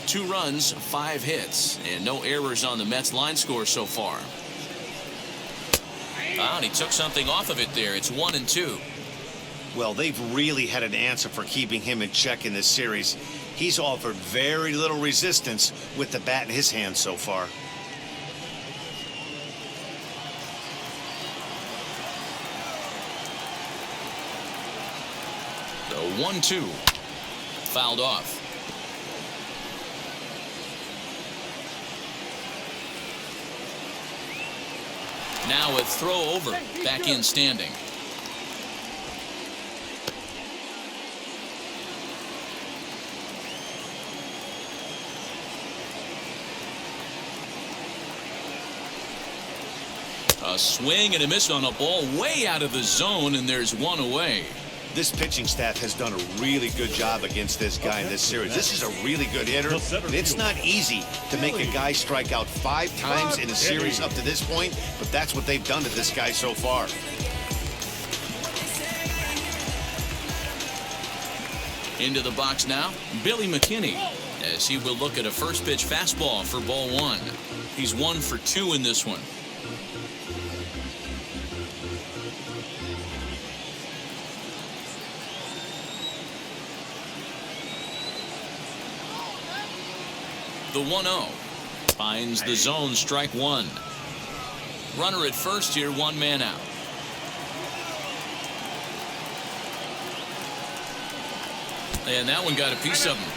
2 runs, 5 hits, and no errors on the Mets line score so far. Ah, and he took something off of it there. It's 1-2. Well, they've really had an answer for keeping him in check in this series. He's offered very little resistance with the bat in his hand so far. The 1-2. Fouled off. Now a throw over. Back in standing. A swing and a miss on a ball way out of the zone, and there's one away. This pitching staff has done a really good job against this guy in this series. This is a really good hitter. And it's not easy to make a guy strike out 5 times in a series up to this point, but that's what they've done to this guy so far. Into the box now, Billy McKinney, as he will look at a first pitch fastball for ball 1. He's 1 for 2 in this one. The 1-0 finds the zone, strike 1. Runner at first here, 1 man out. And that one got a piece of him.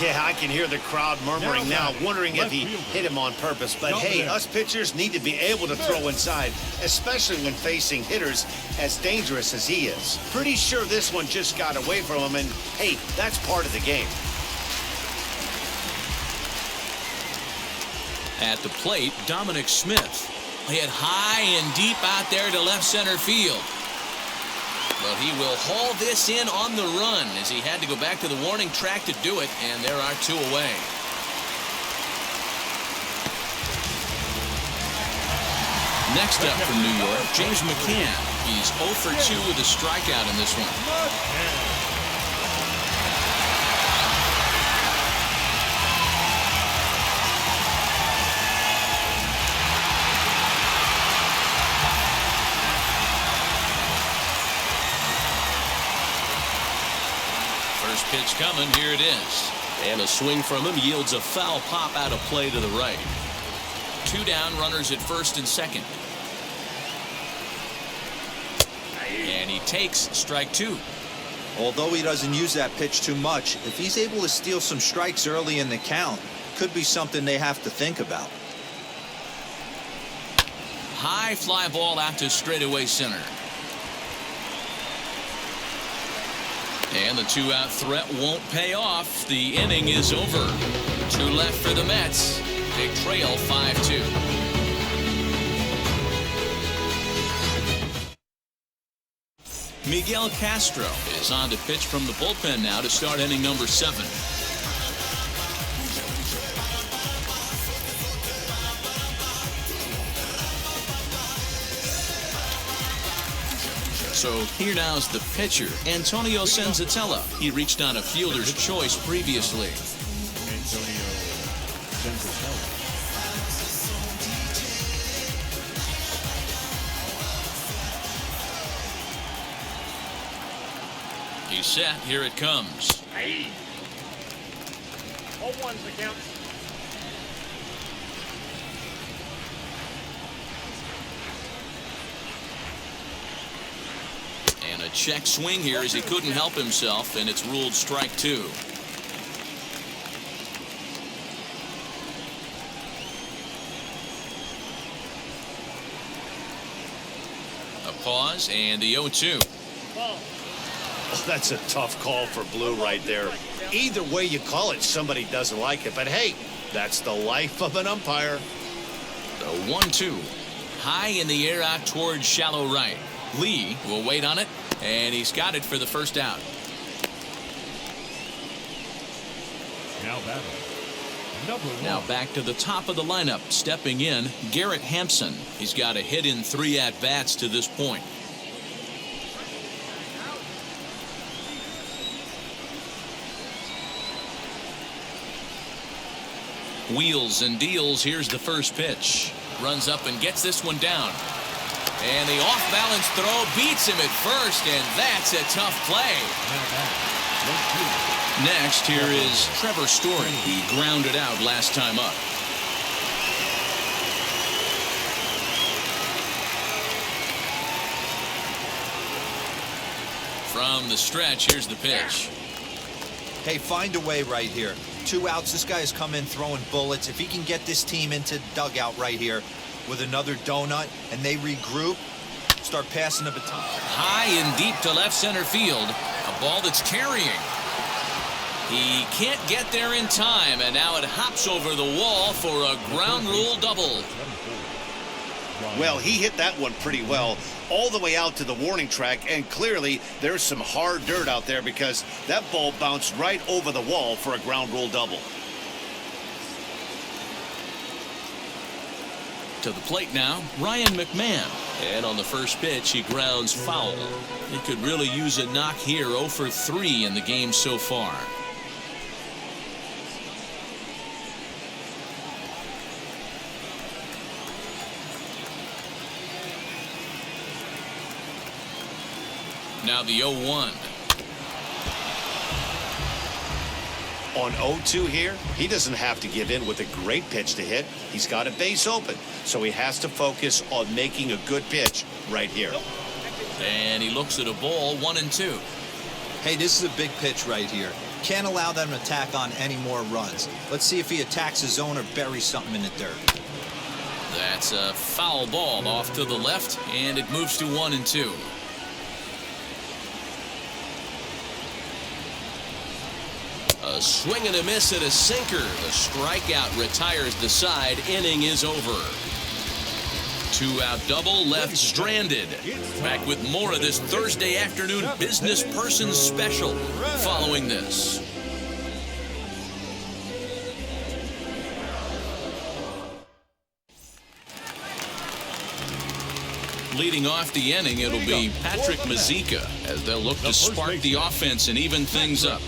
Yeah, I can hear the crowd murmuring now, wondering if he hit him on purpose. But hey, us pitchers need to be able to throw inside, especially when facing hitters as dangerous as he is. Pretty sure this one just got away from him, and hey, that's part of the game. At the plate, Dominic Smith. Hit high and deep out there to left center field. But he will haul this in on the run as he had to go back to the warning track to do it, and there are 2 away. Next up from New York, James McCann. He's 0 for 2 with a strikeout in this one. First pitch coming, here it is. And a swing from him yields a foul pop out of play to the right. 2 down, runners at first and second. And he takes strike 2. Although he doesn't use that pitch too much, if he's able to steal some strikes early in the count, could be something they have to think about. High fly ball out to straightaway center. And the 2-out threat won't pay off. The inning is over. 2 left for the Mets. They trail 5-2. Miguel Castro is on to pitch from the bullpen now to start inning number 7. So here now's the pitcher, Antonio Senzatella. He reached on a fielder's choice previously. Antonio Senzatella. He's set. Here it comes. Hey. 0-1's the count. And a check swing here as he couldn't help himself, and it's ruled strike two. A pause and the 0-2. Ball. Oh, that's a tough call for Blue right there. Either way you call it, somebody doesn't like it. But hey, that's the life of an umpire. The 1-2. High in the air out towards shallow right. Lee will wait on it, and he's got it for the first out. Now batting. Number 1. Now back to the top of the lineup. Stepping in, Garrett Hampson. He's got a hit in 3 at-bats to this point. Wheels and deals. Here's the first pitch. Runs up and gets this one down. And the off-balance throw beats him at first, and that's a tough play. Next, here is Trevor Story. He grounded out last time up. From the stretch, here's the pitch. Hey, find a way right here. 2 outs. This guy has come in throwing bullets. If he can get this team into dugout right here with another donut and they regroup, start passing the baton. High and deep to left center field. A ball that's carrying. He can't get there in time, and now it hops over the wall for a ground rule double. Well, he hit that one pretty well all the way out to the warning track, and clearly there's some hard dirt out there because that ball bounced right over the wall for a ground rule double. To the plate now, Ryan McMahon. And on the first pitch, he grounds foul. He could really use a knock here. 0 for 3 in the game so far. Now the 0-1. On 0-2 here, he doesn't have to give in with a great pitch to hit. He's got a base open, so he has to focus on making a good pitch right here. And he looks at a ball, 1-2. Hey, this is a big pitch right here. Can't allow them to attack on any more runs. Let's see if he attacks his zone or buries something in the dirt. That's a foul ball off to the left, and it moves to 1-2. A swing and a miss at a sinker. The strikeout retires the side. Inning is over. 2-out double left stranded. Back with more of this Thursday afternoon Business Person Special following this. Leading off the inning, it'll be Patrick Mazeika as they'll look to spark the offense and even things up.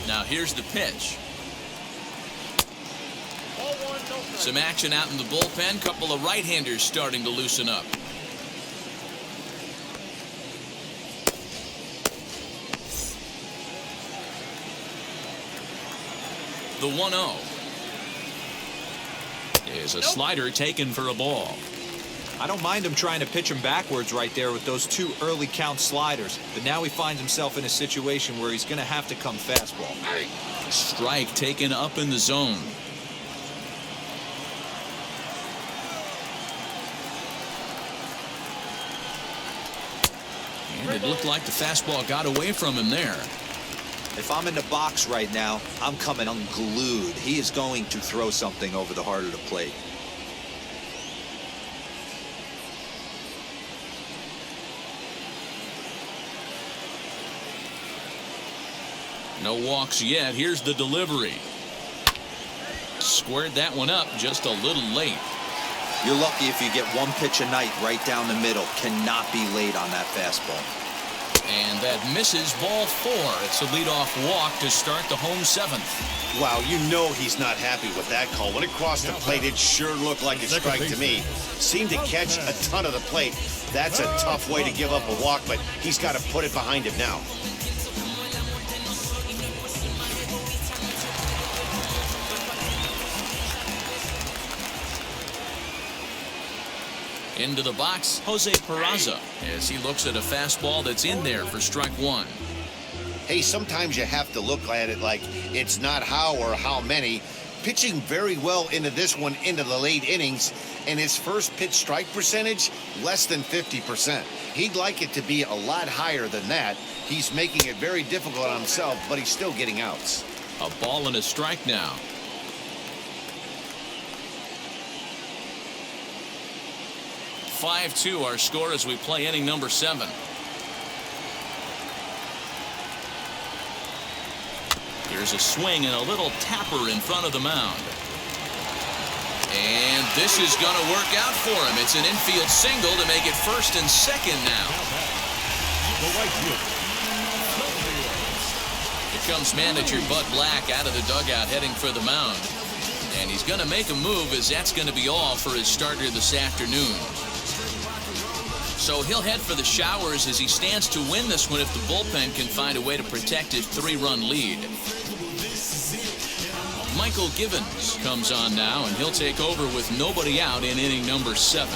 Now here's the pitch. Some action out in the bullpen. Couple of right-handers starting to loosen up. The 1-0 is a slider taken for a ball. I don't mind him trying to pitch him backwards right there with those 2 early count sliders, but now he finds himself in a situation where he's going to have to come fastball. Strike taken up in the zone. And it looked like the fastball got away from him there. If I'm in the box right now, I'm coming unglued. He is going to throw something over the heart of the plate. No walks yet. Here's the delivery. Squared that one up just a little late. You're lucky if you get one pitch a night right down the middle. Cannot be late on that fastball. And that misses, ball 4. It's a leadoff walk to start the home 7th. Wow, you know he's not happy with that call. When it crossed the plate, it sure looked like a strike to me. Seemed to catch a ton of the plate. That's a tough way to give up a walk, but he's got to put it behind him now. Into the box, Jose Peraza, as he looks at a fastball that's in there for strike 1. Hey, sometimes you have to look at it like it's not how or how many. Pitching very well into this one into the late innings, and his first pitch strike percentage, less than 50%. He'd like it to be a lot higher than that. He's making it very difficult on himself, but he's still getting outs. A ball and a strike now. (5-2) our score as we play inning number 7. Here's a swing and a little tapper in front of the mound. And this is going to work out for him. It's an infield single to make it first and second now. Here comes manager Bud Black out of the dugout heading for the mound. And he's going to make a move, as that's going to be all for his starter this afternoon. So he'll head for the showers as he stands to win this one if the bullpen can find a way to protect his 3-run lead. Michael Givens comes on now, and he'll take over with nobody out in inning number 7.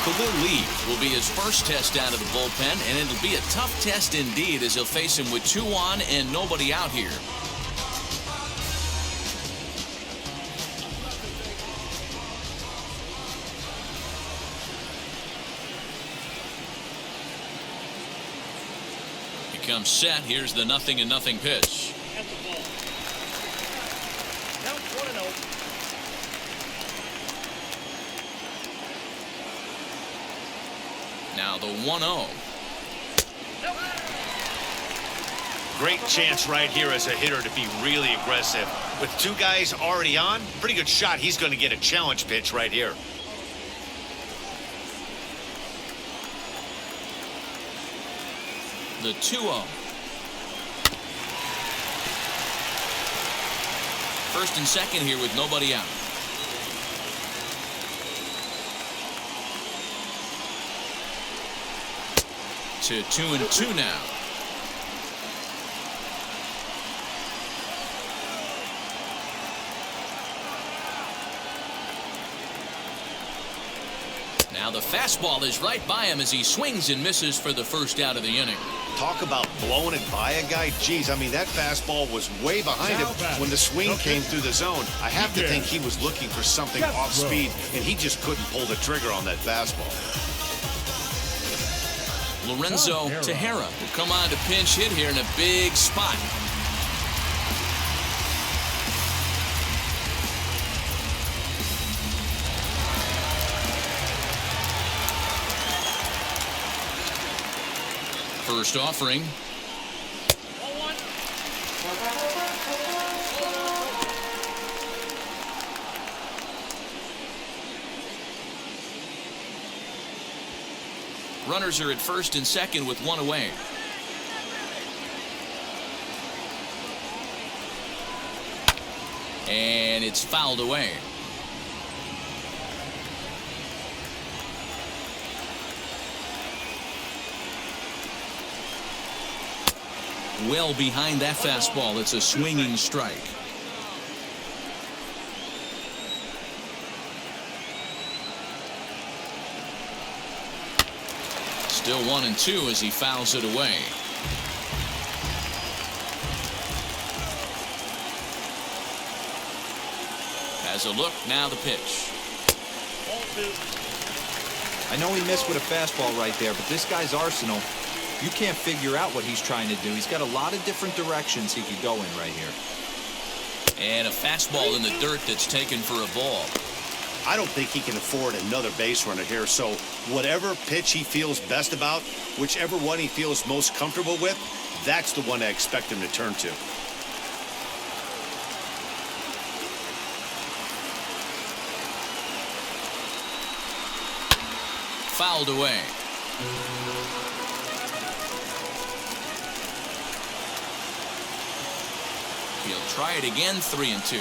Khalil Lee will be his first test out of the bullpen, and it'll be a tough test indeed as he'll face him with 2 on and nobody out here. He comes set. Here's the 0-0 pitch. Now the 1-0. Great chance right here as a hitter to be really aggressive. With 2 guys already on, pretty good shot. He's going to get a challenge pitch right here. The 2-0. First and second here with nobody out. To 2-2 now. Now the fastball is right by him as he swings and misses for the first out of the inning. Talk about blowing it by a guy. Geez, I mean, that fastball was way behind him when the swing came through the zone. I have to think he was looking for something off speed, and he just couldn't pull the trigger on that fastball. Lorenzo Tejera will come on to pinch hit here in a big spot. First offering. Runners are at first and second with 1 away. And it's fouled away. Well behind that fastball. It's a swinging strike. Still 1-2 as he fouls it away. Has a look, now the pitch. I know he missed with a fastball right there, but this guy's arsenal, you can't figure out what he's trying to do. He's got a lot of different directions he could go in right here. And a fastball in the dirt that's taken for a ball. I don't think he can afford another base runner here. So whatever pitch he feels best about, whichever one he feels most comfortable with, that's the one I expect him to turn to. Fouled away. He'll try it again, 3-2.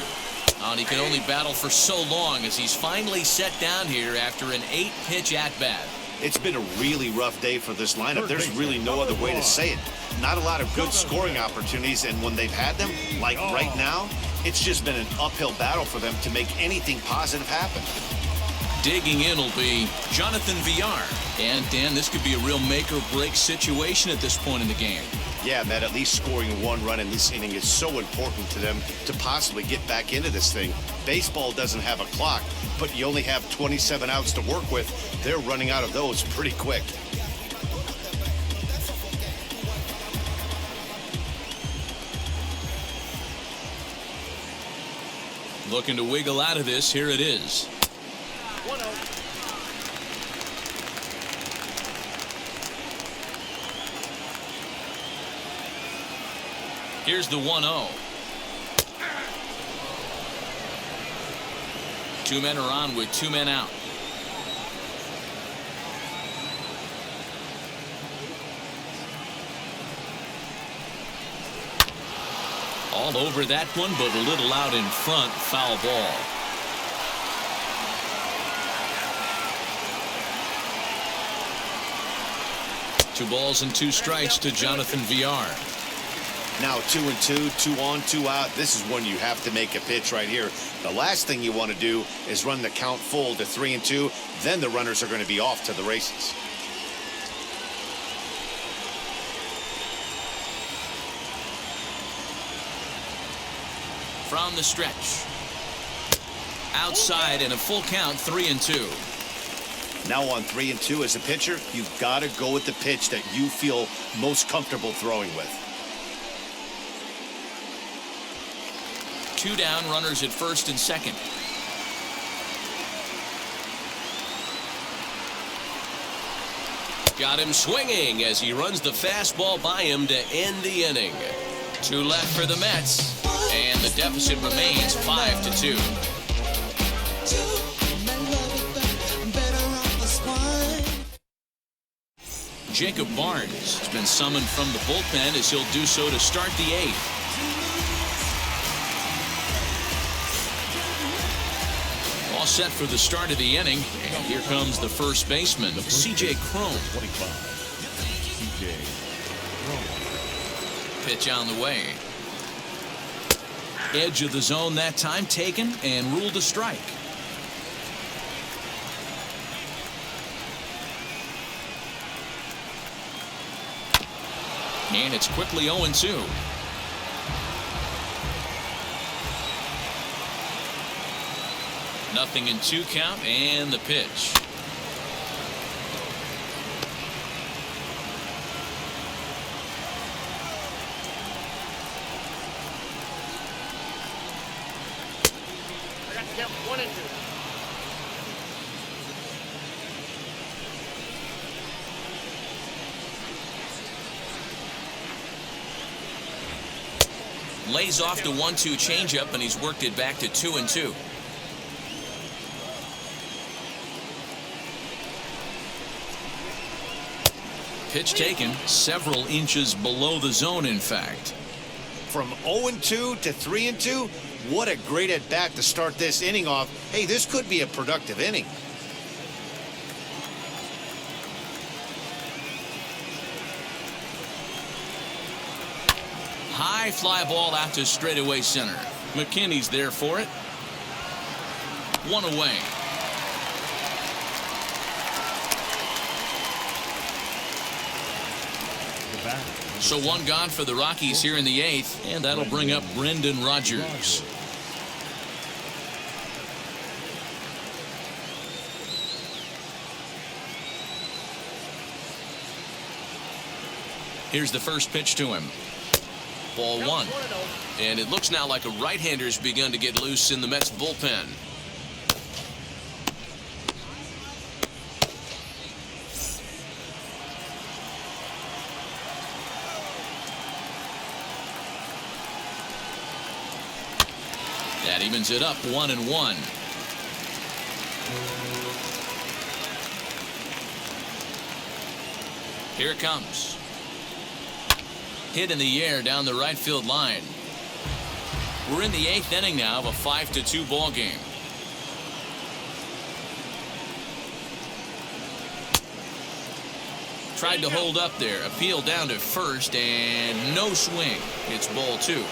And he can only battle for so long as he's finally set down here after an 8-pitch at-bat. It's been a really rough day for this lineup. There's really no other way to say it. Not a lot of good scoring opportunities, and when they've had them, like right now, it's just been an uphill battle for them to make anything positive happen. Digging in will be Jonathan Villar. And, Dan, this could be a real make-or-break situation at this point in the game. Yeah, Matt, at least scoring one run in this inning is so important to them to possibly get back into this thing. Baseball doesn't have a clock, but you only have 27 outs to work with. They're running out of those pretty quick. Looking to wiggle out of this. Here it is. 1-0. Here's the 1-0. 2 men are on with 2 men out. All over that one, but a little out in front. Foul ball. Two balls and 2 strikes to Jonathan Villar. Now 2-2, 2 on, 2 out. This is when you have to make a pitch right here. The last thing you want to do is run the count full to 3-2. Then the runners are going to be off to the races. From the stretch. Outside and a full count, 3-2. Now on 3-2 as a pitcher, you've got to go with the pitch that you feel most comfortable throwing with. 2 down, runners at first and second. Got him swinging as he runs the fastball by him to end the inning. 2 left for the Mets, and the deficit remains 5-2. Jacob Barnes has been summoned from the bullpen as he'll do so to start the 8th. All set for the start of the inning, and here comes the first baseman, C.J. Cron. 25. C.J. Pitch on the way. Edge of the zone that time taken and ruled a strike. And it's quickly 0-2. Nothing in 2 count, and the pitch. I got the count 1-2. Lays off the 1-2 changeup, and he's worked it back to 2-2. Pitch taken several inches below the zone, in fact. From 0-2 to 3-2, what a great at-bat to start this inning off. Hey, this could be a productive inning. High fly ball out to straightaway center. McKinney's there for it. 1 away. So 1 gone for the Rockies here in the 8th, and that'll bring up Brendan Rodgers. Here's the first pitch to him. Ball 1. And it looks now like a right-hander's begun to get loose in the Mets bullpen. That evens it up 1-1. Here it comes. Hit in the air down the right field line. We're in the 8th inning now of a 5-2 ball game. Tried to hold up there. Appeal down to first and no swing. It's ball 2.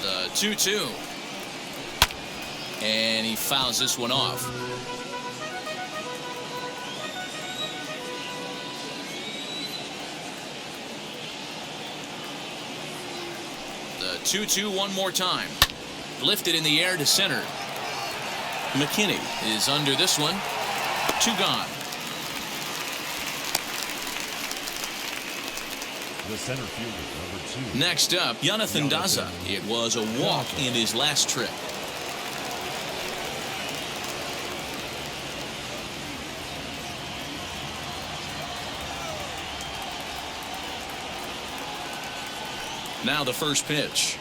The 2-2. And he fouls this one off. The 2-2 one more time. Lifted in the air to center. McKinney is under this one. 2 gone. The center fielder, number 2. Next up, Jonathan Daza. It was a walk in his last trip. Now the first pitch.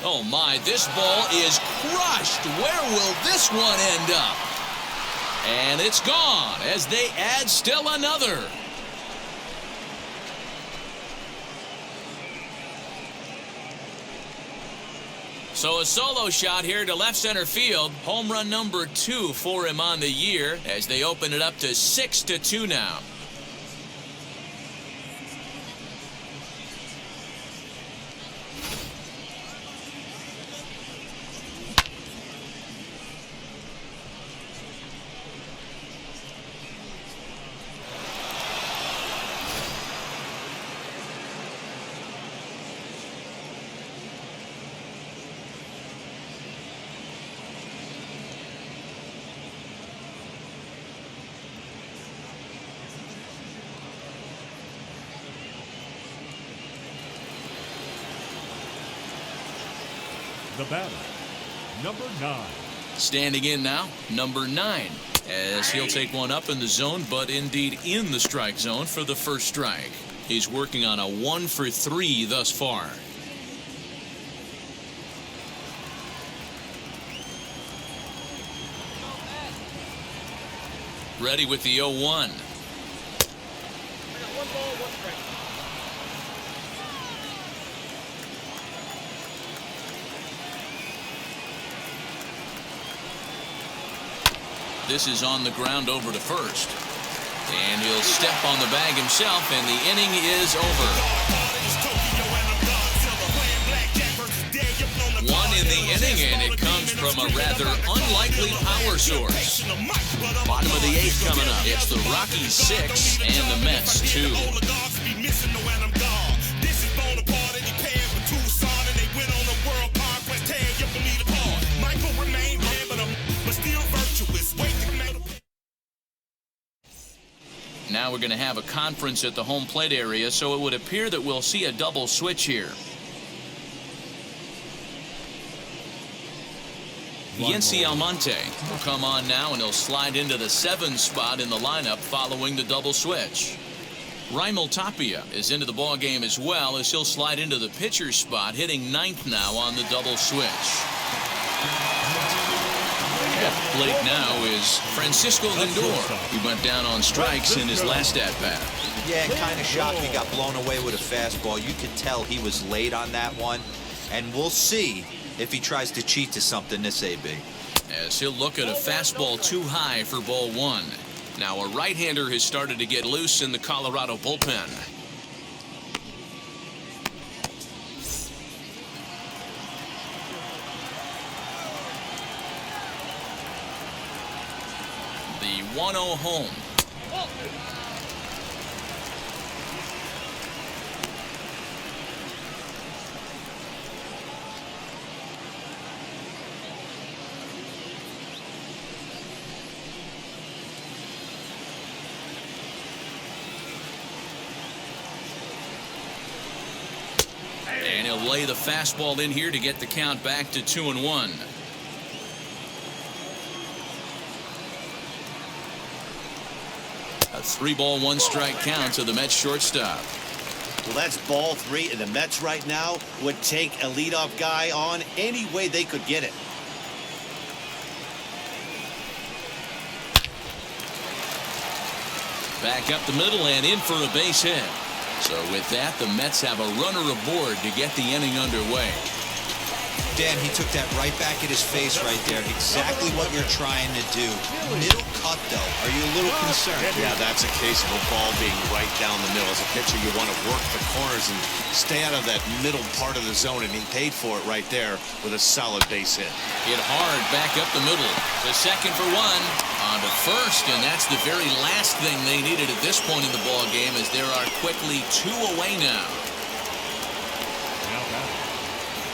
Oh my, this ball is crushed. Where will this one end up? And it's gone as they add still another. So a solo shot here to left center field. Home run number 2 for him on the year as they open it up to 6-2 now. The batter, number 9. Standing in now, number 9, as he'll take one up in the zone, but indeed in the strike zone for the first strike. He's working on a 1-for-3 thus far. Ready with the 0-1. One ball, 1 strike. This is on the ground over to first. And he'll step on the bag himself, and the inning is over. 1 in the inning, and it comes from a rather unlikely power source. Bottom of the 8th coming up. It's the Rockies 6 and the Mets 2. Now we're going to have a conference at the home plate area, so it would appear that we'll see a double switch here. Yency Almonte will come on now, and he'll slide into the 7 spot in the lineup following the double switch. Raimel Tapia is into the ball game as well, as he'll slide into the pitcher spot, hitting 9th now on the double switch. At the plate now is Francisco Lindor. He went down on strikes in his last at-bat. Yeah, kind of shocked he got blown away with a fastball. You could tell he was late on that one. And we'll see if he tries to cheat to something this AB. As he'll look at a fastball too high for ball 1. Now a right-hander has started to get loose in the Colorado bullpen. The 1-0 home. And he'll lay the fastball in here to get the count back to 2-1. A 3-ball, 1-strike count to the Mets shortstop. Well, that's ball 3, and the Mets right now would take a leadoff guy on any way they could get it. Back up the middle and in for a base hit. So with that, the Mets have a runner aboard to get the inning underway. Dan, he took that right back at his face right there. Exactly what you're trying to do. Middle cut, though. Are you a little concerned? Yeah, that's a case of a ball being right down the middle. As a pitcher, you want to work the corners and stay out of that middle part of the zone, and he paid for it right there with a solid base hit. Hit hard back up the middle. To second for one. On to first, and that's the very last thing they needed at this point in the ball game, as there are quickly 2 away now. Now back,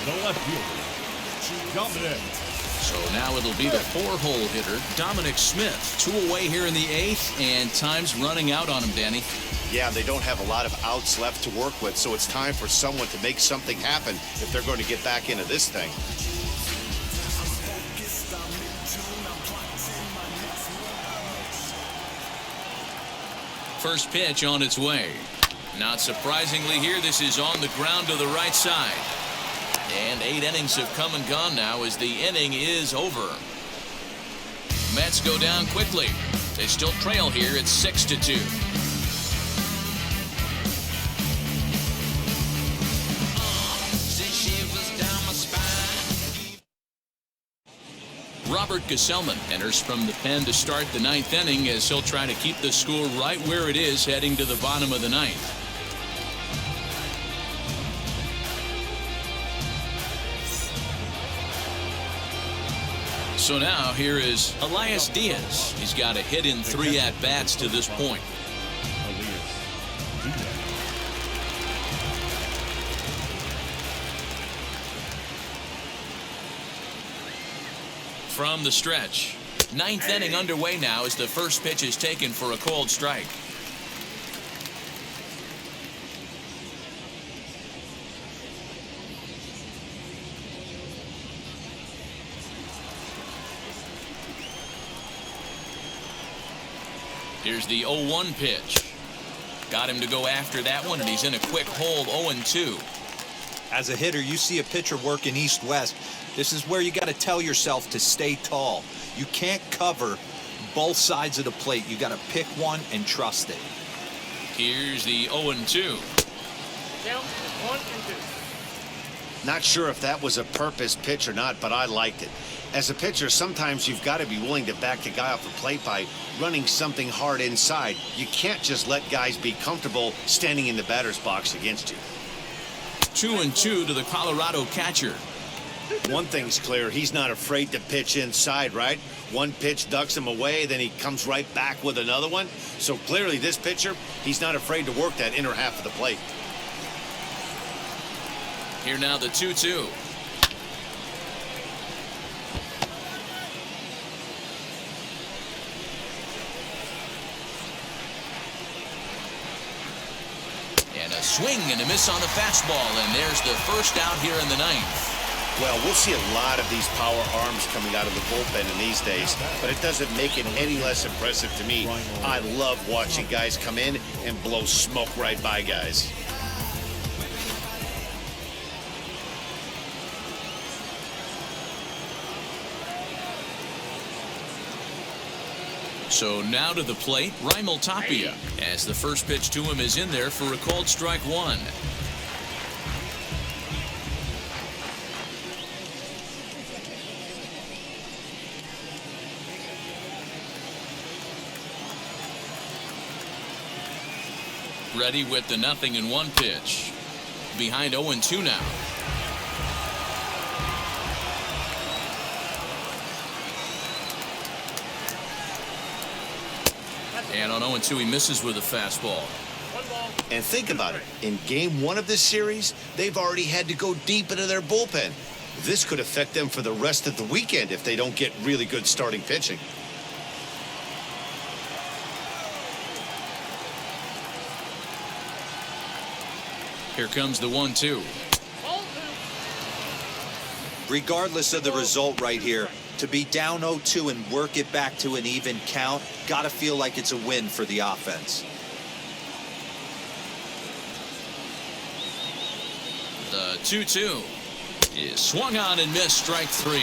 the left fielder, Dominic. So now it'll be the 4-hole hitter, Dominic Smith. 2 away here in the 8th, and time's running out on him, Danny. Yeah, they don't have a lot of outs left to work with, so it's time for someone to make something happen if they're going to get back into this thing. First pitch on its way. Not surprisingly here, this is on the ground to the right side. And 8 innings have come and gone now as the inning is over. Mets go down quickly. They still trail here. It's 6-2. Robert Gesellman enters from the pen to start the 9th inning, as he'll try to keep the score right where it is heading to the bottom of the 9th. So now here is Elias Diaz. He's got a hit in 3 at-bats to this point. From the stretch. 9th inning underway now as the first pitch is taken for a called strike. Here's the 0-1 pitch. Got him to go after that one, and he's in a quick hold. 0-2. As a hitter, you see a pitcher working east-west. This is where you got to tell yourself to stay tall. You can't cover both sides of the plate. You got to pick one and trust it. Here's the 0-2. Down 1 and 2. Not sure if that was a purpose pitch or not, but I liked it. As a pitcher, sometimes you've got to be willing to back the guy off the plate by running something hard inside. You can't just let guys be comfortable standing in the batter's box against you. 2-2 to the Colorado catcher. One thing's clear, he's not afraid to pitch inside, right? One pitch ducks him away, then he comes right back with another one. So clearly this pitcher, he's not afraid to work that inner half of the plate. Here now the 2-2. And a swing and a miss on the fastball, and there's the first out here in the 9th. Well, we'll see a lot of these power arms coming out of the bullpen in these days, but it doesn't make it any less impressive to me. I love watching guys come in and blow smoke right by guys. So now to the plate, Raimel Tapia, as the first pitch to him is in there for a called strike 1. Ready with the 0-1 pitch. Behind 0-2 now. And on 0-2, he misses with a fastball. And think about it. In game 1 of this series, they've already had to go deep into their bullpen. This could affect them for the rest of the weekend if they don't get really good starting pitching. Here comes the 1-2. Regardless of the result right here, to be down 0-2 and work it back to an even count, got to feel like it's a win for the offense. The 2-2 is swung on and missed, strike 3.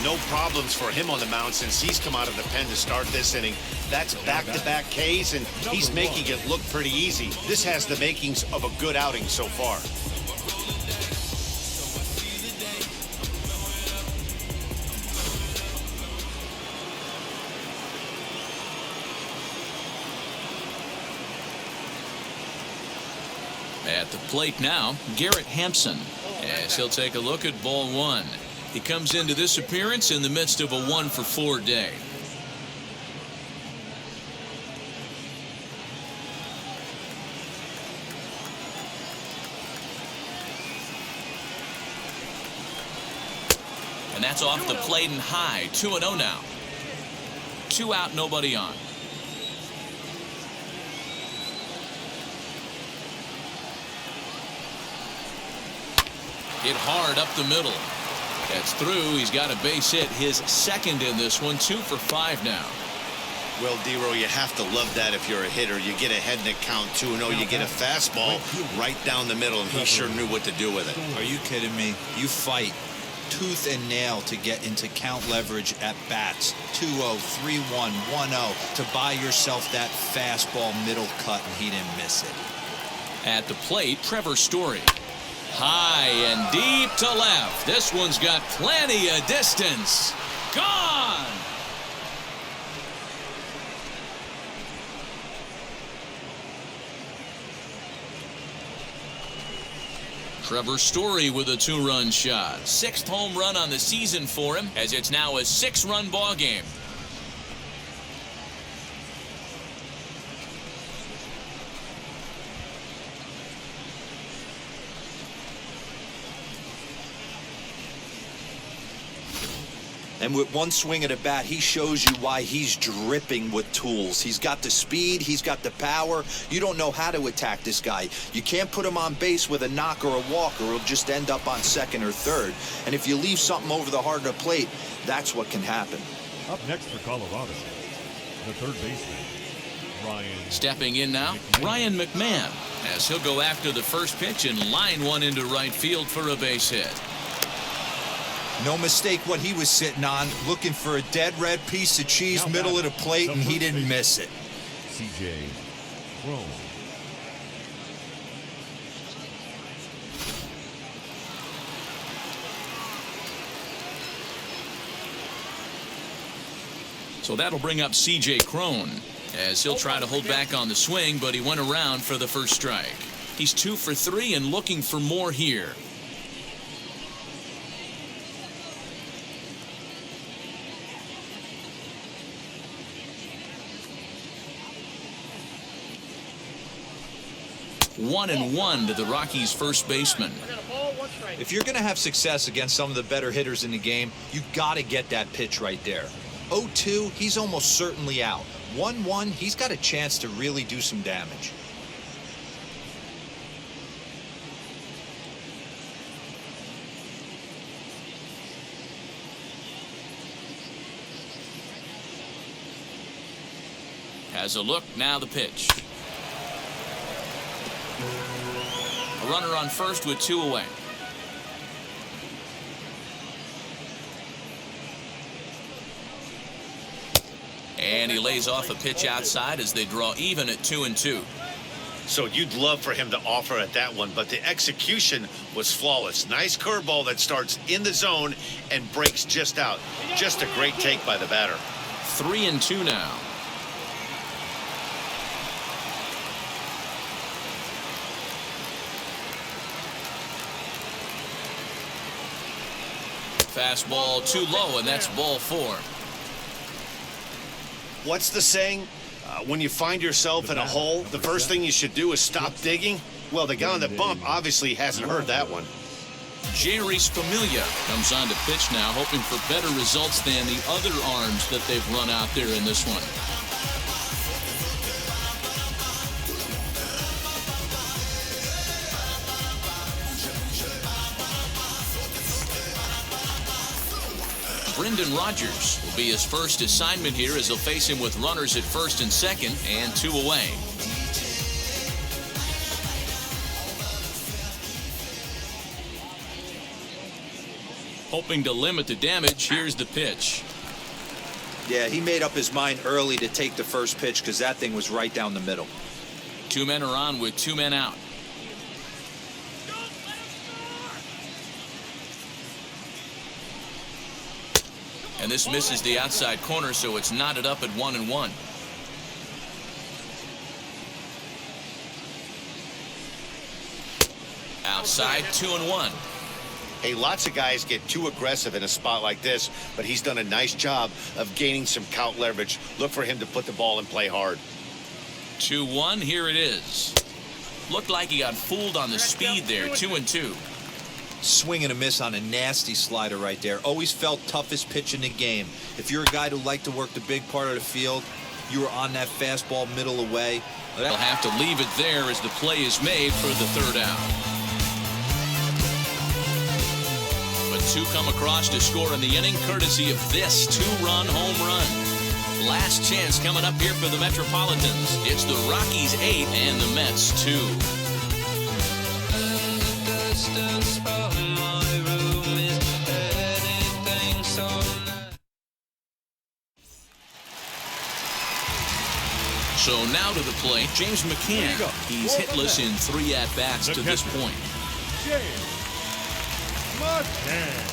No problems for him on the mound since he's come out of the pen to start this inning. That's back-to-back Ks, and he's making it look pretty easy. This has the makings of a good outing so far. At the plate now, Garrett Hampson, as he'll take a look at ball 1. He comes into this appearance in the midst of a 1-for-4 day. And that's off the plate and high. 2-0 now. 2 out, nobody on. Hit hard up the middle. That's through. He's got a base hit, his second in this one. 2 for 5 now. Well, D-Row, you have to love that if you're a hitter. You get ahead in the count 2-0. You get a fastball right down the middle, and he sure knew what to do with it. Are you kidding me? You fight tooth and nail to get into count leverage at bats. 2-0, 3-1, 1-0 to buy yourself that fastball middle cut, and he didn't miss it. At the plate, Trevor Story. High and deep to left. This one's got plenty of distance. Gone! Trevor Story with a 2-run shot. 6th home run on the season for him, as it's now a 6-run ball game. And with one swing at a bat, he shows you why he's dripping with tools. He's got the speed. He's got the power. You don't know how to attack this guy. You can't put him on base with a knock or a walk, or he'll just end up on second or third. And if you leave something over the heart of the plate, that's what can happen. Up next for Colorado, the third baseman, Ryan. Stepping in now, Ryan McMahon, as he'll go after the first pitch and line one into right field for a base hit. No mistake what he was sitting on, looking for a dead red piece of cheese, middle of the plate, and he didn't miss it. CJ Crone. So that'll bring up CJ Crone, as he'll try to hold back on the swing, but he went around for the first strike. He's 2 for 3 and looking for more here. One and one to the Rockies' first baseman. If you're going to have success against some of the better hitters in the game, you got to get that pitch right there. 0-2, he's almost certainly out. 1-1, he's got a chance to really do some damage. Has a look, now the pitch. A runner on first with 2 away. And he lays off a pitch outside as they draw even at 2-2. So you'd love for him to offer at that one, but the execution was flawless. Nice curveball that starts in the zone and breaks just out. Just a great take by the batter. 3-2 now. Fastball too low, and that's ball 4. What's the saying? When you find yourself in a hole, the first thing you should do is stop digging? Well, the guy on the bump obviously hasn't heard that one. Jerry's Familia comes on to pitch now, hoping for better results than the other arms that they've run out there in this one. Brendan Rodgers will be his first assignment here, as he'll face him with runners at first and second and 2 away. Hoping to limit the damage, here's the pitch. Yeah, he made up his mind early to take the first pitch because that thing was right down the middle. 2 men are on with 2 men out. And this misses the outside corner, so it's knotted up at 1-1. Outside, 2-1. Hey, lots of guys get too aggressive in a spot like this, but he's done a nice job of gaining some count leverage. Look for him to put the ball in play hard. 2-1, here it is. Looked like he got fooled on the speed there, 2-2. Swing and a miss on a nasty slider right there. Always felt toughest pitch in the game. If you're a guy who liked to work the big part of the field, you were on that fastball middle away. They'll have to leave it there as the play is made for the 3rd out. But 2 come across to score in the inning, courtesy of this 2-run home run. Last chance coming up here for the Metropolitans. It's the Rockies 8 and the Mets 2. So now to the plate, James McCann. He's hitless in 3 at-bats to this point. James McCann.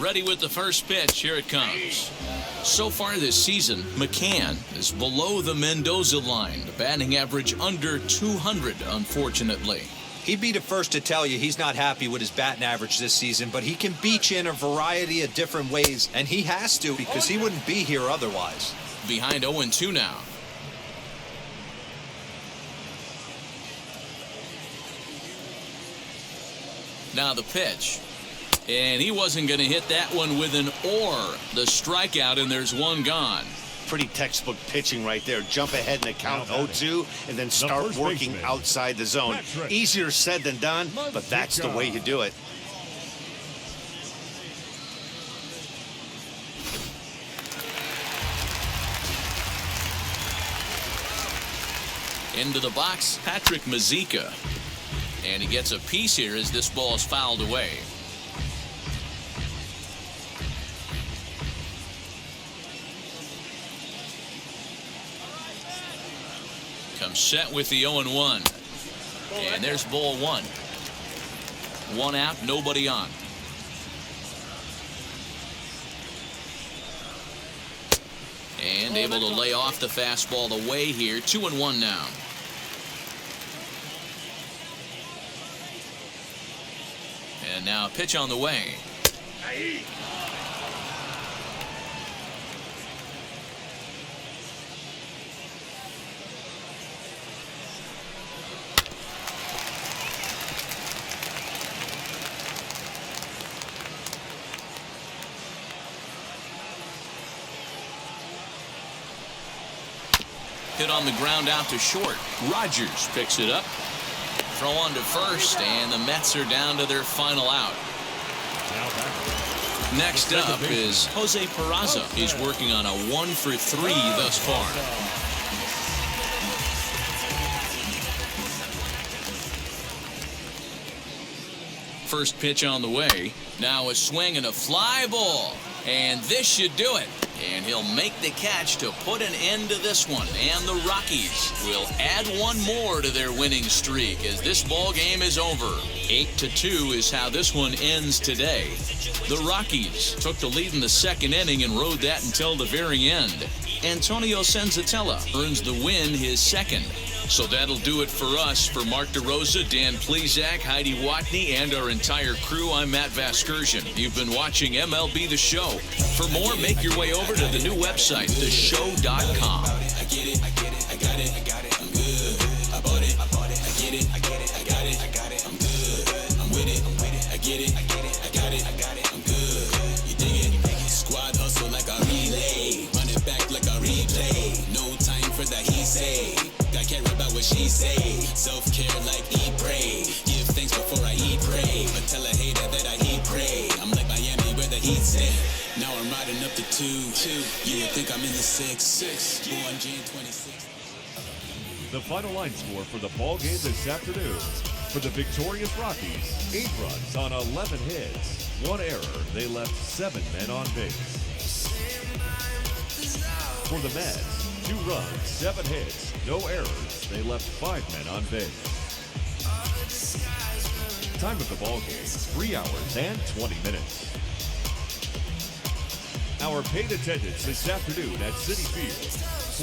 Ready with the first pitch. Here it comes. So far this season, McCann is below the Mendoza line. The batting average under 200, unfortunately. He'd be the first to tell you he's not happy with his batting average this season, but he can beat you in a variety of different ways, and he has to because he wouldn't be here otherwise. Behind 0-2 now. Now the pitch. And he wasn't going to hit that one with an or. The strikeout, and there's 1 gone. Pretty textbook pitching right there. Jump ahead in the count 0-2 and then start working outside the zone. Easier said than done, but that's the way you do it. Into the box, Patrick Mazeika. And he gets a piece here as this ball is fouled away. Comes set with the 0-1. And there's ball 1. 1 out, nobody on. And able to lay off the fastball away here. 2-1 now. And now a pitch on the way. Hit on the ground out to short. Rogers picks it up. Throw on to first, and the Mets are down to their final out. Next up is Jose Peraza. He's working on a 1-for-3 thus far. First pitch on the way. Now a swing and a fly ball. And this should do it. And he'll make the catch to put an end to this one. And the Rockies will add 1 more to their winning streak as this ball game is over. 8-2 is how this one ends today. The Rockies took the lead in the 2nd inning and rode that until the very end. Antonio Senzatella earns the win, his 2nd. So that'll do it for us. For Mark DeRosa, Dan Plezak, Heidi Watney, and our entire crew, I'm Matt Vasgersian. You've been watching MLB The Show. For more, make your way over to the new website, theshow.com. I get it, I get it, I got it, I got it, I'm good. I bought it, I get it, I get it, I got it, I got it, I'm good. I'm with it, I get it, I get it, I got it, I got it, I'm good. You dig it? Squad hustle like a relay, run it back like a replay. No time for that he say. I care about what she say. Self-care like eat, pray. Give thanks before I eat, pray. But tell a hater that I eat, pray. I'm like Miami where the heat set. Now I'm riding up to 2. You would think I'm in the 6. Born June 26. The final line score for the ball game this afternoon. For the victorious Rockies, 8 runs on 11 hits. 1 error, they left 7 men on base. For the Mets, 2 runs, 7 hits, no errors, they left 5 men on base. Time of the ball game, 3 hours and 20 minutes. Our paid attendance this afternoon at Citi Field,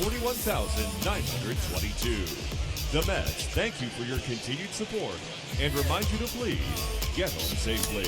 41,922. The Mets thank you for your continued support and remind you to please get home safely.